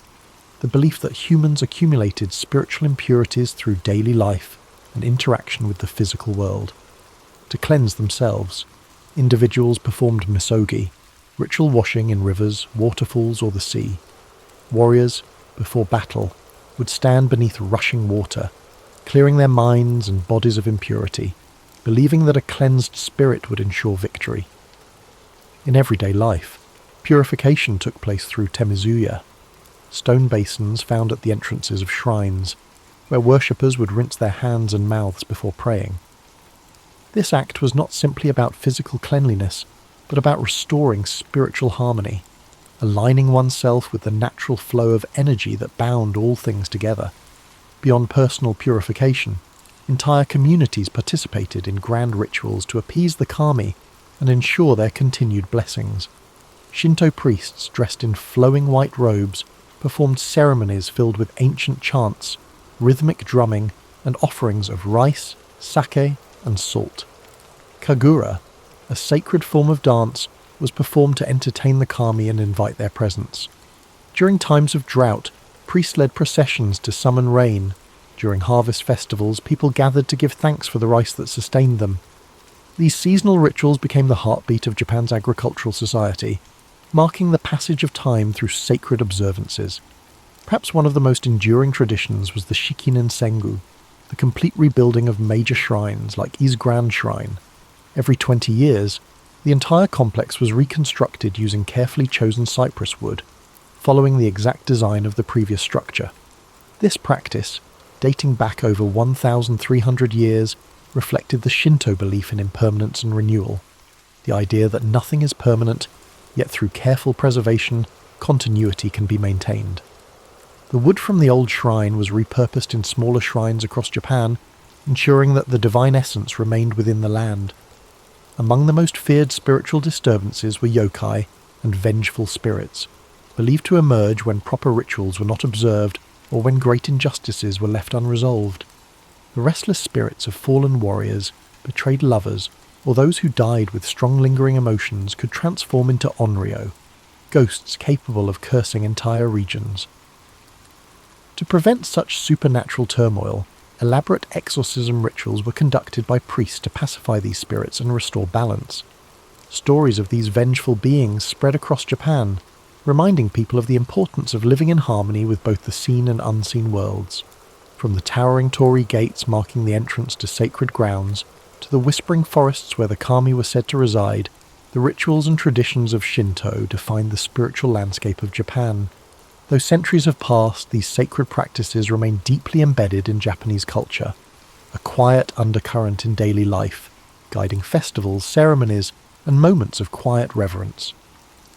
the belief that humans accumulated spiritual impurities through daily life and interaction with the physical world. To cleanse themselves, individuals performed misogi, ritual washing in rivers, waterfalls, or the sea. Warriors, before battle, would stand beneath rushing water, clearing their minds and bodies of impurity, believing that a cleansed spirit would ensure victory. In everyday life, purification took place through temizuya, stone basins found at the entrances of shrines, where worshippers would rinse their hands and mouths before praying. This act was not simply about physical cleanliness, but about restoring spiritual harmony, aligning oneself with the natural flow of energy that bound all things together. Beyond personal purification, entire communities participated in grand rituals to appease the kami and ensure their continued blessings. Shinto priests dressed in flowing white robes performed ceremonies filled with ancient chants, rhythmic drumming, and offerings of rice, sake, and salt. Kagura, a sacred form of dance, was performed to entertain the kami and invite their presence. During times of drought, priests led processions to summon rain. During harvest festivals, people gathered to give thanks for the rice that sustained them. These seasonal rituals became the heartbeat of Japan's agricultural society, marking the passage of time through sacred observances. Perhaps one of the most enduring traditions was the Shikinen Sengu, the complete rebuilding of major shrines like Ise Grand Shrine. Every 20 years, the entire complex was reconstructed using carefully chosen cypress wood, following the exact design of the previous structure. This practice, dating back over 1,300 years, reflected the Shinto belief in impermanence and renewal, the idea that nothing is permanent, yet through careful preservation, continuity can be maintained. The wood from the old shrine was repurposed in smaller shrines across Japan, ensuring that the divine essence remained within the land. Among the most feared spiritual disturbances were yokai and vengeful spirits, believed to emerge when proper rituals were not observed or when great injustices were left unresolved. The restless spirits of fallen warriors, betrayed lovers, or those who died with strong lingering emotions could transform into onryo, ghosts capable of cursing entire regions. To prevent such supernatural turmoil, elaborate exorcism rituals were conducted by priests to pacify these spirits and restore balance. Stories of these vengeful beings spread across Japan, reminding people of the importance of living in harmony with both the seen and unseen worlds. From the towering torii gates marking the entrance to sacred grounds, to the whispering forests where the kami were said to reside, the rituals and traditions of Shinto defined the spiritual landscape of Japan. Though centuries have passed, these sacred practices remain deeply embedded in Japanese culture, a quiet undercurrent in daily life, guiding festivals, ceremonies, and moments of quiet reverence.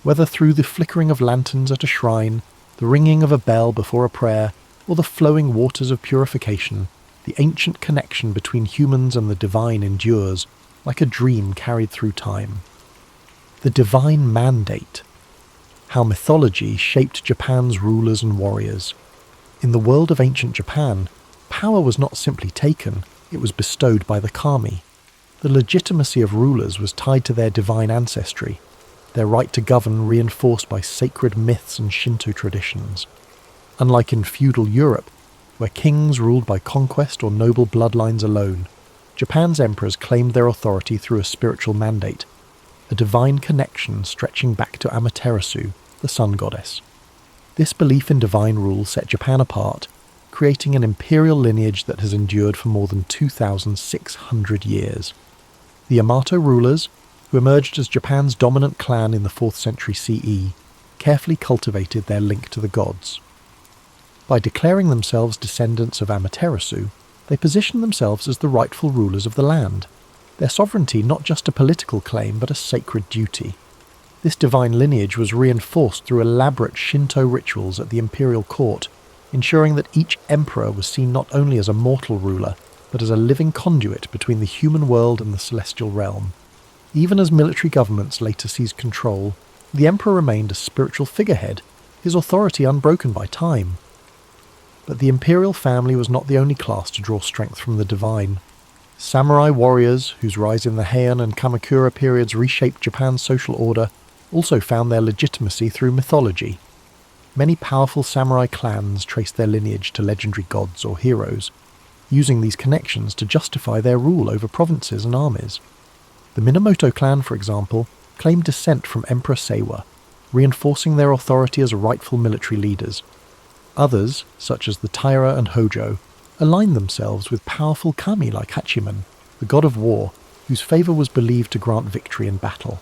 Whether through the flickering of lanterns at a shrine, the ringing of a bell before a prayer, or the flowing waters of purification, the ancient connection between humans and the divine endures, like a dream carried through time. The divine mandate. How mythology shaped Japan's rulers and warriors. In the world of ancient Japan, power was not simply taken, it was bestowed by the kami. The legitimacy of rulers was tied to their divine ancestry, their right to govern reinforced by sacred myths and Shinto traditions. Unlike in feudal Europe, where kings ruled by conquest or noble bloodlines alone, Japan's emperors claimed their authority through a spiritual mandate, a divine connection stretching back to Amaterasu, the sun goddess. This belief in divine rule set Japan apart, creating an imperial lineage that has endured for more than 2,600 years. The Yamato rulers, who emerged as Japan's dominant clan in the 4th century CE, carefully cultivated their link to the gods. By declaring themselves descendants of Amaterasu, they positioned themselves as the rightful rulers of the land, their sovereignty not just a political claim but a sacred duty. This divine lineage was reinforced through elaborate Shinto rituals at the imperial court, ensuring that each emperor was seen not only as a mortal ruler, but as a living conduit between the human world and the celestial realm. Even as military governments later seized control, the emperor remained a spiritual figurehead, his authority unbroken by time. But the imperial family was not the only class to draw strength from the divine. Samurai warriors, whose rise in the Heian and Kamakura periods reshaped Japan's social order, also found their legitimacy through mythology. Many powerful samurai clans traced their lineage to legendary gods or heroes, using these connections to justify their rule over provinces and armies. The Minamoto clan, for example, claimed descent from Emperor Seiwa, reinforcing their authority as rightful military leaders. Others, such as the Taira and Hojo, aligned themselves with powerful kami like Hachiman, the god of war, whose favour was believed to grant victory in battle.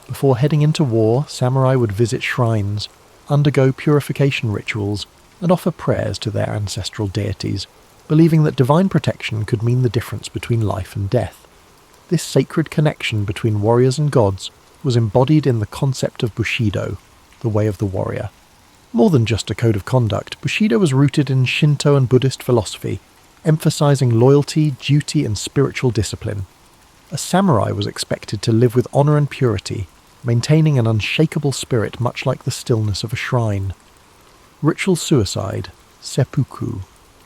Before heading into war, samurai would visit shrines, undergo purification rituals, and offer prayers to their ancestral deities, believing that divine protection could mean the difference between life and death. This sacred connection between warriors and gods was embodied in the concept of Bushido, the way of the warrior. More than just a code of conduct, Bushido was rooted in Shinto and Buddhist philosophy, emphasizing loyalty, duty, and spiritual discipline. A samurai was expected to live with honor and purity, maintaining an unshakable spirit much like the stillness of a shrine. Ritual suicide, seppuku,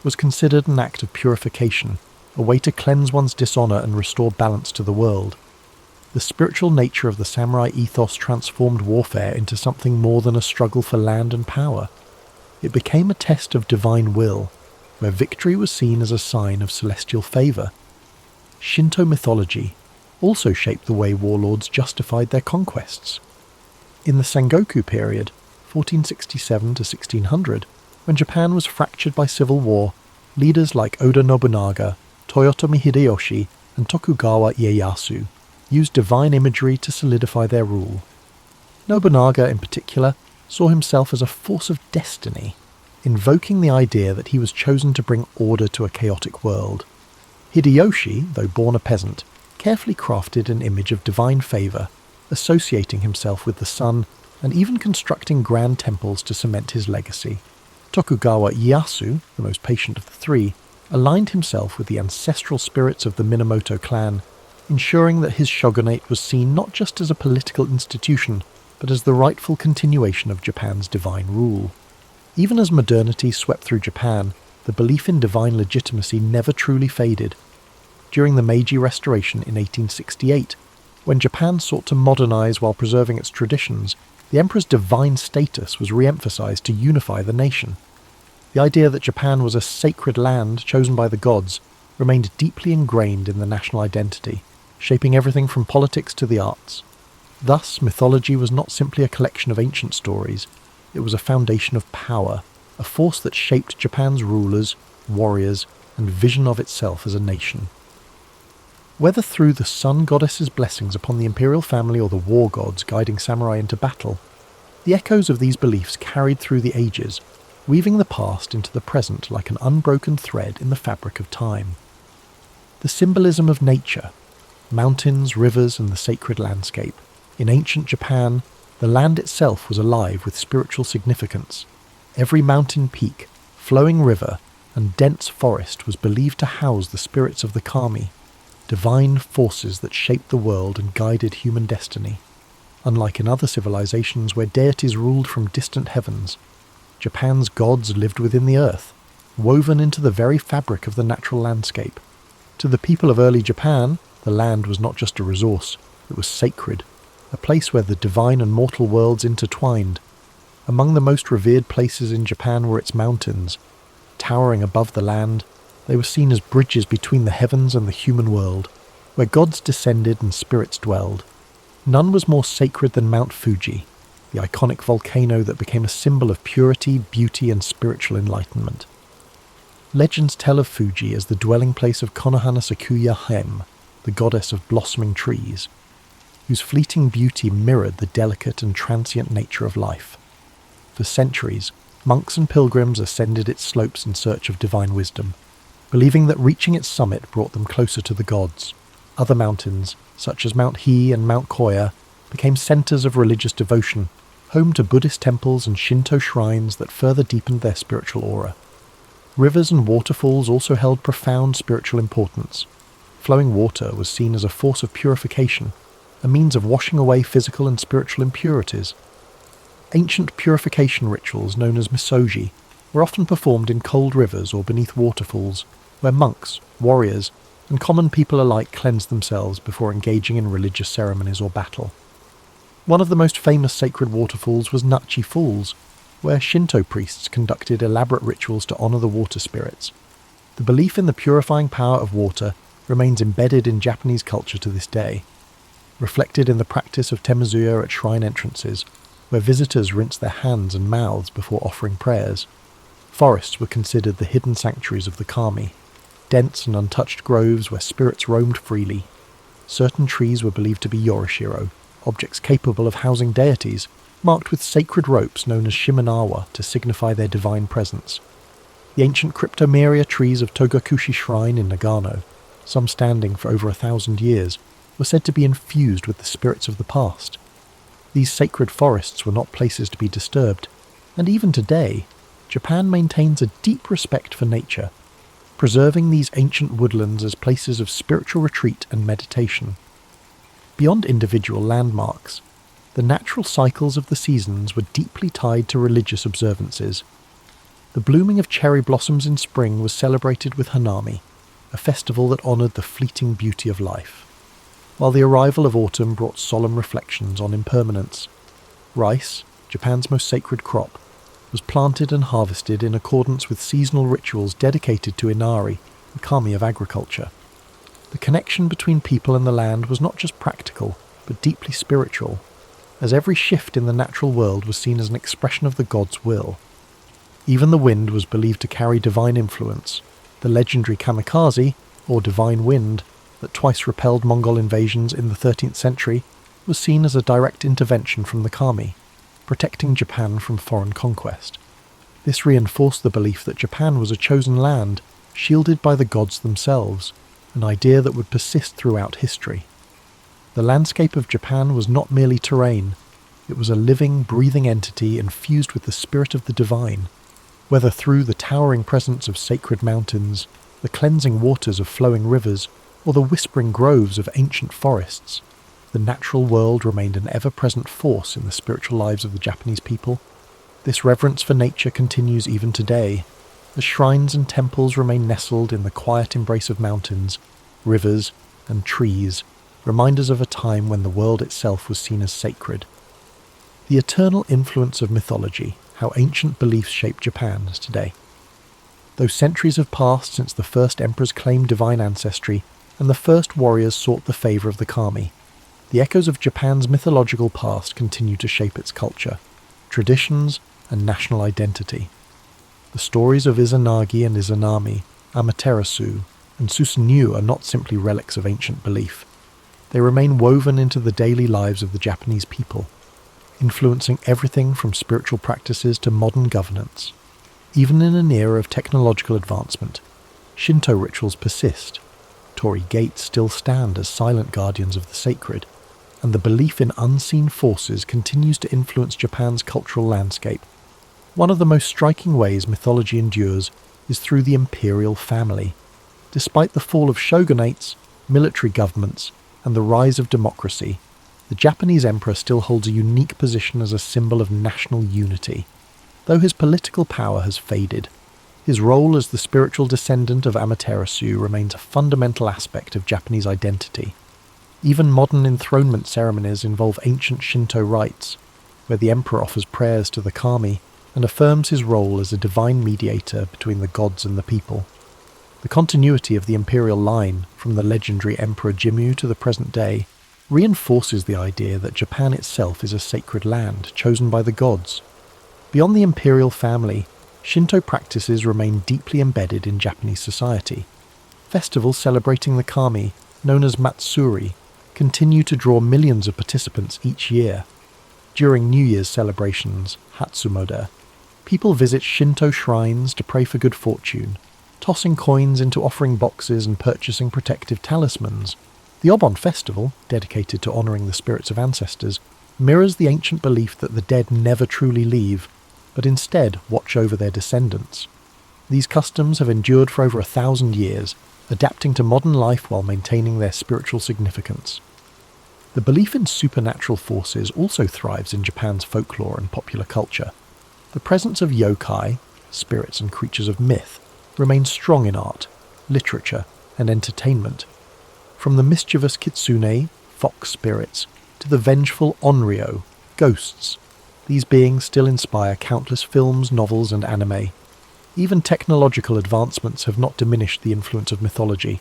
was considered an act of purification, a way to cleanse one's dishonor and restore balance to the world. The spiritual nature of the samurai ethos transformed warfare into something more than a struggle for land and power. It became a test of divine will, where victory was seen as a sign of celestial favor. Shinto mythology also shaped the way warlords justified their conquests. In the Sengoku period, 1467 to 1600, when Japan was fractured by civil war, leaders like Oda Nobunaga, Toyotomi Hideyoshi, and Tokugawa Ieyasu used divine imagery to solidify their rule. Nobunaga, in particular, saw himself as a force of destiny, invoking the idea that he was chosen to bring order to a chaotic world. Hideyoshi, though born a peasant, carefully crafted an image of divine favour, associating himself with the sun and even constructing grand temples to cement his legacy. Tokugawa Ieyasu, the most patient of the three, aligned himself with the ancestral spirits of the Minamoto clan, ensuring that his shogunate was seen not just as a political institution, but as the rightful continuation of Japan's divine rule. Even as modernity swept through Japan, the belief in divine legitimacy never truly faded. During the Meiji Restoration in 1868, when Japan sought to modernize while preserving its traditions, the emperor's divine status was re-emphasized to unify the nation. The idea that Japan was a sacred land chosen by the gods remained deeply ingrained in the national identity, shaping everything from politics to the arts. Thus, mythology was not simply a collection of ancient stories, it was a foundation of power, a force that shaped Japan's rulers, warriors, and vision of itself as a nation. Whether through the sun goddess's blessings upon the imperial family or the war gods guiding samurai into battle, the echoes of these beliefs carried through the ages, weaving the past into the present like an unbroken thread in the fabric of time. The symbolism of nature, mountains, rivers, and the sacred landscape. In ancient Japan, the land itself was alive with spiritual significance. Every mountain peak, flowing river, and dense forest was believed to house the spirits of the kami, divine forces that shaped the world and guided human destiny. Unlike in other civilizations where deities ruled from distant heavens, Japan's gods lived within the earth, woven into the very fabric of the natural landscape. To the people of early Japan, the land was not just a resource, it was sacred, a place where the divine and mortal worlds intertwined. Among the most revered places in Japan were its mountains. Towering above the land, they were seen as bridges between the heavens and the human world, where gods descended and spirits dwelled. None was more sacred than Mount Fuji, the iconic volcano that became a symbol of purity, beauty, and spiritual enlightenment. Legends tell of Fuji as the dwelling place of Konohana Sakuya Hem, the goddess of blossoming trees, whose fleeting beauty mirrored the delicate and transient nature of life. For centuries, monks and pilgrims ascended its slopes in search of divine wisdom, believing that reaching its summit brought them closer to the gods. Other mountains, such as Mount He and Mount Koya, became centers of religious devotion, home to Buddhist temples and Shinto shrines that further deepened their spiritual aura. Rivers and waterfalls also held profound spiritual importance. Flowing water was seen as a force of purification, a means of washing away physical and spiritual impurities. Ancient purification rituals known as misogi were often performed in cold rivers or beneath waterfalls, where monks, warriors, and common people alike cleansed themselves before engaging in religious ceremonies or battle. One of the most famous sacred waterfalls was Nachi Falls, where Shinto priests conducted elaborate rituals to honor the water spirits. The belief in the purifying power of water remains embedded in Japanese culture to this day, reflected in the practice of temazuya at shrine entrances, where visitors rinse their hands and mouths before offering prayers. Forests were considered the hidden sanctuaries of the kami, dense and untouched groves where spirits roamed freely. Certain trees were believed to be yorishiro, objects capable of housing deities, marked with sacred ropes known as shimenawa to signify their divine presence. The ancient cryptomeria trees of Togakushi Shrine in Nagano, some standing for over 1,000 years, were said to be infused with the spirits of the past. These sacred forests were not places to be disturbed, and even today, Japan maintains a deep respect for nature, preserving these ancient woodlands as places of spiritual retreat and meditation. Beyond individual landmarks, the natural cycles of the seasons were deeply tied to religious observances. The blooming of cherry blossoms in spring was celebrated with Hanami, a festival that honoured the fleeting beauty of life, while the arrival of autumn brought solemn reflections on impermanence. Rice, Japan's most sacred crop, was planted and harvested in accordance with seasonal rituals dedicated to Inari, the kami of agriculture. The connection between people and the land was not just practical, but deeply spiritual, as every shift in the natural world was seen as an expression of the god's will. Even the wind was believed to carry divine influence. The legendary kamikaze, or divine wind, that twice repelled Mongol invasions in the 13th century, was seen as a direct intervention from the kami, protecting Japan from foreign conquest. This reinforced the belief that Japan was a chosen land, shielded by the gods themselves, an idea that would persist throughout history. The landscape of Japan was not merely terrain, it was a living, breathing entity infused with the spirit of the divine. Whether through the towering presence of sacred mountains, the cleansing waters of flowing rivers, or the whispering groves of ancient forests, the natural world remained an ever-present force in the spiritual lives of the Japanese people. This reverence for nature continues even today. The shrines and temples remain nestled in the quiet embrace of mountains, rivers, and trees, reminders of a time when the world itself was seen as sacred. The eternal influence of mythology, how ancient beliefs shape Japan today. Though centuries have passed since the first emperors claimed divine ancestry and the first warriors sought the favour of the kami, the echoes of Japan's mythological past continue to shape its culture, traditions, and national identity. The stories of Izanagi and Izanami, Amaterasu, and Susanoo are not simply relics of ancient belief. They remain woven into the daily lives of the Japanese people, influencing everything from spiritual practices to modern governance. Even in an era of technological advancement, Shinto rituals persist. Torii gates still stand as silent guardians of the sacred, and the belief in unseen forces continues to influence Japan's cultural landscape. One of the most striking ways mythology endures is through the imperial family. Despite the fall of shogunates, military governments, and the rise of democracy, the Japanese emperor still holds a unique position as a symbol of national unity. Though his political power has faded, his role as the spiritual descendant of Amaterasu remains a fundamental aspect of Japanese identity. Even modern enthronement ceremonies involve ancient Shinto rites, where the emperor offers prayers to the kami and affirms his role as a divine mediator between the gods and the people. The continuity of the imperial line, from the legendary Emperor Jimmu to the present day, reinforces the idea that Japan itself is a sacred land chosen by the gods. Beyond the imperial family, Shinto practices remain deeply embedded in Japanese society. Festivals celebrating the kami, known as Matsuri, continue to draw millions of participants each year. During New Year's celebrations, Hatsumoda, people visit Shinto shrines to pray for good fortune, tossing coins into offering boxes and purchasing protective talismans. The Obon festival, dedicated to honouring the spirits of ancestors, mirrors the ancient belief that the dead never truly leave, but instead watch over their descendants. These customs have endured for over 1,000 years, adapting to modern life while maintaining their spiritual significance. The belief in supernatural forces also thrives in Japan's folklore and popular culture. The presence of yokai, spirits and creatures of myth, remains strong in art, literature, and entertainment. From the mischievous kitsune, fox spirits, to the vengeful onryo, ghosts, these beings still inspire countless films, novels, and anime. Even technological advancements have not diminished the influence of mythology.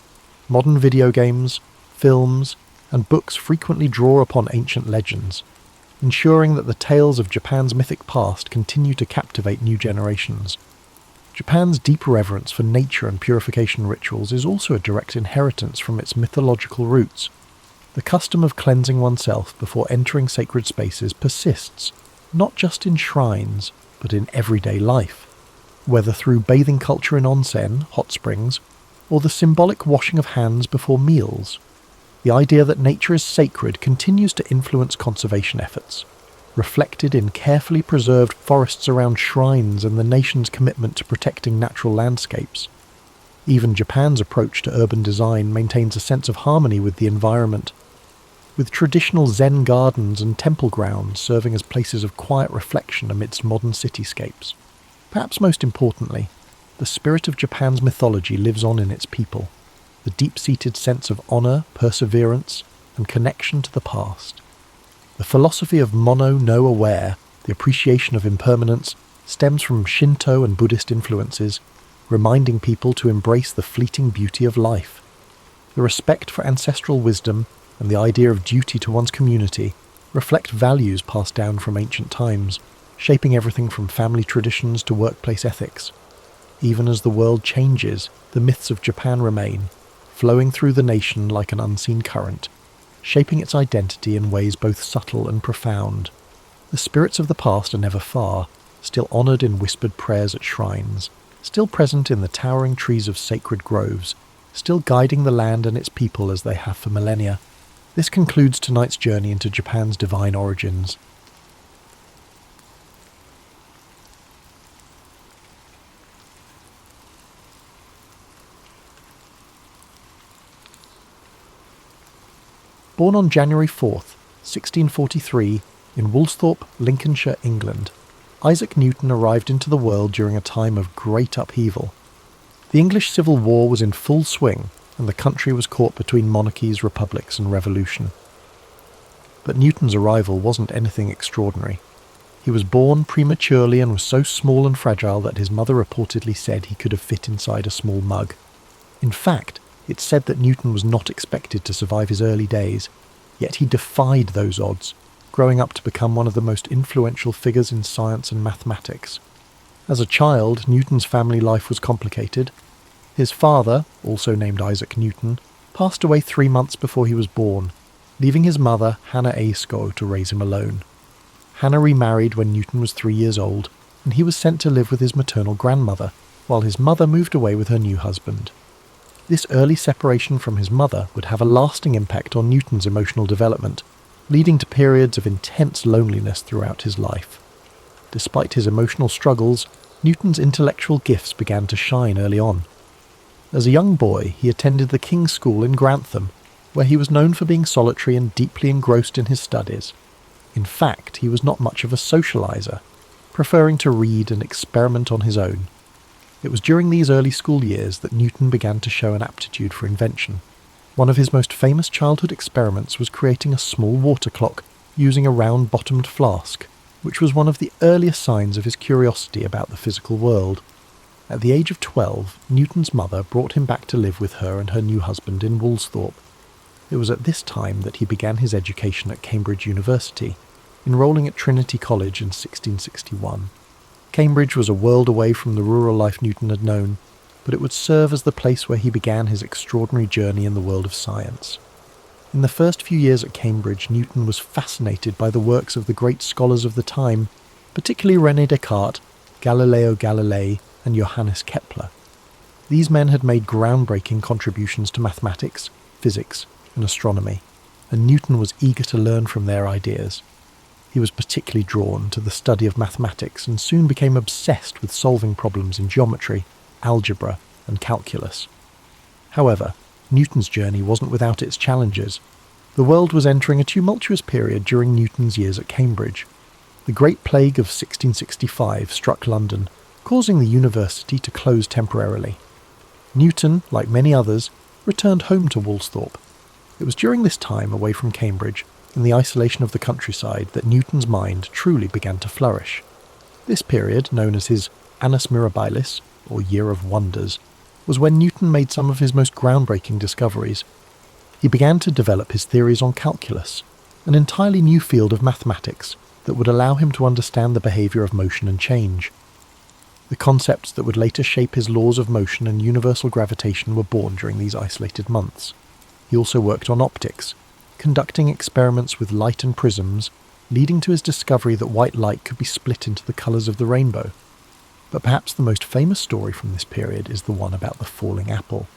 Modern video games, films, and books frequently draw upon ancient legends, ensuring that the tales of Japan's mythic past continue to captivate new generations. Japan's deep reverence for nature and purification rituals is also a direct inheritance from its mythological roots. The custom of cleansing oneself before entering sacred spaces persists, not just in shrines, but in everyday life. Whether through bathing culture in onsen, hot springs, or the symbolic washing of hands before meals, the idea that nature is sacred continues to influence conservation efforts, reflected in carefully preserved forests around shrines and the nation's commitment to protecting natural landscapes. Even Japan's approach to urban design maintains a sense of harmony with the environment, with traditional Zen gardens and temple grounds serving as places of quiet reflection amidst modern cityscapes. Perhaps most importantly, the spirit of Japan's mythology lives on in its people, the deep-seated sense of honour, perseverance, and connection to the past. The philosophy of mono no aware, the appreciation of impermanence, stems from Shinto and Buddhist influences, reminding people to embrace the fleeting beauty of life. The respect for ancestral wisdom and the idea of duty to one's community reflect values passed down from ancient times, shaping everything from family traditions to workplace ethics. Even as the world changes, the myths of Japan remain, flowing through the nation like an unseen current, shaping its identity in ways both subtle and profound. The spirits of the past are never far, still honoured in whispered prayers at shrines, still present in the towering trees of sacred groves, still guiding the land and its people as they have for millennia. This concludes tonight's journey into Japan's divine origins. Born on January 4th, 1643, in Woolsthorpe, Lincolnshire, England, Isaac Newton arrived into the world during a time of great upheaval. The English Civil War was in full swing, and the country was caught between monarchies, republics, and revolution. But Newton's arrival wasn't anything extraordinary. He was born prematurely and was so small and fragile that his mother reportedly said he could have fit inside a small mug. In fact, it's said that Newton was not expected to survive his early days, yet he defied those odds, growing up to become one of the most influential figures in science and mathematics. As a child, Newton's family life was complicated. His father, also named Isaac Newton, passed away 3 months before he was born, leaving his mother, Hannah Ayscough, to raise him alone. Hannah remarried when Newton was 3 years old, and he was sent to live with his maternal grandmother, while his mother moved away with her new husband. This early separation from his mother would have a lasting impact on Newton's emotional development, leading to periods of intense loneliness throughout his life. Despite his emotional struggles, Newton's intellectual gifts began to shine early on. As a young boy, he attended the King's School in Grantham, where he was known for being solitary and deeply engrossed in his studies. In fact, he was not much of a socializer, preferring to read and experiment on his own. It was during these early school years that Newton began to show an aptitude for invention. One of his most famous childhood experiments was creating a small water clock using a round-bottomed flask, which was one of the earliest signs of his curiosity about the physical world. At the age of 12, Newton's mother brought him back to live with her and her new husband in Woolsthorpe. It was at this time that he began his education at Cambridge University, enrolling at Trinity College in 1661. Cambridge was a world away from the rural life Newton had known, but it would serve as the place where he began his extraordinary journey in the world of science. In the first few years at Cambridge, Newton was fascinated by the works of the great scholars of the time, particularly René Descartes, Galileo Galilei, and Johannes Kepler. These men had made groundbreaking contributions to mathematics, physics, and astronomy, and Newton was eager to learn from their ideas. He was particularly drawn to the study of mathematics and soon became obsessed with solving problems in geometry, algebra, and calculus. However, Newton's journey wasn't without its challenges. The world was entering a tumultuous period during Newton's years at Cambridge. The Great Plague of 1665 struck London, causing the university to close temporarily. Newton, like many others, returned home to Woolsthorpe. It was during this time away from Cambridge, in the isolation of the countryside, that Newton's mind truly began to flourish. This period, known as his Annus Mirabilis, or Year of Wonders, was when Newton made some of his most groundbreaking discoveries. He began to develop his theories on calculus, an entirely new field of mathematics that would allow him to understand the behaviour of motion and change. The concepts that would later shape his laws of motion and universal gravitation were born during these isolated months. He also worked on optics, conducting experiments with light and prisms, leading to his discovery that white light could be split into the colours of the rainbow. But perhaps the most famous story from this period is the one about the falling apple.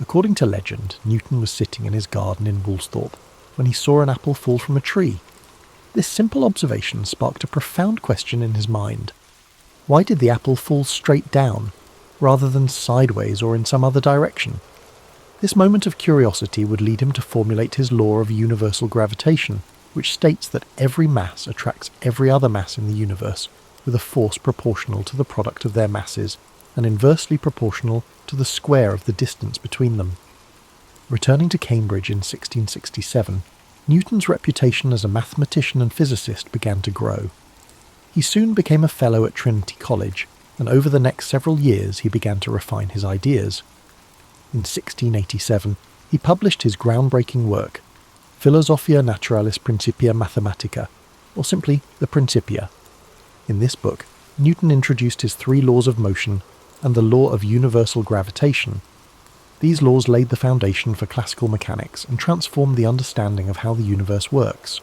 According to legend, Newton was sitting in his garden in Woolsthorpe when he saw an apple fall from a tree. This simple observation sparked a profound question in his mind. Why did the apple fall straight down, rather than sideways or in some other direction? This moment of curiosity would lead him to formulate his law of universal gravitation, which states that every mass attracts every other mass in the universe with a force proportional to the product of their masses and inversely proportional to the square of the distance between them. Returning to Cambridge in 1667, Newton's reputation as a mathematician and physicist began to grow. He soon became a fellow at Trinity College, and over the next several years he began to refine his ideas. In 1687, he published his groundbreaking work, Philosophia Naturalis Principia Mathematica, or simply the Principia. In this book, Newton introduced his 3 laws of motion and the law of universal gravitation. These laws laid the foundation for classical mechanics and transformed the understanding of how the universe works.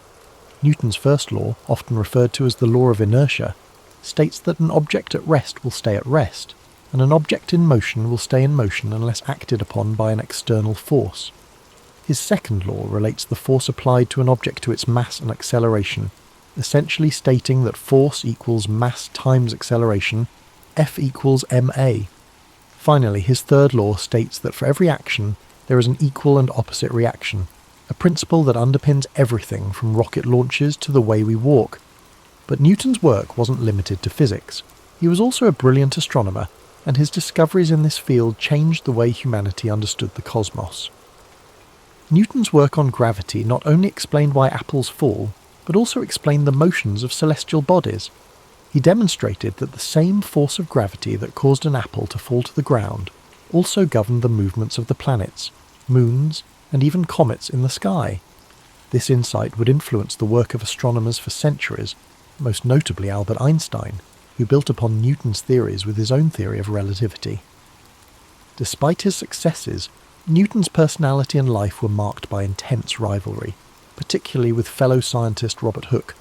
Newton's first law, often referred to as the law of inertia, states that an object at rest will stay at rest, and an object in motion will stay in motion unless acted upon by an external force. His second law relates the force applied to an object to its mass and acceleration, essentially stating that force equals mass times acceleration, F equals ma. Finally, his third law states that for every action, there is an equal and opposite reaction, a principle that underpins everything from rocket launches to the way we walk. But Newton's work wasn't limited to physics. He was also a brilliant astronomer, and his discoveries in this field changed the way humanity understood the cosmos. Newton's work on gravity not only explained why apples fall, but also explained the motions of celestial bodies. He demonstrated that the same force of gravity that caused an apple to fall to the ground also governed the movements of the planets, moons, and even comets in the sky. This insight would influence the work of astronomers for centuries, most notably Albert Einstein, who built upon Newton's theories with his own theory of relativity. Despite his successes, Newton's personality and life were marked by intense rivalry, particularly with fellow scientist Robert Hooke.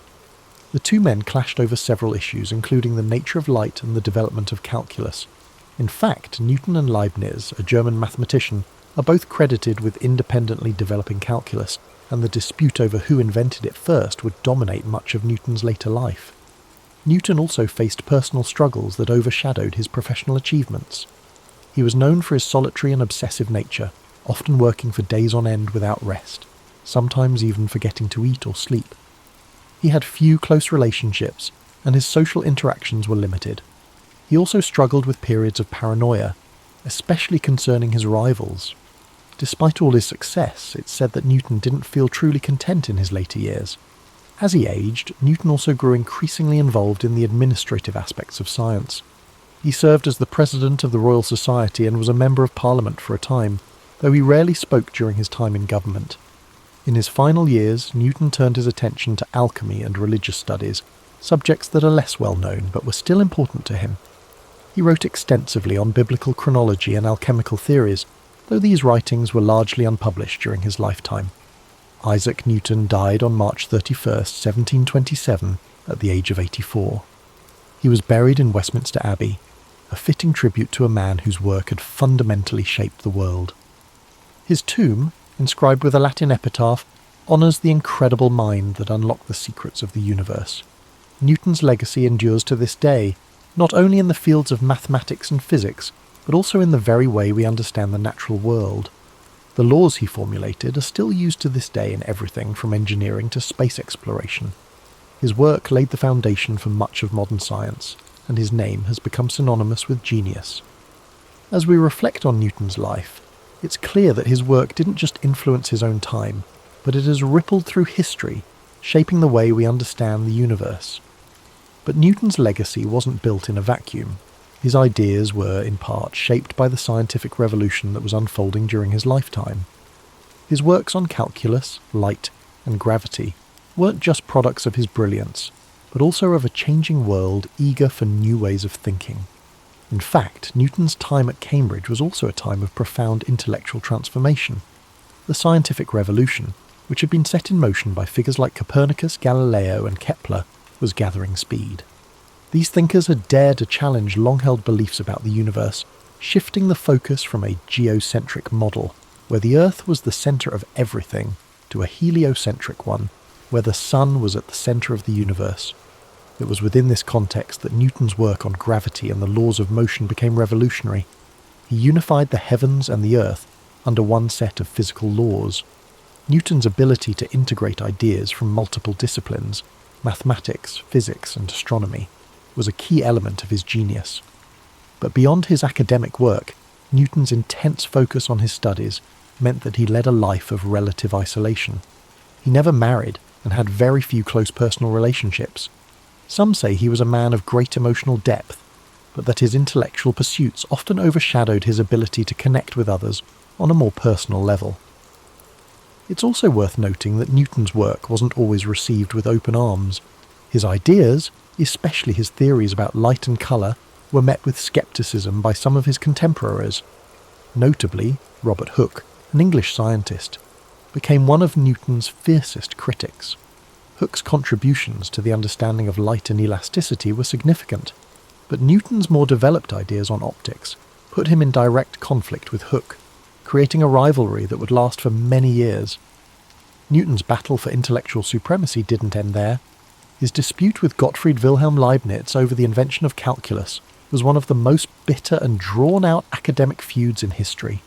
The two men clashed over several issues, including the nature of light and the development of calculus. In fact, Newton and Leibniz, a German mathematician, are both credited with independently developing calculus, and the dispute over who invented it first would dominate much of Newton's later life. Newton also faced personal struggles that overshadowed his professional achievements. He was known for his solitary and obsessive nature, often working for days on end without rest, sometimes even forgetting to eat or sleep. He had few close relationships, and his social interactions were limited. He also struggled with periods of paranoia, especially concerning his rivals. Despite all his success, it's said that Newton didn't feel truly content in his later years. As he aged, Newton also grew increasingly involved in the administrative aspects of science. He served as the president of the Royal Society and was a member of Parliament for a time, though he rarely spoke during his time in government. In his final years, Newton turned his attention to alchemy and religious studies, subjects that are less well known but were still important to him. He wrote extensively on biblical chronology and alchemical theories, though these writings were largely unpublished during his lifetime. Isaac Newton died on March 31st, 1727, at the age of 84. He was buried in Westminster Abbey, a fitting tribute to a man whose work had fundamentally shaped the world. His tomb, inscribed with a Latin epitaph, honours the incredible mind that unlocked the secrets of the universe. Newton's legacy endures to this day, not only in the fields of mathematics and physics, but also in the very way we understand the natural world. The laws he formulated are still used to this day in everything from engineering to space exploration. His work laid the foundation for much of modern science, and his name has become synonymous with genius. As we reflect on Newton's life, it's clear that his work didn't just influence his own time, but it has rippled through history, shaping the way we understand the universe. But Newton's legacy wasn't built in a vacuum. His ideas were, in part, shaped by the scientific revolution that was unfolding during his lifetime. His works on calculus, light, and gravity weren't just products of his brilliance, but also of a changing world eager for new ways of thinking. In fact, Newton's time at Cambridge was also a time of profound intellectual transformation. The scientific revolution, which had been set in motion by figures like Copernicus, Galileo and Kepler, was gathering speed. These thinkers had dared to challenge long-held beliefs about the universe, shifting the focus from a geocentric model, where the Earth was the centre of everything, to a heliocentric one, where the Sun was at the centre of the universe. It was within this context that Newton's work on gravity and the laws of motion became revolutionary. He unified the heavens and the Earth under one set of physical laws. Newton's ability to integrate ideas from multiple disciplines, mathematics, physics and astronomy, was a key element of his genius. But beyond his academic work, Newton's intense focus on his studies meant that he led a life of relative isolation. He never married and had very few close personal relationships. Some say he was a man of great emotional depth, but that his intellectual pursuits often overshadowed his ability to connect with others on a more personal level. It's also worth noting that Newton's work wasn't always received with open arms. His ideas, especially his theories about light and colour, were met with scepticism by some of his contemporaries. Notably, Robert Hooke, an English scientist, became one of Newton's fiercest critics. Hooke's contributions to the understanding of light and elasticity were significant, but Newton's more developed ideas on optics put him in direct conflict with Hooke, creating a rivalry that would last for many years. Newton's battle for intellectual supremacy didn't end there. His dispute with Gottfried Wilhelm Leibniz over the invention of calculus was one of the most bitter and drawn-out academic feuds in history.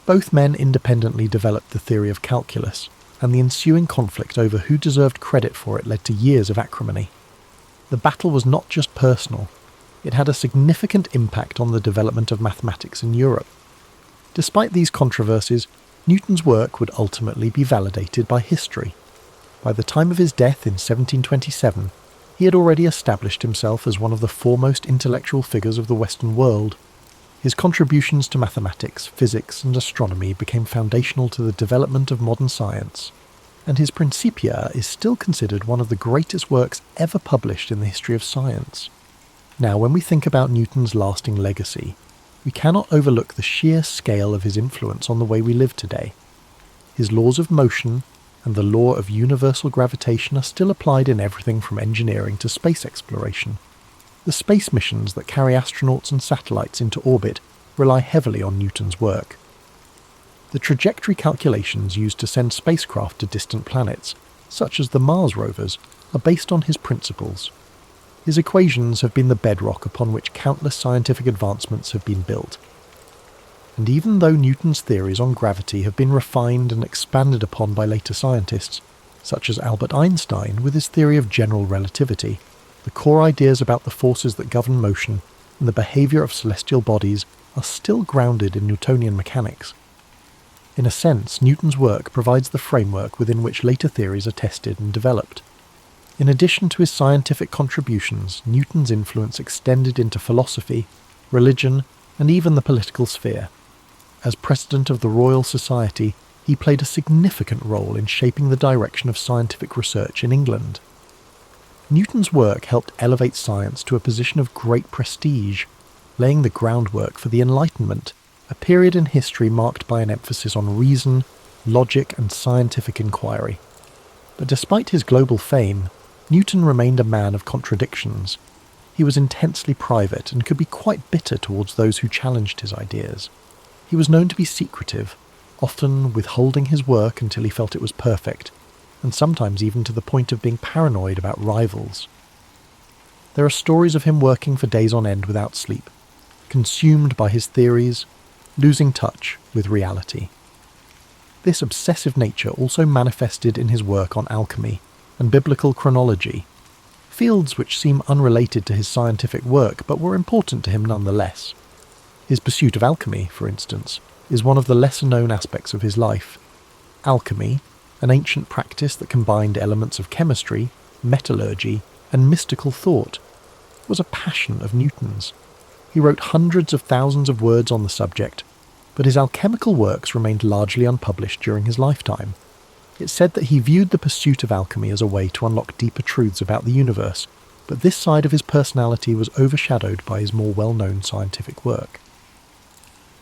Both men independently developed the theory of calculus, and the ensuing conflict over who deserved credit for it led to years of acrimony. The battle was not just personal, it had a significant impact on the development of mathematics in Europe. Despite these controversies, Newton's work would ultimately be validated by history. By the time of his death in 1727, he had already established himself as one of the foremost intellectual figures of the Western world. His contributions to mathematics, physics and astronomy became foundational to the development of modern science, and his Principia is still considered one of the greatest works ever published in the history of science. Now, when we think about Newton's lasting legacy, we cannot overlook the sheer scale of his influence on the way we live today. His laws of motion and the law of universal gravitation are still applied in everything from engineering to space exploration. The space missions that carry astronauts and satellites into orbit rely heavily on Newton's work. The trajectory calculations used to send spacecraft to distant planets, such as the Mars rovers, are based on his principles. His equations have been the bedrock upon which countless scientific advancements have been built. And even though Newton's theories on gravity have been refined and expanded upon by later scientists, such as Albert Einstein with his theory of general relativity, the core ideas about the forces that govern motion and the behaviour of celestial bodies are still grounded in Newtonian mechanics. In a sense, Newton's work provides the framework within which later theories are tested and developed. In addition to his scientific contributions, Newton's influence extended into philosophy, religion, and even the political sphere. As president of the Royal Society, he played a significant role in shaping the direction of scientific research in England. Newton's work helped elevate science to a position of great prestige, laying the groundwork for the Enlightenment, a period in history marked by an emphasis on reason, logic, and scientific inquiry. But despite his global fame, Newton remained a man of contradictions. He was intensely private and could be quite bitter towards those who challenged his ideas. He was known to be secretive, often withholding his work until he felt it was perfect, and sometimes even to the point of being paranoid about rivals. There are stories of him working for days on end without sleep, consumed by his theories, losing touch with reality. This obsessive nature also manifested in his work on alchemy and biblical chronology, fields which seem unrelated to his scientific work but were important to him nonetheless. His pursuit of alchemy, for instance, is one of the lesser-known aspects of his life. Alchemy, an ancient practice that combined elements of chemistry, metallurgy, and mystical thought, was a passion of Newton's. He wrote hundreds of thousands of words on the subject, but his alchemical works remained largely unpublished during his lifetime. It's said that he viewed the pursuit of alchemy as a way to unlock deeper truths about the universe, but this side of his personality was overshadowed by his more well-known scientific work.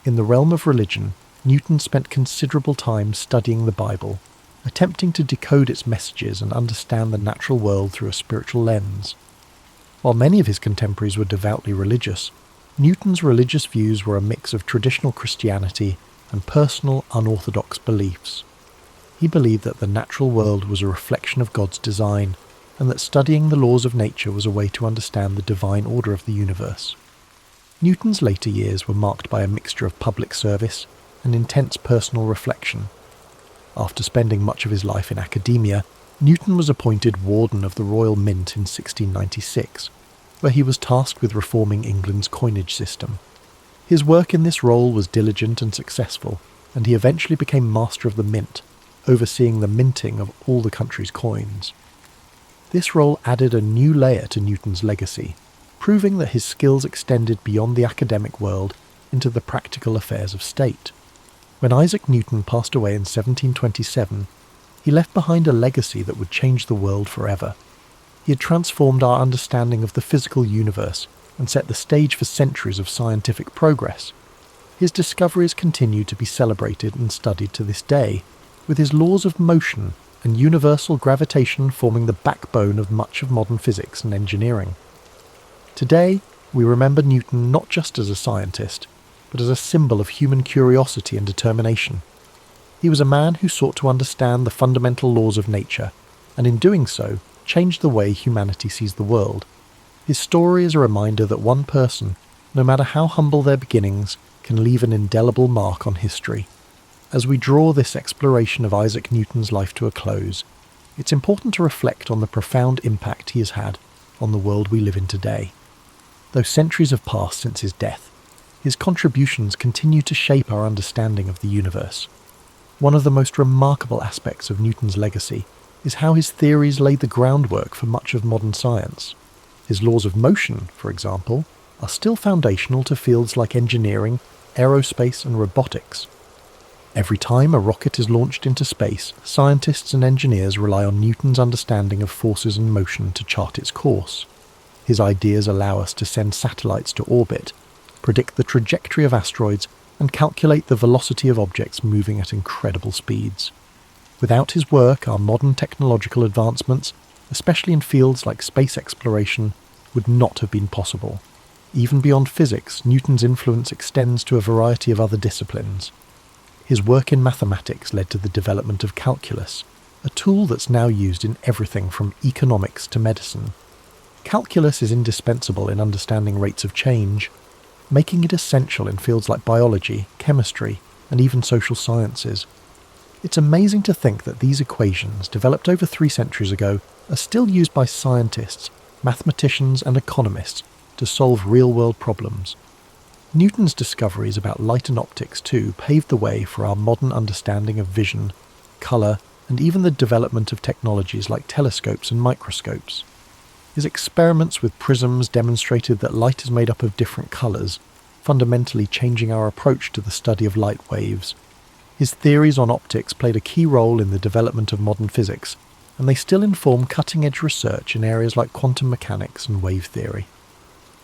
In the realm of religion, Newton spent considerable time studying the Bible, attempting to decode its messages and understand the natural world through a spiritual lens. While many of his contemporaries were devoutly religious, Newton's religious views were a mix of traditional Christianity and personal, unorthodox beliefs. He believed that the natural world was a reflection of God's design, and that studying the laws of nature was a way to understand the divine order of the universe. Newton's later years were marked by a mixture of public service and intense personal reflection. After spending much of his life in academia, Newton was appointed Warden of the Royal Mint in 1696, where he was tasked with reforming England's coinage system. His work in this role was diligent and successful, and he eventually became Master of the Mint, overseeing the minting of all the country's coins. This role added a new layer to Newton's legacy, proving that his skills extended beyond the academic world into the practical affairs of state. When Isaac Newton passed away in 1727, he left behind a legacy that would change the world forever. He had transformed our understanding of the physical universe and set the stage for centuries of scientific progress. His discoveries continue to be celebrated and studied to this day, with his laws of motion and universal gravitation forming the backbone of much of modern physics and engineering. Today, we remember Newton not just as a scientist, but as a symbol of human curiosity and determination. He was a man who sought to understand the fundamental laws of nature, and in doing so, changed the way humanity sees the world. His story is a reminder that one person, no matter how humble their beginnings, can leave an indelible mark on history. As we draw this exploration of Isaac Newton's life to a close, it's important to reflect on the profound impact he has had on the world we live in today. Though centuries have passed since his death, his contributions continue to shape our understanding of the universe. One of the most remarkable aspects of Newton's legacy is how his theories laid the groundwork for much of modern science. His laws of motion, for example, are still foundational to fields like engineering, aerospace, and robotics. Every time a rocket is launched into space, scientists and engineers rely on Newton's understanding of forces and motion to chart its course. His ideas allow us to send satellites to orbit, predict the trajectory of asteroids, and calculate the velocity of objects moving at incredible speeds. Without his work, our modern technological advancements, especially in fields like space exploration, would not have been possible. Even beyond physics, Newton's influence extends to a variety of other disciplines. His work in mathematics led to the development of calculus, a tool that's now used in everything from economics to medicine. Calculus is indispensable in understanding rates of change, making it essential in fields like biology, chemistry, and even social sciences. It's amazing to think that these equations, developed over 3 centuries ago, are still used by scientists, mathematicians, and economists to solve real-world problems. Newton's discoveries about light and optics, too, paved the way for our modern understanding of vision, colour, and even the development of technologies like telescopes and microscopes. His experiments with prisms demonstrated that light is made up of different colours, fundamentally changing our approach to the study of light waves. His theories on optics played a key role in the development of modern physics, and they still inform cutting-edge research in areas like quantum mechanics and wave theory.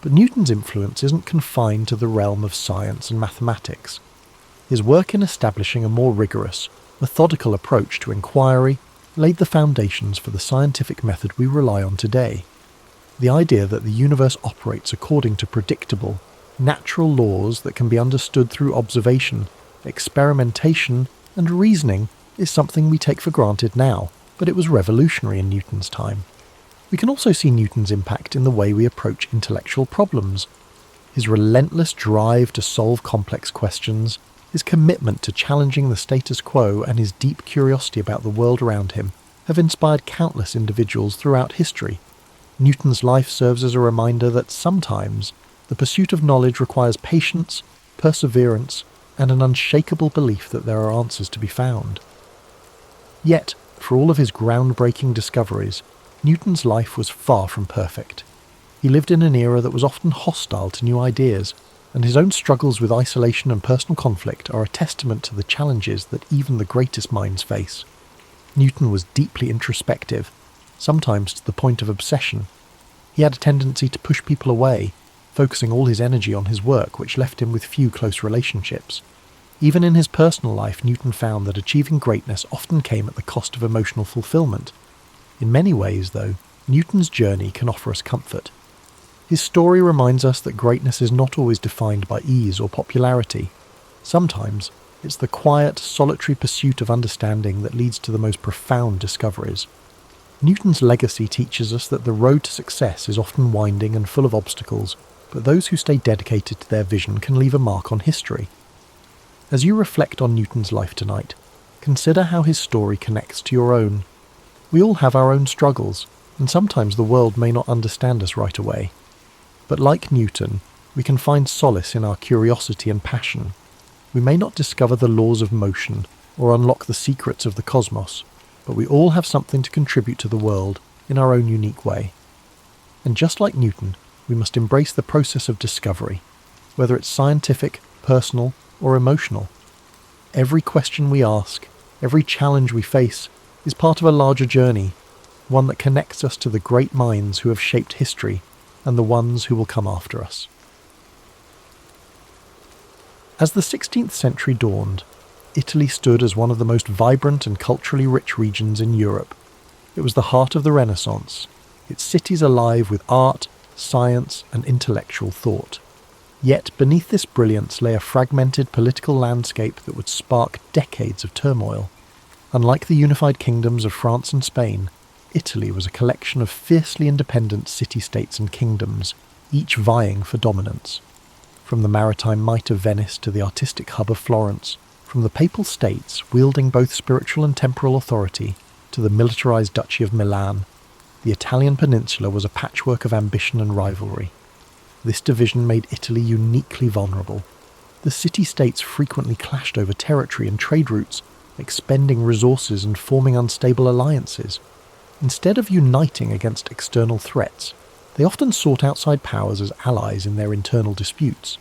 But Newton's influence isn't confined to the realm of science and mathematics. His work in establishing a more rigorous, methodical approach to inquiry laid the foundations for the scientific method we rely on today. The idea that the universe operates according to predictable, natural laws that can be understood through observation, experimentation, and reasoning is something we take for granted now, but it was revolutionary in Newton's time. We can also see Newton's impact in the way we approach intellectual problems. His relentless drive to solve complex questions, his commitment to challenging the status quo, and his deep curiosity about the world around him have inspired countless individuals throughout history. Newton's life serves as a reminder that sometimes the pursuit of knowledge requires patience, perseverance, and an unshakable belief that there are answers to be found. Yet, for all of his groundbreaking discoveries, Newton's life was far from perfect. He lived in an era that was often hostile to new ideas, and his own struggles with isolation and personal conflict are a testament to the challenges that even the greatest minds face. Newton was deeply introspective, sometimes to the point of obsession. He had a tendency to push people away, focusing all his energy on his work, which left him with few close relationships. Even in his personal life, Newton found that achieving greatness often came at the cost of emotional fulfillment. In many ways, though, Newton's journey can offer us comfort. His story reminds us that greatness is not always defined by ease or popularity. Sometimes, it's the quiet, solitary pursuit of understanding that leads to the most profound discoveries. Newton's legacy teaches us that the road to success is often winding and full of obstacles, but those who stay dedicated to their vision can leave a mark on history. As you reflect on Newton's life tonight, consider how his story connects to your own. We all have our own struggles, and sometimes the world may not understand us right away. But like Newton, we can find solace in our curiosity and passion. We may not discover the laws of motion or unlock the secrets of the cosmos, but we all have something to contribute to the world in our own unique way. And just like Newton, we must embrace the process of discovery, whether it's scientific, personal, or emotional. Every question we ask, every challenge we face, is part of a larger journey, one that connects us to the great minds who have shaped history and the ones who will come after us. As the 16th century dawned, Italy stood as one of the most vibrant and culturally rich regions in Europe. It was the heart of the Renaissance, its cities alive with art, science, and intellectual thought. Yet beneath this brilliance lay a fragmented political landscape that would spark decades of turmoil. Unlike the unified kingdoms of France and Spain, Italy was a collection of fiercely independent city-states and kingdoms, each vying for dominance. From the maritime might of Venice to the artistic hub of Florence, from the papal states wielding both spiritual and temporal authority to the militarized Duchy of Milan, the Italian peninsula was a patchwork of ambition and rivalry. This division made Italy uniquely vulnerable. The city-states frequently clashed over territory and trade routes, expending resources and forming unstable alliances. Instead of uniting against external threats, they often sought outside powers as allies in their internal disputes.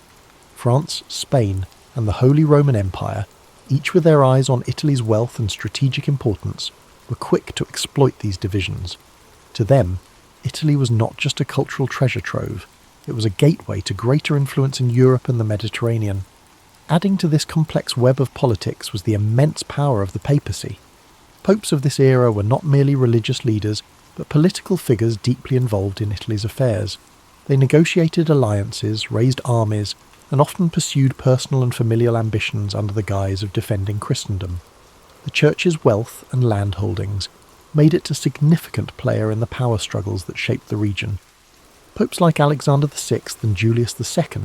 France, Spain, and the Holy Roman Empire, each with their eyes on Italy's wealth and strategic importance, were quick to exploit these divisions. To them, Italy was not just a cultural treasure trove, it was a gateway to greater influence in Europe and the Mediterranean. Adding to this complex web of politics was the immense power of the papacy. Popes of this era were not merely religious leaders, but political figures deeply involved in Italy's affairs. They negotiated alliances, raised armies, and often pursued personal and familial ambitions under the guise of defending Christendom. The Church's wealth and land holdings made it a significant player in the power struggles that shaped the region. Popes like Alexander VI and Julius II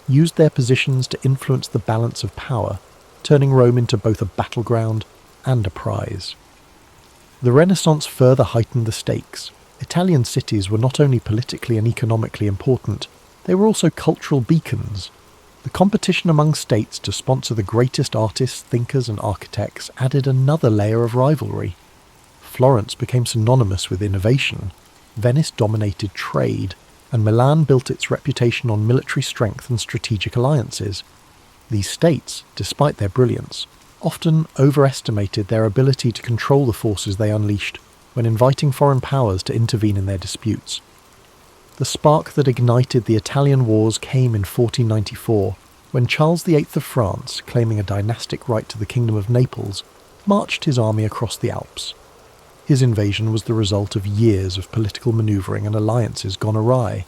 used their positions to influence the balance of power, turning Rome into both a battleground and a prize. The Renaissance further heightened the stakes. Italian cities were not only politically and economically important, they were also cultural beacons. The competition among states to sponsor the greatest artists, thinkers and architects added another layer of rivalry. Florence became synonymous with innovation, Venice dominated trade, and Milan built its reputation on military strength and strategic alliances. These states, despite their brilliance, often overestimated their ability to control the forces they unleashed when inviting foreign powers to intervene in their disputes. The spark that ignited the Italian wars came in 1494, when Charles VIII of France, claiming a dynastic right to the Kingdom of Naples, marched his army across the Alps. His invasion was the result of years of political manoeuvring and alliances gone awry.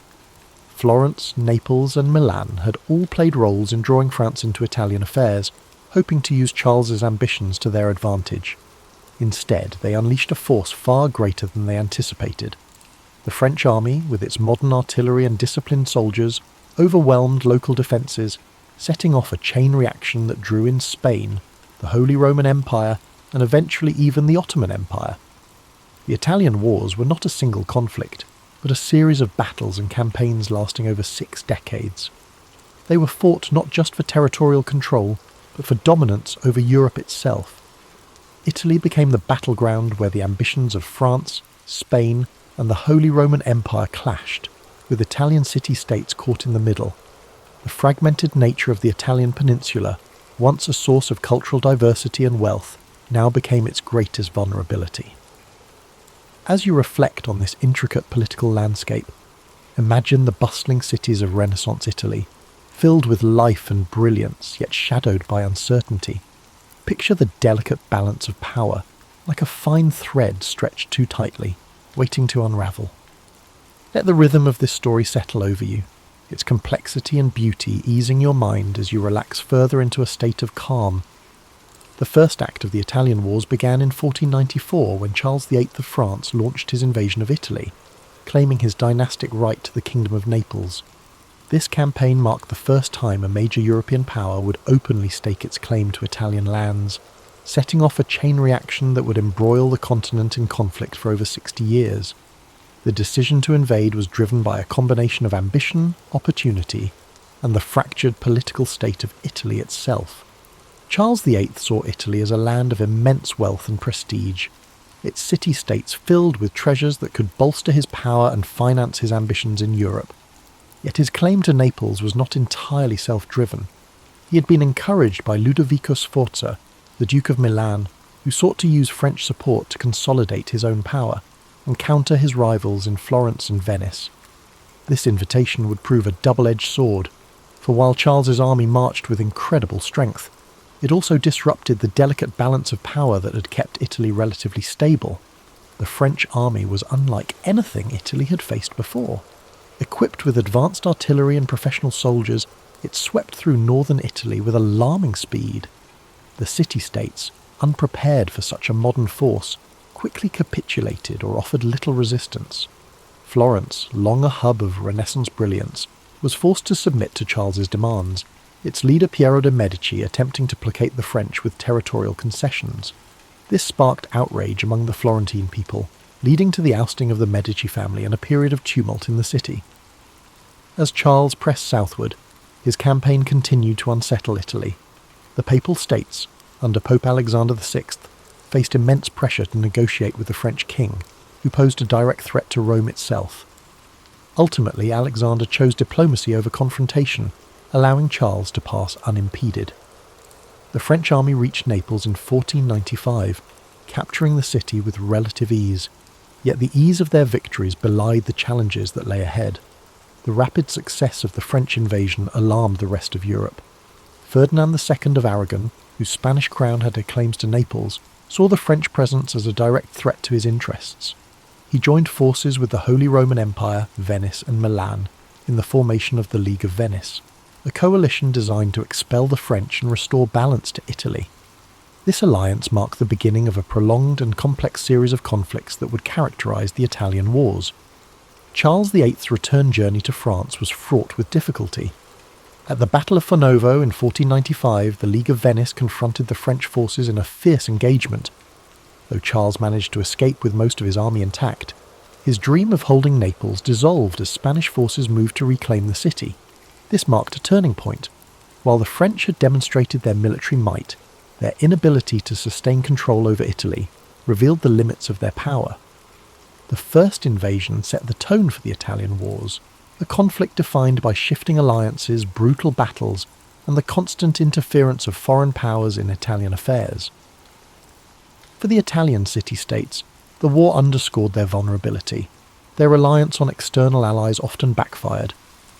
Florence, Naples and Milan had all played roles in drawing France into Italian affairs, hoping to use Charles's ambitions to their advantage. Instead, they unleashed a force far greater than they anticipated. The French army, with its modern artillery and disciplined soldiers, overwhelmed local defences, setting off a chain reaction that drew in Spain, the Holy Roman Empire, and eventually even the Ottoman Empire. The Italian wars were not a single conflict, but a series of battles and campaigns lasting over 6 decades. They were fought not just for territorial control, but for dominance over Europe itself. Italy became the battleground where the ambitions of France, Spain, and the Holy Roman Empire clashed, with Italian city-states caught in the middle. The fragmented nature of the Italian peninsula, once a source of cultural diversity and wealth, now became its greatest vulnerability. As you reflect on this intricate political landscape, Imagine the bustling cities of Renaissance Italy, filled with life and brilliance, yet shadowed by uncertainty. Picture the delicate balance of power, like a fine thread stretched too tightly, waiting to unravel. Let the rhythm of this story settle over you, its complexity and beauty easing your mind as you relax further into a state of calm. The first act of the Italian Wars began in 1494 when Charles VIII of France launched his invasion of Italy, claiming his dynastic right to the Kingdom of Naples. This campaign marked the first time a major European power would openly stake its claim to Italian lands, setting off a chain reaction that would embroil the continent in conflict for over 60 years. The decision to invade was driven by a combination of ambition, opportunity, and the fractured political state of Italy itself. Charles VIII saw Italy as a land of immense wealth and prestige, its city-states filled with treasures that could bolster his power and finance his ambitions in Europe. Yet his claim to Naples was not entirely self-driven. He had been encouraged by Ludovico Sforza, the Duke of Milan, who sought to use French support to consolidate his own power and counter his rivals in Florence and Venice. This invitation would prove a double-edged sword, for while Charles's army marched with incredible strength, it also disrupted the delicate balance of power that had kept Italy relatively stable. The French army was unlike anything Italy had faced before. Equipped with advanced artillery and professional soldiers, it swept through northern Italy with alarming speed. The city-states, unprepared for such a modern force, quickly capitulated or offered little resistance. Florence, long a hub of Renaissance brilliance, was forced to submit to Charles's demands, its leader Piero de' Medici attempting to placate the French with territorial concessions. This sparked outrage among the Florentine people, leading to the ousting of the Medici family and a period of tumult in the city. As Charles pressed southward, his campaign continued to unsettle Italy. The Papal States, under Pope Alexander VI, faced immense pressure to negotiate with the French king, who posed a direct threat to Rome itself. Ultimately, Alexander chose diplomacy over confrontation, allowing Charles to pass unimpeded. The French army reached Naples in 1495, capturing the city with relative ease, yet the ease of their victories belied the challenges that lay ahead. The rapid success of the French invasion alarmed the rest of Europe. Ferdinand II of Aragon, whose Spanish crown had claims to Naples, saw the French presence as a direct threat to his interests. He joined forces with the Holy Roman Empire, Venice and Milan in the formation of the League of Venice, a coalition designed to expel the French and restore balance to Italy. This alliance marked the beginning of a prolonged and complex series of conflicts that would characterize the Italian Wars. Charles VIII's return journey to France was fraught with difficulty. At the Battle of Fornovo in 1495, the League of Venice confronted the French forces in a fierce engagement. Though Charles managed to escape with most of his army intact, his dream of holding Naples dissolved as Spanish forces moved to reclaim the city. This marked a turning point. While the French had demonstrated their military might, their inability to sustain control over Italy revealed the limits of their power. The first invasion set the tone for the Italian Wars, a conflict defined by shifting alliances, brutal battles, and the constant interference of foreign powers in Italian affairs. For the Italian city-states, the war underscored their vulnerability. Their reliance on external allies often backfired,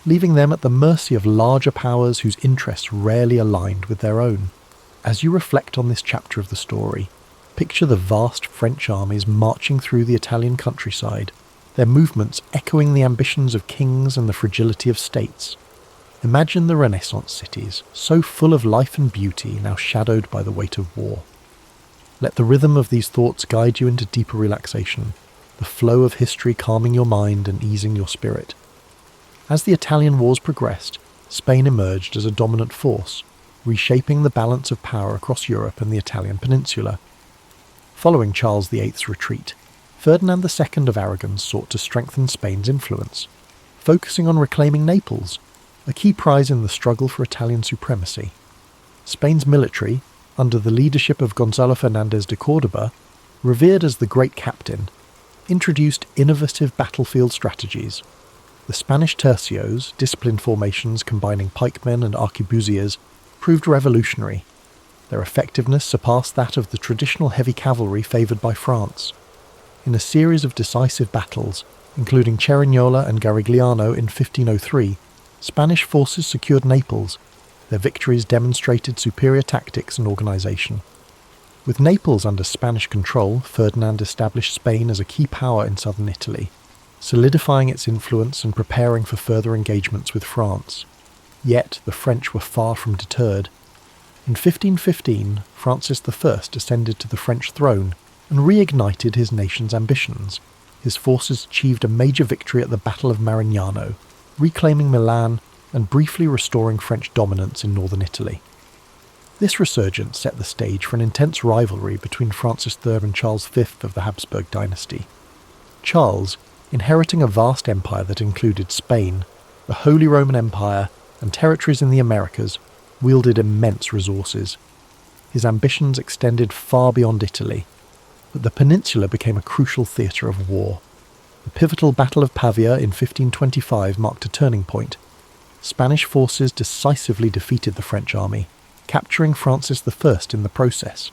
leaving them at the mercy of larger powers whose interests rarely aligned with their own. As you reflect on this chapter of the story, picture the vast French armies marching through the Italian countryside, their movements echoing the ambitions of kings and the fragility of states. Imagine the Renaissance cities, so full of life and beauty, now shadowed by the weight of war. Let the rhythm of these thoughts guide you into deeper relaxation, the flow of history calming your mind and easing your spirit. As the Italian Wars progressed, Spain emerged as a dominant force, reshaping the balance of power across Europe and the Italian peninsula. Following Charles VIII's retreat, Ferdinand II of Aragon sought to strengthen Spain's influence, focusing on reclaiming Naples, a key prize in the struggle for Italian supremacy. Spain's military, under the leadership of Gonzalo Fernández de Córdoba, revered as the Great Captain, introduced innovative battlefield strategies. The Spanish tercios, disciplined formations combining pikemen and arquebusiers, proved revolutionary. Their effectiveness surpassed that of the traditional heavy cavalry favoured by France. In a series of decisive battles, including Cerignola and Garigliano in 1503, Spanish forces secured Naples. Their victories demonstrated superior tactics and organisation. With Naples under Spanish control, Ferdinand established Spain as a key power in southern Italy, solidifying its influence and preparing for further engagements with France. Yet the French were far from deterred. In 1515, Francis I ascended to the French throne and reignited his nation's ambitions. His forces achieved a major victory at the Battle of Marignano, reclaiming Milan and briefly restoring French dominance in northern Italy. This resurgence set the stage for an intense rivalry between Francis III and Charles V of the Habsburg dynasty. Charles, inheriting a vast empire that included Spain, the Holy Roman Empire, and territories in the Americas, wielded immense resources. His ambitions extended far beyond Italy, but the peninsula became a crucial theatre of war. The pivotal Battle of Pavia in 1525 marked a turning point. Spanish forces decisively defeated the French army, capturing Francis I in the process.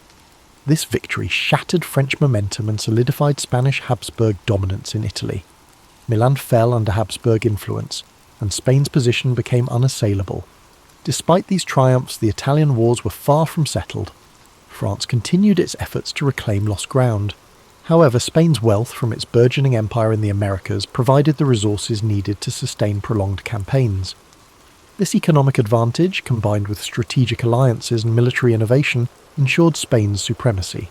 This victory shattered French momentum and solidified Spanish Habsburg dominance in Italy. Milan fell under Habsburg influence, and Spain's position became unassailable. Despite these triumphs, the Italian wars were far from settled. France continued its efforts to reclaim lost ground. However, Spain's wealth from its burgeoning empire in the Americas provided the resources needed to sustain prolonged campaigns. This economic advantage, combined with strategic alliances and military innovation, ensured Spain's supremacy.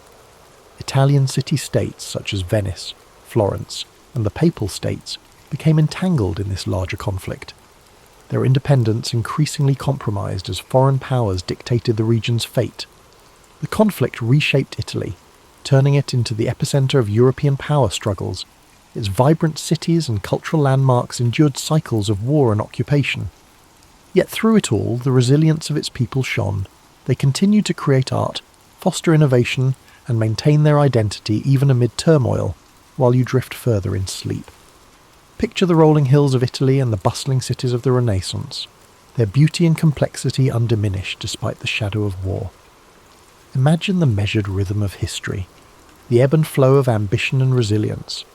Italian city-states such as Venice, Florence, and the Papal States became entangled in this larger conflict. Their independence increasingly compromised as foreign powers dictated the region's fate. The conflict reshaped Italy, turning it into the epicenter of European power struggles. Its vibrant cities and cultural landmarks endured cycles of war and occupation. Yet through it all, the resilience of its people shone. They continued to create art, foster innovation, and maintain their identity even amid turmoil, while you drift further in sleep. Picture the rolling hills of Italy and the bustling cities of the Renaissance, their beauty and complexity undiminished despite the shadow of war. Imagine the measured rhythm of history, the ebb and flow of ambition and resilience,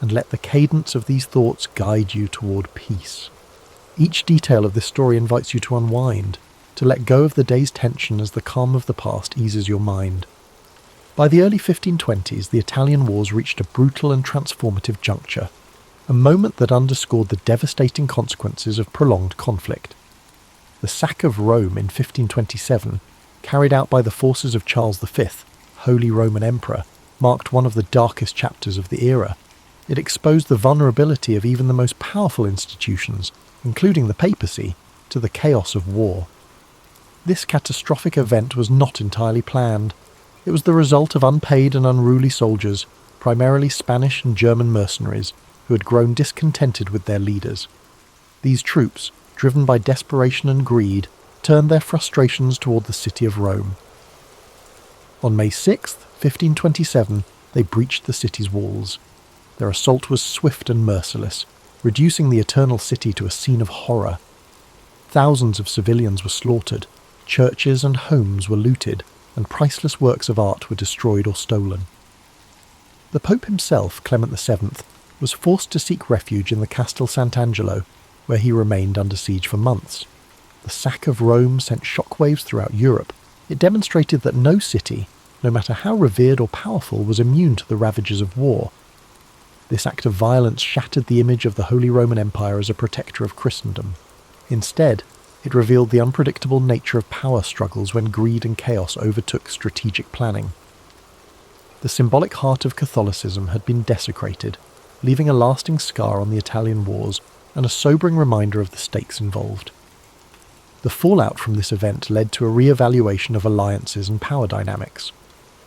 and let the cadence of these thoughts guide you toward peace. Each detail of this story invites you to unwind, to let go of the day's tension as the calm of the past eases your mind. By the early 1520s, the Italian wars reached a brutal and transformative juncture, a moment that underscored the devastating consequences of prolonged conflict. The sack of Rome in 1527, carried out by the forces of Charles V, Holy Roman Emperor, marked one of the darkest chapters of the era. It exposed the vulnerability of even the most powerful institutions, including the papacy, to the chaos of war. This catastrophic event was not entirely planned. It was the result of unpaid and unruly soldiers, primarily Spanish and German mercenaries, who had grown discontented with their leaders. These troops, driven by desperation and greed, turned their frustrations toward the city of Rome. On May 6, 1527, they breached the city's walls. Their assault was swift and merciless, reducing the Eternal City to a scene of horror. Thousands of civilians were slaughtered, churches and homes were looted, and priceless works of art were destroyed or stolen. The Pope himself, Clement VII, was forced to seek refuge in the Castel Sant'Angelo, where he remained under siege for months. The sack of Rome sent shockwaves throughout Europe. It demonstrated that no city, no matter how revered or powerful, was immune to the ravages of war. This act of violence shattered the image of the Holy Roman Empire as a protector of Christendom. Instead, it revealed the unpredictable nature of power struggles when greed and chaos overtook strategic planning. The symbolic heart of Catholicism had been desecrated, leaving a lasting scar on the Italian wars and a sobering reminder of the stakes involved. The fallout from this event led to a re-evaluation of alliances and power dynamics.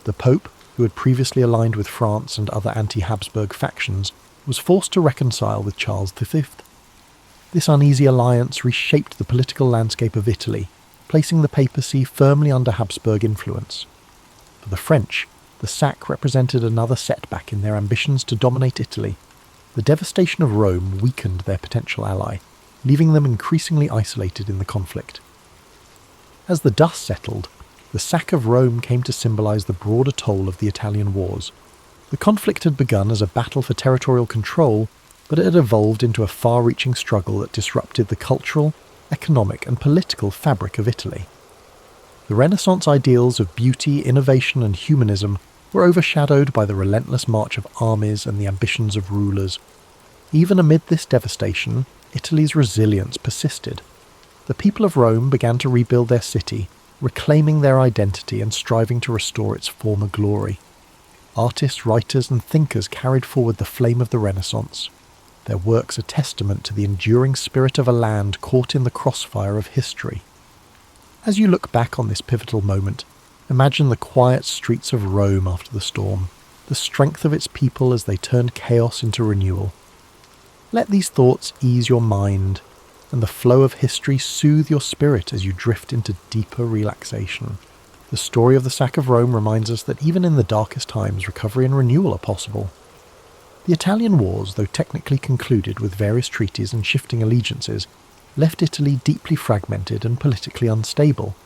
The Pope, who had previously aligned with France and other anti-Habsburg factions, was forced to reconcile with Charles V. This uneasy alliance reshaped the political landscape of Italy, placing the papacy firmly under Habsburg influence. For the French, the sack represented another setback in their ambitions to dominate Italy. The devastation of Rome weakened their potential ally, leaving them increasingly isolated in the conflict. As the dust settled, the sack of Rome came to symbolize the broader toll of the Italian wars. The conflict had begun as a battle for territorial control, but it had evolved into a far-reaching struggle that disrupted the cultural, economic and political fabric of Italy. The Renaissance ideals of beauty, innovation and humanism were overshadowed by the relentless march of armies and the ambitions of rulers. Even amid this devastation, Italy's resilience persisted. The people of Rome began to rebuild their city, reclaiming their identity and striving to restore its former glory. Artists, writers and thinkers carried forward the flame of the Renaissance, their works a testament to the enduring spirit of a land caught in the crossfire of history. As you look back on this pivotal moment, imagine the quiet streets of Rome after the storm, the strength of its people as they turned chaos into renewal. Let these thoughts ease your mind, and the flow of history soothe your spirit as you drift into deeper relaxation. The story of the sack of Rome reminds us that even in the darkest times, recovery and renewal are possible. The Italian Wars, though technically concluded with various treaties and shifting allegiances, left Italy deeply fragmented and politically unstable.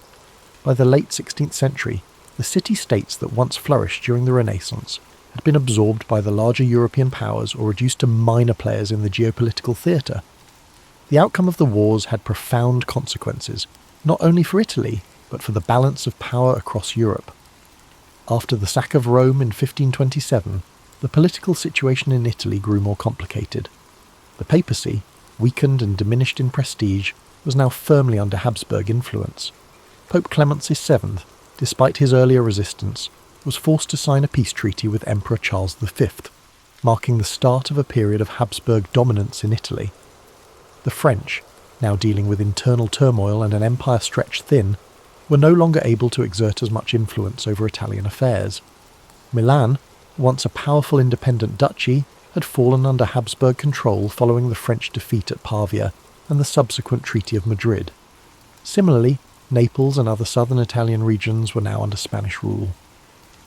By the late 16th century, the city-states that once flourished during the Renaissance had been absorbed by the larger European powers or reduced to minor players in the geopolitical theatre. The outcome of the wars had profound consequences, not only for Italy, but for the balance of power across Europe. After the sack of Rome in 1527, the political situation in Italy grew more complicated. The papacy, weakened and diminished in prestige, was now firmly under Habsburg influence. Pope Clement VII, despite his earlier resistance, was forced to sign a peace treaty with Emperor Charles V, marking the start of a period of Habsburg dominance in Italy. The French, now dealing with internal turmoil and an empire stretched thin, were no longer able to exert as much influence over Italian affairs. Milan, once a powerful independent duchy, had fallen under Habsburg control following the French defeat at Pavia and the subsequent Treaty of Madrid. Similarly, Naples and other southern Italian regions were now under Spanish rule.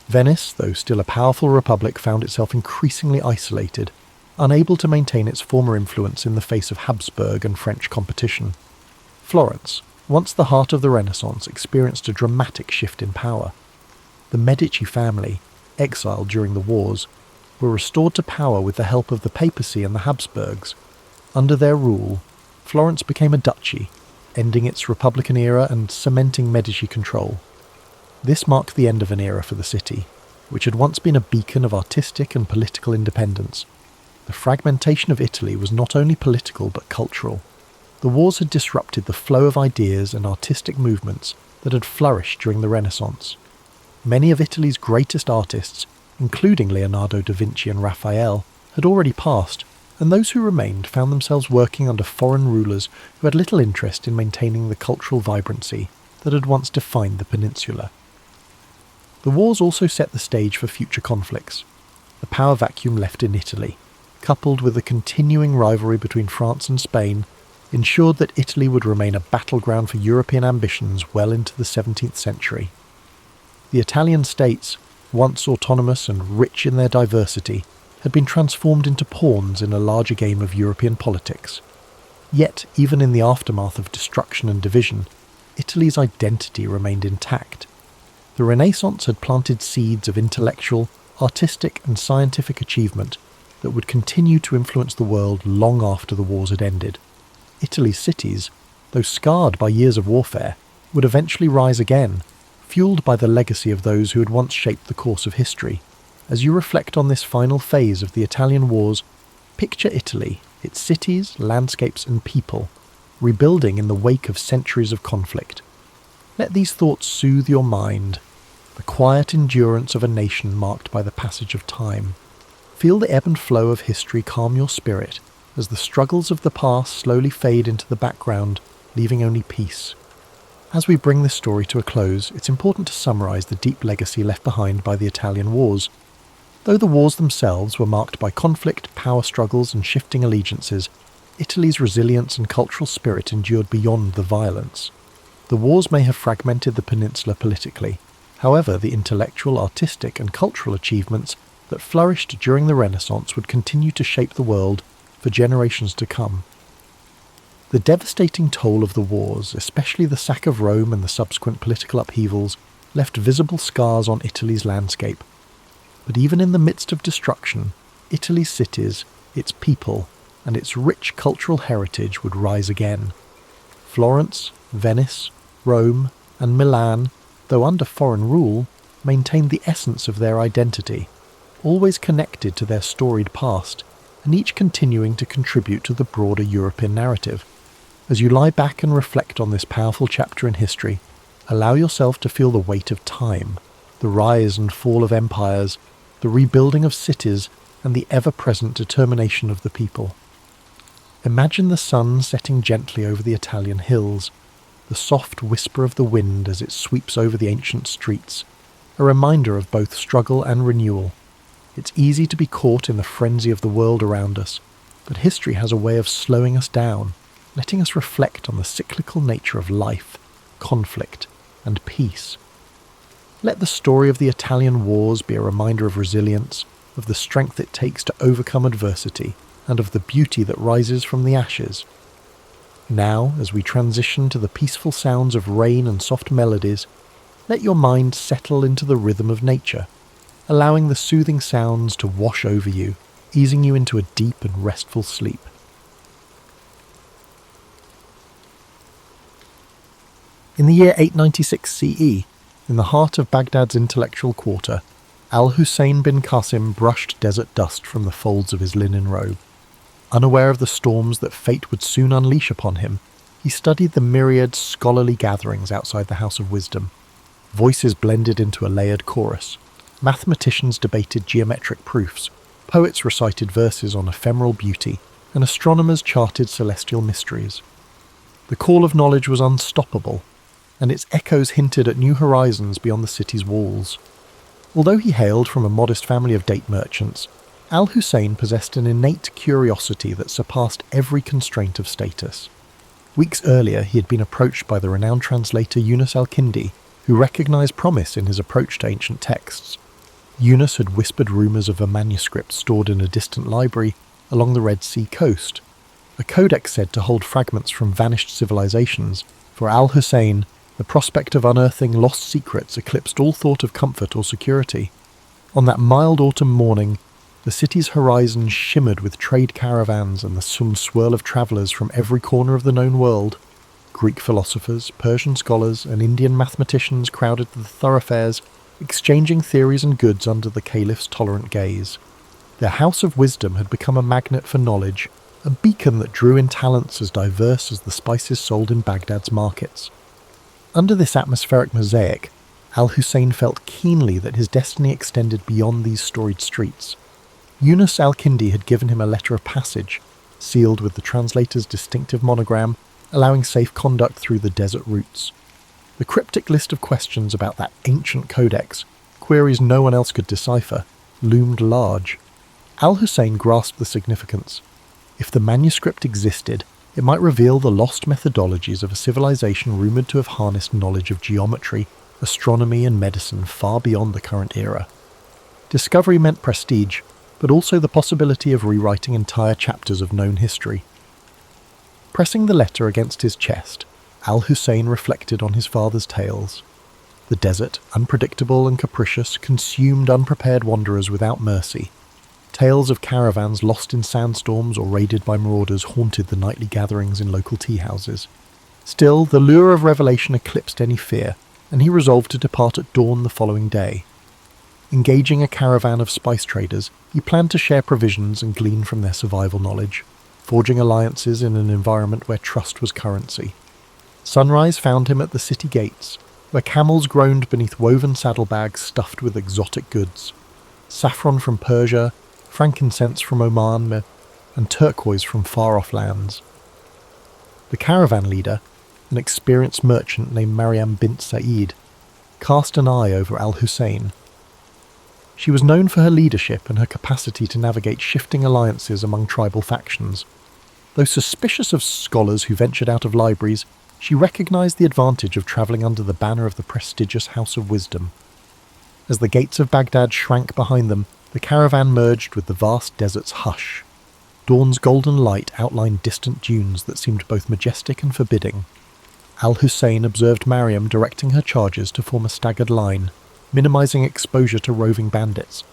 Venice, though still a powerful republic, found itself increasingly isolated, unable to maintain its former influence in the face of Habsburg and French competition. Florence, once the heart of the Renaissance, experienced a dramatic shift in power. The Medici family, exiled during the wars, were restored to power with the help of the papacy and the Habsburgs. Under their rule, Florence became a duchy, ending its Republican era and cementing Medici control. This marked the end of an era for the city, which had once been a beacon of artistic and political independence. The fragmentation of Italy was not only political but cultural. The wars had disrupted the flow of ideas and artistic movements that had flourished during the Renaissance. Many of Italy's greatest artists, including Leonardo da Vinci and Raphael, had already passed, and those who remained found themselves working under foreign rulers who had little interest in maintaining the cultural vibrancy that had once defined the peninsula. The wars also set the stage for future conflicts. The power vacuum left in Italy, coupled with the continuing rivalry between France and Spain, ensured that Italy would remain a battleground for European ambitions well into the 17th century. The Italian states, once autonomous and rich in their diversity, had been transformed into pawns in a larger game of European politics. Yet, even in the aftermath of destruction and division, Italy's identity remained intact. The Renaissance had planted seeds of intellectual, artistic and scientific achievement that would continue to influence the world long after the wars had ended. Italy's cities, though scarred by years of warfare, would eventually rise again, fueled by the legacy of those who had once shaped the course of history. As you reflect on this final phase of the Italian wars, picture Italy, its cities, landscapes and people, rebuilding in the wake of centuries of conflict. Let these thoughts soothe your mind, the quiet endurance of a nation marked by the passage of time. Feel the ebb and flow of history calm your spirit as the struggles of the past slowly fade into the background, leaving only peace. As we bring this story to a close, it's important to summarise the deep legacy left behind by the Italian wars. Though the wars themselves were marked by conflict, power struggles and shifting allegiances, Italy's resilience and cultural spirit endured beyond the violence. The wars may have fragmented the peninsula politically. However, the intellectual, artistic and cultural achievements that flourished during the Renaissance would continue to shape the world for generations to come. The devastating toll of the wars, especially the sack of Rome and the subsequent political upheavals, left visible scars on Italy's landscape. But even in the midst of destruction, Italy's cities, its people, and its rich cultural heritage would rise again. Florence, Venice, Rome, and Milan, though under foreign rule, maintained the essence of their identity, always connected to their storied past, and each continuing to contribute to the broader European narrative. As you lie back and reflect on this powerful chapter in history, allow yourself to feel the weight of time, the rise and fall of empires, the rebuilding of cities, and the ever-present determination of the people. Imagine the sun setting gently over the Italian hills, the soft whisper of the wind as it sweeps over the ancient streets, a reminder of both struggle and renewal. It's easy to be caught in the frenzy of the world around us, but history has a way of slowing us down, letting us reflect on the cyclical nature of life, conflict, and peace. Let the story of the Italian wars be a reminder of resilience, of the strength it takes to overcome adversity, and of the beauty that rises from the ashes. Now, as we transition to the peaceful sounds of rain and soft melodies, let your mind settle into the rhythm of nature, allowing the soothing sounds to wash over you, easing you into a deep and restful sleep. In the year 896 CE, in the heart of Baghdad's intellectual quarter, Al-Hussein bin Qasim brushed desert dust from the folds of his linen robe. Unaware of the storms that fate would soon unleash upon him, he studied the myriad scholarly gatherings outside the House of Wisdom. Voices blended into a layered chorus. Mathematicians debated geometric proofs, poets recited verses on ephemeral beauty, and astronomers charted celestial mysteries. The call of knowledge was unstoppable, and its echoes hinted at new horizons beyond the city's walls. Although he hailed from a modest family of date merchants, Al-Hussein possessed an innate curiosity that surpassed every constraint of status. Weeks earlier, he had been approached by the renowned translator Yunus al-Kindi, who recognized promise in his approach to ancient texts. Yunus had whispered rumors of a manuscript stored in a distant library along the Red Sea coast, a codex said to hold fragments from vanished civilizations. For Al-Hussein, the prospect of unearthing lost secrets eclipsed all thought of comfort or security. On that mild autumn morning, the city's horizon shimmered with trade caravans and the swirl of travellers from every corner of the known world. Greek philosophers, Persian scholars, and Indian mathematicians crowded the thoroughfares, exchanging theories and goods under the caliph's tolerant gaze. Their House of Wisdom had become a magnet for knowledge, a beacon that drew in talents as diverse as the spices sold in Baghdad's markets. Under this atmospheric mosaic, Al-Hussein felt keenly that his destiny extended beyond these storied streets. Yunus al-Kindi had given him a letter of passage, sealed with the translator's distinctive monogram, allowing safe conduct through the desert routes. The cryptic list of questions about that ancient codex, queries no one else could decipher, loomed large. Al-Hussein grasped the significance. If the manuscript existed, it might reveal the lost methodologies of a civilization rumoured to have harnessed knowledge of geometry, astronomy and medicine far beyond the current era. Discovery meant prestige, but also the possibility of rewriting entire chapters of known history. Pressing the letter against his chest, Al-Hussein reflected on his father's tales. The desert, unpredictable and capricious, consumed unprepared wanderers without mercy. Tales of caravans lost in sandstorms or raided by marauders haunted the nightly gatherings in local tea houses. Still, the lure of revelation eclipsed any fear, and he resolved to depart at dawn the following day. Engaging a caravan of spice traders, he planned to share provisions and glean from their survival knowledge, forging alliances in an environment where trust was currency. Sunrise found him at the city gates, where camels groaned beneath woven saddlebags stuffed with exotic goods. Saffron from Persia, frankincense from Oman, and turquoise from far-off lands. The caravan leader, an experienced merchant named Maryam bint Sa'id, cast an eye over Al-Hussein. She was known for her leadership and her capacity to navigate shifting alliances among tribal factions. Though suspicious of scholars who ventured out of libraries, she recognized the advantage of travelling under the banner of the prestigious House of Wisdom. As the gates of Baghdad shrank behind them, the caravan merged with the vast desert's hush. Dawn's golden light outlined distant dunes that seemed both majestic and forbidding. Al-Hussein observed Maryam directing her charges to form a staggered line, minimizing exposure to roving bandits.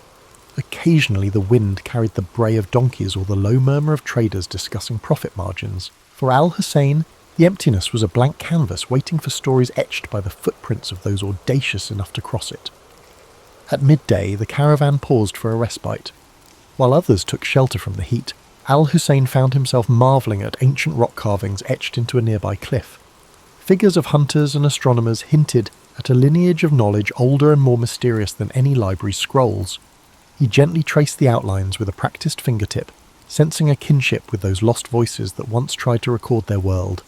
Occasionally the wind carried the bray of donkeys or the low murmur of traders discussing profit margins. For Al-Hussein, the emptiness was a blank canvas waiting for stories etched by the footprints of those audacious enough to cross it. At midday, the caravan paused for a respite. While others took shelter from the heat, Al-Hussein found himself marvelling at ancient rock carvings etched into a nearby cliff. Figures of hunters and astronomers hinted at a lineage of knowledge older and more mysterious than any library's scrolls. He gently traced the outlines with a practiced fingertip, sensing a kinship with those lost voices that once tried to record their world.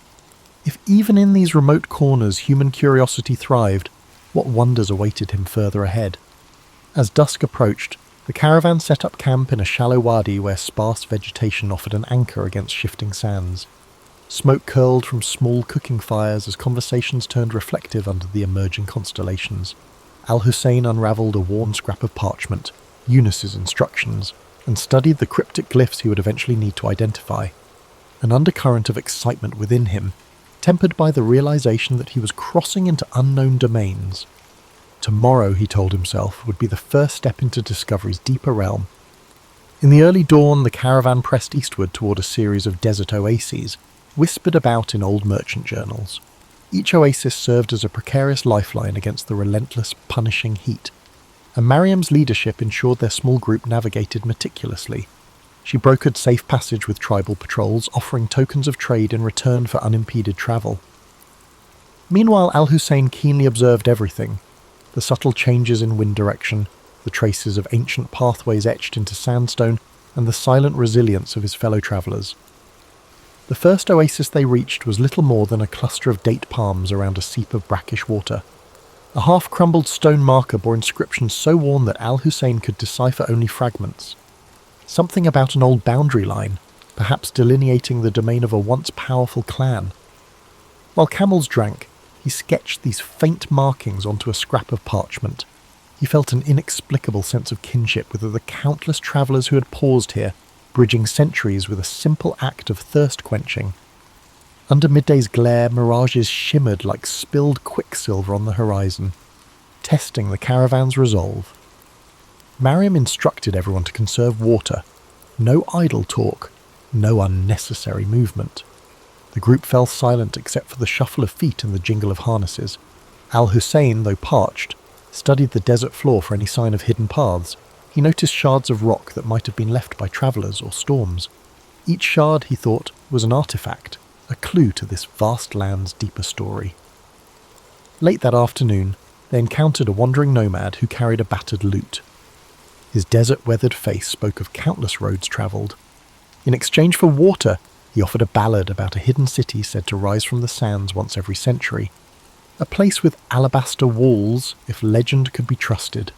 If even in these remote corners human curiosity thrived, what wonders awaited him further ahead? As dusk approached, the caravan set up camp in a shallow wadi where sparse vegetation offered an anchor against shifting sands. Smoke curled from small cooking fires as conversations turned reflective under the emerging constellations. Al-Hussein unravelled a worn scrap of parchment, Eunice's instructions, and studied the cryptic glyphs he would eventually need to identify. An undercurrent of excitement within him, tempered by the realization that he was crossing into unknown domains. Tomorrow, he told himself, would be the first step into discovery's deeper realm. In the early dawn, the caravan pressed eastward toward a series of desert oases, whispered about in old merchant journals. Each oasis served as a precarious lifeline against the relentless, punishing heat, and Mariam's leadership ensured their small group navigated meticulously. She brokered safe passage with tribal patrols, offering tokens of trade in return for unimpeded travel. Meanwhile, Al-Hussein keenly observed everything: the subtle changes in wind direction, the traces of ancient pathways etched into sandstone, and the silent resilience of his fellow travellers. The first oasis they reached was little more than a cluster of date palms around a seep of brackish water. A half-crumbled stone marker bore inscriptions so worn that Al-Hussein could decipher only fragments. Something about an old boundary line, perhaps delineating the domain of a once powerful clan. While camels drank, he sketched these faint markings onto a scrap of parchment. He felt an inexplicable sense of kinship with the countless travellers who had paused here, bridging centuries with a simple act of thirst-quenching. Under midday's glare, mirages shimmered like spilled quicksilver on the horizon, testing the caravan's resolve. Mariam instructed everyone to conserve water. No idle talk, no unnecessary movement. The group fell silent except for the shuffle of feet and the jingle of harnesses. Al-Hussein, though parched, studied the desert floor for any sign of hidden paths. He noticed shards of rock that might have been left by travellers or storms. Each shard, he thought, was an artifact, a clue to this vast land's deeper story. Late that afternoon, they encountered a wandering nomad who carried a battered lute. His desert-weathered face spoke of countless roads travelled. In exchange for water, he offered a ballad about a hidden city said to rise from the sands once every century. A place with alabaster walls, if legend could be trusted,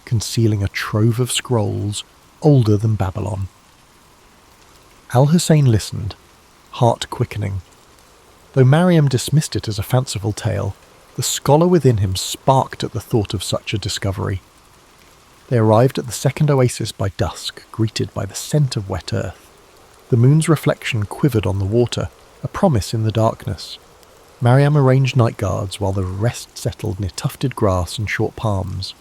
concealing a trove of scrolls older than Babylon. Al-Hussein listened, heart quickening. Though Mariam dismissed it as a fanciful tale, the scholar within him sparked at the thought of such a discovery. They arrived at the second oasis by dusk, greeted by the scent of wet earth. The moon's reflection quivered on the water, a promise in the darkness. Mariam arranged night guards while the rest settled near tufted grass and short palms.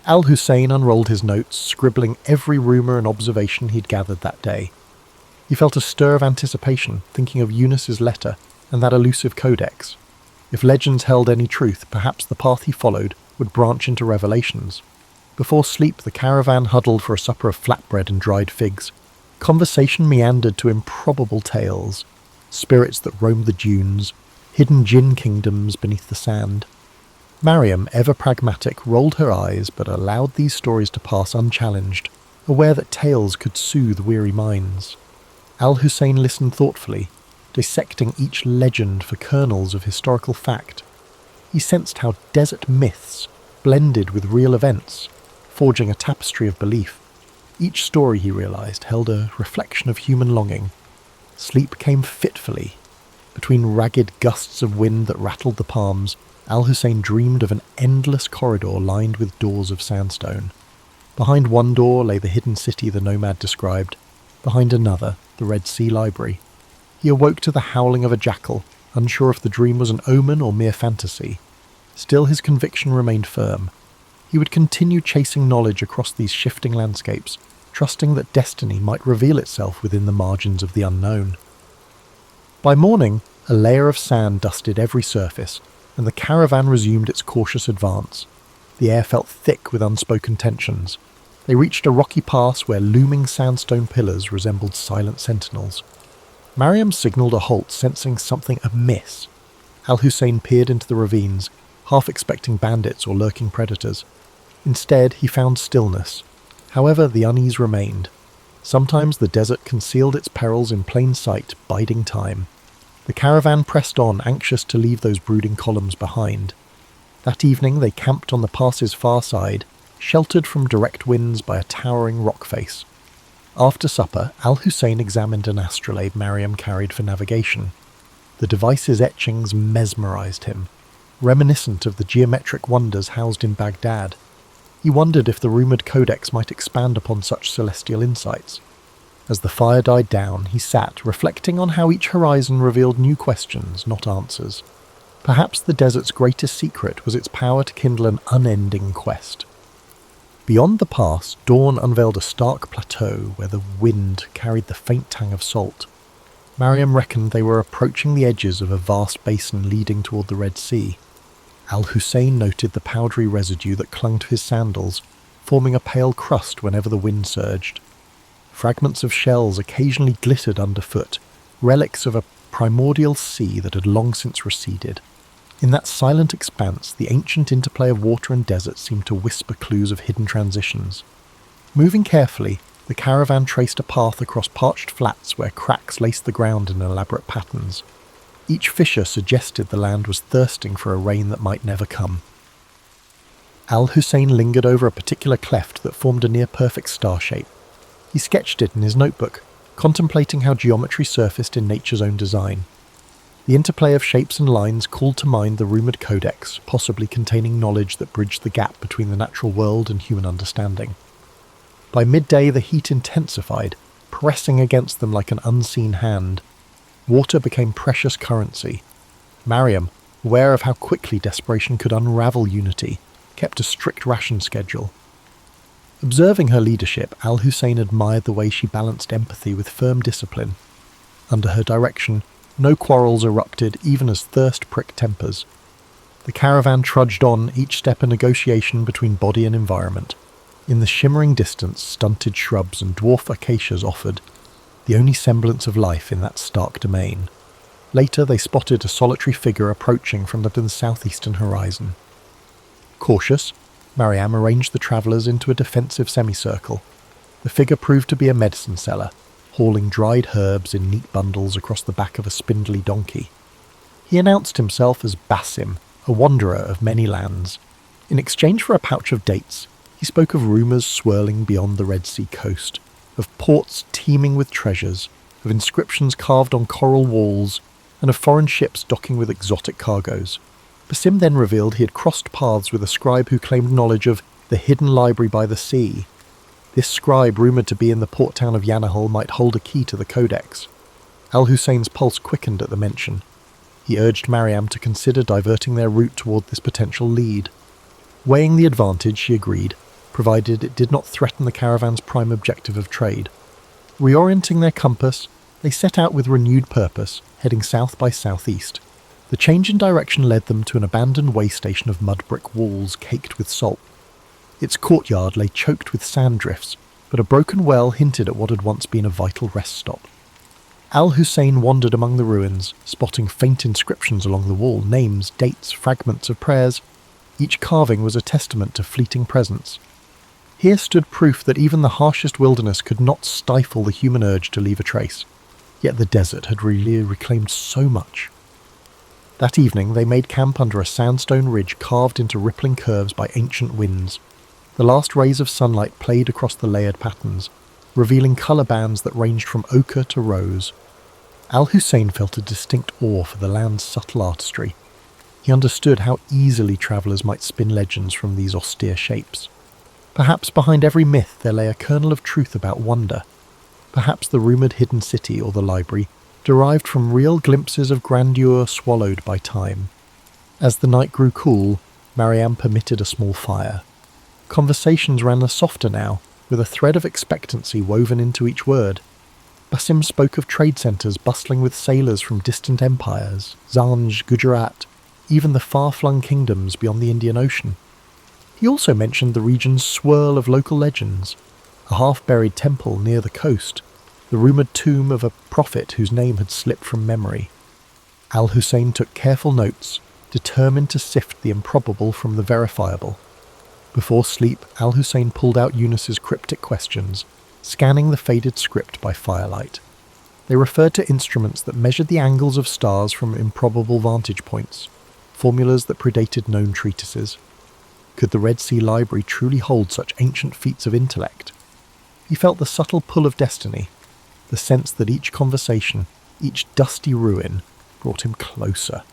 Al-Hussein unrolled his notes, scribbling every rumour and observation he'd gathered that day. He felt a stir of anticipation, thinking of Eunice's letter and that elusive codex. If legends held any truth, perhaps the path he followed would branch into revelations. Before sleep, the caravan huddled for a supper of flatbread and dried figs. Conversation meandered to improbable tales, spirits that roamed the dunes, hidden jinn kingdoms beneath the sand. Mariam, ever pragmatic, rolled her eyes but allowed these stories to pass unchallenged, aware that tales could soothe weary minds. Al-Hussein listened thoughtfully, dissecting each legend for kernels of historical fact. He sensed how desert myths blended with real events, forging a tapestry of belief. Each story, he realized, held a reflection of human longing. Sleep came fitfully. Between ragged gusts of wind that rattled the palms, Al-Hussein dreamed of an endless corridor lined with doors of sandstone. Behind one door lay the hidden city the nomad described. Behind another, the Red Sea Library. He awoke to the howling of a jackal, unsure if the dream was an omen or mere fantasy. Still his conviction remained firm. He would continue chasing knowledge across these shifting landscapes, trusting that destiny might reveal itself within the margins of the unknown. By morning, a layer of sand dusted every surface, and the caravan resumed its cautious advance. The air felt thick with unspoken tensions. They reached a rocky pass where looming sandstone pillars resembled silent sentinels. Mariam signalled a halt, sensing something amiss. Al-Hussein peered into the ravines, half expecting bandits or lurking predators. Instead, he found stillness. However, the unease remained. Sometimes the desert concealed its perils in plain sight, biding time. The caravan pressed on, anxious to leave those brooding columns behind. That evening they camped on the pass's far side, sheltered from direct winds by a towering rock face. After supper, Al-Hussein examined an astrolabe Mariam carried for navigation. The device's etchings mesmerized him, reminiscent of the geometric wonders housed in Baghdad. He wondered if the rumoured codex might expand upon such celestial insights. As the fire died down, he sat, reflecting on how each horizon revealed new questions, not answers. Perhaps the desert's greatest secret was its power to kindle an unending quest. Beyond the pass, dawn unveiled a stark plateau where the wind carried the faint tang of salt. Mariam reckoned they were approaching the edges of a vast basin leading toward the Red Sea. Al-Hussein noted the powdery residue that clung to his sandals, forming a pale crust whenever the wind surged. Fragments of shells occasionally glittered underfoot, relics of a primordial sea that had long since receded. In that silent expanse, the ancient interplay of water and desert seemed to whisper clues of hidden transitions. Moving carefully, the caravan traced a path across parched flats where cracks laced the ground in elaborate patterns. Each fissure suggested the land was thirsting for a rain that might never come. Al-Hussein lingered over a particular cleft that formed a near-perfect star shape. He sketched it in his notebook, contemplating how geometry surfaced in nature's own design. The interplay of shapes and lines called to mind the rumoured codex, possibly containing knowledge that bridged the gap between the natural world and human understanding. By midday the heat intensified, pressing against them like an unseen hand. Water became precious currency. Mariam, aware of how quickly desperation could unravel unity, kept a strict ration schedule. Observing her leadership, Al-Hussein admired the way she balanced empathy with firm discipline. Under her direction, no quarrels erupted even as thirst pricked tempers. The caravan trudged on, each step a negotiation between body and environment. In the shimmering distance, stunted shrubs and dwarf acacias offered, the only semblance of life in that stark domain. Later they spotted a solitary figure approaching from the southeastern horizon. Cautious, Mariam arranged the travellers into a defensive semicircle. The figure proved to be a medicine seller, hauling dried herbs in neat bundles across the back of a spindly donkey. He announced himself as Basim, a wanderer of many lands. In exchange for a pouch of dates, he spoke of rumours swirling beyond the Red Sea coast, of ports teeming with treasures, of inscriptions carved on coral walls, and of foreign ships docking with exotic cargoes. Basim then revealed he had crossed paths with a scribe who claimed knowledge of the hidden library by the sea. This scribe, rumoured to be in the port town of Yanahal, might hold a key to the codex. Al-Hussein's pulse quickened at the mention. He urged Mariam to consider diverting their route toward this potential lead. Weighing the advantage, she agreed, provided it did not threaten the caravan's prime objective of trade. Reorienting their compass, they set out with renewed purpose, heading south by southeast. The change in direction led them to an abandoned way station of mud brick walls caked with salt. Its courtyard lay choked with sand drifts, but a broken well hinted at what had once been a vital rest stop. Al-Hussein wandered among the ruins, spotting faint inscriptions along the wall, names, dates, fragments of prayers. Each carving was a testament to fleeting presence. Here stood proof that even the harshest wilderness could not stifle the human urge to leave a trace. Yet the desert had really reclaimed so much. That evening they made camp under a sandstone ridge carved into rippling curves by ancient winds. The last rays of sunlight played across the layered patterns, revealing colour bands that ranged from ochre to rose. Al-Hussein felt a distinct awe for the land's subtle artistry. He understood how easily travellers might spin legends from these austere shapes. Perhaps behind every myth there lay a kernel of truth about wonder. Perhaps the rumoured hidden city or the library derived from real glimpses of grandeur swallowed by time. As the night grew cool, Mariam permitted a small fire. Conversations ran softer now, with a thread of expectancy woven into each word. Basim spoke of trade centres bustling with sailors from distant empires, Zanj, Gujarat, even the far-flung kingdoms beyond the Indian Ocean. He also mentioned the region's swirl of local legends, a half-buried temple near the coast, the rumoured tomb of a prophet whose name had slipped from memory. Al-Hussein took careful notes, determined to sift the improbable from the verifiable. Before sleep, Al-Hussein pulled out Eunice's cryptic questions, scanning the faded script by firelight. They referred to instruments that measured the angles of stars from improbable vantage points, formulas that predated known treatises. Could the Red Sea Library truly hold such ancient feats of intellect? He felt the subtle pull of destiny, the sense that each conversation, each dusty ruin, brought him closer.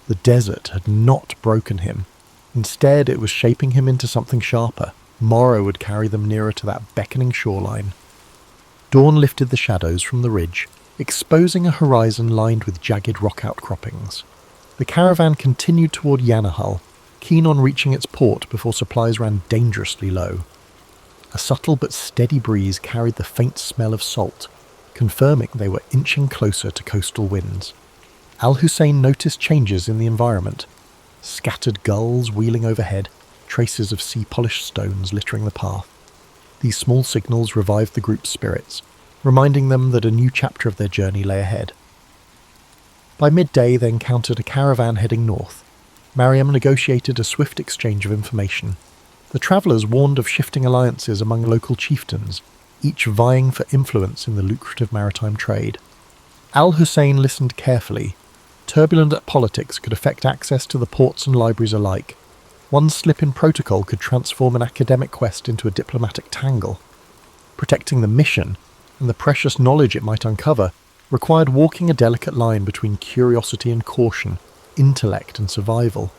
The desert had not broken him. Instead, it was shaping him into something sharper. Morrow would carry them nearer to that beckoning shoreline. Dawn lifted the shadows from the ridge, exposing a horizon lined with jagged rock outcroppings. The caravan continued toward Yanahal, keen on reaching its port before supplies ran dangerously low. A subtle but steady breeze carried the faint smell of salt, confirming they were inching closer to coastal winds. Al-Hussein noticed changes in the environment. Scattered gulls wheeling overhead, traces of sea-polished stones littering the path. These small signals revived the group's spirits, reminding them that a new chapter of their journey lay ahead. By midday they encountered a caravan heading north. Mariam negotiated a swift exchange of information. The travellers warned of shifting alliances among local chieftains, each vying for influence in the lucrative maritime trade. Al-Hussein listened carefully. Turbulent politics could affect access to the ports and libraries alike. One slip in protocol could transform an academic quest into a diplomatic tangle. Protecting the mission, and the precious knowledge it might uncover, required walking a delicate line between curiosity and caution, intellect and survival.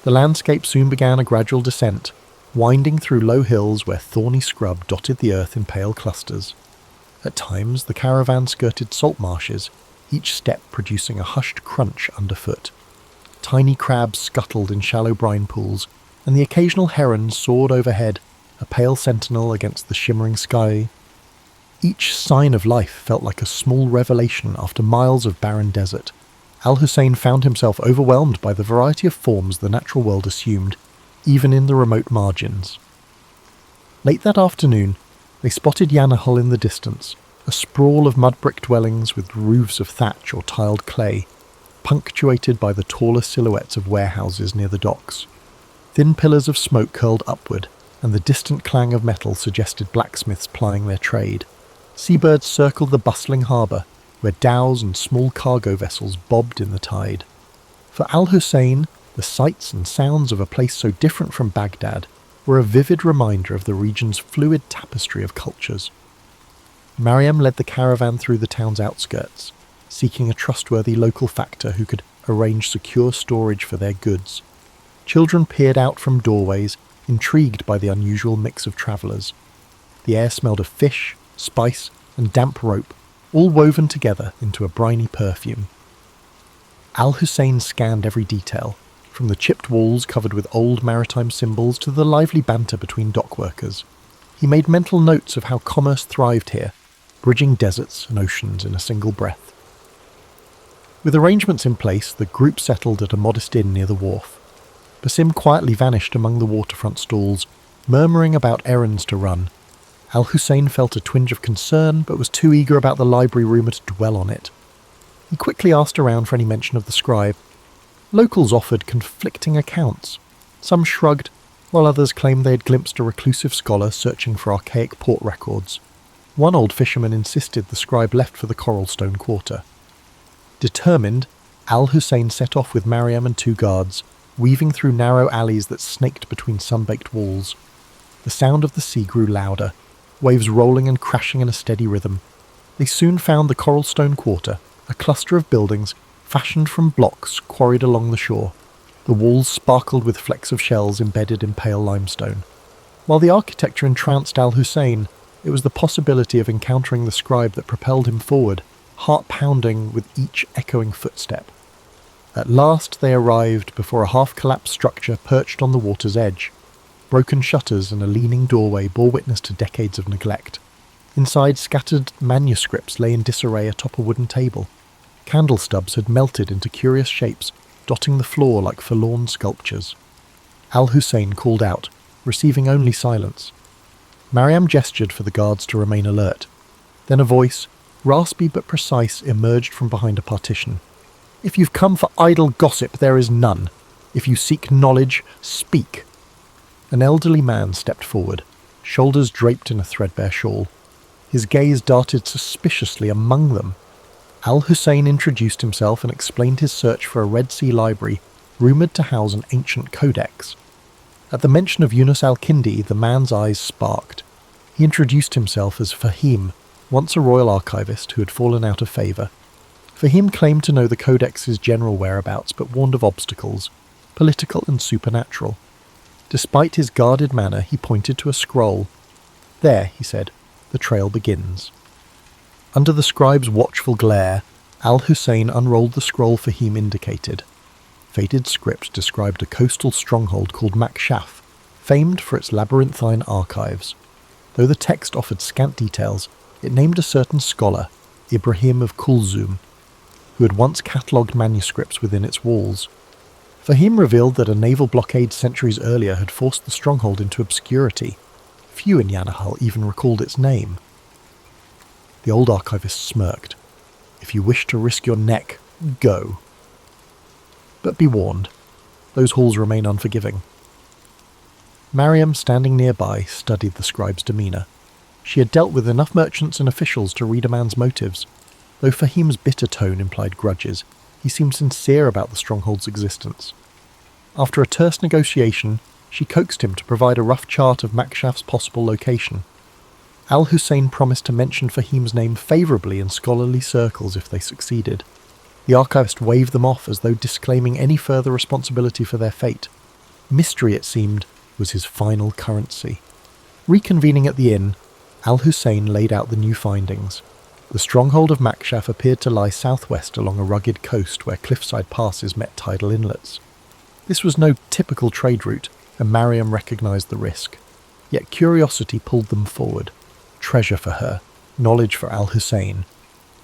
The landscape soon began a gradual descent, winding through low hills where thorny scrub dotted the earth in pale clusters. At times, the caravan skirted salt marshes, each step producing a hushed crunch underfoot. Tiny crabs scuttled in shallow brine pools, and the occasional heron soared overhead, a pale sentinel against the shimmering sky. Each sign of life felt like a small revelation after miles of barren desert. Al-Hussein found himself overwhelmed by the variety of forms the natural world assumed, even in the remote margins. Late that afternoon, they spotted Yanahal in the distance, a sprawl of mud-brick dwellings with roofs of thatch or tiled clay, punctuated by the taller silhouettes of warehouses near the docks. Thin pillars of smoke curled upward, and the distant clang of metal suggested blacksmiths plying their trade. Seabirds circled the bustling harbour, where dhows and small cargo vessels bobbed in the tide. For Al-Hussein, the sights and sounds of a place so different from Baghdad were a vivid reminder of the region's fluid tapestry of cultures. Mariam led the caravan through the town's outskirts, seeking a trustworthy local factor who could arrange secure storage for their goods. Children peered out from doorways, intrigued by the unusual mix of travellers. The air smelled of fish, spice, and damp rope, all woven together into a briny perfume. Al-Hussein scanned every detail, from the chipped walls covered with old maritime symbols to the lively banter between dock workers. He made mental notes of how commerce thrived here, bridging deserts and oceans in a single breath. With arrangements in place, the group settled at a modest inn near the wharf. Basim quietly vanished among the waterfront stalls, murmuring about errands to run. Al-Hussein felt a twinge of concern, but was too eager about the library rumour to dwell on it. He quickly asked around for any mention of the scribe. Locals offered conflicting accounts. Some shrugged, while others claimed they had glimpsed a reclusive scholar searching for archaic port records. One old fisherman insisted the scribe left for the Coralstone Quarter. Determined, Al-Hussein set off with Mariam and 2 guards, weaving through narrow alleys that snaked between sun-baked walls. The sound of the sea grew louder, waves rolling and crashing in a steady rhythm. They soon found the Coralstone Quarter, a cluster of buildings fashioned from blocks quarried along the shore. The walls sparkled with flecks of shells embedded in pale limestone. While the architecture entranced Al-Hussein, it was the possibility of encountering the scribe that propelled him forward, heart pounding with each echoing footstep. At last they arrived before a half-collapsed structure perched on the water's edge. Broken shutters and a leaning doorway bore witness to decades of neglect. Inside, scattered manuscripts lay in disarray atop a wooden table. Candle stubs had melted into curious shapes, dotting the floor like forlorn sculptures. Al-Hussein called out, receiving only silence. Mariam gestured for the guards to remain alert. Then a voice, raspy but precise, emerged from behind a partition. "If you've come for idle gossip, there is none. If you seek knowledge, speak." An elderly man stepped forward, shoulders draped in a threadbare shawl. His gaze darted suspiciously among them. Al-Hussein introduced himself and explained his search for a Red Sea library rumoured to house an ancient codex. At the mention of Yunus al-Kindi, the man's eyes sparked. He introduced himself as Fahim, once a royal archivist who had fallen out of favour. Fahim claimed to know the codex's general whereabouts, but warned of obstacles, political and supernatural. Despite his guarded manner, he pointed to a scroll. "There," he said, "the trail begins." Under the scribe's watchful glare, Al-Hussein unrolled the scroll Fahim indicated. Faded script described a coastal stronghold called Makshaf, famed for its labyrinthine archives. Though the text offered scant details, it named a certain scholar, Ibrahim of Kulzum, who had once catalogued manuscripts within its walls. Fahim revealed that a naval blockade centuries earlier had forced the stronghold into obscurity. Few in Yanahal even recalled its name. The old archivist smirked. "If you wish to risk your neck, go. But be warned, those halls remain unforgiving." Mariam, standing nearby, studied the scribe's demeanour. She had dealt with enough merchants and officials to read a man's motives. Though Fahim's bitter tone implied grudges, he seemed sincere about the stronghold's existence. After a terse negotiation, she coaxed him to provide a rough chart of Makshaf's possible location. Al-Hussein promised to mention Fahim's name favourably in scholarly circles if they succeeded. The archivist waved them off as though disclaiming any further responsibility for their fate. Mystery, it seemed, was his final currency. Reconvening at the inn, Al-Hussein laid out the new findings. The stronghold of Makshaf appeared to lie southwest along a rugged coast where cliffside passes met tidal inlets. This was no typical trade route, and Mariam recognised the risk. Yet curiosity pulled them forward. Treasure for her, knowledge for Al-Hussein.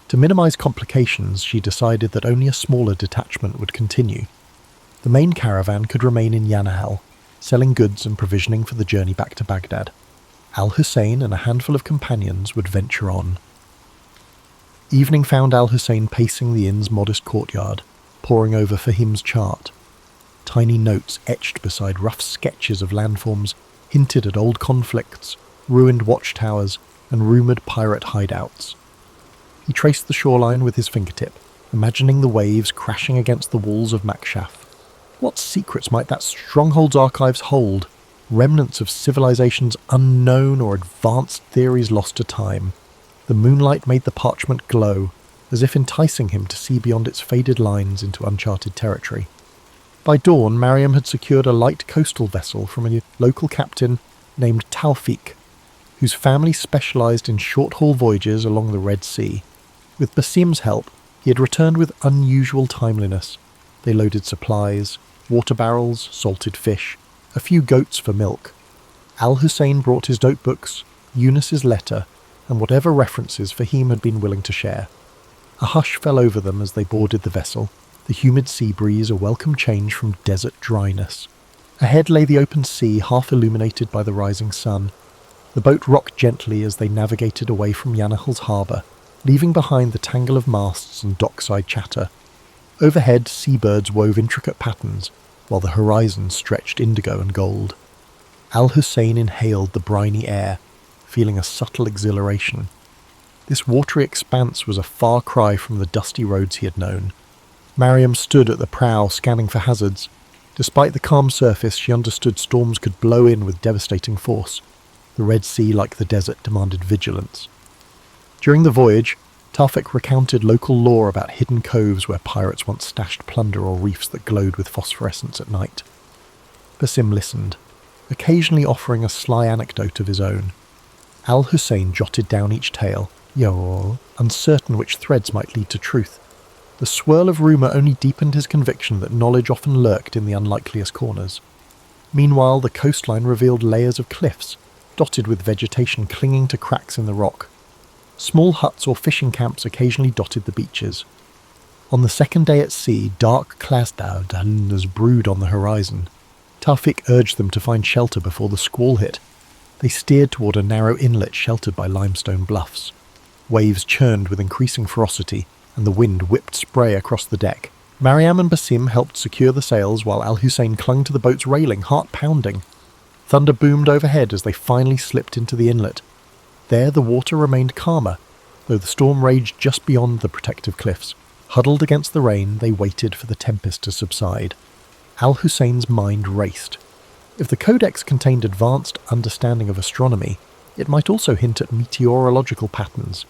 To minimise complications, she decided that only a smaller detachment would continue. The main caravan could remain in Yanahal, selling goods and provisioning for the journey back to Baghdad. Al-Hussein and a handful of companions would venture on. Evening found Al-Hussein pacing the inn's modest courtyard, poring over Fahim's chart. Tiny notes etched beside rough sketches of landforms hinted at old conflicts, ruined watchtowers, and rumoured pirate hideouts. He traced the shoreline with his fingertip, imagining the waves crashing against the walls of Makshaf. What secrets might that stronghold's archives hold? Remnants of civilizations unknown or advanced theories lost to time. The moonlight made the parchment glow, as if enticing him to see beyond its faded lines into uncharted territory. By dawn, Mariam had secured a light coastal vessel from a local captain named Tawfiq, whose family specialised in short-haul voyages along the Red Sea. With Basim's help, he had returned with unusual timeliness. They loaded supplies, water barrels, salted fish, a few goats for milk. Al-Hussein brought his notebooks, Yunus's letter, and whatever references Fahim had been willing to share. A hush fell over them as they boarded the vessel, the humid sea breeze a welcome change from desert dryness. Ahead lay the open sea, half illuminated by the rising sun. The boat rocked gently as they navigated away from Yanahal's harbour, leaving behind the tangle of masts and dockside chatter. Overhead, seabirds wove intricate patterns, while the horizon stretched indigo and gold. Al-Hussein inhaled the briny air, feeling a subtle exhilaration. This watery expanse was a far cry from the dusty roads he had known. Mariam stood at the prow, scanning for hazards. Despite the calm surface, she understood storms could blow in with devastating force. The Red Sea, like the desert, demanded vigilance. During the voyage, Tawfiq recounted local lore about hidden coves where pirates once stashed plunder or reefs that glowed with phosphorescence at night. Basim listened, occasionally offering a sly anecdote of his own. Al-Hussein jotted down each tale, uncertain which threads might lead to truth. The swirl of rumour only deepened his conviction that knowledge often lurked in the unlikeliest corners. Meanwhile, the coastline revealed layers of cliffs, dotted with vegetation clinging to cracks in the rock. Small huts or fishing camps occasionally dotted the beaches. On the second day at sea, dark clouds brewed on the horizon. Taufik urged them to find shelter before the squall hit. They steered toward a narrow inlet sheltered by limestone bluffs. Waves churned with increasing ferocity, and the wind whipped spray across the deck. Mariam and Basim helped secure the sails while Al-Hussein clung to the boat's railing, heart pounding. Thunder boomed overhead as they finally slipped into the inlet. There the water remained calmer, though the storm raged just beyond the protective cliffs. Huddled against the rain, they waited for the tempest to subside. Al-Hussein's mind raced. If the codex contained advanced understanding of astronomy, it might also hint at meteorological patterns.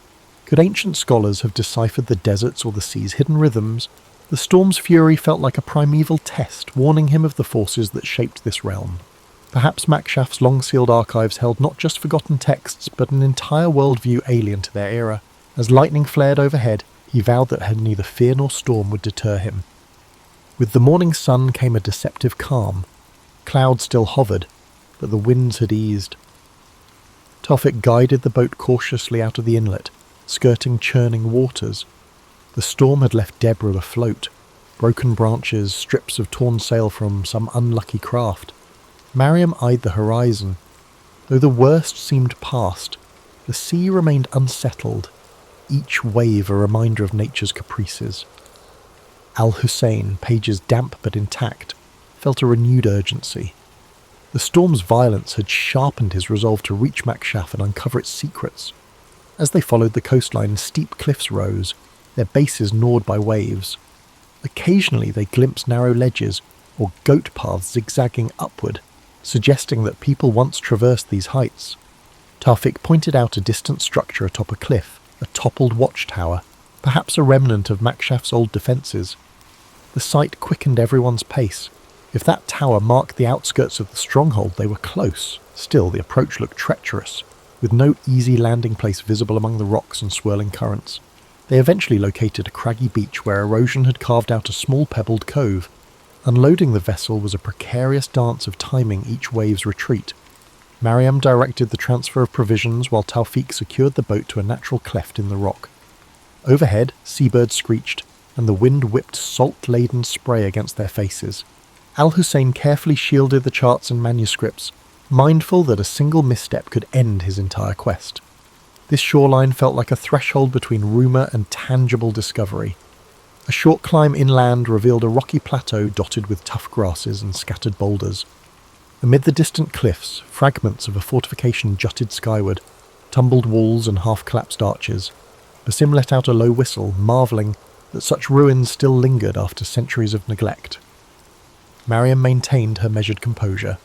Could ancient scholars have deciphered the desert's or the sea's hidden rhythms? The storm's fury felt like a primeval test, warning him of the forces that shaped this realm. Perhaps Makshaf's long-sealed archives held not just forgotten texts, but an entire worldview alien to their era. As lightning flared overhead, he vowed that neither fear nor storm would deter him. With the morning sun came a deceptive calm. Clouds still hovered, but the winds had eased. Taufik guided the boat cautiously out of the inlet, skirting churning waters. The storm had left debris afloat, broken branches, strips of torn sail from some unlucky craft. Mariam eyed the horizon. Though the worst seemed past, the sea remained unsettled, each wave a reminder of nature's caprices. Al-Hussein, pages damp but intact, felt a renewed urgency. The storm's violence had sharpened his resolve to reach Makshaf and uncover its secrets. As they followed the coastline, steep cliffs rose, their bases gnawed by waves. Occasionally they glimpsed narrow ledges or goat paths zigzagging upward, suggesting that people once traversed these heights. Taufik pointed out a distant structure atop a cliff, a toppled watchtower, perhaps a remnant of Makshaf's old defences. The sight quickened everyone's pace. If that tower marked the outskirts of the stronghold, they were close. Still, the approach looked treacherous, with no easy landing place visible among the rocks and swirling currents. They eventually located a craggy beach where erosion had carved out a small pebbled cove. Unloading the vessel was a precarious dance of timing each wave's retreat. Mariam directed the transfer of provisions while Taufik secured the boat to a natural cleft in the rock. Overhead, seabirds screeched, and the wind whipped salt-laden spray against their faces. Al-Hussein carefully shielded the charts and manuscripts, mindful that a single misstep could end his entire quest. This shoreline felt like a threshold between rumour and tangible discovery. A short climb inland revealed a rocky plateau dotted with tough grasses and scattered boulders. Amid the distant cliffs, fragments of a fortification jutted skyward, tumbled walls and half-collapsed arches. Basim let out a low whistle, marvelling that such ruins still lingered after centuries of neglect. Mariam maintained her measured composure,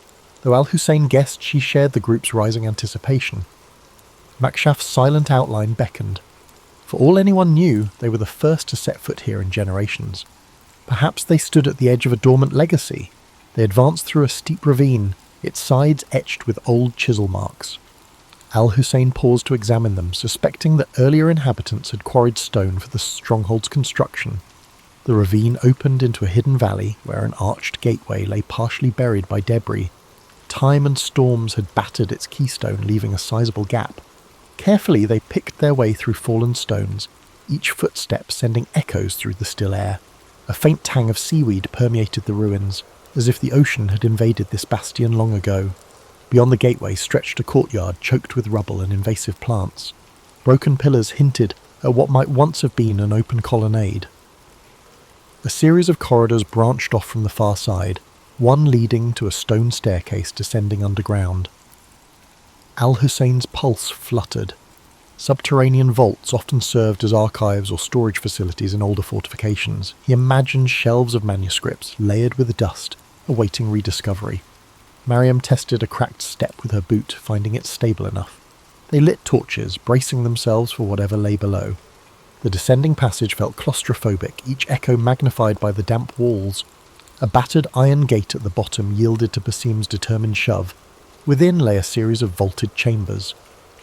though Al-Hussein guessed she shared the group's rising anticipation. Makshaf's silent outline beckoned. For all anyone knew, they were the first to set foot here in generations. Perhaps they stood at the edge of a dormant legacy. They advanced through a steep ravine, its sides etched with old chisel marks. Al-Hussein paused to examine them, suspecting that earlier inhabitants had quarried stone for the stronghold's construction. The ravine opened into a hidden valley where an arched gateway lay partially buried by debris. Time and storms had battered its keystone, leaving a sizable gap. Carefully they picked their way through fallen stones, each footstep sending echoes through the still air. A faint tang of seaweed permeated the ruins, as if the ocean had invaded this bastion long ago. Beyond the gateway stretched a courtyard choked with rubble and invasive plants. Broken pillars hinted at what might once have been an open colonnade. A series of corridors branched off from the far side, one leading to a stone staircase descending underground. Al-Hussein's pulse fluttered. Subterranean vaults often served as archives or storage facilities in older fortifications. He imagined shelves of manuscripts, layered with dust, awaiting rediscovery. Mariam tested a cracked step with her boot, finding it stable enough. They lit torches, bracing themselves for whatever lay below. The descending passage felt claustrophobic, each echo magnified by the damp walls. A battered iron gate at the bottom yielded to Basim's determined shove. Within lay a series of vaulted chambers.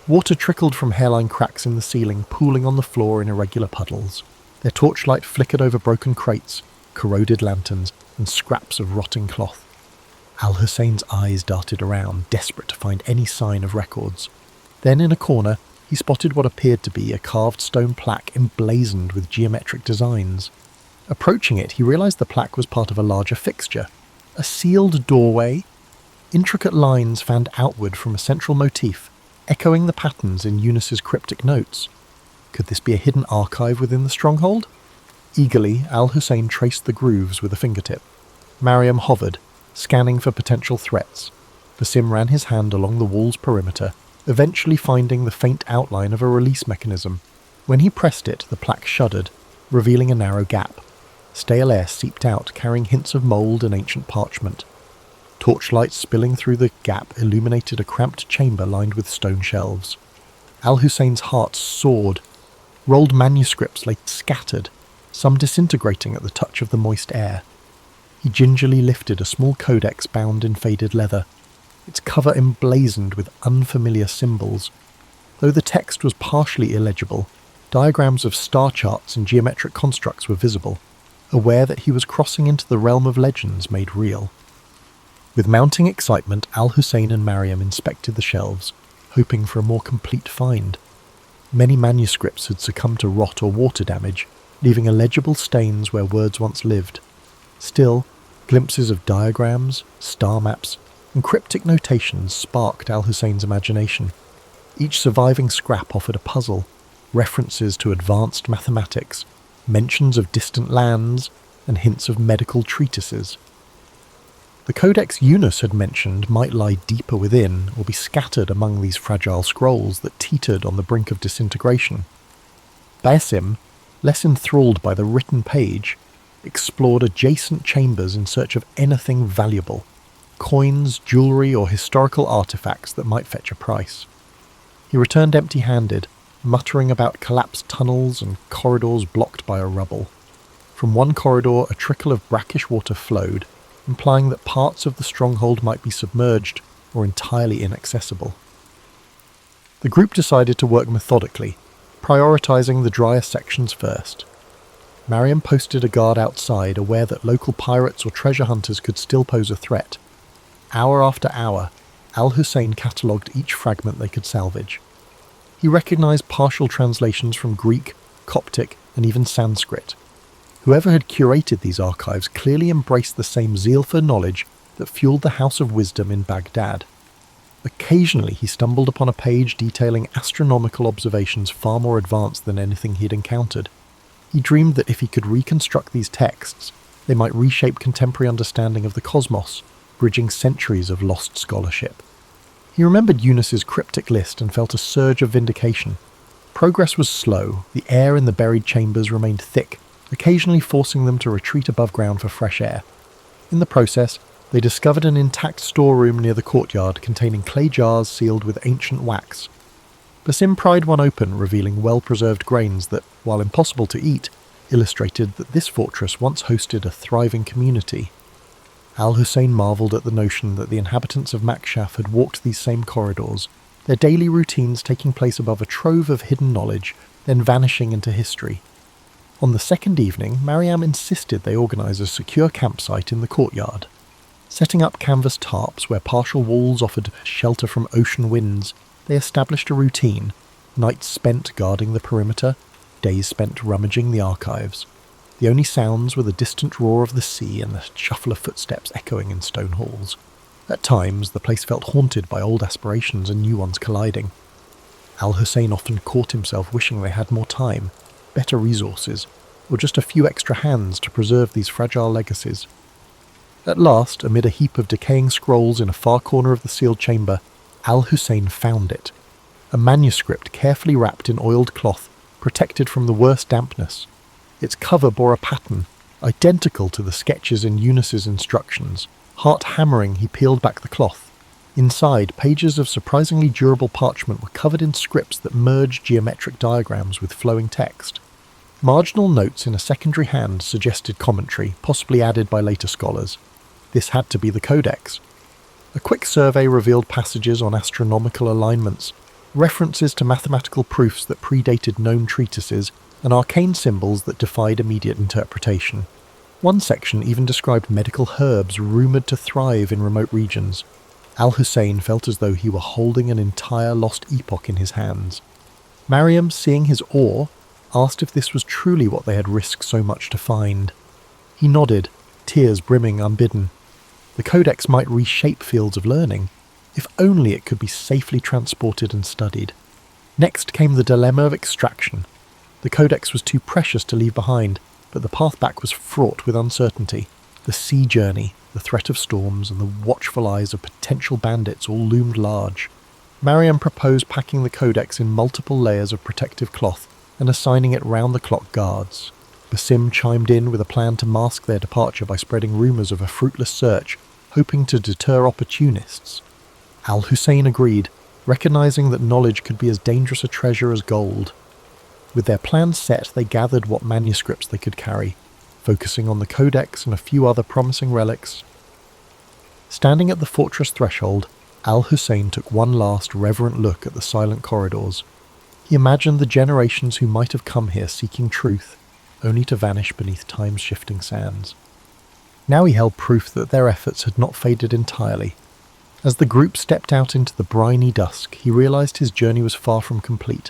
Water trickled from hairline cracks in the ceiling, pooling on the floor in irregular puddles. Their torchlight flickered over broken crates, corroded lanterns, and scraps of rotting cloth. Al-Hussein's eyes darted around, desperate to find any sign of records. Then in a corner, he spotted what appeared to be a carved stone plaque emblazoned with geometric designs. Approaching it, he realized the plaque was part of a larger fixture. A sealed doorway, intricate lines fanned outward from a central motif, echoing the patterns in Eunice's cryptic notes. Could this be a hidden archive within the stronghold? Eagerly, Al-Hussein traced the grooves with a fingertip. Mariam hovered, scanning for potential threats. Basim ran his hand along the wall's perimeter, eventually finding the faint outline of a release mechanism. When he pressed it, the plaque shuddered, revealing a narrow gap. Stale air seeped out, carrying hints of mould and ancient parchment. Torchlight spilling through the gap illuminated a cramped chamber lined with stone shelves. Al-Hussein's heart soared. Rolled manuscripts lay scattered, some disintegrating at the touch of the moist air. He gingerly lifted a small codex bound in faded leather, its cover emblazoned with unfamiliar symbols. Though the text was partially illegible, diagrams of star charts and geometric constructs were visible, aware that he was crossing into the realm of legends made real. With mounting excitement, Al-Hussein and Mariam inspected the shelves, hoping for a more complete find. Many manuscripts had succumbed to rot or water damage, leaving illegible stains where words once lived. Still, glimpses of diagrams, star maps, and cryptic notations sparked Al-Hussein's imagination. Each surviving scrap offered a puzzle, references to advanced mathematics, mentions of distant lands, and hints of medical treatises. The codex Eunice had mentioned might lie deeper within or be scattered among these fragile scrolls that teetered on the brink of disintegration. Basim, less enthralled by the written page, explored adjacent chambers in search of anything valuable, coins, jewellery, or historical artefacts that might fetch a price. He returned empty-handed, muttering about collapsed tunnels and corridors blocked by a rubble. From one corridor, a trickle of brackish water flowed, implying that parts of the stronghold might be submerged or entirely inaccessible. The group decided to work methodically, prioritizing the drier sections first. Mariam posted a guard outside, aware that local pirates or treasure hunters could still pose a threat. Hour after hour, Al-Hussein catalogued each fragment they could salvage. He recognized partial translations from Greek, Coptic, and even Sanskrit. Whoever had curated these archives clearly embraced the same zeal for knowledge that fueled the House of Wisdom in Baghdad. Occasionally he stumbled upon a page detailing astronomical observations far more advanced than anything he had encountered. He dreamed that if he could reconstruct these texts, they might reshape contemporary understanding of the cosmos, bridging centuries of lost scholarship. He remembered Eunice's cryptic list and felt a surge of vindication. Progress was slow, the air in the buried chambers remained thick, occasionally forcing them to retreat above ground for fresh air. In the process, they discovered an intact storeroom near the courtyard containing clay jars sealed with ancient wax. Basim pried one open, revealing well-preserved grains that, while impossible to eat, illustrated that this fortress once hosted a thriving community. Al-Hussein marvelled at the notion that the inhabitants of Makshaf had walked these same corridors, their daily routines taking place above a trove of hidden knowledge, then vanishing into history. On the second evening, Mariam insisted they organise a secure campsite in the courtyard. Setting up canvas tarps where partial walls offered shelter from ocean winds, they established a routine, nights spent guarding the perimeter, days spent rummaging the archives. The only sounds were the distant roar of the sea and the shuffle of footsteps echoing in stone halls. At times, the place felt haunted by old aspirations and new ones colliding. Al-Hussein often caught himself wishing they had more time, better resources, or just a few extra hands to preserve these fragile legacies. At last, amid a heap of decaying scrolls in a far corner of the sealed chamber, Al-Hussein found it. A manuscript carefully wrapped in oiled cloth, protected from the worst dampness. Its cover bore a pattern, identical to the sketches in Eunice's instructions. Heart-hammering, he peeled back the cloth. Inside, pages of surprisingly durable parchment were covered in scripts that merged geometric diagrams with flowing text. Marginal notes in a secondary hand suggested commentary, possibly added by later scholars. This had to be the codex. A quick survey revealed passages on astronomical alignments, references to mathematical proofs that predated known treatises, and arcane symbols that defied immediate interpretation. One section even described medical herbs rumoured to thrive in remote regions. Al-Hussein felt as though he were holding an entire lost epoch in his hands. Mariam, seeing his awe, asked if this was truly what they had risked so much to find. He nodded, tears brimming unbidden. The codex might reshape fields of learning, if only it could be safely transported and studied. Next came the dilemma of extraction. The codex was too precious to leave behind, but the path back was fraught with uncertainty. The sea journey, the threat of storms, and the watchful eyes of potential bandits all loomed large. Mariam proposed packing the codex in multiple layers of protective cloth and assigning it round-the-clock guards. Basim chimed in with a plan to mask their departure by spreading rumours of a fruitless search, hoping to deter opportunists. Al-Hussein agreed, recognising that knowledge could be as dangerous a treasure as gold. With their plans set, they gathered what manuscripts they could carry, focusing on the codex and a few other promising relics. Standing at the fortress threshold, Al-Hussein took one last reverent look at the silent corridors. He imagined the generations who might have come here seeking truth, only to vanish beneath time's shifting sands. Now he held proof that their efforts had not faded entirely. As the group stepped out into the briny dusk, he realised his journey was far from complete.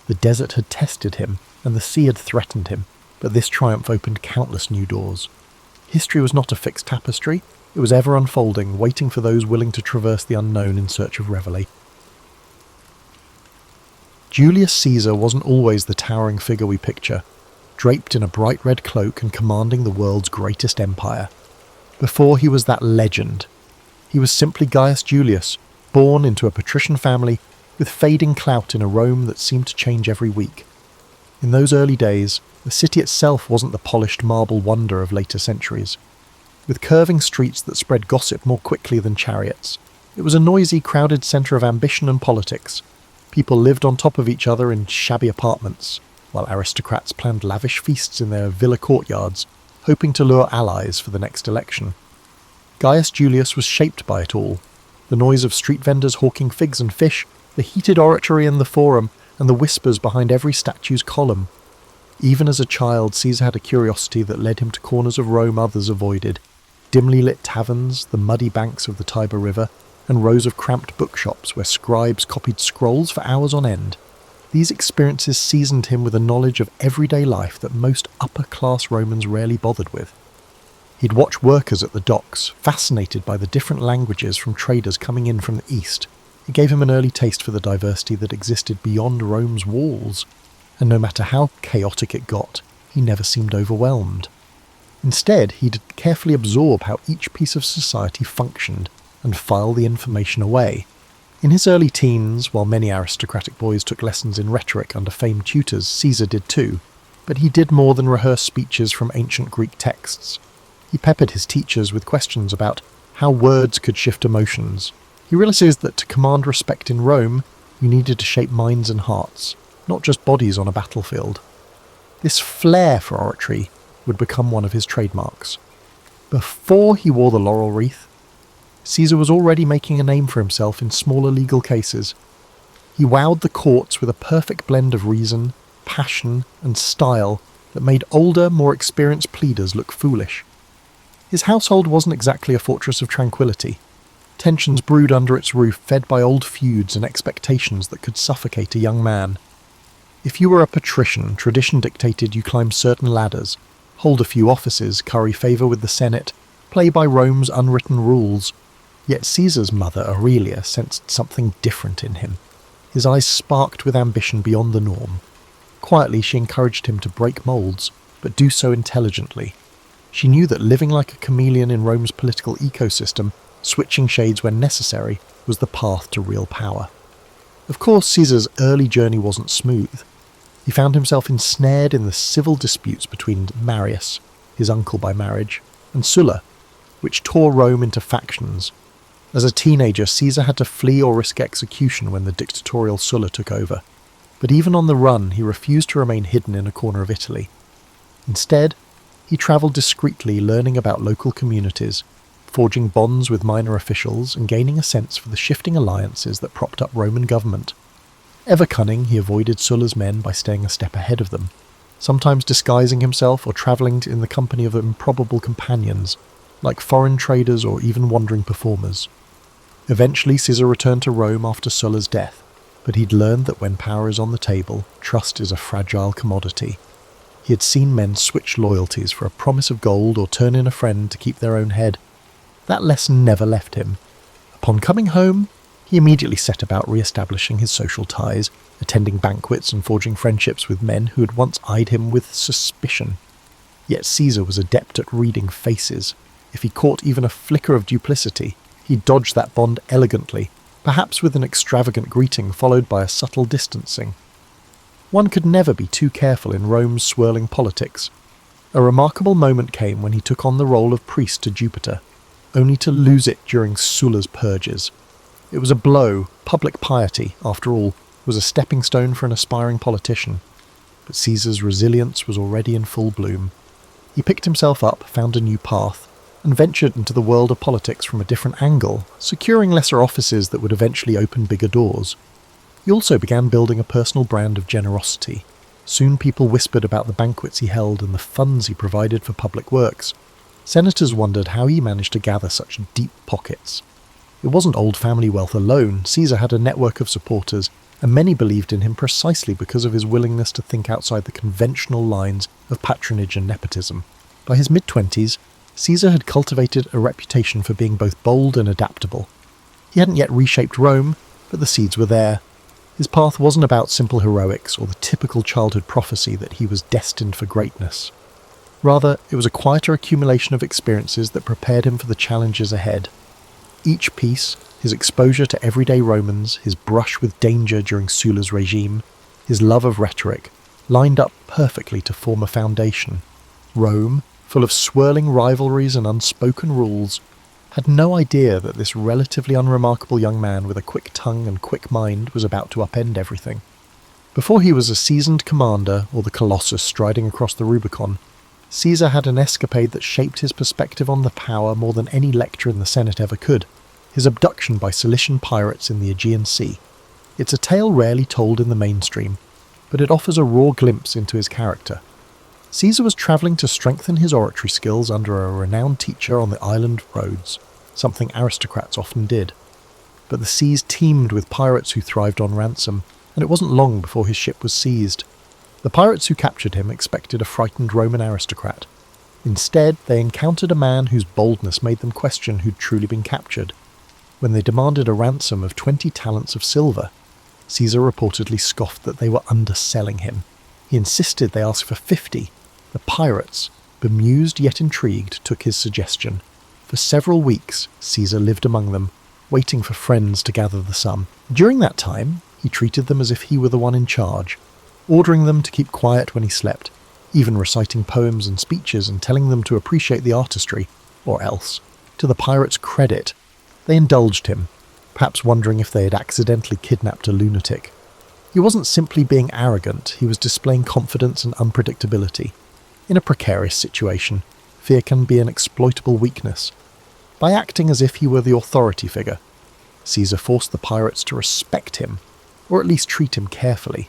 The desert had tested him, and the sea had threatened him, but this triumph opened countless new doors. History was not a fixed tapestry, it was ever unfolding, waiting for those willing to traverse the unknown in search of revelation. Julius Caesar wasn't always the towering figure we picture, draped in a bright red cloak and commanding the world's greatest empire. Before he was that legend, he was simply Gaius Julius, born into a patrician family with fading clout in a Rome that seemed to change every week. In those early days, the city itself wasn't the polished marble wonder of later centuries. With curving streets that spread gossip more quickly than chariots, it was a noisy, crowded centre of ambition and politics. People lived on top of each other in shabby apartments, while aristocrats planned lavish feasts in their villa courtyards, hoping to lure allies for the next election. Gaius Julius was shaped by it all. The noise of street vendors hawking figs and fish, the heated oratory in the forum, and the whispers behind every statue's column. Even as a child, Caesar had a curiosity that led him to corners of Rome others avoided. Dimly lit taverns, the muddy banks of the Tiber River, and rows of cramped bookshops where scribes copied scrolls for hours on end. These experiences seasoned him with a knowledge of everyday life that most upper-class Romans rarely bothered with. He'd watch workers at the docks, fascinated by the different languages from traders coming in from the east. It gave him an early taste for the diversity that existed beyond Rome's walls, and no matter how chaotic it got, he never seemed overwhelmed. Instead, he'd carefully absorb how each piece of society functioned and file the information away. In his early teens, while many aristocratic boys took lessons in rhetoric under famed tutors, Caesar did too, but he did more than rehearse speeches from ancient Greek texts. He peppered his teachers with questions about how words could shift emotions. He realized that to command respect in Rome, you needed to shape minds and hearts, not just bodies on a battlefield. This flair for oratory would become one of his trademarks. Before he wore the laurel wreath, Caesar was already making a name for himself in smaller legal cases. He wowed the courts with a perfect blend of reason, passion, and style that made older, more experienced pleaders look foolish. His household wasn't exactly a fortress of tranquility. Tensions brewed under its roof, fed by old feuds and expectations that could suffocate a young man. If you were a patrician, tradition dictated you climb certain ladders, hold a few offices, curry favour with the Senate, play by Rome's unwritten rules. Yet Caesar's mother, Aurelia, sensed something different in him. His eyes sparked with ambition beyond the norm. Quietly, she encouraged him to break moulds, but do so intelligently. She knew that living like a chameleon in Rome's political ecosystem, switching shades when necessary, was the path to real power. Of course, Caesar's early journey wasn't smooth. He found himself ensnared in the civil disputes between Marius, his uncle by marriage, and Sulla, which tore Rome into factions. As a teenager, Caesar had to flee or risk execution when the dictatorial Sulla took over. But even on the run, he refused to remain hidden in a corner of Italy. Instead, he travelled discreetly, learning about local communities, forging bonds with minor officials and gaining a sense for the shifting alliances that propped up Roman government. Ever cunning, he avoided Sulla's men by staying a step ahead of them. sometimes disguising himself or travelling in the company of improbable companions, like foreign traders or even wandering performers. Eventually, Caesar returned to Rome after Sulla's death, but he'd learned that when power is on the table, trust is a fragile commodity. He had seen men switch loyalties for a promise of gold or turn in a friend to keep their own head. That lesson never left him. Upon coming home, he immediately set about re-establishing his social ties, attending banquets and forging friendships with men who had once eyed him with suspicion. Yet Caesar was adept at reading faces. If he caught even a flicker of duplicity, he dodged that bond elegantly, perhaps with an extravagant greeting followed by a subtle distancing. One could never be too careful in Rome's swirling politics. A remarkable moment came when he took on the role of priest to Jupiter, only to lose it during Sulla's purges. It was a blow. Public piety, after all, was a stepping stone for an aspiring politician. But Caesar's resilience was already in full bloom. He picked himself up, found a new path, and ventured into the world of politics from a different angle, securing lesser offices that would eventually open bigger doors. He also began building a personal brand of generosity. Soon people whispered about the banquets he held and the funds he provided for public works. Senators wondered how he managed to gather such deep pockets. It wasn't old family wealth alone. Caesar had a network of supporters, and many believed in him precisely because of his willingness to think outside the conventional lines of patronage and nepotism. By his mid-20s, Caesar had cultivated a reputation for being both bold and adaptable. He hadn't yet reshaped Rome, but the seeds were there. His path wasn't about simple heroics or the typical childhood prophecy that he was destined for greatness. Rather, it was a quieter accumulation of experiences that prepared him for the challenges ahead. Each piece, his exposure to everyday Romans, his brush with danger during Sulla's regime, his love of rhetoric, lined up perfectly to form a foundation. Rome, full of swirling rivalries and unspoken rules, had no idea that this relatively unremarkable young man with a quick tongue and quick mind was about to upend everything. Before he was a seasoned commander or the Colossus striding across the Rubicon, Caesar had an escapade that shaped his perspective on the power more than any lecture in the Senate ever could: his abduction by Cilician pirates in the Aegean Sea. It's a tale rarely told in the mainstream, but it offers a raw glimpse into his character. Caesar was travelling to strengthen his oratory skills under a renowned teacher on the island of Rhodes, something aristocrats often did. But the seas teemed with pirates who thrived on ransom, and it wasn't long before his ship was seized. The pirates who captured him expected a frightened Roman aristocrat. Instead, they encountered a man whose boldness made them question who'd truly been captured. When they demanded a ransom of 20 talents of silver, Caesar reportedly scoffed that they were underselling him. He insisted they ask for 50. The pirates, bemused yet intrigued, took his suggestion. For several weeks, Caesar lived among them, waiting for friends to gather the sum. During that time, he treated them as if he were the one in charge, ordering them to keep quiet when he slept, even reciting poems and speeches and telling them to appreciate the artistry, or else, to the pirates' credit, they indulged him, perhaps wondering if they had accidentally kidnapped a lunatic. He wasn't simply being arrogant, he was displaying confidence and unpredictability. In a precarious situation, fear can be an exploitable weakness. By acting as if he were the authority figure, Caesar forced the pirates to respect him, or at least treat him carefully.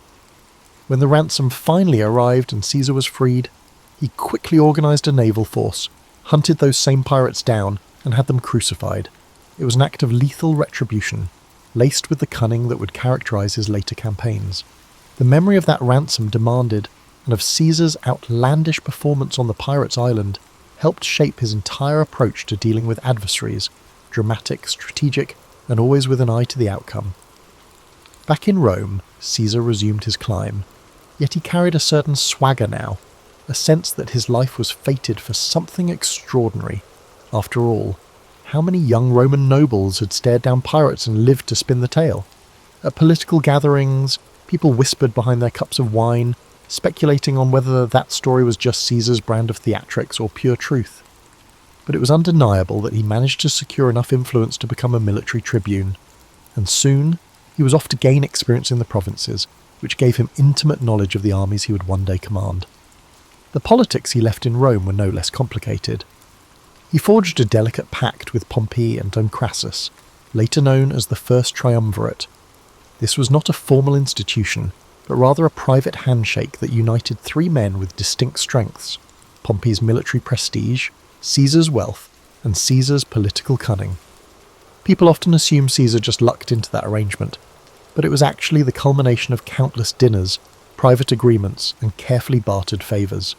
When the ransom finally arrived and Caesar was freed, he quickly organised a naval force, hunted those same pirates down, and had them crucified. It was an act of lethal retribution, laced with the cunning that would characterise his later campaigns. The memory of that ransom demanded, and of Caesar's outlandish performance on the pirates' island, helped shape his entire approach to dealing with adversaries, dramatic, strategic, and always with an eye to the outcome. Back in Rome, Caesar resumed his climb, yet he carried a certain swagger now, a sense that his life was fated for something extraordinary. After all, how many young Roman nobles had stared down pirates and lived to spin the tale? At political gatherings, people whispered behind their cups of wine, speculating on whether that story was just Caesar's brand of theatrics or pure truth. But it was undeniable that he managed to secure enough influence to become a military tribune, and soon he was off to gain experience in the provinces, which gave him intimate knowledge of the armies he would one day command. The politics he left in Rome were no less complicated. He forged a delicate pact with Pompey and Don Crassus, later known as the First Triumvirate. This was not a formal institution, but rather a private handshake that united three men with distinct strengths: Pompey's military prestige, Caesar's wealth, and Caesar's political cunning. People often assume Caesar just lucked into that arrangement, but it was actually the culmination of countless dinners, private agreements, and carefully bartered favours.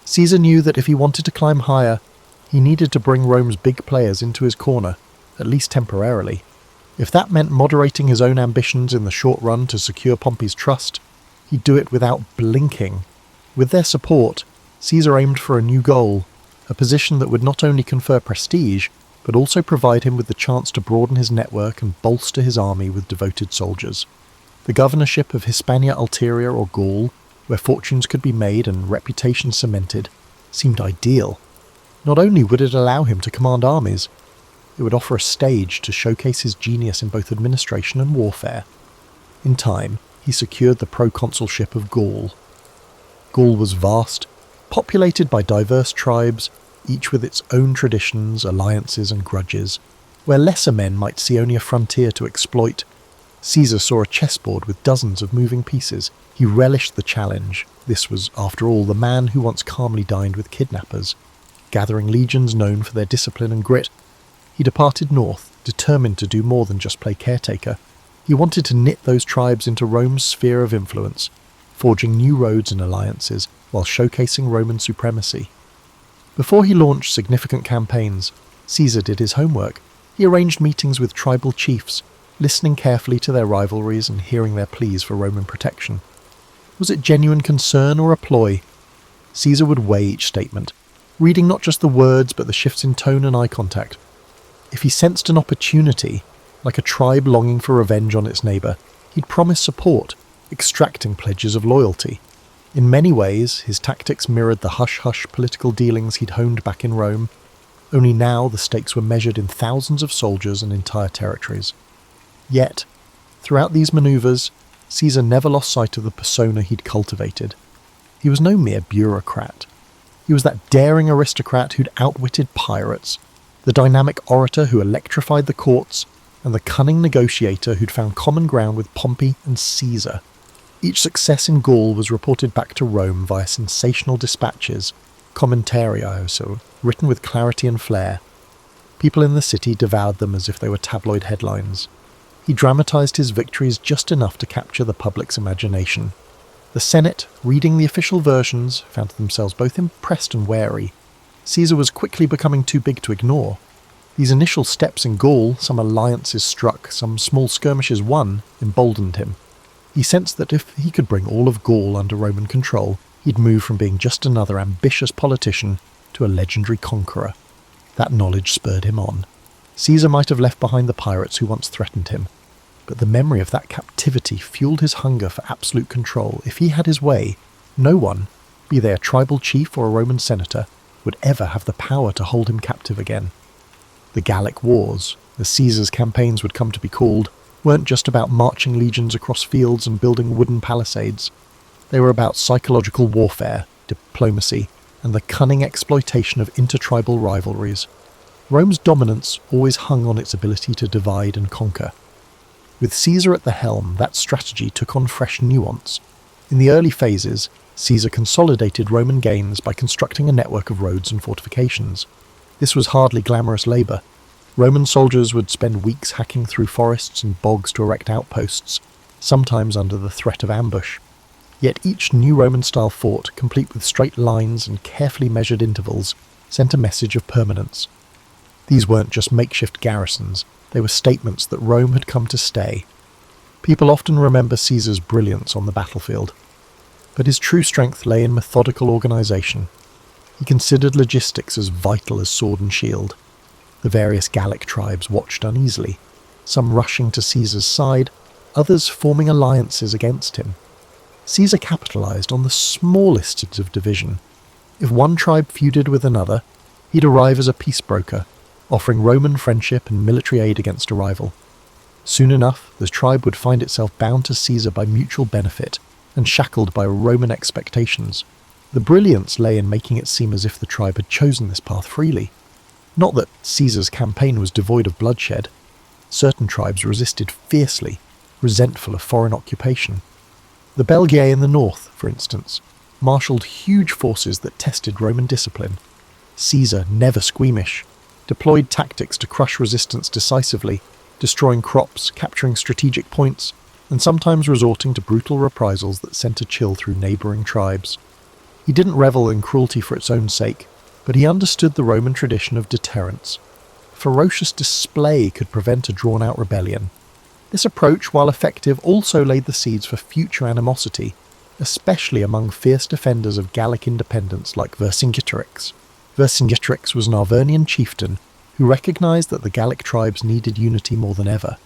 Caesar knew that if he wanted to climb higher, he needed to bring Rome's big players into his corner, at least temporarily. If that meant moderating his own ambitions in the short run to secure Pompey's trust, he'd do it without blinking. With their support, Caesar aimed for a new goal, a position that would not only confer prestige, but also provide him with the chance to broaden his network and bolster his army with devoted soldiers. The governorship of Hispania Ulterior or Gaul, where fortunes could be made and reputation cemented, seemed ideal. Not only would it allow him to command armies, it would offer a stage to showcase his genius in both administration and warfare. In time, he secured the proconsulship of Gaul. Gaul was vast, populated by diverse tribes, each with its own traditions, alliances and grudges. Where lesser men might see only a frontier to exploit, Caesar saw a chessboard with dozens of moving pieces. He relished the challenge. This was, after all, the man who once calmly dined with kidnappers. Gathering legions known for their discipline and grit, he departed north, determined to do more than just play caretaker. He wanted to knit those tribes into Rome's sphere of influence, forging new roads and alliances while showcasing Roman supremacy. Before he launched significant campaigns, Caesar did his homework. He arranged meetings with tribal chiefs, listening carefully to their rivalries and hearing their pleas for Roman protection. Was it genuine concern or a ploy? Caesar would weigh each statement, reading not just the words but the shifts in tone and eye contact. If he sensed an opportunity, like a tribe longing for revenge on its neighbour, he'd promise support, extracting pledges of loyalty. In many ways, his tactics mirrored the hush-hush political dealings he'd honed back in Rome, only now the stakes were measured in thousands of soldiers and entire territories. Yet, throughout these manoeuvres, Caesar never lost sight of the persona he'd cultivated. He was no mere bureaucrat. He was that daring aristocrat who'd outwitted pirates, the dynamic orator who electrified the courts, and the cunning negotiator who'd found common ground with Pompey and Caesar. Each success in Gaul was reported back to Rome via sensational dispatches, commentarii, so written with clarity and flair. People in the city devoured them as if they were tabloid headlines. He dramatized his victories just enough to capture the public's imagination. The Senate, reading the official versions, found themselves both impressed and wary. Caesar was quickly becoming too big to ignore. These initial steps in Gaul, some alliances struck, some small skirmishes won, emboldened him. He sensed that if he could bring all of Gaul under Roman control, he'd move from being just another ambitious politician to a legendary conqueror. That knowledge spurred him on. Caesar might have left behind the pirates who once threatened him, but the memory of that captivity fueled his hunger for absolute control. If he had his way, no one, be they a tribal chief or a Roman senator, would ever have the power to hold him captive again. The Gallic Wars, as Caesar's campaigns would come to be called, weren't just about marching legions across fields and building wooden palisades. They were about psychological warfare, diplomacy, and the cunning exploitation of intertribal rivalries. Rome's dominance always hung on its ability to divide and conquer. With Caesar at the helm, that strategy took on fresh nuance. In the early phases, Caesar consolidated Roman gains by constructing a network of roads and fortifications. This was hardly glamorous labour. Roman soldiers would spend weeks hacking through forests and bogs to erect outposts, sometimes under the threat of ambush. Yet each new Roman-style fort, complete with straight lines and carefully measured intervals, sent a message of permanence. These weren't just makeshift garrisons, they were statements that Rome had come to stay. People often remember Caesar's brilliance on the battlefield, but his true strength lay in methodical organisation. He considered logistics as vital as sword and shield. The various Gallic tribes watched uneasily, some rushing to Caesar's side, others forming alliances against him. Caesar capitalised on the smallest of division. If one tribe feuded with another, he'd arrive as a peace broker, offering Roman friendship and military aid against a rival. Soon enough, the tribe would find itself bound to Caesar by mutual benefit and shackled by Roman expectations. The brilliance lay in making it seem as if the tribe had chosen this path freely. Not that Caesar's campaign was devoid of bloodshed. Certain tribes resisted fiercely, resentful of foreign occupation. The Belgae in the north, for instance, marshalled huge forces that tested Roman discipline. Caesar, never squeamish, deployed tactics to crush resistance decisively, destroying crops, capturing strategic points, and sometimes resorting to brutal reprisals that sent a chill through neighbouring tribes. He didn't revel in cruelty for its own sake, but he understood the Roman tradition of deterrence. Ferocious display could prevent a drawn-out rebellion. This approach, while effective, also laid the seeds for future animosity, especially among fierce defenders of Gallic independence like Vercingetorix. Vercingetorix was an Arvernian chieftain who recognised that the Gallic tribes needed unity more than ever.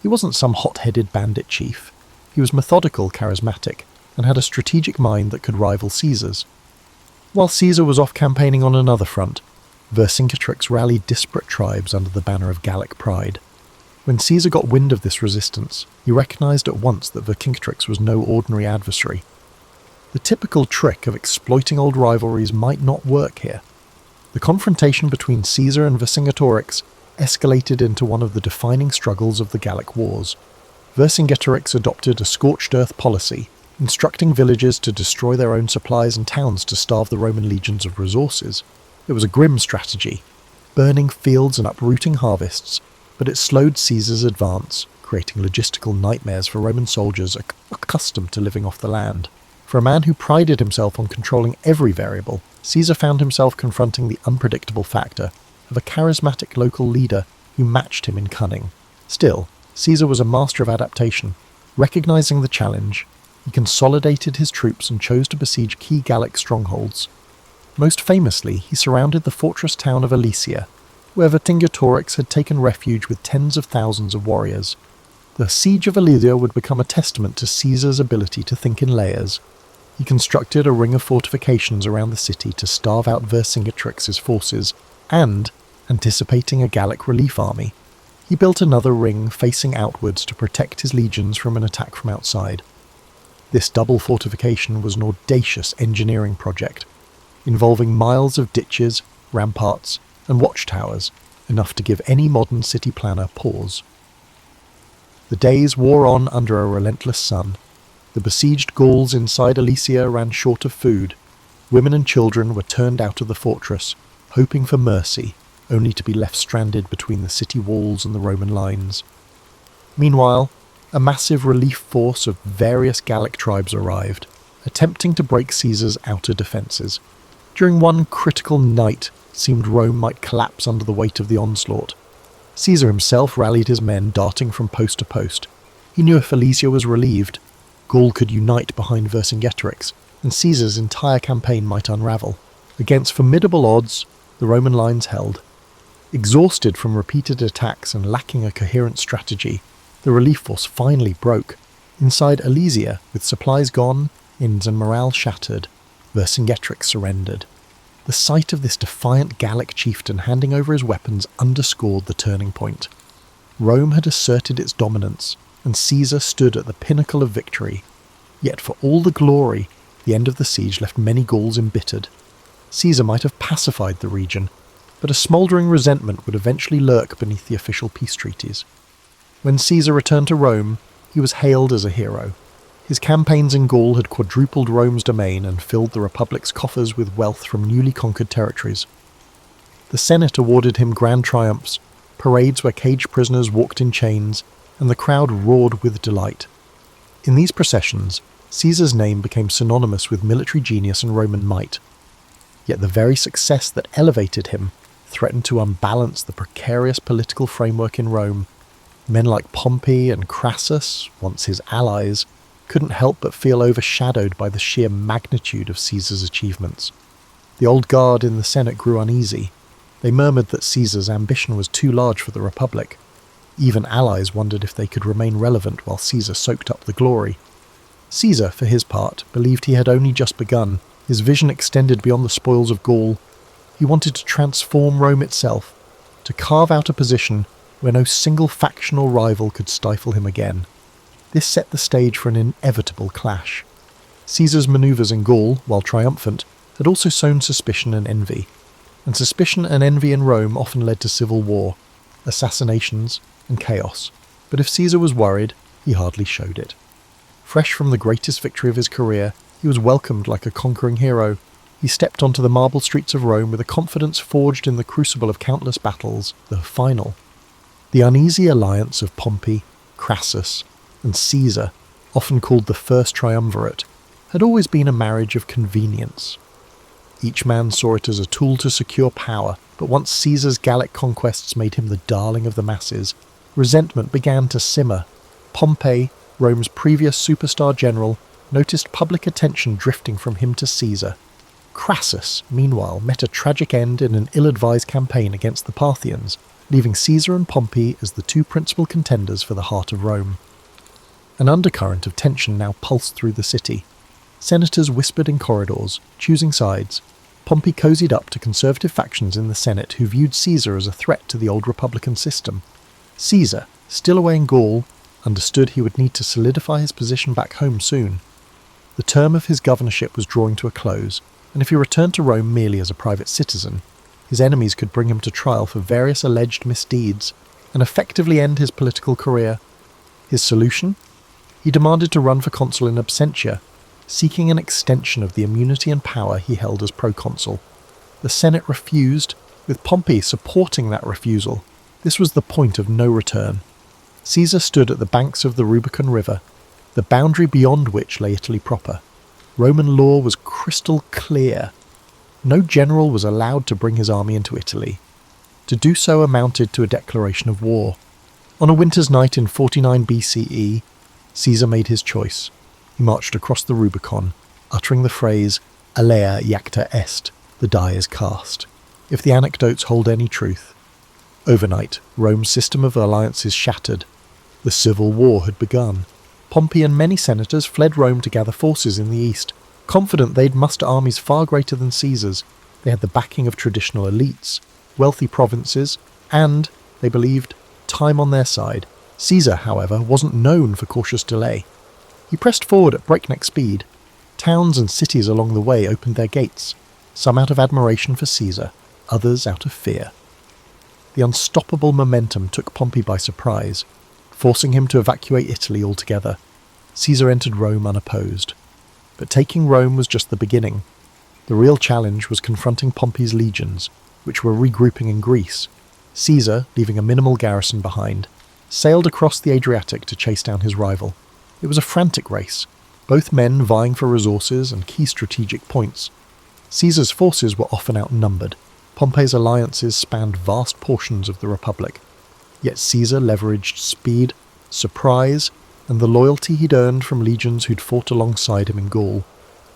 He wasn't some hot-headed bandit chief. He was methodical, charismatic, and had a strategic mind that could rival Caesar's. While Caesar was off campaigning on another front, Vercingetorix rallied disparate tribes under the banner of Gallic pride. When Caesar got wind of this resistance, he recognised at once that Vercingetorix was no ordinary adversary. The typical trick of exploiting old rivalries might not work here. The confrontation between Caesar and Vercingetorix escalated into one of the defining struggles of the Gallic Wars. Vercingetorix adopted a scorched earth policy, instructing villagers to destroy their own supplies and towns to starve the Roman legions of resources. It was a grim strategy, burning fields and uprooting harvests, but it slowed Caesar's advance, creating logistical nightmares for Roman soldiers accustomed to living off the land. For a man who prided himself on controlling every variable, Caesar found himself confronting the unpredictable factor of a charismatic local leader who matched him in cunning. Still, Caesar was a master of adaptation. Recognizing the challenge, he consolidated his troops and chose to besiege key Gallic strongholds. Most famously, he surrounded the fortress town of Alesia, where Vercingetorix had taken refuge with tens of thousands of warriors. The siege of Alesia would become a testament to Caesar's ability to think in layers. He constructed a ring of fortifications around the city to starve out Vercingetorix's forces, and, anticipating a Gallic relief army, he built another ring facing outwards to protect his legions from an attack from outside. This double fortification was an audacious engineering project, involving miles of ditches, ramparts, and watchtowers, enough to give any modern city planner pause. The days wore on under a relentless sun. The besieged Gauls inside Alesia ran short of food. Women and children were turned out of the fortress, hoping for mercy, only to be left stranded between the city walls and the Roman lines. Meanwhile, a massive relief force of various Gallic tribes arrived, attempting to break Caesar's outer defences. During one critical night, it seemed Rome might collapse under the weight of the onslaught. Caesar himself rallied his men, darting from post to post. He knew if Alesia was relieved, Gaul could unite behind Vercingetorix, and Caesar's entire campaign might unravel. Against formidable odds, the Roman lines held. Exhausted from repeated attacks and lacking a coherent strategy, the relief force finally broke. Inside Alesia, with supplies gone, inns and morale shattered, Vercingetorix surrendered. The sight of this defiant Gallic chieftain handing over his weapons underscored the turning point. Rome had asserted its dominance, and Caesar stood at the pinnacle of victory. Yet for all the glory, the end of the siege left many Gauls embittered. Caesar might have pacified the region, but a smouldering resentment would eventually lurk beneath the official peace treaties. When Caesar returned to Rome, he was hailed as a hero. His campaigns in Gaul had quadrupled Rome's domain and filled the Republic's coffers with wealth from newly conquered territories. The Senate awarded him grand triumphs, parades where caged prisoners walked in chains, and the crowd roared with delight. In these processions, Caesar's name became synonymous with military genius and Roman might. Yet the very success that elevated him threatened to unbalance the precarious political framework in Rome. Men like Pompey and Crassus, once his allies, couldn't help but feel overshadowed by the sheer magnitude of Caesar's achievements. The old guard in the Senate grew uneasy. They murmured that Caesar's ambition was too large for the Republic. Even allies wondered if they could remain relevant while Caesar soaked up the glory. Caesar, for his part, believed he had only just begun. His vision extended beyond the spoils of Gaul. He wanted to transform Rome itself, to carve out a position where no single factional rival could stifle him again. This set the stage for an inevitable clash. Caesar's manoeuvres in Gaul, while triumphant, had also sown suspicion and envy. And suspicion and envy in Rome often led to civil war, assassinations, and chaos. But if Caesar was worried, he hardly showed it. Fresh from the greatest victory of his career, he was welcomed like a conquering hero. He stepped onto the marble streets of Rome with a confidence forged in the crucible of countless battles, the final. The uneasy alliance of Pompey, Crassus, and Caesar, often called the First Triumvirate, had always been a marriage of convenience. Each man saw it as a tool to secure power, but once Caesar's Gallic conquests made him the darling of the masses, resentment began to simmer. Pompey, Rome's previous superstar general, noticed public attention drifting from him to Caesar. Crassus, meanwhile, met a tragic end in an ill-advised campaign against the Parthians, leaving Caesar and Pompey as the two principal contenders for the heart of Rome. An undercurrent of tension now pulsed through the city. Senators whispered in corridors, choosing sides. Pompey cozied up to conservative factions in the Senate who viewed Caesar as a threat to the old republican system. Caesar, still away in Gaul, understood he would need to solidify his position back home soon. The term of his governorship was drawing to a close, and if he returned to Rome merely as a private citizen, his enemies could bring him to trial for various alleged misdeeds and effectively end his political career. His solution? He demanded to run for consul in absentia, seeking an extension of the immunity and power he held as proconsul. The Senate refused, with Pompey supporting that refusal. This was the point of no return. Caesar stood at the banks of the Rubicon River, the boundary beyond which lay Italy proper. Roman law was crystal clear. No general was allowed to bring his army into Italy. To do so amounted to a declaration of war. On a winter's night in 49 BCE, Caesar made his choice. He marched across the Rubicon, uttering the phrase, "Alea iacta est," the die is cast, if the anecdotes hold any truth. Overnight, Rome's system of alliances shattered. The civil war had begun. Pompey and many senators fled Rome to gather forces in the east, confident they'd muster armies far greater than Caesar's. They had the backing of traditional elites, wealthy provinces, and, they believed, time on their side. Caesar, however, wasn't known for cautious delay. He pressed forward at breakneck speed. Towns and cities along the way opened their gates, some out of admiration for Caesar, others out of fear. The unstoppable momentum took Pompey by surprise, forcing him to evacuate Italy altogether. Caesar entered Rome unopposed. But taking Rome was just the beginning. The real challenge was confronting Pompey's legions, which were regrouping in Greece. Caesar, leaving a minimal garrison behind, sailed across the Adriatic to chase down his rival. It was a frantic race, both men vying for resources and key strategic points. Caesar's forces were often outnumbered. Pompey's alliances spanned vast portions of the Republic. Yet Caesar leveraged speed, surprise, and the loyalty he'd earned from legions who'd fought alongside him in Gaul.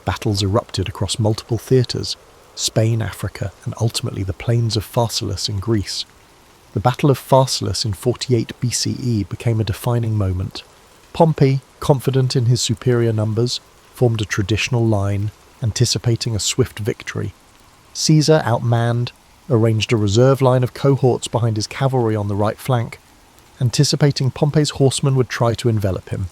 Battles erupted across multiple theatres, Spain, Africa, and ultimately the plains of Pharsalus in Greece. The Battle of Pharsalus in 48 BCE became a defining moment. Pompey, confident in his superior numbers, formed a traditional line, anticipating a swift victory. Caesar, outmanned, arranged a reserve line of cohorts behind his cavalry on the right flank, anticipating Pompey's horsemen would try to envelop him.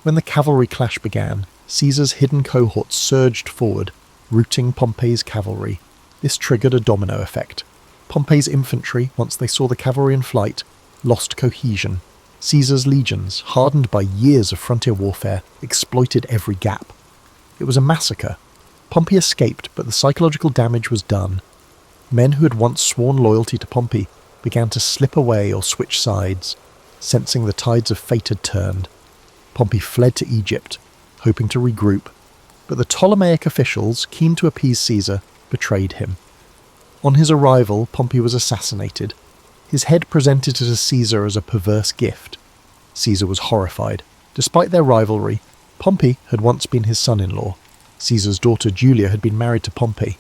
When the cavalry clash began, Caesar's hidden cohorts surged forward, routing Pompey's cavalry. This triggered a domino effect. Pompey's infantry, once they saw the cavalry in flight, lost cohesion. Caesar's legions, hardened by years of frontier warfare, exploited every gap. It was a massacre. Pompey escaped, but the psychological damage was done. Men who had once sworn loyalty to Pompey began to slip away or switch sides, sensing the tides of fate had turned. Pompey fled to Egypt, hoping to regroup, but the Ptolemaic officials, keen to appease Caesar, betrayed him. On his arrival, Pompey was assassinated. His head presented to Caesar as a perverse gift. Caesar was horrified. Despite their rivalry, Pompey had once been his son-in-law. Caesar's daughter Julia had been married to Pompey.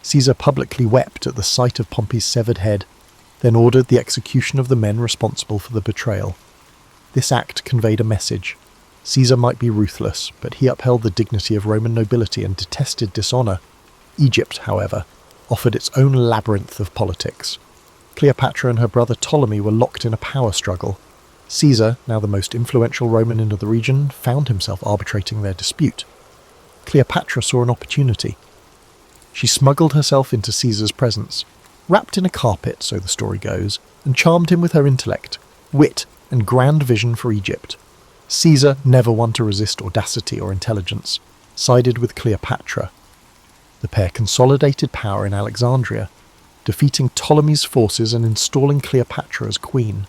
Caesar publicly wept at the sight of Pompey's severed head, then ordered the execution of the men responsible for the betrayal. This act conveyed a message. Caesar might be ruthless, but he upheld the dignity of Roman nobility and detested dishonour. Egypt, however, offered its own labyrinth of politics. Cleopatra and her brother Ptolemy were locked in a power struggle. Caesar, now the most influential Roman in the region, found himself arbitrating their dispute. Cleopatra saw an opportunity. She smuggled herself into Caesar's presence, wrapped in a carpet, so the story goes, and charmed him with her intellect, wit, and grand vision for Egypt. Caesar, never one to resist audacity or intelligence, sided with Cleopatra. The pair consolidated power in Alexandria, defeating Ptolemy's forces and installing Cleopatra as queen.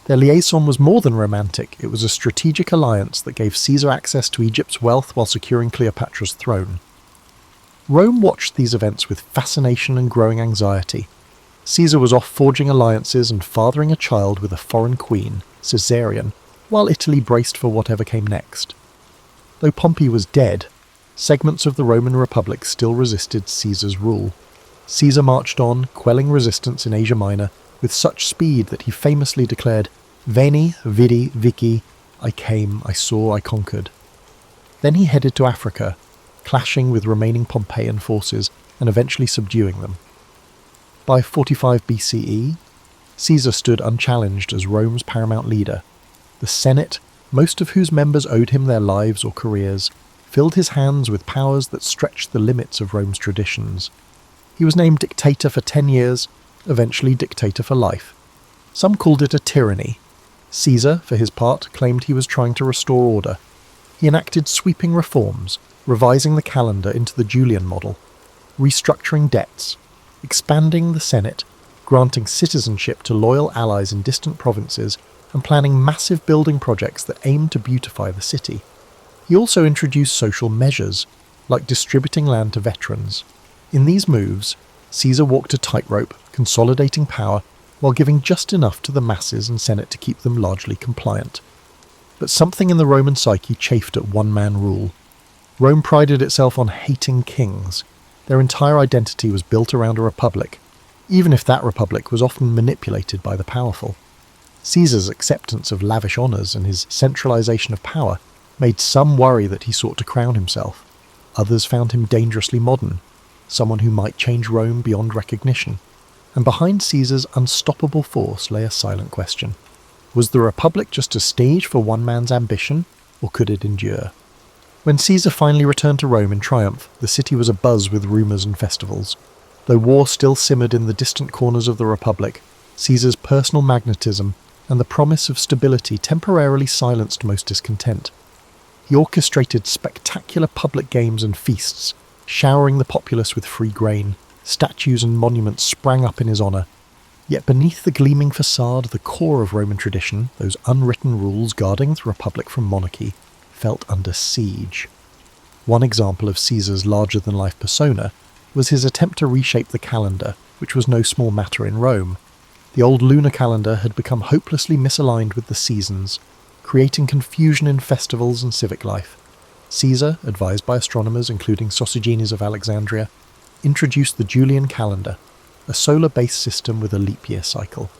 Their liaison was more than romantic, it was a strategic alliance that gave Caesar access to Egypt's wealth while securing Cleopatra's throne. Rome watched these events with fascination and growing anxiety. Caesar was off forging alliances and fathering a child with a foreign queen, Caesarion, while Italy braced for whatever came next. Though Pompey was dead, segments of the Roman Republic still resisted Caesar's rule. Caesar marched on, quelling resistance in Asia Minor, with such speed that he famously declared, "Veni, vidi, vici, I came, I saw, I conquered." Then he headed to Africa, clashing with remaining Pompeian forces and eventually subduing them. By 45 BCE, Caesar stood unchallenged as Rome's paramount leader. The Senate, most of whose members owed him their lives or careers, filled his hands with powers that stretched the limits of Rome's traditions. He was named dictator for 10 years, eventually dictator for life. Some called it a tyranny. Caesar, for his part, claimed he was trying to restore order. He enacted sweeping reforms, revising the calendar into the Julian model, restructuring debts, expanding the Senate, granting citizenship to loyal allies in distant provinces, and planning massive building projects that aimed to beautify the city. He also introduced social measures, like distributing land to veterans. In these moves, Caesar walked a tightrope, consolidating power, while giving just enough to the masses and Senate to keep them largely compliant. But something in the Roman psyche chafed at one-man rule. Rome prided itself on hating kings. Their entire identity was built around a republic, even if that republic was often manipulated by the powerful. Caesar's acceptance of lavish honours and his centralisation of power made some worry that he sought to crown himself. Others found him dangerously modern, someone who might change Rome beyond recognition. And behind Caesar's unstoppable force lay a silent question. Was the Republic just a stage for one man's ambition, or could it endure? When Caesar finally returned to Rome in triumph, the city was abuzz with rumours and festivals. Though war still simmered in the distant corners of the Republic, Caesar's personal magnetism and the promise of stability temporarily silenced most discontent. He orchestrated spectacular public games and feasts, showering the populace with free grain. Statues and monuments sprang up in his honour. Yet beneath the gleaming facade, the core of Roman tradition, those unwritten rules guarding the Republic from monarchy, felt under siege. One example of Caesar's larger-than-life persona was his attempt to reshape the calendar, which was no small matter in Rome. The old lunar calendar had become hopelessly misaligned with the seasons, creating confusion in festivals and civic life. Caesar, advised by astronomers including Sosigenes of Alexandria, introduced the Julian calendar, a solar-based system with a leap year cycle.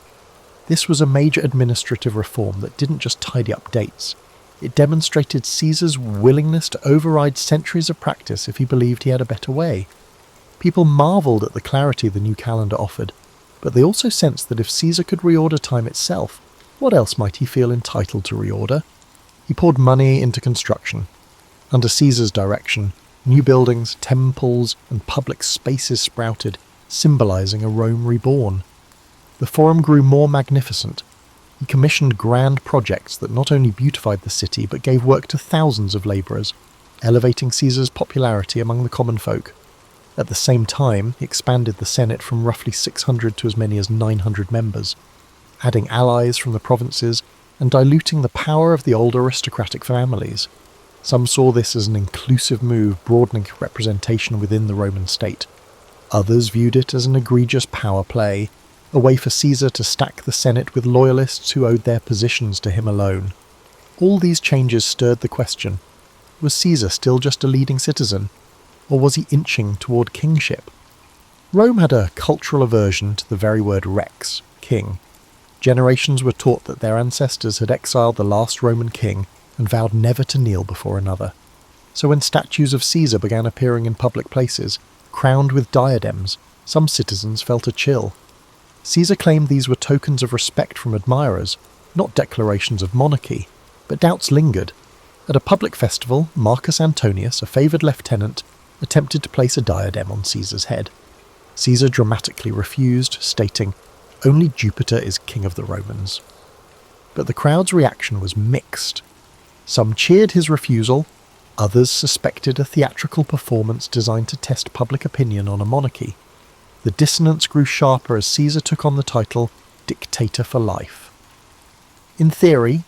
This was a major administrative reform that didn't just tidy up dates. It demonstrated Caesar's willingness to override centuries of practice if he believed he had a better way. People marvelled at the clarity the new calendar offered, but they also sensed that if Caesar could reorder time itself, what else might he feel entitled to reorder? He poured money into construction. Under Caesar's direction, new buildings, temples, and public spaces sprouted, symbolising a Rome reborn. The Forum grew more magnificent. He commissioned grand projects that not only beautified the city but gave work to thousands of labourers, elevating Caesar's popularity among the common folk. At the same time, he expanded the Senate from roughly 600 to as many as 900 members, adding allies from the provinces and diluting the power of the old aristocratic families. Some saw this as an inclusive move broadening representation within the Roman state. Others viewed it as an egregious power play, a way for Caesar to stack the Senate with loyalists who owed their positions to him alone. All these changes stirred the question, was Caesar still just a leading citizen, or was he inching toward kingship? Rome had a cultural aversion to the very word rex, king. Generations were taught that their ancestors had exiled the last Roman king and vowed never to kneel before another. So when statues of Caesar began appearing in public places, crowned with diadems, some citizens felt a chill. Caesar claimed these were tokens of respect from admirers, not declarations of monarchy, but doubts lingered. At a public festival, Marcus Antonius, a favoured lieutenant, attempted to place a diadem on Caesar's head. Caesar dramatically refused, stating, "Only Jupiter is king of the Romans." But the crowd's reaction was mixed. Some cheered his refusal, others suspected a theatrical performance designed to test public opinion on a monarchy. The dissonance grew sharper as Caesar took on the title dictator for life. In theory,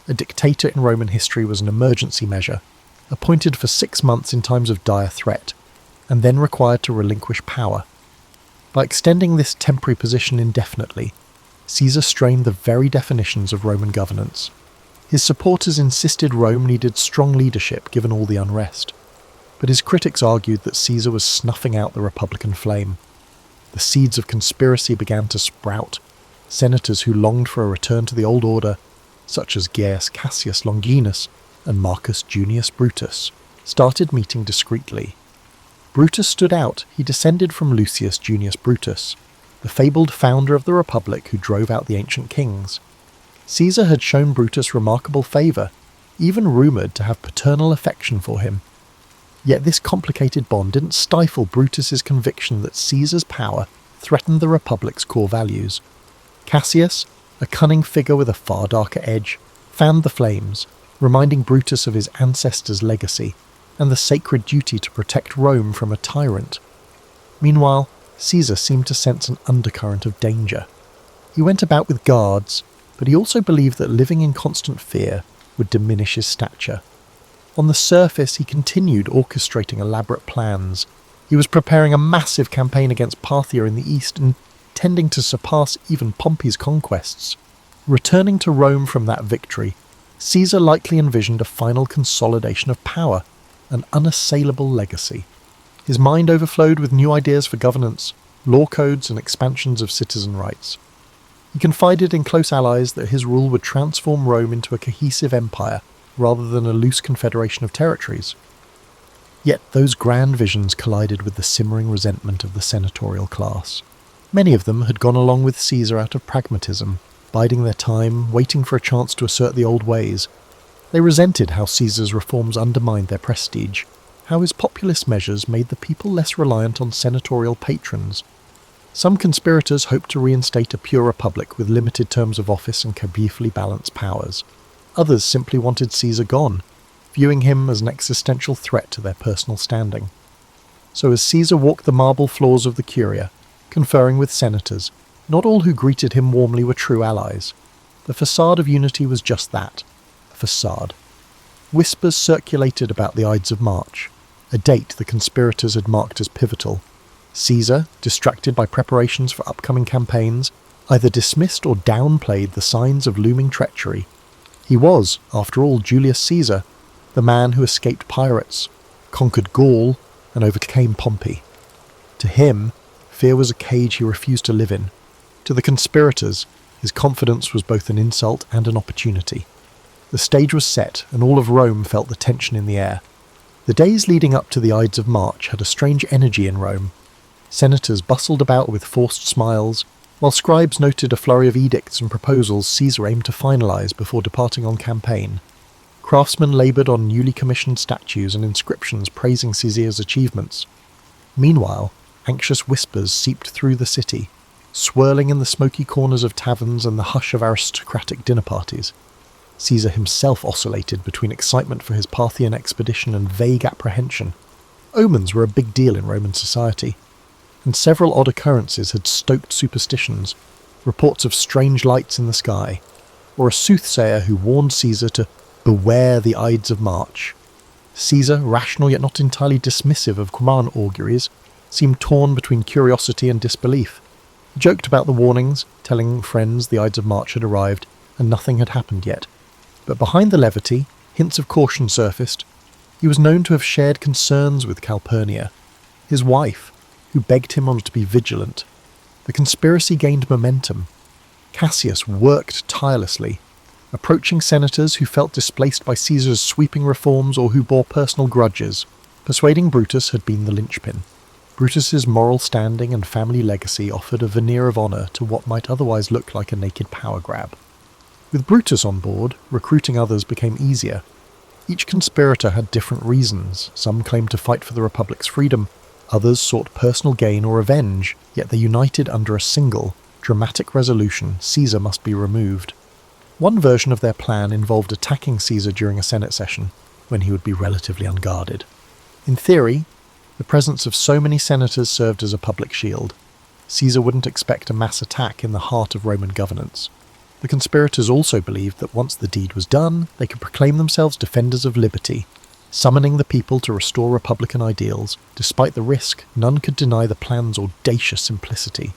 a dictator in Roman history was an emergency measure, appointed for 6 months in times of dire threat, and then required to relinquish power. By extending this temporary position indefinitely, Caesar strained the very definitions of Roman governance. His supporters insisted Rome needed strong leadership given all the unrest, but his critics argued that Caesar was snuffing out the republican flame. The seeds of conspiracy began to sprout. Senators who longed for a return to the old order, such as Gaius Cassius Longinus and Marcus Junius Brutus, started meeting discreetly. Brutus stood out. He descended from Lucius Junius Brutus, the fabled founder of the Republic who drove out the ancient kings. Caesar had shown Brutus remarkable favour, even rumoured to have paternal affection for him. Yet this complicated bond didn't stifle Brutus's conviction that Caesar's power threatened the Republic's core values. Cassius, a cunning figure with a far darker edge, fanned the flames, reminding Brutus of his ancestors' legacy and the sacred duty to protect Rome from a tyrant. Meanwhile, Caesar seemed to sense an undercurrent of danger. He went about with guards, but he also believed that living in constant fear would diminish his stature. On the surface, he continued orchestrating elaborate plans. He was preparing a massive campaign against Parthia in the east, intending to surpass even Pompey's conquests. Returning to Rome from that victory, Caesar likely envisioned a final consolidation of power, an unassailable legacy. His mind overflowed with new ideas for governance, law codes and expansions of citizen rights. He confided in close allies that his rule would transform Rome into a cohesive empire rather than a loose confederation of territories. Yet those grand visions collided with the simmering resentment of the senatorial class. Many of them had gone along with Caesar out of pragmatism, biding their time, waiting for a chance to assert the old ways. They resented how Caesar's reforms undermined their prestige, how his populist measures made the people less reliant on senatorial patrons. Some conspirators hoped to reinstate a pure republic with limited terms of office and carefully balanced powers. Others simply wanted Caesar gone, viewing him as an existential threat to their personal standing. So as Caesar walked the marble floors of the Curia, conferring with senators, not all who greeted him warmly were true allies. The facade of unity was just that, a facade. Whispers circulated about the Ides of March, a date the conspirators had marked as pivotal. Caesar, distracted by preparations for upcoming campaigns, either dismissed or downplayed the signs of looming treachery. He was, after all, Julius Caesar, the man who escaped pirates, conquered Gaul, and overcame Pompey. To him, fear was a cage he refused to live in. To the conspirators, his confidence was both an insult and an opportunity. The stage was set, and all of Rome felt the tension in the air. The days leading up to the Ides of March had a strange energy in Rome. Senators bustled about with forced smiles, while scribes noted a flurry of edicts and proposals Caesar aimed to finalise before departing on campaign. Craftsmen laboured on newly commissioned statues and inscriptions praising Caesar's achievements. Meanwhile, anxious whispers seeped through the city, swirling in the smoky corners of taverns and the hush of aristocratic dinner parties. Caesar himself oscillated between excitement for his Parthian expedition and vague apprehension. Omens were a big deal in Roman society, and several odd occurrences had stoked superstitions, reports of strange lights in the sky, or a soothsayer who warned Caesar to beware the Ides of March. Caesar, rational yet not entirely dismissive of Quran auguries, seemed torn between curiosity and disbelief. He joked about the warnings, telling friends the Ides of March had arrived and nothing had happened yet. But behind the levity, hints of caution surfaced. He was known to have shared concerns with Calpurnia, his wife, who begged him on to be vigilant. The conspiracy gained momentum. Cassius worked tirelessly, approaching senators who felt displaced by Caesar's sweeping reforms or who bore personal grudges. Persuading Brutus had been the linchpin. Brutus's moral standing and family legacy offered a veneer of honour to what might otherwise look like a naked power grab. With Brutus on board, recruiting others became easier. Each conspirator had different reasons. Some claimed to fight for the Republic's freedom, others sought personal gain or revenge, yet they united under a single, dramatic resolution: Caesar must be removed. One version of their plan involved attacking Caesar during a Senate session, when he would be relatively unguarded. In theory, the presence of so many senators served as a public shield. Caesar wouldn't expect a mass attack in the heart of Roman governance. The conspirators also believed that once the deed was done, they could proclaim themselves defenders of liberty, summoning the people to restore republican ideals. Despite the risk, none could deny the plan's audacious simplicity.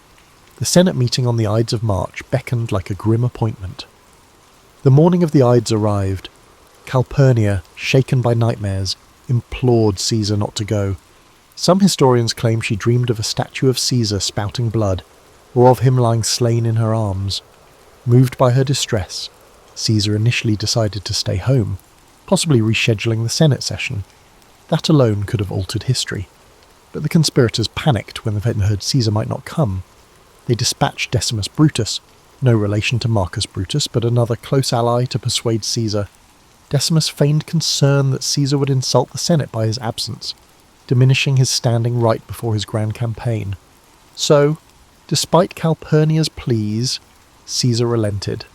The Senate meeting on the Ides of March beckoned like a grim appointment. The morning of the Ides arrived. Calpurnia, shaken by nightmares, implored Caesar not to go. Some historians claim she dreamed of a statue of Caesar spouting blood, or of him lying slain in her arms. Moved by her distress, Caesar initially decided to stay home, possibly rescheduling the Senate session. That alone could have altered history. But the conspirators panicked when they heard Caesar might not come. They dispatched Decimus Brutus, no relation to Marcus Brutus, but another close ally, to persuade Caesar. Decimus feigned concern that Caesar would insult the Senate by his absence, diminishing his standing right before his grand campaign. So, despite Calpurnia's pleas, Caesar relented.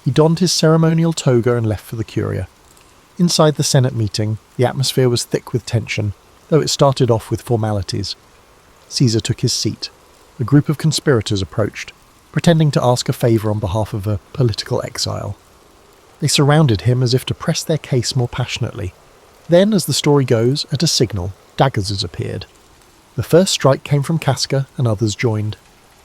He donned his ceremonial toga and left for the Curia. Inside the Senate meeting, the atmosphere was thick with tension, though it started off with formalities. Caesar took his seat. A group of conspirators approached, pretending to ask a favour on behalf of a political exile. They surrounded him as if to press their case more passionately. Then, as the story goes, at a signal, daggers appeared. The first strike came from Casca, and others joined.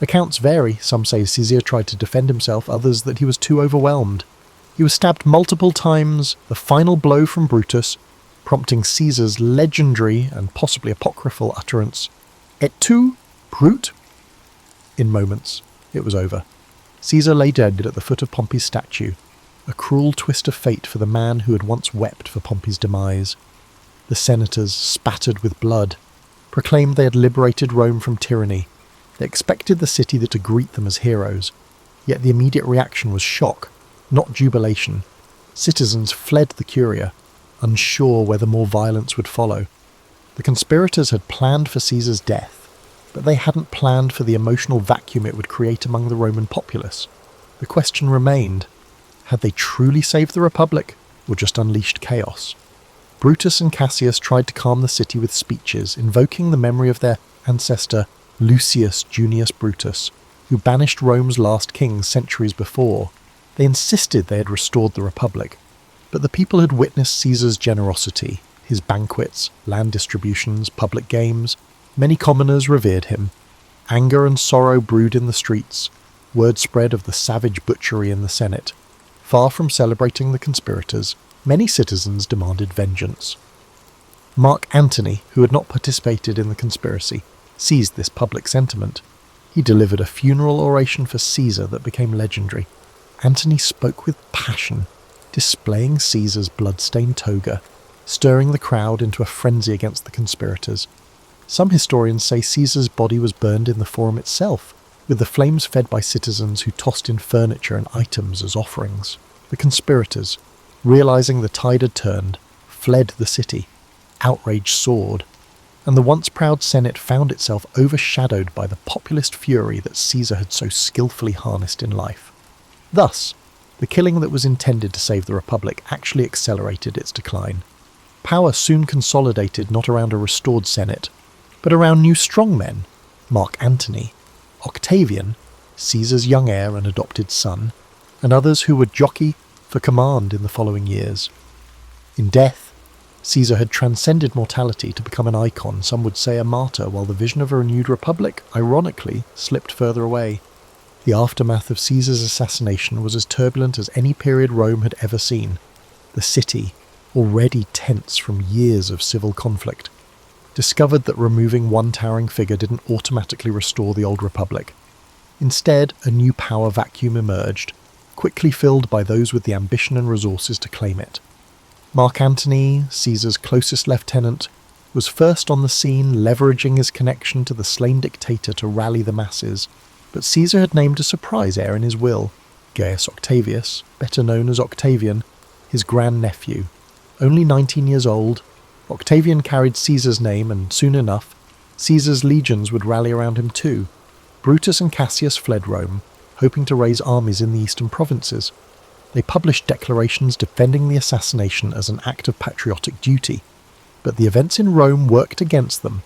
Accounts vary. Some say Caesar tried to defend himself, others that he was too overwhelmed. He was stabbed multiple times, the final blow from Brutus, prompting Caesar's legendary and possibly apocryphal utterance, "Et tu, Brute?" In moments, it was over. Caesar lay dead at the foot of Pompey's statue, a cruel twist of fate for the man who had once wept for Pompey's demise. The senators, spattered with blood, proclaimed they had liberated Rome from tyranny. They expected the city to greet them as heroes, yet the immediate reaction was shock, not jubilation. Citizens fled the Curia, unsure whether more violence would follow. The conspirators had planned for Caesar's death, but they hadn't planned for the emotional vacuum it would create among the Roman populace. The question remained, had they truly saved the Republic, or just unleashed chaos? Brutus and Cassius tried to calm the city with speeches, invoking the memory of their ancestor Lucius Junius Brutus, who banished Rome's last king centuries before. They insisted they had restored the Republic, but the people had witnessed Caesar's generosity, his banquets, land distributions, public games. Many commoners revered him. Anger and sorrow brewed in the streets. Word spread of the savage butchery in the Senate. Far from celebrating the conspirators, many citizens demanded vengeance. Mark Antony, who had not participated in the conspiracy, seized this public sentiment. He delivered a funeral oration for Caesar that became legendary. Antony spoke with passion, displaying Caesar's blood-stained toga, stirring the crowd into a frenzy against the conspirators. Some historians say Caesar's body was burned in the Forum itself, with the flames fed by citizens who tossed in furniture and items as offerings. The conspirators, realizing the tide had turned, fled the city. Outrage soared, and the once proud Senate found itself overshadowed by the populist fury that Caesar had so skillfully harnessed in life. Thus, the killing that was intended to save the Republic actually accelerated its decline. Power soon consolidated not around a restored Senate, but around new strongmen, Mark Antony, Octavian, Caesar's young heir and adopted son, and others who would jockey for command in the following years. In death, Caesar had transcended mortality to become an icon, some would say a martyr, while the vision of a renewed republic, ironically, slipped further away. The aftermath of Caesar's assassination was as turbulent as any period Rome had ever seen. The city, already tense from years of civil conflict, discovered that removing one towering figure didn't automatically restore the old republic. Instead, a new power vacuum emerged, quickly filled by those with the ambition and resources to claim it. Mark Antony, Caesar's closest lieutenant, was first on the scene, leveraging his connection to the slain dictator to rally the masses, but Caesar had named a surprise heir in his will, Gaius Octavius, better known as Octavian, his grandnephew. Only 19 years old, Octavian carried Caesar's name, and soon enough, Caesar's legions would rally around him too. Brutus and Cassius fled Rome, hoping to raise armies in the eastern provinces. They published declarations defending the assassination as an act of patriotic duty, but the events in Rome worked against them.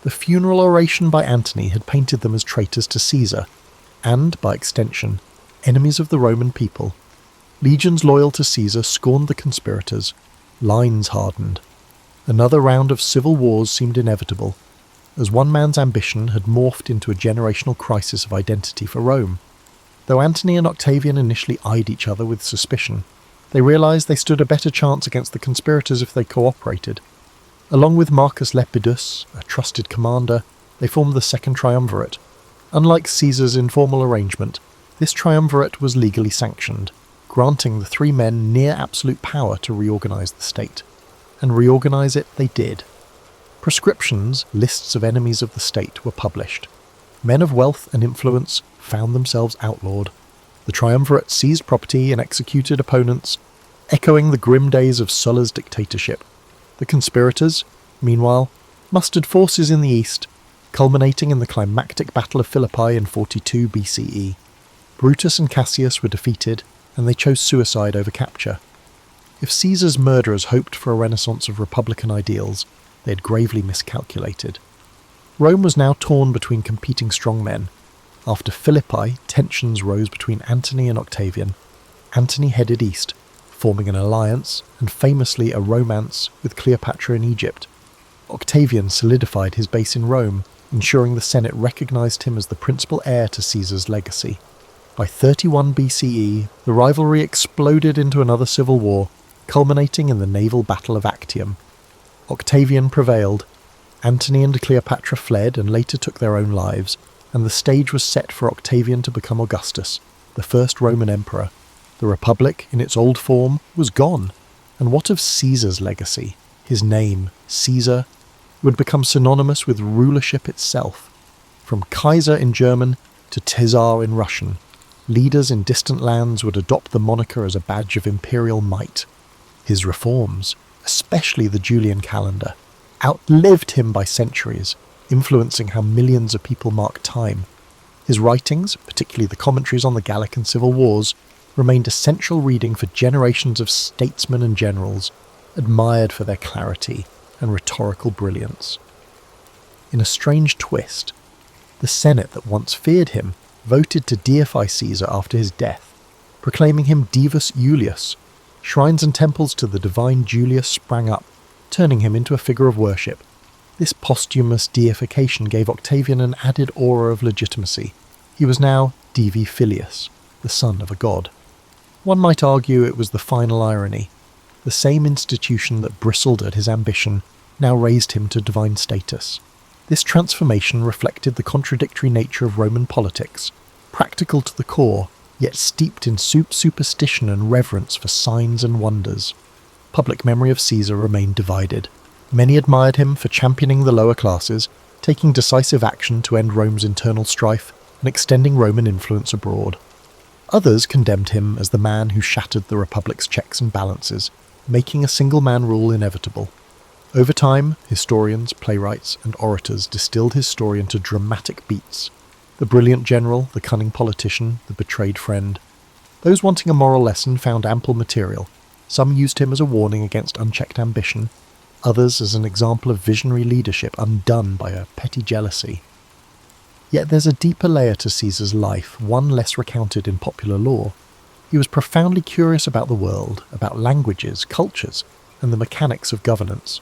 The funeral oration by Antony had painted them as traitors to Caesar, and, by extension, enemies of the Roman people. Legions loyal to Caesar scorned the conspirators. Lines hardened. Another round of civil wars seemed inevitable, as one man's ambition had morphed into a generational crisis of identity for Rome. Though Antony and Octavian initially eyed each other with suspicion, they realised they stood a better chance against the conspirators if they cooperated. Along with Marcus Lepidus, a trusted commander, they formed the Second Triumvirate. Unlike Caesar's informal arrangement, this triumvirate was legally sanctioned, granting the three men near absolute power to reorganise the state. And reorganise it they did. Prescriptions, lists of enemies of the state, were published. Men of wealth and influence found themselves outlawed. The triumvirate seized property and executed opponents, echoing the grim days of Sulla's dictatorship. The conspirators, meanwhile, mustered forces in the east, culminating in the climactic Battle of Philippi in 42 BCE. Brutus and Cassius were defeated, and they chose suicide over capture. If Caesar's murderers hoped for a renaissance of republican ideals, they had gravely miscalculated. Rome was now torn between competing strongmen. After Philippi, tensions rose between Antony and Octavian. Antony headed east, forming an alliance, and famously a romance, with Cleopatra in Egypt. Octavian solidified his base in Rome, ensuring the Senate recognised him as the principal heir to Caesar's legacy. By 31 BCE, the rivalry exploded into another civil war, culminating in the naval battle of Actium. Octavian prevailed. Antony and Cleopatra fled and later took their own lives, and the stage was set for Octavian to become Augustus, the first Roman emperor. The Republic, in its old form, was gone. And what of Caesar's legacy? His name, Caesar, would become synonymous with rulership itself. From Kaiser in German to Caesar in Russian, leaders in distant lands would adopt the moniker as a badge of imperial might. His reforms, especially the Julian calendar, outlived him by centuries, influencing how millions of people mark time. His writings, particularly the commentaries on the Gallic and Civil Wars, remained essential reading for generations of statesmen and generals, admired for their clarity and rhetorical brilliance. In a strange twist, the Senate that once feared him voted to deify Caesar after his death, proclaiming him Divus Iulius. Shrines and temples to the divine Julius sprang up, turning him into a figure of worship. This posthumous deification gave Octavian an added aura of legitimacy. He was now Divi Filius, the son of a god. One might argue it was the final irony. The same institution that bristled at his ambition now raised him to divine status. This transformation reflected the contradictory nature of Roman politics, practical to the core, yet steeped in superstition and reverence for signs and wonders. Public memory of Caesar remained divided. Many admired him for championing the lower classes, taking decisive action to end Rome's internal strife, and extending Roman influence abroad. Others condemned him as the man who shattered the Republic's checks and balances, making a single-man rule inevitable. Over time, historians, playwrights, and orators distilled his story into dramatic beats. The brilliant general, the cunning politician, the betrayed friend. Those wanting a moral lesson found ample material. Some used him as a warning against unchecked ambition, others as an example of visionary leadership undone by a petty jealousy. Yet there's a deeper layer to Caesar's life, one less recounted in popular lore. He was profoundly curious about the world, about languages, cultures, and the mechanics of governance.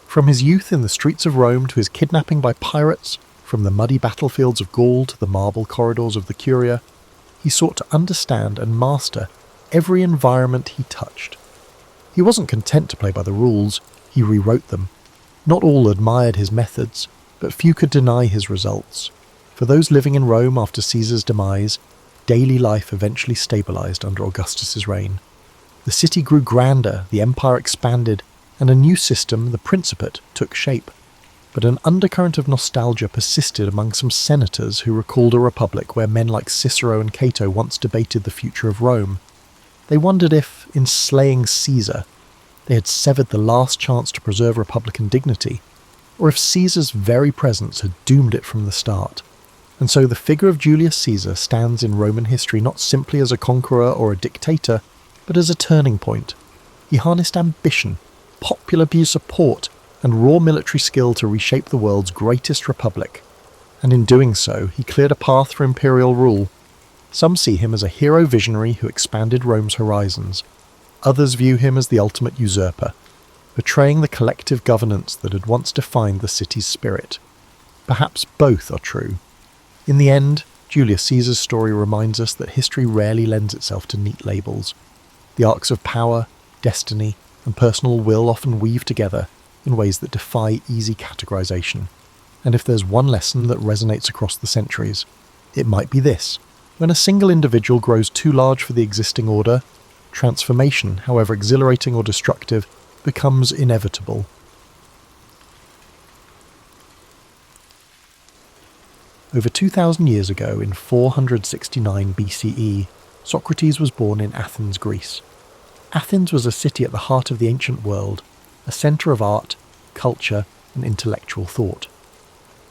From his youth in the streets of Rome to his kidnapping by pirates, from the muddy battlefields of Gaul to the marble corridors of the Curia, he sought to understand and master every environment he touched. He wasn't content to play by the rules, he rewrote them. Not all admired his methods, but few could deny his results. For those living in Rome after Caesar's demise, daily life eventually stabilized under Augustus's reign. The city grew grander, the empire expanded, and a new system, the Principate, took shape. But an undercurrent of nostalgia persisted among some senators who recalled a republic where men like Cicero and Cato once debated the future of Rome. They wondered if, in slaying Caesar, they had severed the last chance to preserve republican dignity, or if Caesar's very presence had doomed it from the start. And so the figure of Julius Caesar stands in Roman history not simply as a conqueror or a dictator, but as a turning point. He harnessed ambition, popular support, and raw military skill to reshape the world's greatest republic. And in doing so, he cleared a path for imperial rule. Some see him as a hero visionary who expanded Rome's horizons. Others view him as the ultimate usurper, betraying the collective governance that had once defined the city's spirit. Perhaps both are true. In the end, Julius Caesar's story reminds us that history rarely lends itself to neat labels. The arcs of power, destiny, and personal will often weave together in ways that defy easy categorization. And if there's one lesson that resonates across the centuries, it might be this. When a single individual grows too large for the existing order, transformation, however exhilarating or destructive, becomes inevitable. Over 2,000 years ago, in 469 BCE, Socrates was born in Athens, Greece. Athens was a city at the heart of the ancient world, a centre of art, culture, and intellectual thought.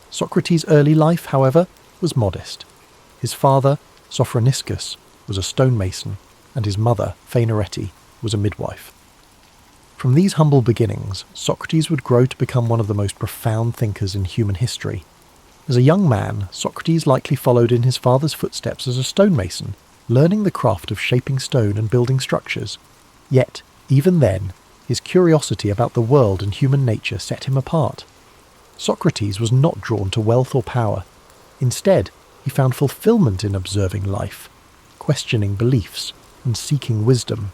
Socrates' early life, however, was modest. His father, Sophroniscus, was a stonemason, and his mother, Phaenorete, was a midwife. From these humble beginnings, Socrates would grow to become one of the most profound thinkers in human history. As a young man, Socrates likely followed in his father's footsteps as a stonemason, learning the craft of shaping stone and building structures. Yet, even then, his curiosity about the world and human nature set him apart. Socrates was not drawn to wealth or power. Instead, he found fulfillment in observing life, questioning beliefs, and seeking wisdom.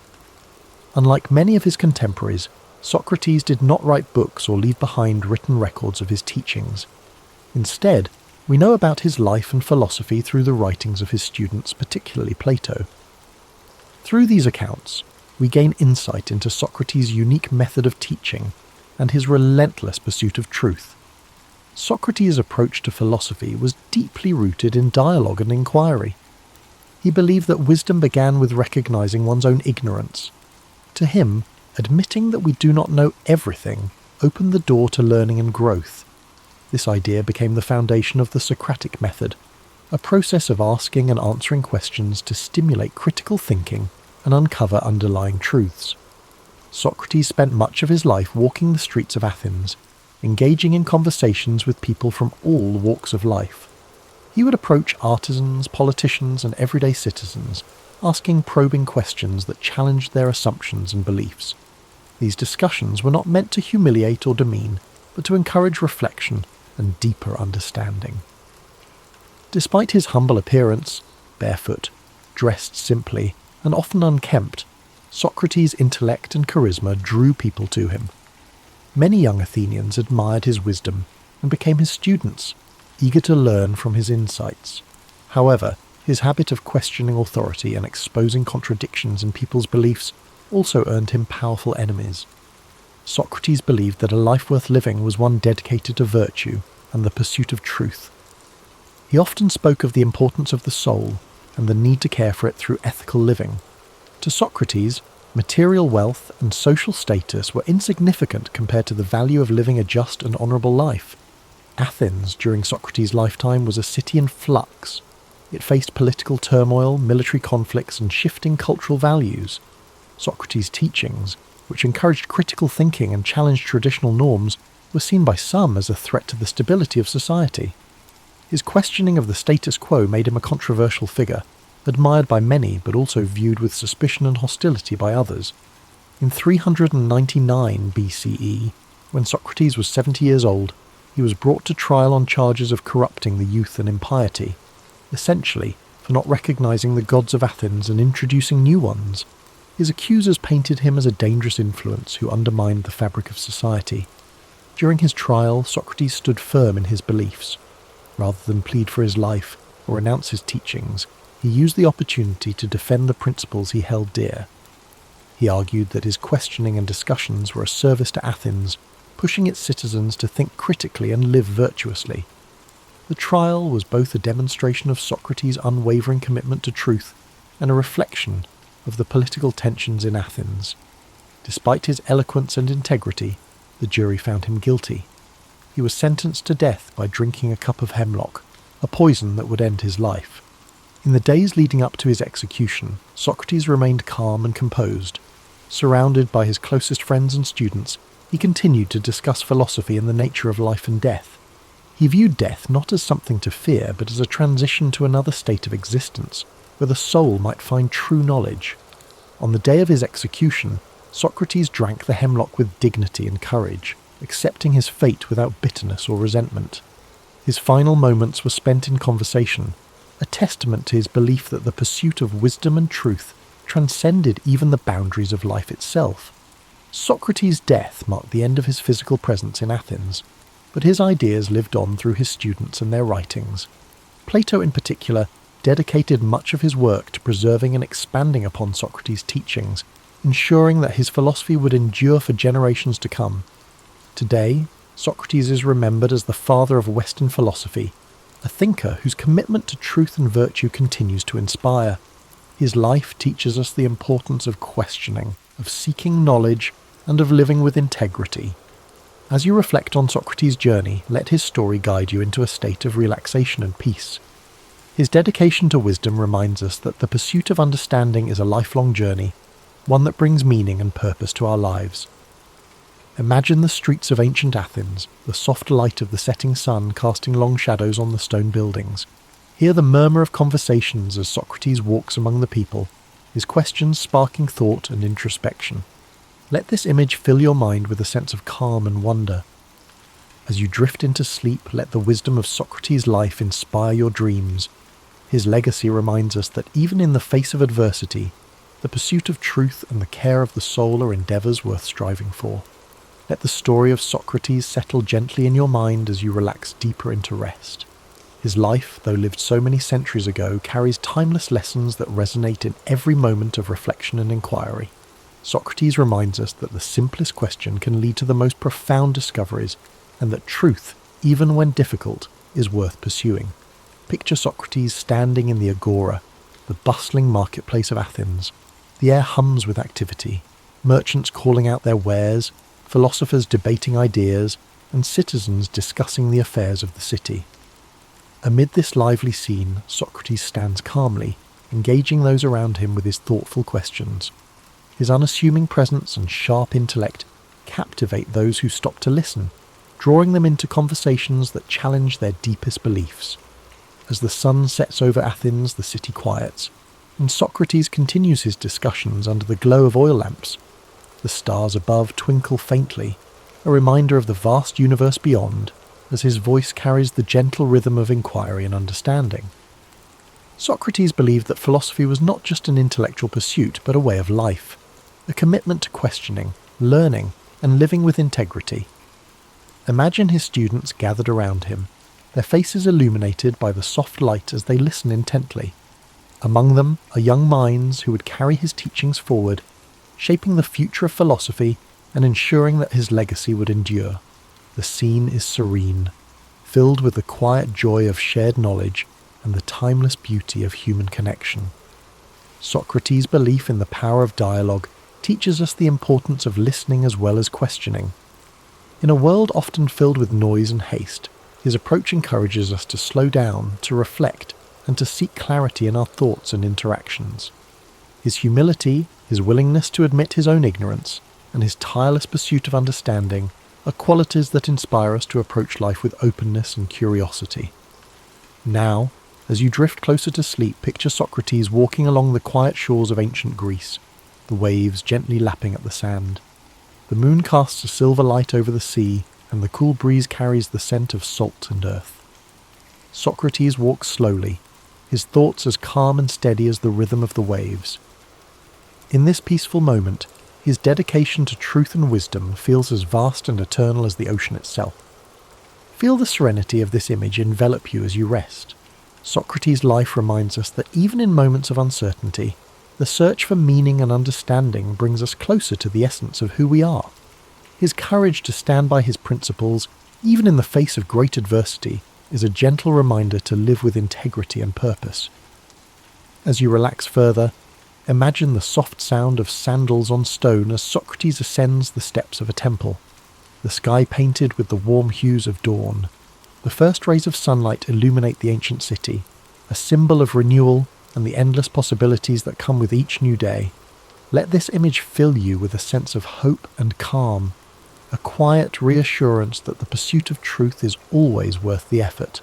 Unlike many of his contemporaries, Socrates did not write books or leave behind written records of his teachings. Instead, we know about his life and philosophy through the writings of his students, particularly Plato. Through these accounts, we gain insight into Socrates' unique method of teaching and his relentless pursuit of truth. Socrates' approach to philosophy was deeply rooted in dialogue and inquiry. He believed that wisdom began with recognizing one's own ignorance. To him, admitting that we do not know everything opened the door to learning and growth. This idea became the foundation of the Socratic method, a process of asking and answering questions to stimulate critical thinking and uncover underlying truths. Socrates spent much of his life walking the streets of Athens, engaging in conversations with people from all walks of life. He would approach artisans, politicians, and everyday citizens, asking probing questions that challenged their assumptions and beliefs. These discussions were not meant to humiliate or demean, but to encourage reflection and deeper understanding. Despite his humble appearance, barefoot, dressed simply, and often unkempt, Socrates' intellect and charisma drew people to him. Many young Athenians admired his wisdom and became his students, eager to learn from his insights. However, his habit of questioning authority and exposing contradictions in people's beliefs also earned him powerful enemies. Socrates believed that a life worth living was one dedicated to virtue and the pursuit of truth. He often spoke of the importance of the soul and the need to care for it through ethical living. To Socrates, material wealth and social status were insignificant compared to the value of living a just and honourable life. Athens, during Socrates' lifetime, was a city in flux. It faced political turmoil, military conflicts, and shifting cultural values. Socrates' teachings, which encouraged critical thinking and challenged traditional norms, were seen by some as a threat to the stability of society. His questioning of the status quo made him a controversial figure, admired by many but also viewed with suspicion and hostility by others. In 399 BCE, when Socrates was 70 years old, he was brought to trial on charges of corrupting the youth and impiety, essentially for not recognizing the gods of Athens and introducing new ones. His accusers painted him as a dangerous influence who undermined the fabric of society. During his trial, Socrates stood firm in his beliefs. Rather than plead for his life or renounce his teachings, he used the opportunity to defend the principles he held dear. He argued that his questioning and discussions were a service to Athens, pushing its citizens to think critically and live virtuously. The trial was both a demonstration of Socrates' unwavering commitment to truth and a reflection of the political tensions in Athens. Despite his eloquence and integrity, the jury found him guilty. He was sentenced to death by drinking a cup of hemlock, a poison that would end his life. In the days leading up to his execution, Socrates remained calm and composed. Surrounded by his closest friends and students, he continued to discuss philosophy and the nature of life and death. He viewed death not as something to fear, but as a transition to another state of existence, where the soul might find true knowledge. On the day of his execution, Socrates drank the hemlock with dignity and courage, accepting his fate without bitterness or resentment. His final moments were spent in conversation, a testament to his belief that the pursuit of wisdom and truth transcended even the boundaries of life itself. Socrates' death marked the end of his physical presence in Athens, but his ideas lived on through his students and their writings. Plato in particular dedicated much of his work to preserving and expanding upon Socrates' teachings, ensuring that his philosophy would endure for generations to come. Today, Socrates is remembered as the father of Western philosophy, a thinker whose commitment to truth and virtue continues to inspire. His life teaches us the importance of questioning, of seeking knowledge, and of living with integrity. As you reflect on Socrates' journey, let his story guide you into a state of relaxation and peace. His dedication to wisdom reminds us that the pursuit of understanding is a lifelong journey, one that brings meaning and purpose to our lives. Imagine the streets of ancient Athens, the soft light of the setting sun casting long shadows on the stone buildings. Hear the murmur of conversations as Socrates walks among the people, his questions sparking thought and introspection. Let this image fill your mind with a sense of calm and wonder. As you drift into sleep, let the wisdom of Socrates' life inspire your dreams. His legacy reminds us that even in the face of adversity, the pursuit of truth and the care of the soul are endeavours worth striving for. Let the story of Socrates settle gently in your mind as you relax deeper into rest. His life, though lived so many centuries ago, carries timeless lessons that resonate in every moment of reflection and inquiry. Socrates reminds us that the simplest question can lead to the most profound discoveries, and that truth, even when difficult, is worth pursuing. Picture Socrates standing in the agora, the bustling marketplace of Athens. The air hums with activity, merchants calling out their wares, philosophers debating ideas, and citizens discussing the affairs of the city. Amid this lively scene, Socrates stands calmly, engaging those around him with his thoughtful questions. His unassuming presence and sharp intellect captivate those who stop to listen, drawing them into conversations that challenge their deepest beliefs. As the sun sets over Athens, the city quiets, and Socrates continues his discussions under the glow of oil lamps. The stars above twinkle faintly, a reminder of the vast universe beyond, as his voice carries the gentle rhythm of inquiry and understanding. Socrates believed that philosophy was not just an intellectual pursuit, but a way of life, a commitment to questioning, learning, and living with integrity. Imagine his students gathered around him, their faces illuminated by the soft light as they listen intently. Among them are young minds who would carry his teachings forward, shaping the future of philosophy and ensuring that his legacy would endure. The scene is serene, filled with the quiet joy of shared knowledge and the timeless beauty of human connection. Socrates' belief in the power of dialogue teaches us the importance of listening as well as questioning. In a world often filled with noise and haste, his approach encourages us to slow down, to reflect, and to seek clarity in our thoughts and interactions. His humility, his willingness to admit his own ignorance, and his tireless pursuit of understanding are qualities that inspire us to approach life with openness and curiosity. Now, as you drift closer to sleep, picture Socrates walking along the quiet shores of ancient Greece, the waves gently lapping at the sand. The moon casts a silver light over the sea, and the cool breeze carries the scent of salt and earth. Socrates walks slowly, his thoughts as calm and steady as the rhythm of the waves. In this peaceful moment, his dedication to truth and wisdom feels as vast and eternal as the ocean itself. Feel the serenity of this image envelop you as you rest. Socrates' life reminds us that even in moments of uncertainty, the search for meaning and understanding brings us closer to the essence of who we are. His courage to stand by his principles, even in the face of great adversity, is a gentle reminder to live with integrity and purpose. As you relax further, imagine the soft sound of sandals on stone as Socrates ascends the steps of a temple, the sky painted with the warm hues of dawn. The first rays of sunlight illuminate the ancient city, a symbol of renewal and the endless possibilities that come with each new day. Let this image fill you with a sense of hope and calm, a quiet reassurance that the pursuit of truth is always worth the effort.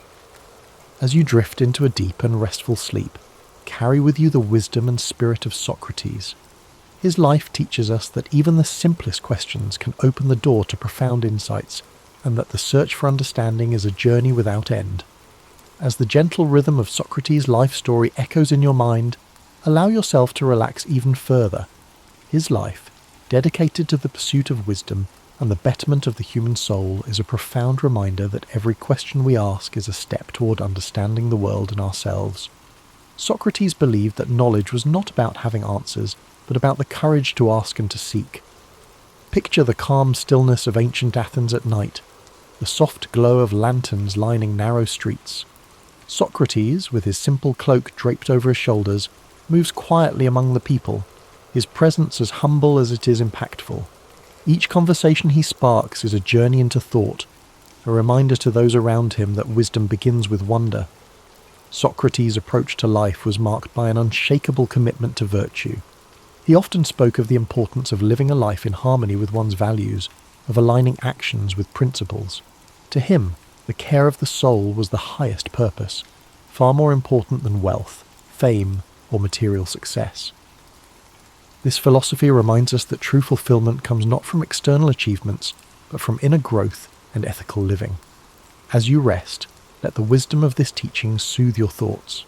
As you drift into a deep and restful sleep, carry with you the wisdom and spirit of Socrates. His life teaches us that even the simplest questions can open the door to profound insights, and that the search for understanding is a journey without end. As the gentle rhythm of Socrates' life story echoes in your mind, allow yourself to relax even further. His life, dedicated to the pursuit of wisdom and the betterment of the human soul, is a profound reminder that every question we ask is a step toward understanding the world and ourselves. Socrates believed that knowledge was not about having answers, but about the courage to ask and to seek. Picture the calm stillness of ancient Athens at night, the soft glow of lanterns lining narrow streets. Socrates, with his simple cloak draped over his shoulders, moves quietly among the people, his presence as humble as it is impactful. Each conversation he sparks is a journey into thought, a reminder to those around him that wisdom begins with wonder. Socrates' approach to life was marked by an unshakable commitment to virtue. He often spoke of the importance of living a life in harmony with one's values, of aligning actions with principles. To him, the care of the soul was the highest purpose, far more important than wealth, fame, or material success. This philosophy reminds us that true fulfillment comes not from external achievements, but from inner growth and ethical living. As you rest, let the wisdom of this teaching soothe your thoughts.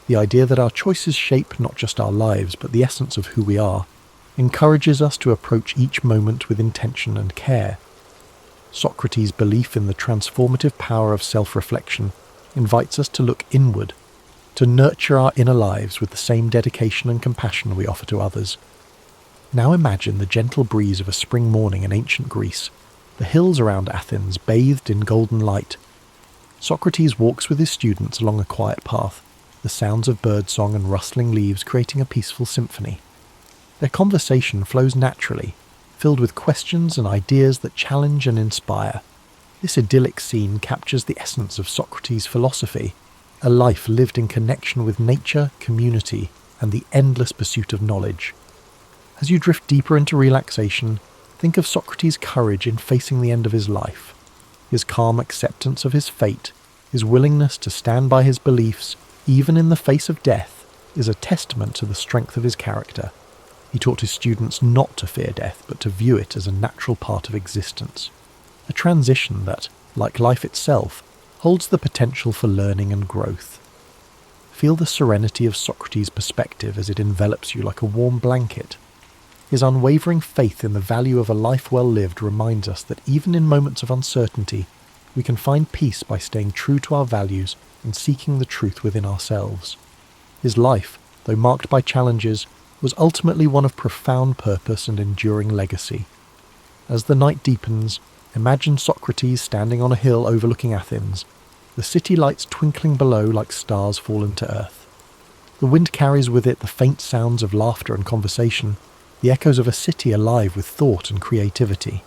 The idea that our choices shape not just our lives, but the essence of who we are, encourages us to approach each moment with intention and care. Socrates' belief in the transformative power of self-reflection invites us to look inward, to nurture our inner lives with the same dedication and compassion we offer to others. Now imagine the gentle breeze of a spring morning in ancient Greece, the hills around Athens bathed in golden light. Socrates walks with his students along a quiet path, the sounds of birdsong and rustling leaves creating a peaceful symphony. Their conversation flows naturally, filled with questions and ideas that challenge and inspire. This idyllic scene captures the essence of Socrates' philosophy, a life lived in connection with nature, community, and the endless pursuit of knowledge. As you drift deeper into relaxation, think of Socrates' courage in facing the end of his life. His calm acceptance of his fate, his willingness to stand by his beliefs, even in the face of death, is a testament to the strength of his character. He taught his students not to fear death, but to view it as a natural part of existence. A transition that, like life itself, holds the potential for learning and growth. Feel the serenity of Socrates' perspective as it envelops you like a warm blanket. His unwavering faith in the value of a life well lived reminds us that even in moments of uncertainty, we can find peace by staying true to our values and seeking the truth within ourselves. His life, though marked by challenges, was ultimately one of profound purpose and enduring legacy. As the night deepens, imagine Socrates standing on a hill overlooking Athens, the city lights twinkling below like stars fallen to earth. The wind carries with it the faint sounds of laughter and conversation, the echoes of a city alive with thought and creativity.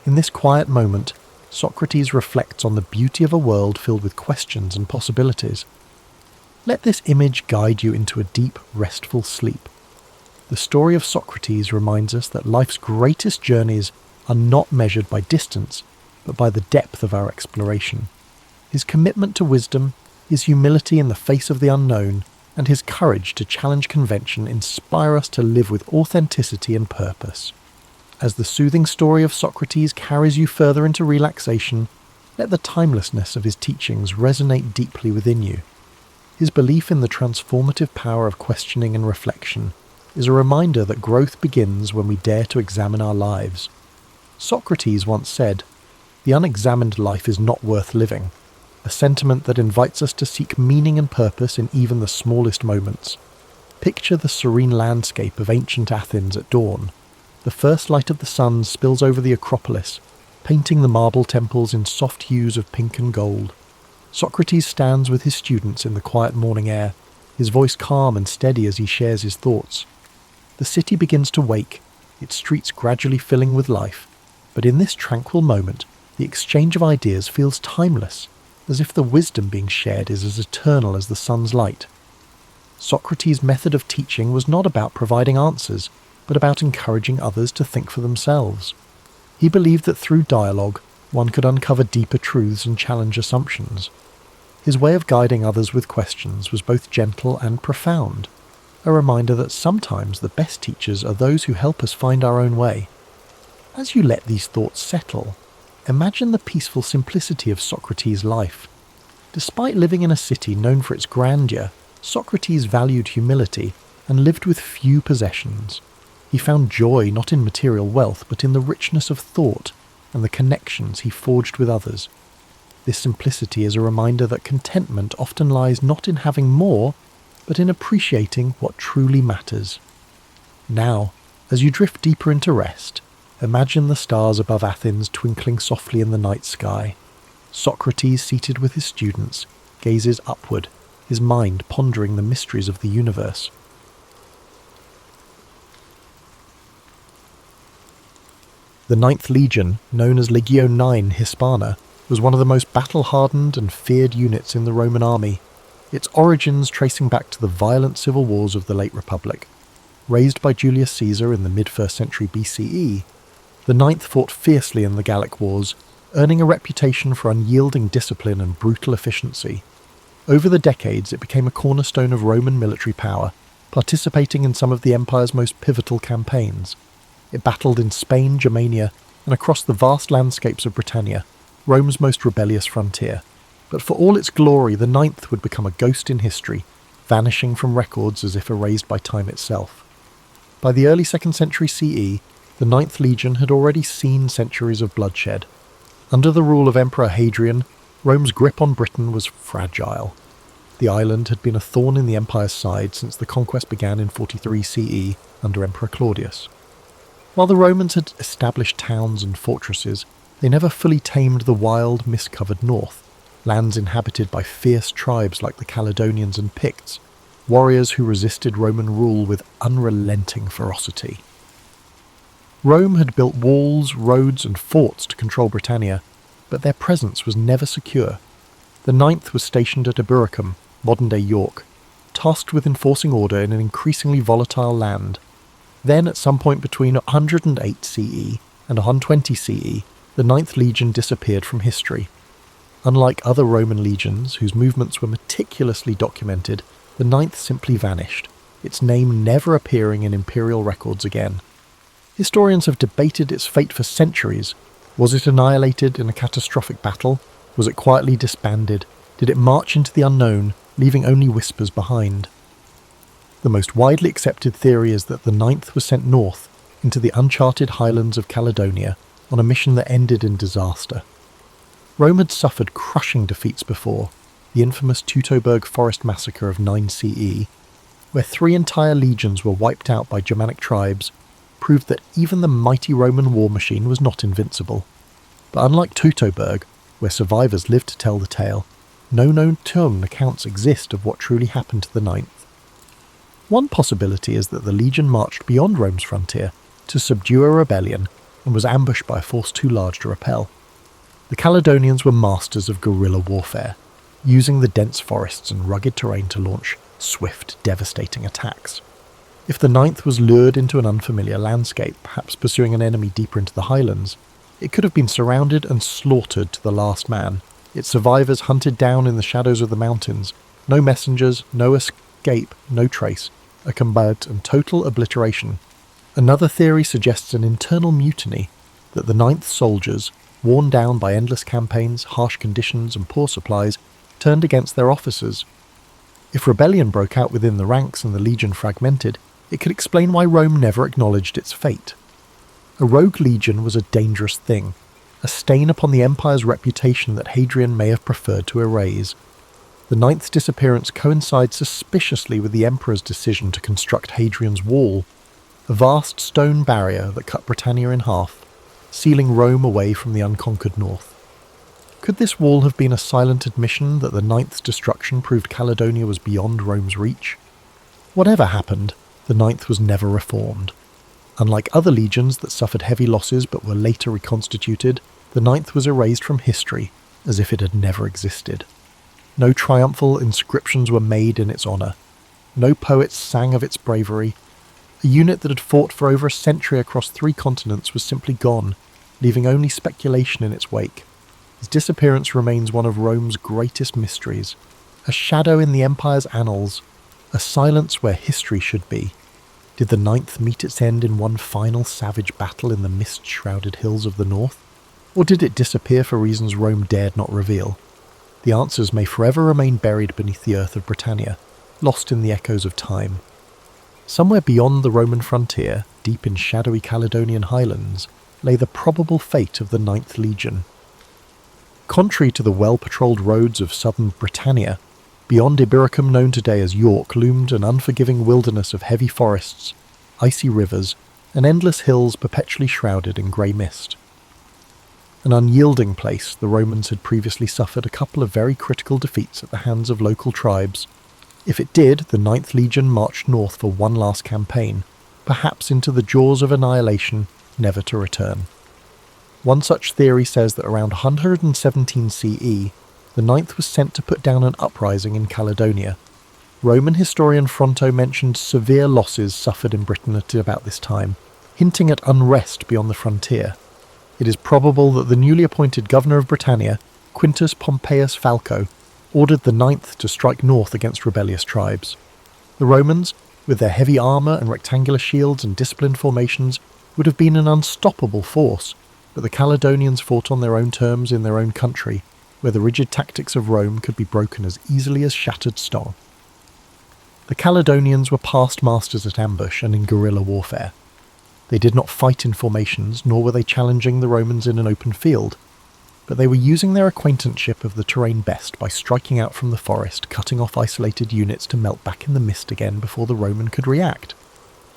In this quiet moment, Socrates reflects on the beauty of a world filled with questions and possibilities. Let this image guide you into a deep, restful sleep. The story of Socrates reminds us that life's greatest journeys are not measured by distance, but by the depth of our exploration. His commitment to wisdom, his humility in the face of the unknown, and his courage to challenge convention inspire us to live with authenticity and purpose. As the soothing story of Socrates carries you further into relaxation, let the timelessness of his teachings resonate deeply within you. His belief in the transformative power of questioning and reflection is a reminder that growth begins when we dare to examine our lives. Socrates once said, "The unexamined life is not worth living," a sentiment that invites us to seek meaning and purpose in even the smallest moments. Picture the serene landscape of ancient Athens at dawn. The first light of the sun spills over the Acropolis, painting the marble temples in soft hues of pink and gold. Socrates stands with his students in the quiet morning air, his voice calm and steady as he shares his thoughts. The city begins to wake, its streets gradually filling with life, but in this tranquil moment, The exchange of ideas feels timeless, as if the wisdom being shared is as eternal as the sun's light. Socrates' method of teaching was not about providing answers, but about encouraging others to think for themselves. He believed that through dialogue, one could uncover deeper truths and challenge assumptions. His way of guiding others with questions was both gentle and profound, a reminder that sometimes the best teachers are those who help us find our own way. As you let these thoughts settle, imagine the peaceful simplicity of Socrates' life. Despite living in a city known for its grandeur, Socrates valued humility and lived with few possessions. He found joy not in material wealth, but in the richness of thought and the connections he forged with others. This simplicity is a reminder that contentment often lies not in having more, but in appreciating what truly matters. Now, as you drift deeper into rest, imagine the stars above Athens twinkling softly in the night sky. Socrates, seated with his students, gazes upward, his mind pondering the mysteries of the universe. The Ninth Legion, known as Legio IX Hispana, was one of the most battle-hardened and feared units in the Roman army, its origins tracing back to the violent civil wars of the late Republic. Raised by Julius Caesar in the mid-1st century BCE, the Ninth fought fiercely in the Gallic Wars, earning a reputation for unyielding discipline and brutal efficiency. Over the decades, it became a cornerstone of Roman military power, participating in some of the empire's most pivotal campaigns. It battled in Spain, Germania, and across the vast landscapes of Britannia, Rome's most rebellious frontier. But for all its glory, the Ninth would become a ghost in history, vanishing from records as if erased by time itself. By the early 2nd century CE, the Ninth Legion had already seen centuries of bloodshed. Under the rule of Emperor Hadrian, Rome's grip on Britain was fragile. The island had been a thorn in the empire's side since the conquest began in 43 CE under Emperor Claudius. While the Romans had established towns and fortresses, they never fully tamed the wild, mist-covered north, lands inhabited by fierce tribes like the Caledonians and Picts, warriors who resisted Roman rule with unrelenting ferocity. Rome had built walls, roads, and forts to control Britannia, but their presence was never secure. The Ninth was stationed at Eburacum, modern-day York, tasked with enforcing order in an increasingly volatile land. Then, at some point between 108 CE and 120 CE, the Ninth Legion disappeared from history. Unlike other Roman legions, whose movements were meticulously documented, the Ninth simply vanished, its name never appearing in imperial records again. Historians have debated its fate for centuries. Was it annihilated in a catastrophic battle? Was it quietly disbanded? Did it march into the unknown, leaving only whispers behind? The most widely accepted theory is that the Ninth was sent north, into the uncharted highlands of Caledonia, on a mission that ended in disaster. Rome had suffered crushing defeats before, the infamous Teutoburg forest massacre of 9 CE, where 3 entire legions were wiped out by Germanic tribes, proved that even the mighty Roman war machine was not invincible. But unlike Teutoburg, where survivors lived to tell the tale, no known tomb accounts exist of what truly happened to the Ninth. One possibility is that the legion marched beyond Rome's frontier to subdue a rebellion and was ambushed by a force too large to repel. The Caledonians were masters of guerrilla warfare, using the dense forests and rugged terrain to launch swift, devastating attacks. If the Ninth was lured into an unfamiliar landscape, perhaps pursuing an enemy deeper into the highlands, it could have been surrounded and slaughtered to the last man, its survivors hunted down in the shadows of the mountains, no messengers, no escape, no trace, a complete and total obliteration. Another theory suggests an internal mutiny, that the Ninth soldiers, worn down by endless campaigns, harsh conditions and poor supplies, turned against their officers. If rebellion broke out within the ranks and the legion fragmented, it could explain why Rome never acknowledged its fate. A rogue legion was a dangerous thing, a stain upon the empire's reputation that Hadrian may have preferred to erase. The Ninth's disappearance coincides suspiciously with the emperor's decision to construct Hadrian's Wall, a vast stone barrier that cut Britannia in half, sealing Rome away from the unconquered north. Could this wall have been a silent admission that the Ninth's destruction proved Caledonia was beyond Rome's reach? Whatever happened, the Ninth was never reformed. Unlike other legions that suffered heavy losses but were later reconstituted, the ninth was erased from history as if it had never existed. No triumphal inscriptions were made in its honour. No poets sang of its bravery. A unit that had fought for over a century across 3 continents was simply gone, leaving only speculation in its wake. His disappearance remains one of Rome's greatest mysteries, a shadow in the Empire's annals, a silence where history should be. Did the ninth meet its end in one final savage battle in the mist-shrouded hills of the north? Or did it disappear for reasons Rome dared not reveal? The answers may forever remain buried beneath the earth of Britannia, lost in the echoes of time. Somewhere beyond the Roman frontier, deep in shadowy Caledonian highlands, lay the probable fate of the Ninth Legion. Contrary to the well-patrolled roads of southern Britannia, beyond Ibericum, known today as York, loomed an unforgiving wilderness of heavy forests, icy rivers, and endless hills perpetually shrouded in grey mist. An unyielding place, the Romans had previously suffered a couple of very critical defeats at the hands of local tribes. If it did, the Ninth Legion marched north for one last campaign, perhaps into the jaws of annihilation, never to return. One such theory says that around 117 CE, the Ninth was sent to put down an uprising in Caledonia. Roman historian Fronto mentioned severe losses suffered in Britain at about this time, hinting at unrest beyond the frontier. It is probable that the newly appointed governor of Britannia, Quintus Pompeius Falco, ordered the Ninth to strike north against rebellious tribes. The Romans, with their heavy armour and rectangular shields and disciplined formations, would have been an unstoppable force, but the Caledonians fought on their own terms in their own country, where the rigid tactics of Rome could be broken as easily as shattered stone. The Caledonians were past masters at ambush and in guerrilla warfare. They did not fight in formations, nor were they challenging the Romans in an open field, but they were using their acquaintanceship of the terrain best by striking out from the forest, cutting off isolated units to melt back in the mist again before the Roman could react.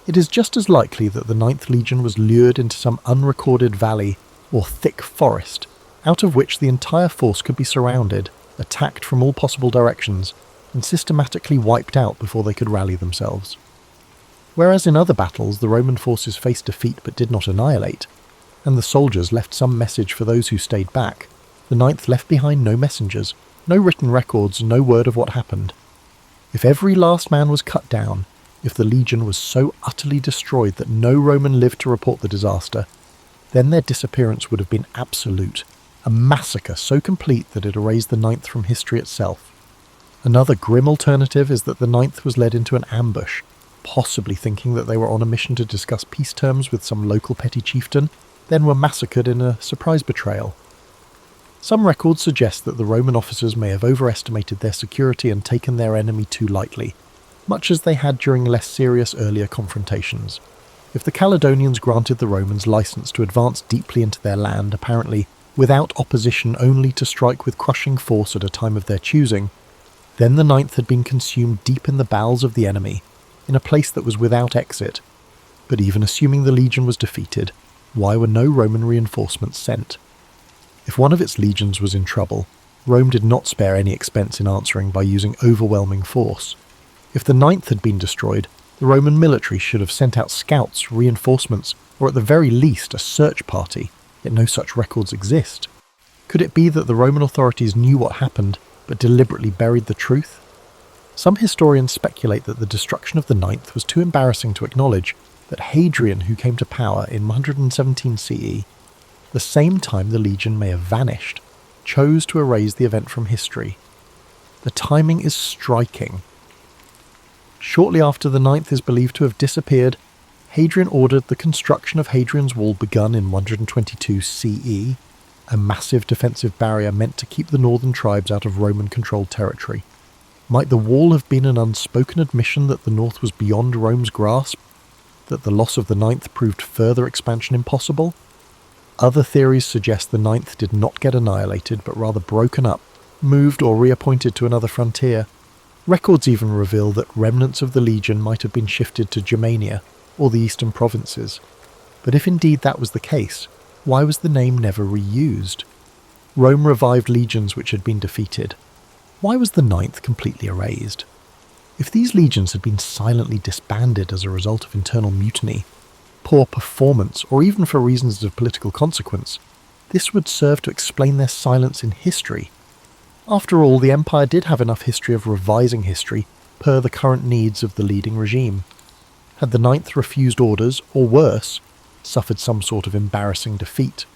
It is just as likely that the Ninth Legion was lured into some unrecorded valley or thick forest, out of which the entire force could be surrounded, attacked from all possible directions, and systematically wiped out before they could rally themselves. Whereas in other battles the Roman forces faced defeat but did not annihilate, and the soldiers left some message for those who stayed back, the Ninth left behind no messengers, no written records, no word of what happened. If every last man was cut down, if the legion was so utterly destroyed that no Roman lived to report the disaster, then their disappearance would have been absolute, a massacre so complete that it erased the Ninth from history itself. Another grim alternative is that the Ninth was led into an ambush, possibly thinking that they were on a mission to discuss peace terms with some local petty chieftain, then were massacred in a surprise betrayal. Some records suggest that the Roman officers may have overestimated their security and taken their enemy too lightly, much as they had during less serious earlier confrontations. If the Caledonians granted the Romans license to advance deeply into their land, apparently without opposition, only to strike with crushing force at a time of their choosing, then the Ninth had been consumed deep in the bowels of the enemy, in a place that was without exit. But even assuming the legion was defeated, why were no Roman reinforcements sent? If one of its legions was in trouble, Rome did not spare any expense in answering by using overwhelming force. If the Ninth had been destroyed, the Roman military should have sent out scouts, reinforcements, or at the very least a search party, yet no such records exist. Could it be that the Roman authorities knew what happened, but deliberately buried the truth? Some historians speculate that the destruction of the Ninth was too embarrassing to acknowledge, that Hadrian, who came to power in 117 CE, the same time the legion may have vanished, chose to erase the event from history. The timing is striking. Shortly after the Ninth is believed to have disappeared, Hadrian ordered the construction of Hadrian's Wall begun in 122 CE, a massive defensive barrier meant to keep the northern tribes out of Roman-controlled territory. Might the wall have been an unspoken admission that the north was beyond Rome's grasp, that the loss of the Ninth proved further expansion impossible? Other theories suggest the Ninth did not get annihilated, but rather broken up, moved or reappointed to another frontier. Records even reveal that remnants of the legion might have been shifted to Germania, or the eastern provinces. But if indeed that was the case, why was the name never reused? Rome revived legions which had been defeated. Why was the Ninth completely erased? If these legions had been silently disbanded as a result of internal mutiny, poor performance, or even for reasons of political consequence, This would serve to explain their silence in history. After all, the Empire did have enough history of revising history per the current needs of the leading regime. Had the Ninth refused orders, or worse, suffered some sort of embarrassing defeat,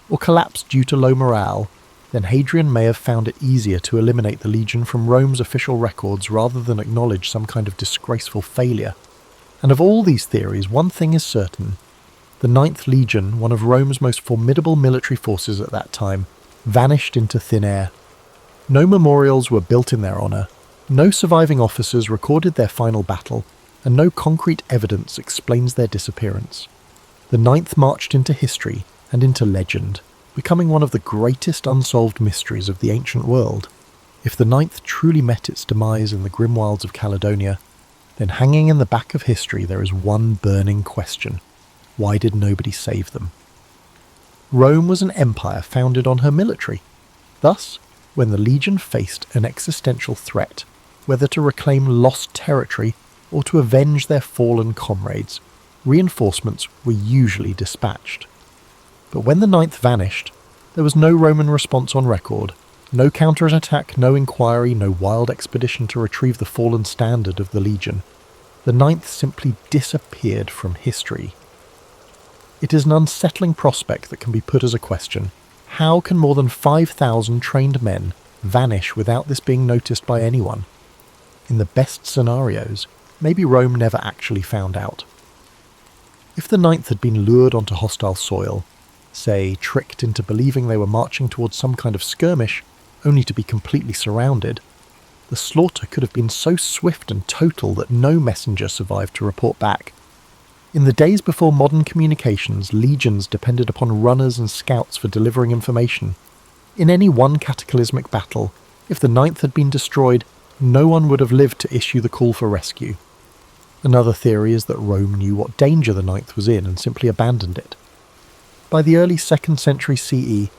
or collapsed due to low morale, then Hadrian may have found it easier to eliminate the Legion from Rome's official records rather than acknowledge some kind of disgraceful failure. And of all these theories, one thing is certain. The Ninth Legion, one of Rome's most formidable military forces at that time, vanished into thin air. No memorials were built in their honour, no surviving officers recorded their final battle, and no concrete evidence explains their disappearance. The Ninth marched into history and into legend, becoming one of the greatest unsolved mysteries of the ancient world. If the Ninth truly met its demise in the grim wilds of Caledonia, then hanging in the back of history there is one burning question. Why did nobody save them? Rome was an empire founded on her military. Thus, when the Legion faced an existential threat, whether to reclaim lost territory or to avenge their fallen comrades, reinforcements were usually dispatched. But when the Ninth vanished, there was no Roman response on record, no counter-attack, no inquiry, no wild expedition to retrieve the fallen standard of the Legion. The Ninth simply disappeared from history. It is an unsettling prospect that can be put as a question. How can more than 5,000 trained men vanish without this being noticed by anyone? In the best scenarios, maybe Rome never actually found out. If the Ninth had been lured onto hostile soil, say tricked into believing they were marching towards some kind of skirmish, only to be completely surrounded, the slaughter could have been so swift and total that no messenger survived to report back. In the days before modern communications, legions depended upon runners and scouts for delivering information. In any one cataclysmic battle, if the Ninth had been destroyed, no one would have lived to issue the call for rescue. Another theory is that Rome knew what danger the Ninth was in and simply abandoned it. By the early 2nd century CE,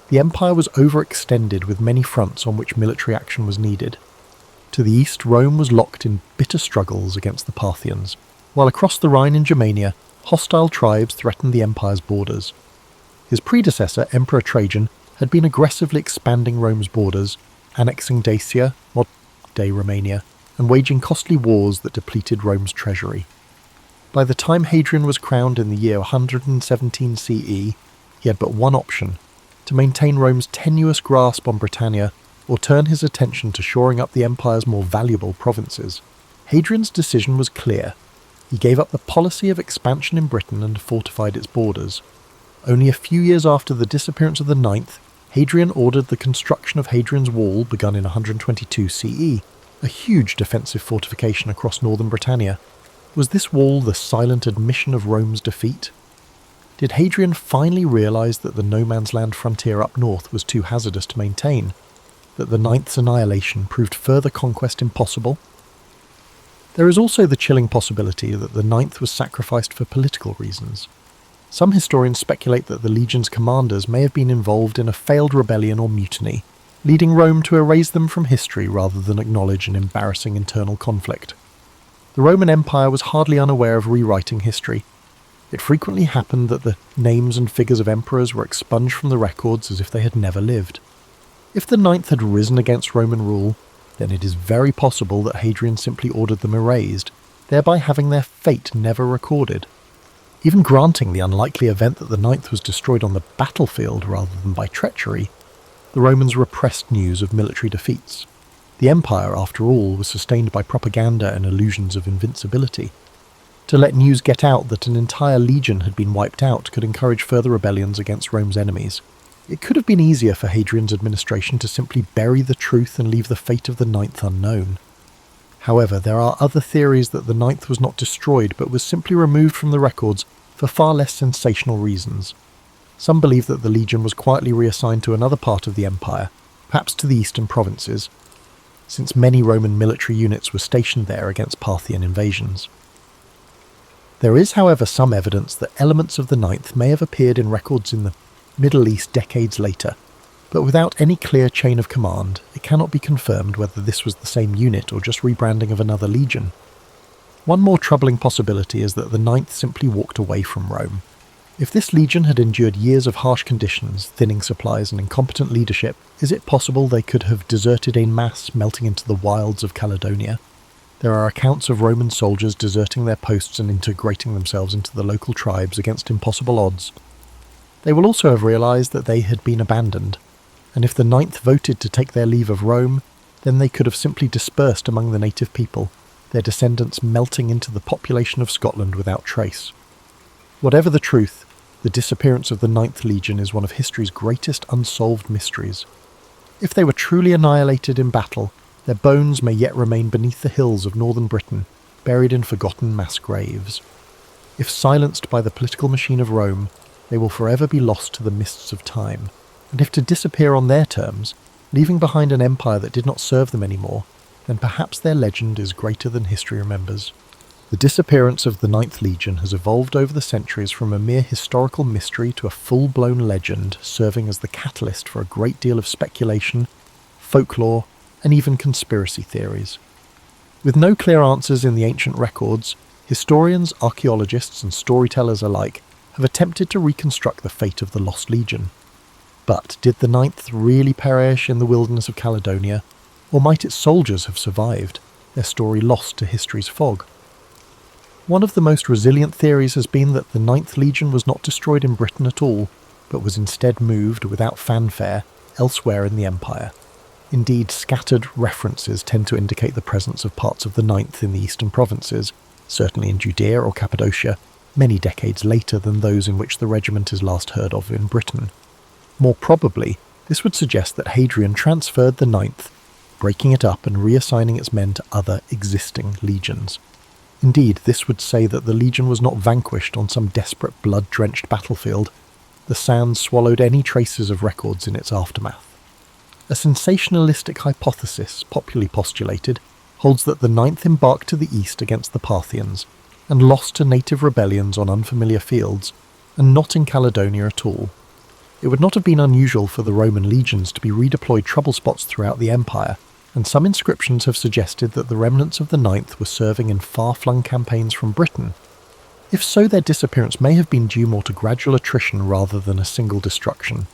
the empire was overextended with many fronts on which military action was needed. To the east, Rome was locked in bitter struggles against the Parthians, while across the Rhine in Germania, hostile tribes threatened the empire's borders. His predecessor, Emperor Trajan, had been aggressively expanding Rome's borders, annexing Dacia, modern-day Romania, and waging costly wars that depleted Rome's treasury. By the time Hadrian was crowned in the year 117 CE, he had but one option: to maintain Rome's tenuous grasp on Britannia, or turn his attention to shoring up the empire's more valuable provinces. Hadrian's decision was clear. He gave up the policy of expansion in Britain and fortified its borders. Only a few years after the disappearance of the Ninth, Hadrian ordered the construction of Hadrian's Wall, begun in 122 CE, a huge defensive fortification across northern Britannia. Was this wall the silent admission of Rome's defeat? Did Hadrian finally realise that the no-man's land frontier up north was too hazardous to maintain? That the Ninth's annihilation proved further conquest impossible? There is also the chilling possibility that the Ninth was sacrificed for political reasons. Some historians speculate that the Legion's commanders may have been involved in a failed rebellion or mutiny, leading Rome to erase them from history rather than acknowledge an embarrassing internal conflict. The Roman Empire was hardly unaware of rewriting history. It frequently happened that the names and figures of emperors were expunged from the records as if they had never lived. If the Ninth had risen against Roman rule, then it is very possible that Hadrian simply ordered them erased, thereby having their fate never recorded. Even granting the unlikely event that the Ninth was destroyed on the battlefield rather than by treachery, the Romans repressed news of military defeats. The empire, after all, was sustained by propaganda and illusions of invincibility. To let news get out that an entire legion had been wiped out could encourage further rebellions against Rome's enemies. It could have been easier for Hadrian's administration to simply bury the truth and leave the fate of the Ninth unknown. However, there are other theories that the Ninth was not destroyed but was simply removed from the records for far less sensational reasons. Some believe that the legion was quietly reassigned to another part of the empire, perhaps to the eastern provinces, since many Roman military units were stationed there against Parthian invasions. There is, however, some evidence that elements of the Ninth may have appeared in records in the Middle East decades later, but without any clear chain of command, it cannot be confirmed whether this was the same unit or just rebranding of another legion. One more troubling possibility is that the Ninth simply walked away from Rome. If this legion had endured years of harsh conditions, thinning supplies and incompetent leadership, is it possible they could have deserted en masse, melting into the wilds of Caledonia? There are accounts of Roman soldiers deserting their posts and integrating themselves into the local tribes against impossible odds. They will also have realised that they had been abandoned, and if the Ninth voted to take their leave of Rome, then they could have simply dispersed among the native people, their descendants melting into the population of Scotland without trace. Whatever the truth, the disappearance of the Ninth Legion is one of history's greatest unsolved mysteries. If they were truly annihilated in battle, their bones may yet remain beneath the hills of northern Britain, buried in forgotten mass graves. If silenced by the political machine of Rome, they will forever be lost to the mists of time, and if to disappear on their terms, leaving behind an empire that did not serve them anymore, then perhaps their legend is greater than history remembers. The disappearance of the Ninth Legion has evolved over the centuries from a mere historical mystery to a full-blown legend, serving as the catalyst for a great deal of speculation, folklore, and even conspiracy theories. With no clear answers in the ancient records, historians, archaeologists, and storytellers alike have attempted to reconstruct the fate of the Lost Legion. But did the Ninth really perish in the wilderness of Caledonia, or might its soldiers have survived, their story lost to history's fog? One of the most resilient theories has been that the Ninth Legion was not destroyed in Britain at all, but was instead moved, without fanfare, elsewhere in the Empire. Indeed, scattered references tend to indicate the presence of parts of the Ninth in the eastern provinces, certainly in Judea or Cappadocia, many decades later than those in which the regiment is last heard of in Britain. More probably, this would suggest that Hadrian transferred the Ninth, breaking it up and reassigning its men to other existing legions. Indeed, this would say that the legion was not vanquished on some desperate blood-drenched battlefield. The sands swallowed any traces of records in its aftermath. A sensationalistic hypothesis, popularly postulated, holds that the Ninth embarked to the east against the Parthians, and lost to native rebellions on unfamiliar fields, and not in Caledonia at all. It would not have been unusual for the Roman legions to be redeployed trouble spots throughout the empire, and some inscriptions have suggested that the remnants of the Ninth were serving in far-flung campaigns from Britain. If so, their disappearance may have been due more to gradual attrition rather than a single destruction.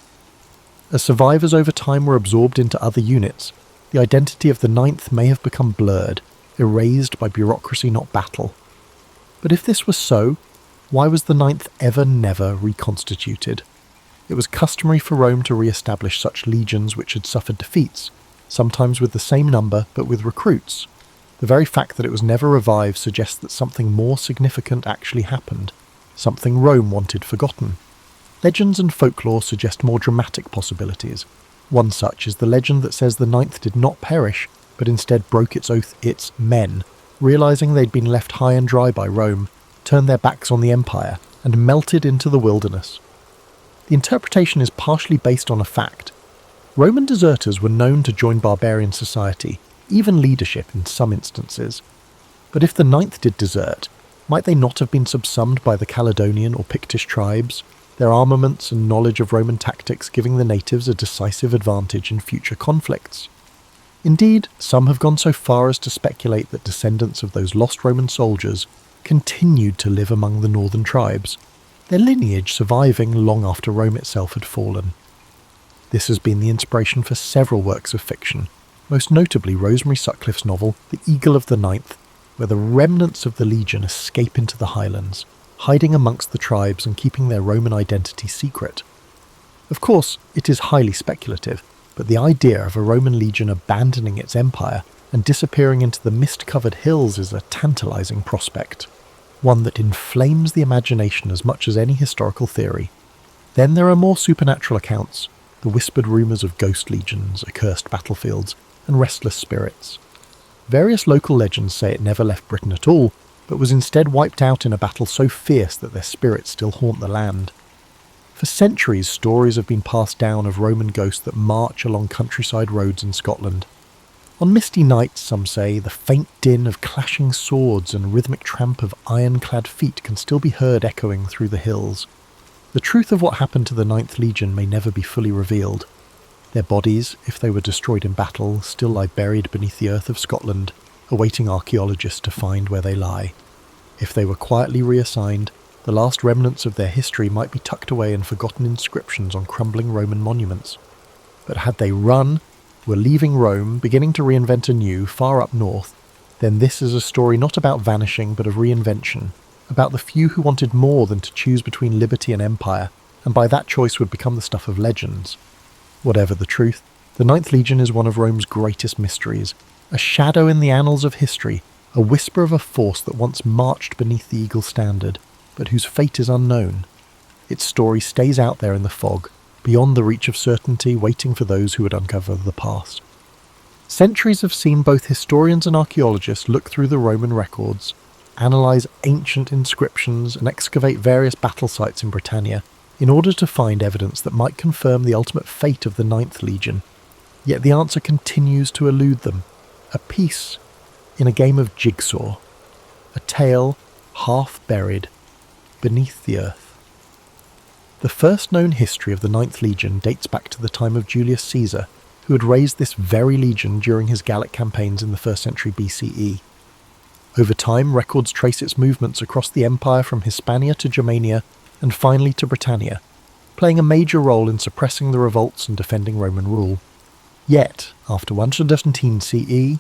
As survivors over time were absorbed into other units, the identity of the Ninth may have become blurred, erased by bureaucracy not battle. But if this was so, why was the Ninth never reconstituted? It was customary for Rome to re-establish such legions which had suffered defeats, sometimes with the same number but with recruits. The very fact that it was never revived suggests that something more significant actually happened, something Rome wanted forgotten. Legends and folklore suggest more dramatic possibilities. One such is the legend that says the Ninth did not perish, but instead broke its oath its men, realising they'd been left high and dry by Rome, turned their backs on the empire, and melted into the wilderness. The interpretation is partially based on a fact. Roman deserters were known to join barbarian society, even leadership in some instances. But if the Ninth did desert, might they not have been subsumed by the Caledonian or Pictish tribes, their armaments and knowledge of Roman tactics giving the natives a decisive advantage in future conflicts? Indeed, some have gone so far as to speculate that descendants of those lost Roman soldiers continued to live among the northern tribes, their lineage surviving long after Rome itself had fallen. This has been the inspiration for several works of fiction, most notably Rosemary Sutcliffe's novel The Eagle of the Ninth, where the remnants of the legion escape into the highlands, hiding amongst the tribes and keeping their Roman identity secret. Of course, it is highly speculative, but the idea of a Roman legion abandoning its empire and disappearing into the mist-covered hills is a tantalizing prospect, one that inflames the imagination as much as any historical theory. Then there are more supernatural accounts, the whispered rumours of ghost legions, accursed battlefields, and restless spirits. Various local legends say it never left Britain at all, but was instead wiped out in a battle so fierce that their spirits still haunt the land. For centuries, stories have been passed down of Roman ghosts that march along countryside roads in Scotland. On misty nights, some say, the faint din of clashing swords and rhythmic tramp of iron-clad feet can still be heard echoing through the hills. The truth of what happened to the Ninth Legion may never be fully revealed. Their bodies, if they were destroyed in battle, still lie buried beneath the earth of Scotland, awaiting archaeologists to find where they lie. If they were quietly reassigned, The last remnants of their history might be tucked away in forgotten inscriptions on crumbling Roman monuments. But had they run, were leaving Rome, beginning to reinvent anew far up north, then this is a story not about vanishing but of reinvention, about the few who wanted more than to choose between liberty and empire, and by that choice would become the stuff of legends. Whatever the truth, the Ninth Legion is one of Rome's greatest mysteries, a shadow in the annals of history, a whisper of a force that once marched beneath the eagle standard, but whose fate is unknown. Its story stays out there in the fog, beyond the reach of certainty, waiting for those who would uncover the past. Centuries have seen both historians and archaeologists look through the Roman records, analyse ancient inscriptions, and excavate various battle sites in Britannia in order to find evidence that might confirm the ultimate fate of the Ninth Legion. Yet the answer continues to elude them. A piece in a game of jigsaw. A tale half buried beneath the earth. The first known history of the Ninth Legion dates back to the time of Julius Caesar, who had raised this very legion during his Gallic campaigns in the 1st century BCE. Over time, records trace its movements across the empire from Hispania to Germania and finally to Britannia, playing a major role in suppressing the revolts and defending Roman rule. Yet, after 117 CE,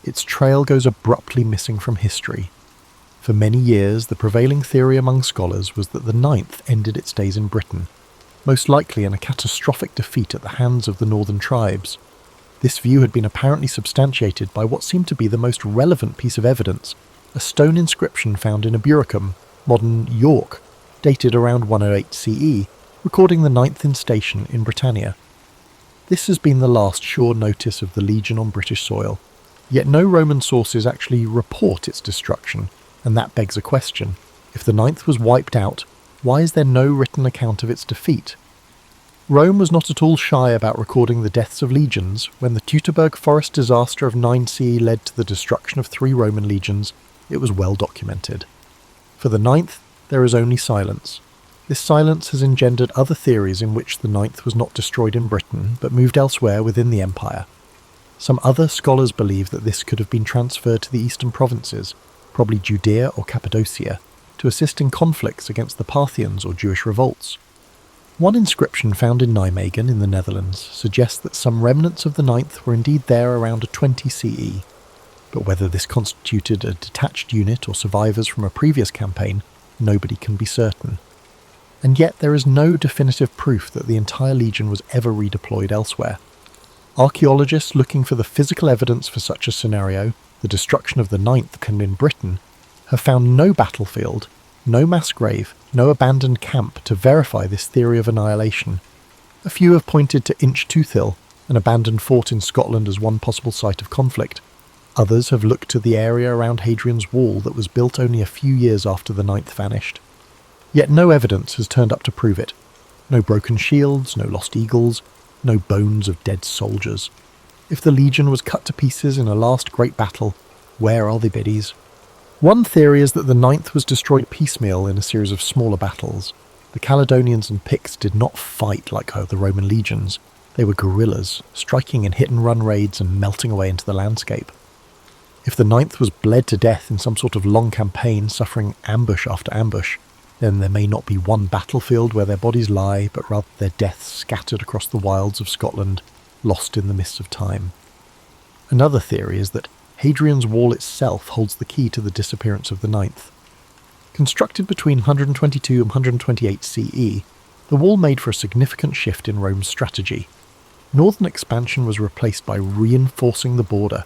its trail goes abruptly missing from history. For many years, the prevailing theory among scholars was that the Ninth ended its days in Britain, most likely in a catastrophic defeat at the hands of the northern tribes. This view had been apparently substantiated by what seemed to be the most relevant piece of evidence, a stone inscription found in Eburacum, modern York, dated around 108 CE, recording the Ninth Instation in Britannia. This has been the last sure notice of the Legion on British soil, yet no Roman sources actually report its destruction, and that begs a question. If the Ninth was wiped out, why is there no written account of its defeat? Rome was not at all shy about recording the deaths of legions. When the Teutoburg forest disaster of 9 CE led to the destruction of 3 Roman legions, it was well documented. For the Ninth, there is only silence. This silence has engendered other theories in which the Ninth was not destroyed in Britain, but moved elsewhere within the empire. Some other scholars believe that this could have been transferred to the eastern provinces, probably Judea or Cappadocia, to assist in conflicts against the Parthians or Jewish revolts. One inscription found in Nijmegen in the Netherlands suggests that some remnants of the Ninth were indeed there around 20 CE, but whether this constituted a detached unit or survivors from a previous campaign, nobody can be certain. And yet there is no definitive proof that the entire legion was ever redeployed elsewhere. Archaeologists looking for the physical evidence for such a scenario, the destruction of the Ninth in Britain, have found no battlefield, no mass grave, no abandoned camp to verify this theory of annihilation. A few have pointed to Inch Tooth, an abandoned fort in Scotland, as one possible site of conflict. Others have looked to the area around Hadrian's Wall that was built only a few years after the Ninth vanished. Yet no evidence has turned up to prove it. No broken shields, no lost eagles, no bones of dead soldiers. If the legion was cut to pieces in a last great battle, where are the biddies? One theory is that the Ninth was destroyed piecemeal in a series of smaller battles. The Caledonians and Picts did not fight like the Roman legions. They were guerrillas, striking in hit-and-run raids and melting away into the landscape. If the Ninth was bled to death in some sort of long campaign, suffering ambush after ambush, then there may not be one battlefield where their bodies lie, but rather their deaths scattered across the wilds of Scotland, lost in the mists of time. Another theory is that Hadrian's Wall itself holds the key to the disappearance of the Ninth. Constructed between 122 and 128 CE, the wall made for a significant shift in Rome's strategy. Northern expansion was replaced by reinforcing the border.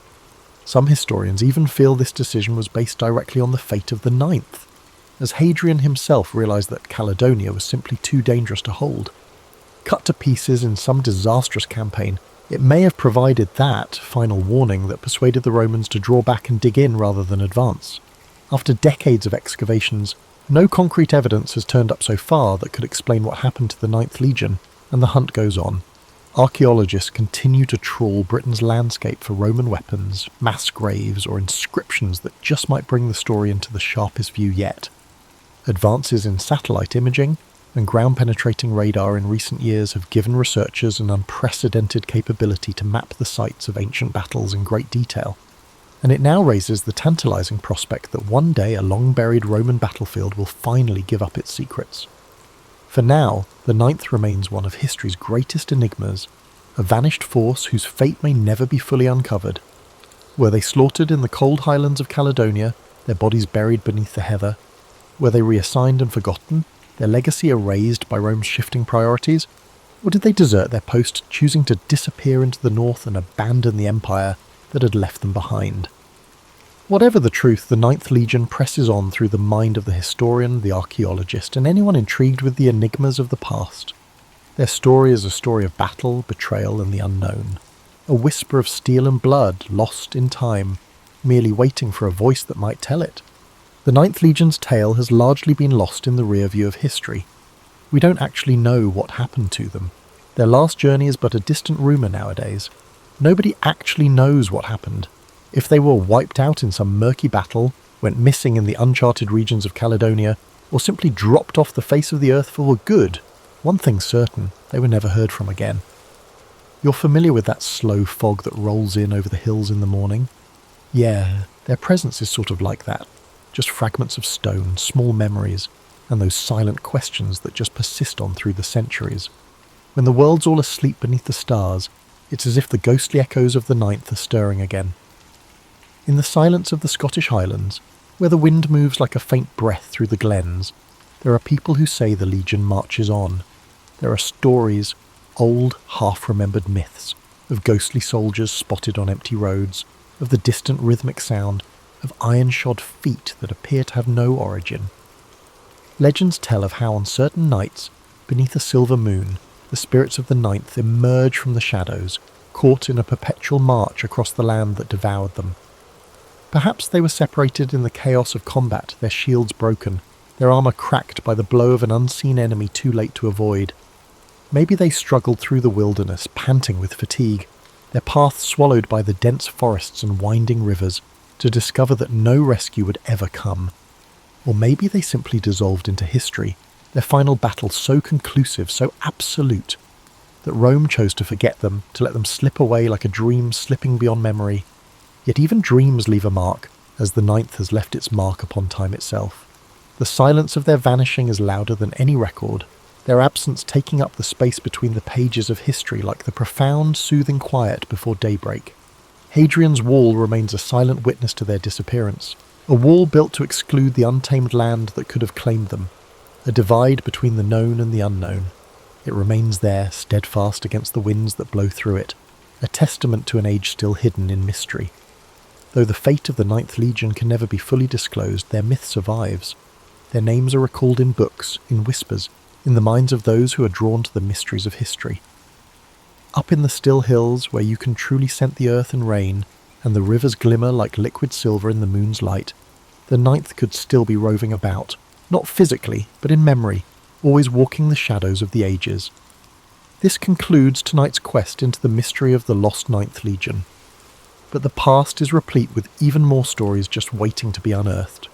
Some historians even feel this decision was based directly on the fate of the Ninth, as Hadrian himself realised that Caledonia was simply too dangerous to hold. Cut to pieces in some disastrous campaign, it may have provided that final warning that persuaded the Romans to draw back and dig in rather than advance. After decades of excavations, no concrete evidence has turned up so far that could explain what happened to the Ninth Legion, and the hunt goes on. Archaeologists continue to trawl Britain's landscape for Roman weapons, mass graves, or inscriptions that just might bring the story into the sharpest view yet. Advances in satellite imaging and ground-penetrating radar in recent years have given researchers an unprecedented capability to map the sites of ancient battles in great detail. and it now raises the tantalizing prospect that one day a long-buried Roman battlefield will finally give up its secrets. For now, the Ninth remains one of history's greatest enigmas, a vanished force whose fate may never be fully uncovered. Were they slaughtered in the cold highlands of Caledonia, their bodies buried beneath the heather? Were they reassigned and forgotten, their legacy erased by Rome's shifting priorities? Or did they desert their post, choosing to disappear into the north and abandon the empire that had left them behind? Whatever the truth, the Ninth Legion presses on through the mind of the historian, the archaeologist, and anyone intrigued with the enigmas of the past. Their story is a story of battle, betrayal, and the unknown. A whisper of steel and blood, lost in time, merely waiting for a voice that might tell it. The Ninth Legion's tale has largely been lost in the rear view of history. We don't actually know what happened to them. Their last journey is but a distant rumour nowadays. Nobody actually knows what happened. If they were wiped out in some murky battle, went missing in the uncharted regions of Caledonia, or simply dropped off the face of the earth for good, one thing's certain, they were never heard from again. You're familiar with that slow fog that rolls in over the hills in the morning? Yeah, their presence is sort of like that. Just fragments of stone, small memories, and those silent questions that just persist on through the centuries. When the world's all asleep beneath the stars, it's as if the ghostly echoes of the Ninth are stirring again. In the silence of the Scottish Highlands, where the wind moves like a faint breath through the glens, there are people who say the Legion marches on. There are stories, old, half-remembered myths, of ghostly soldiers spotted on empty roads, of the distant rhythmic sound, of iron-shod feet that appear to have no origin. Legends tell of how on certain nights, beneath a silver moon, the spirits of the Ninth emerge from the shadows, caught in a perpetual march across the land that devoured them. Perhaps they were separated in the chaos of combat, their shields broken, their armour cracked by the blow of an unseen enemy too late to avoid. Maybe they struggled through the wilderness, panting with fatigue, their path swallowed by the dense forests and winding rivers, to discover that no rescue would ever come. Or maybe they simply dissolved into history, their final battle so conclusive, so absolute, that Rome chose to forget them, to let them slip away like a dream slipping beyond memory. Yet even dreams leave a mark, as the Ninth has left its mark upon time itself. The silence of their vanishing is louder than any record, their absence taking up the space between the pages of history like the profound, soothing quiet before daybreak. Hadrian's Wall remains a silent witness to their disappearance, a wall built to exclude the untamed land that could have claimed them, a divide between the known and the unknown. It remains there, steadfast against the winds that blow through it, a testament to an age still hidden in mystery. Though the fate of the Ninth Legion can never be fully disclosed, their myth survives. Their names are recalled in books, in whispers, in the minds of those who are drawn to the mysteries of history. Up in the still hills, where you can truly scent the earth and rain, and the rivers glimmer like liquid silver in the moon's light, the Ninth could still be roving about, not physically, but in memory, always walking the shadows of the ages. This concludes tonight's quest into the mystery of the lost Ninth Legion. But the past is replete with even more stories just waiting to be unearthed.